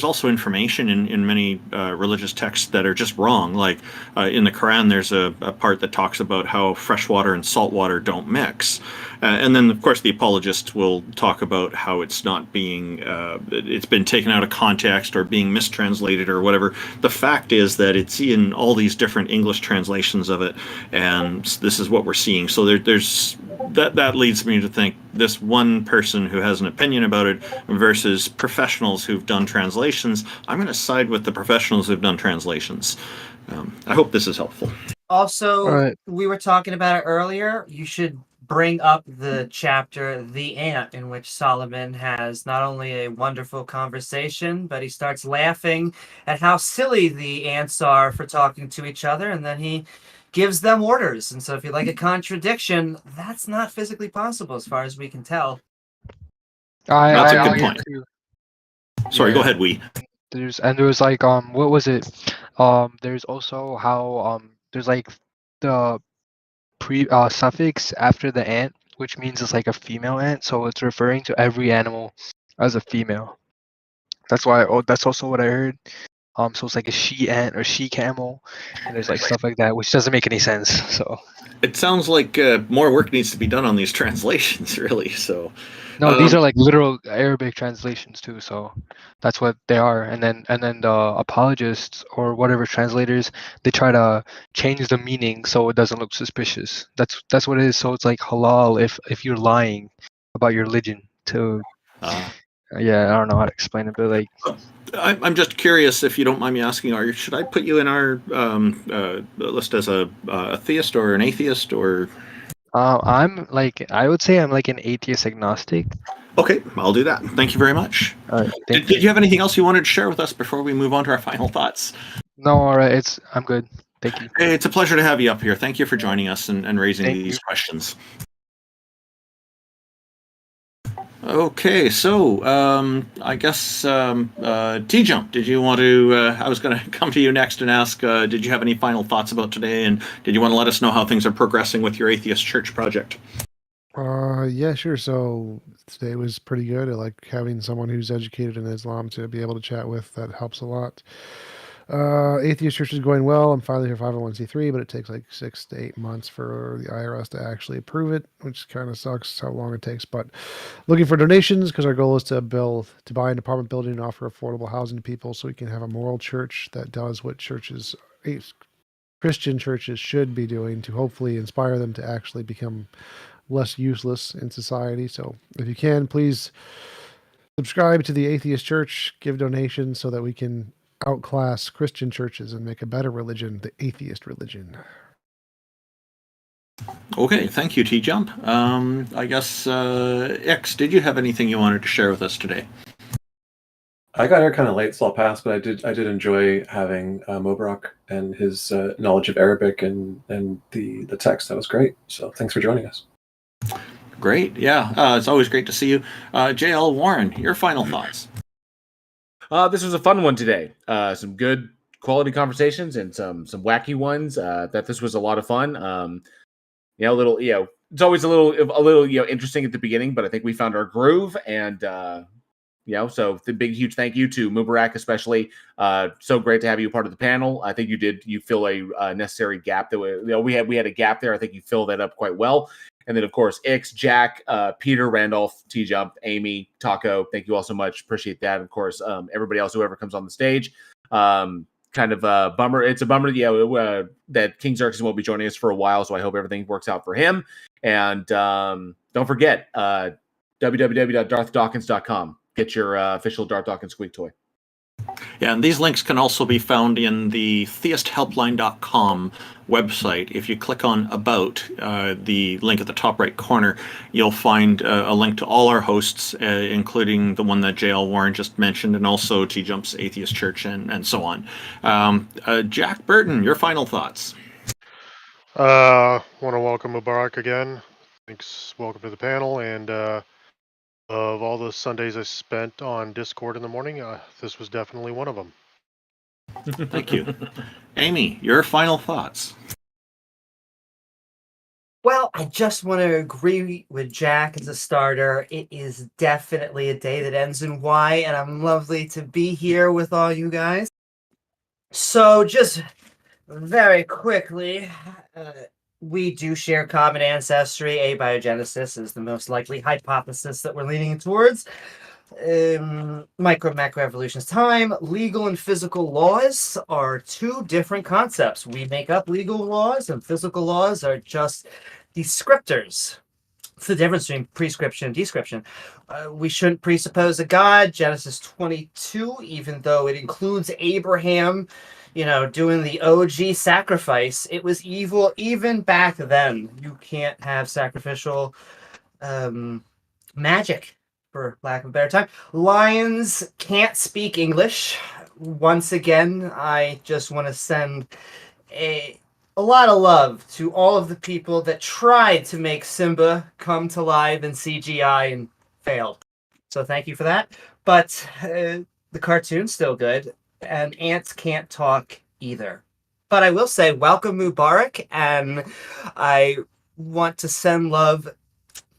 also information in many religious texts that are just wrong. Like in the Quran, there's a part that talks about how fresh water and salt water don't mix. And then, of course, the apologists will talk about how it's not being, it's been taken out of context or being mistranslated or whatever. The fact is that it's in all these different English translations of it, and this is what we're seeing. So that leads me to think this one person who has an opinion about it versus professionals who've done translations. I'm going to side with the professionals who've done translations. I hope this is helpful. Also, we were talking about it earlier. You should bring up the chapter The Ant, in which Solomon has not only a wonderful conversation, but he starts laughing at how silly the ants are for talking to each other, and then he gives them orders. And so if you like a contradiction, that's not physically possible as far as we can tell. That's a good point. Sorry, go ahead, There was like what was it? There's also how there's like the suffix after the ant, which means it's like a female ant, so it's referring to every animal as a female. That's why. That's also what I heard. So it's like a she ant or she camel, and there's like stuff like that, which doesn't make any sense. So it sounds like more work needs to be done on these translations, really. So no, these are like literal Arabic translations too. So that's what they are. And then the apologists or whatever translators, they try to change the meaning so it doesn't look suspicious. That's what it is. So it's like halal if you're lying about your religion to. Yeah, I don't know how to explain it, but like. I'm just curious, if you don't mind me asking, should I put you in our list as a theist or an atheist, or? I'm like, I would say I'm like an atheist agnostic. Okay, I'll do that. Thank you very much. Did you have anything else you wanted to share with us before we move on to our final thoughts? No, all right. I'm good. Thank you. It's a pleasure to have you up here. Thank you for joining us and raising these questions. Okay, so I guess TJump, did you want to, I was going to come to you next and ask, did you have any final thoughts about today, and did you want to let us know how things are progressing with your atheist church project? Yeah, sure. So today was pretty good. I like having someone who's educated in Islam to be able to chat with. That helps a lot. Atheist church is going well. I'm filing for 501c3, but it takes like 6 to 8 months for the IRS to actually approve it, which kind of sucks how long it takes. But looking for donations, because our goal is to buy an apartment building and offer affordable housing to people, so we can have a moral church that does what Christian churches should be doing, to hopefully inspire them to actually become less useless in society. So if you can, please subscribe to the Atheist Church, give donations so that we can outclass Christian churches and make a better religion, the atheist religion. Okay, thank you, TJump. I guess, X, did you have anything you wanted to share with us today? I got here kind of late, so I'll pass, but I did enjoy having Mobarak and his knowledge of Arabic and the text. That was great. So thanks for joining us. Great, yeah. It's always great to see you. JL Warren, your final thoughts. This was a fun one today. Some good quality conversations and some wacky ones. That this was a lot of fun. It's always a little interesting at the beginning, but I think we found our groove, and so the big huge thank you to Mobarak especially. So great to have you part of the panel. I think you fill a necessary gap that we had a gap there. I think you filled that up quite well. And then, of course, Ix, Jack, Peter, Randolph, TJump, Amy, Taco, thank you all so much. Appreciate that. Of course, everybody else, whoever comes on the stage. Kind of a bummer. It's a bummer that King Xerxes won't be joining us for a while, so I hope everything works out for him. And don't forget, www.darthdawkins.com. Get your official Darth Dawkins squeak toy. Yeah, and these links can also be found in the theisthelpline.com website. If you click on About, the link at the top right corner, you'll find a link to all our hosts, including the one that JL Warren just mentioned, and also TJump's Atheist Church, and so on. Jack Burton, your final thoughts. Want to welcome Mobarak again. Thanks. Welcome to the panel, and of all the Sundays I spent on Discord in the morning, this was definitely one of them. Thank you. Amy, your final thoughts. Well, I just want to agree with Jack as a starter. It is definitely a day that ends in Y, and I'm lovely to be here with all you guys. So just very quickly, we do share common ancestry. Abiogenesis is the most likely hypothesis that we're leaning towards. Macro evolution's time. Legal and physical laws are two different concepts. We make up legal laws, and physical laws are just descriptors. It's the difference between prescription and description. We shouldn't presuppose a God. Genesis 22, even though it includes Abraham, doing the OG sacrifice. It was evil even back then. You can't have sacrificial magic, for lack of a better time. Lions can't speak English. Once again, I just want to send a lot of love to all of the people that tried to make Simba come to life in CGI and failed. So thank you for that. But the cartoon's still good, and ants can't talk either. But I will say, welcome Mobarak, and I want to send love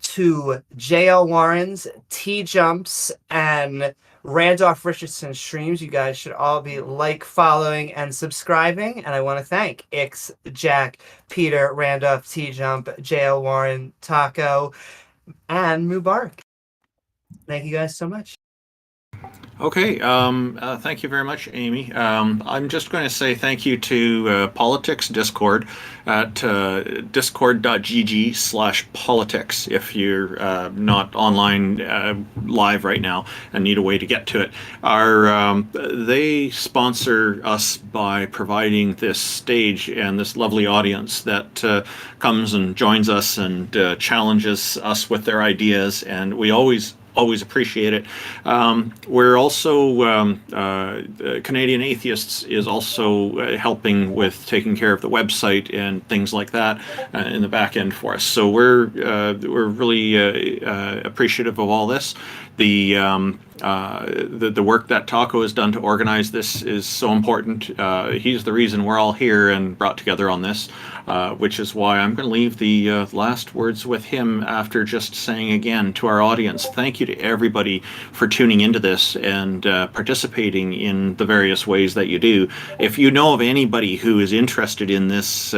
to JL Warren's, TJumps, and Randolph Richardson streams. You guys should all be following, and subscribing. And I want to thank Ix, Jack, Peter, Randolph, TJump, JL Warren, Taco, and Mobarak. Thank you guys so much. Okay, thank you very much, Amy. I'm just going to say thank you to Politics Discord at discord.gg/politics if you're not online live right now and need a way to get to it. They sponsor us by providing this stage and this lovely audience that comes and joins us and challenges us with their ideas, and we always appreciate it. We're also, Canadian Atheists is also helping with taking care of the website and things like that in the back end for us. So we're really appreciative of all this. The work that Taco has done to organize this is so important. He's the reason we're all here and brought together on this, which is why I'm going to leave the last words with him after just saying again to our audience, thank you to everybody for tuning into this and participating in the various ways that you do. If you know of anybody who is interested in this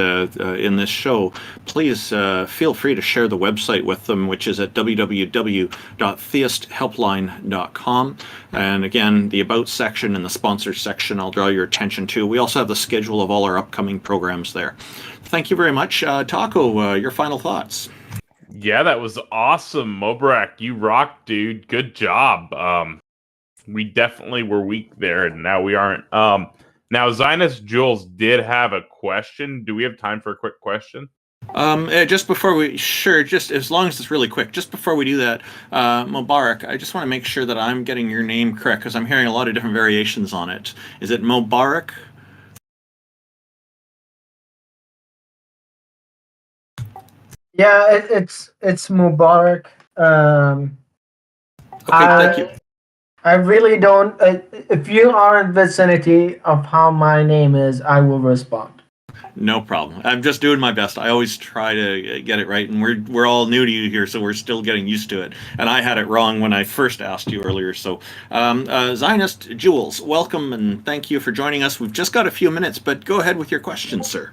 show, please feel free to share the website with them, which is at www.theisthelpline.com. And again, the About section and the Sponsors section I'll draw your attention to. We also have the schedule of all our upcoming programs there. Thank you very much. Taco, your final thoughts. Yeah, that was awesome. Mobarak, you rock, dude. Good job. We definitely were weak there, and now we aren't. Now, Zionist Jewels did have a question. Do we have time for a quick question? Just before we, sure, just as long as it's really quick, just before we do that, Mobarak, I just want to make sure that I'm getting your name correct because I'm hearing a lot of different variations on it. Is it Mobarak? Yeah, it's Mobarak. Okay, thank you. I really don't. If you are in vicinity of how my name is, I will respond. No problem. I'm just doing my best. I always try to get it right, and we're all new to you here, so we're still getting used to it. And I had it wrong when I first asked you earlier. So, Zionist Jewels, welcome and thank you for joining us. We've just got a few minutes, but go ahead with your question, sir.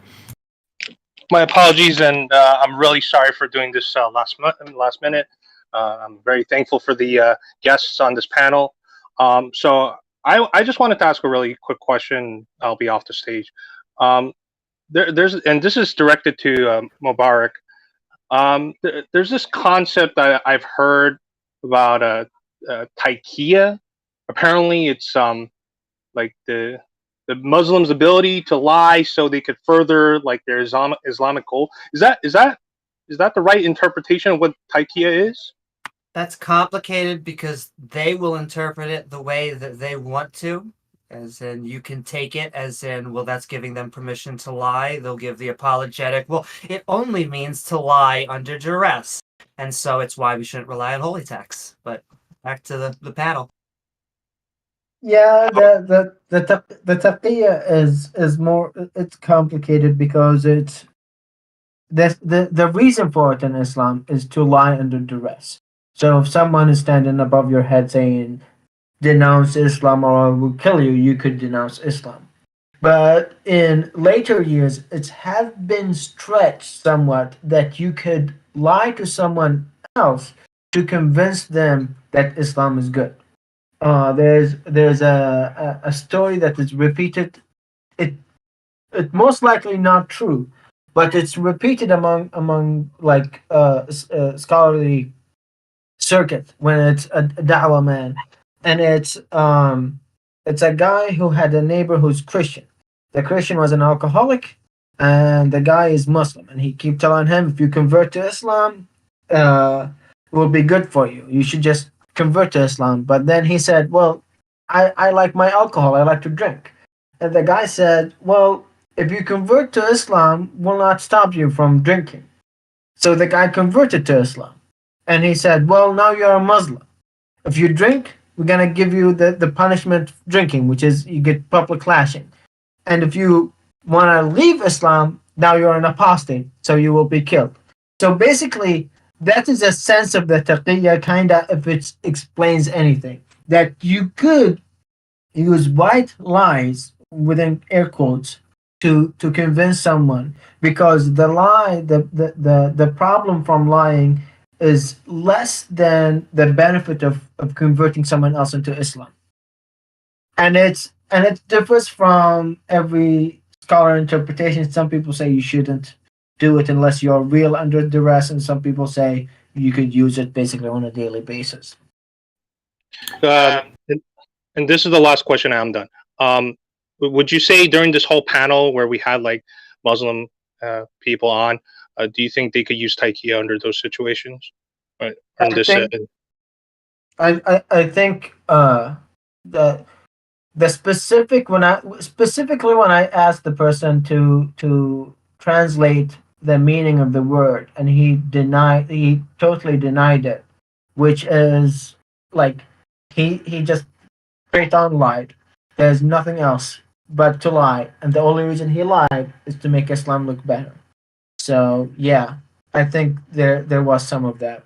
My apologies, and I'm really sorry for doing this last minute. I'm very thankful for the guests on this panel. So I just wanted to ask a really quick question. I'll be off the stage. There's and this is directed to Mobarak. There's this concept that I've heard about taqiya. Apparently, it's like the Muslims' ability to lie so they could further like their Islamic goal. Is that the right interpretation of what taqiya is? That's complicated because they will interpret it the way that they want to. As in, you can take it as in, well, that's giving them permission to lie. They'll give the apologetic, well, it only means to lie under duress. And so it's why we shouldn't rely on holy texts. But back to the panel. Yeah, the taqiya is more, it's complicated because it's the reason for it in Islam is to lie under duress. So if someone is standing above your head saying, denounce Islam or I will kill you, you could denounce Islam. But in later years, it has been stretched somewhat that you could lie to someone else to convince them that Islam is good. There's a story that is repeated. It most likely not true, but it's repeated among like scholarly circuit when it's a da'wah man, and it's a guy who had a neighbor who's Christian, the Christian was an alcoholic, and the guy is Muslim, and he keep telling him, if you convert to Islam, it will be good for you. You should just convert to Islam. But then he said, well, I like my alcohol. I like to drink. And the guy said, well, if you convert to Islam, will not stop you from drinking. So the guy converted to Islam. And he said, well, now you're a Muslim. If you drink, we're going to give you the punishment of drinking, which is you get public clashing. And if you want to leave Islam, now you're an apostate, so you will be killed. So basically, that is a sense of the taqiya, kind of, if it explains anything. That you could use white lies, within air quotes, to convince someone, because the lie, the problem from lying is less than the benefit of converting someone else into Islam. And it differs from every scholar interpretation. Some people say you shouldn't do it unless you're real under duress, and some people say you could use it basically on a daily basis. And this is the last question. I'm done. Would you say during this whole panel where we had like Muslim people on, do you think they could use taqiya under those situations? I think the specific, when I asked the person to translate the meaning of the word, and he totally denied it, which is like he just straight on lied. There's nothing else but to lie, and the only reason he lied is to make Islam look better. So yeah, I think there was some of that.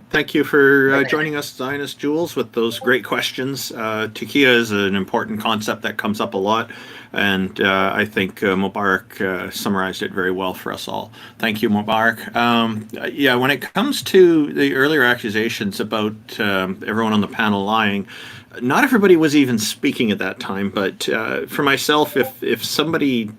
Thank you for joining us, Zionist Jewels, with those great questions. Taqiya is an important concept that comes up a lot, and I think Mobarak summarized it very well for us all. Thank you, Mobarak. Yeah, when it comes to the earlier accusations about everyone on the panel lying, not everybody was even speaking at that time, but for myself, if somebody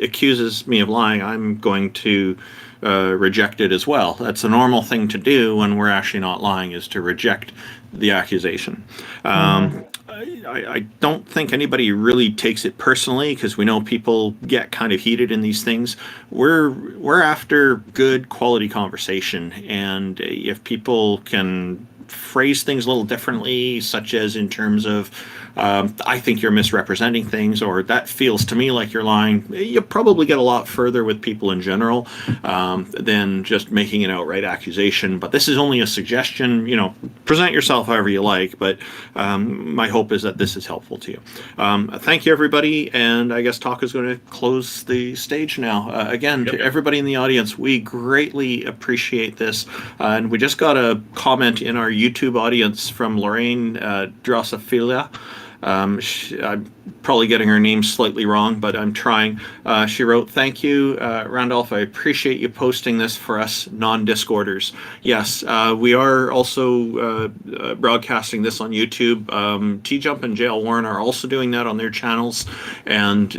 accuses me of lying, I'm going to reject it as well. That's a normal thing to do when we're actually not lying, is to reject the accusation. I don't think anybody really takes it personally, because we know people get kind of heated in these things. We're after good quality conversation, and if people can phrase things a little differently, such as in terms of I think you're misrepresenting things, or that feels to me like you're lying, you probably get a lot further with people in general than just making an outright accusation. But this is only a suggestion. You know, present yourself however you like, but my hope is that this is helpful to you. Thank you, everybody, and I guess Talk is going to close the stage now. Again, to everybody in the audience, we greatly appreciate this, and we just got a comment in our YouTube audience from Lorraine Drosophila. I'm probably getting her name slightly wrong, but I'm trying. She wrote, "Thank you, Randolph. I appreciate you posting this for us non-Discorders." Yes, we are also broadcasting this on YouTube. TJump and JL Warren are also doing that on their channels, and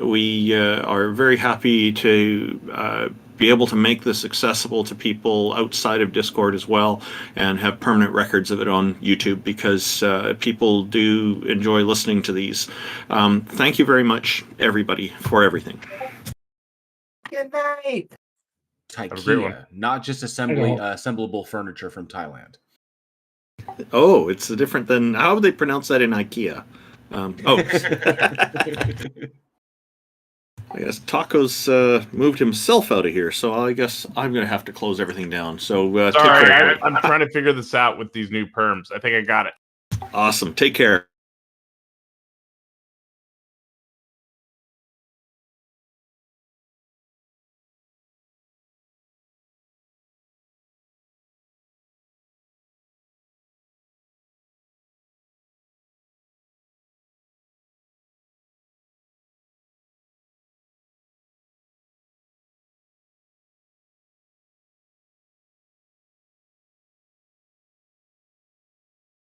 we are very happy to be able to make this accessible to people outside of Discord as well, and have permanent records of it on YouTube, because people do enjoy listening to these. Thank you very much, everybody, for everything. Good night. Taqiya, not just assemblable furniture from Thailand. Oh, it's different than, how would they pronounce that in IKEA? I guess Taco's moved himself out of here, so I guess I'm going to have to close everything down. So sorry, I'm trying to figure this out with these new perms. I think I got it. Awesome. Take care.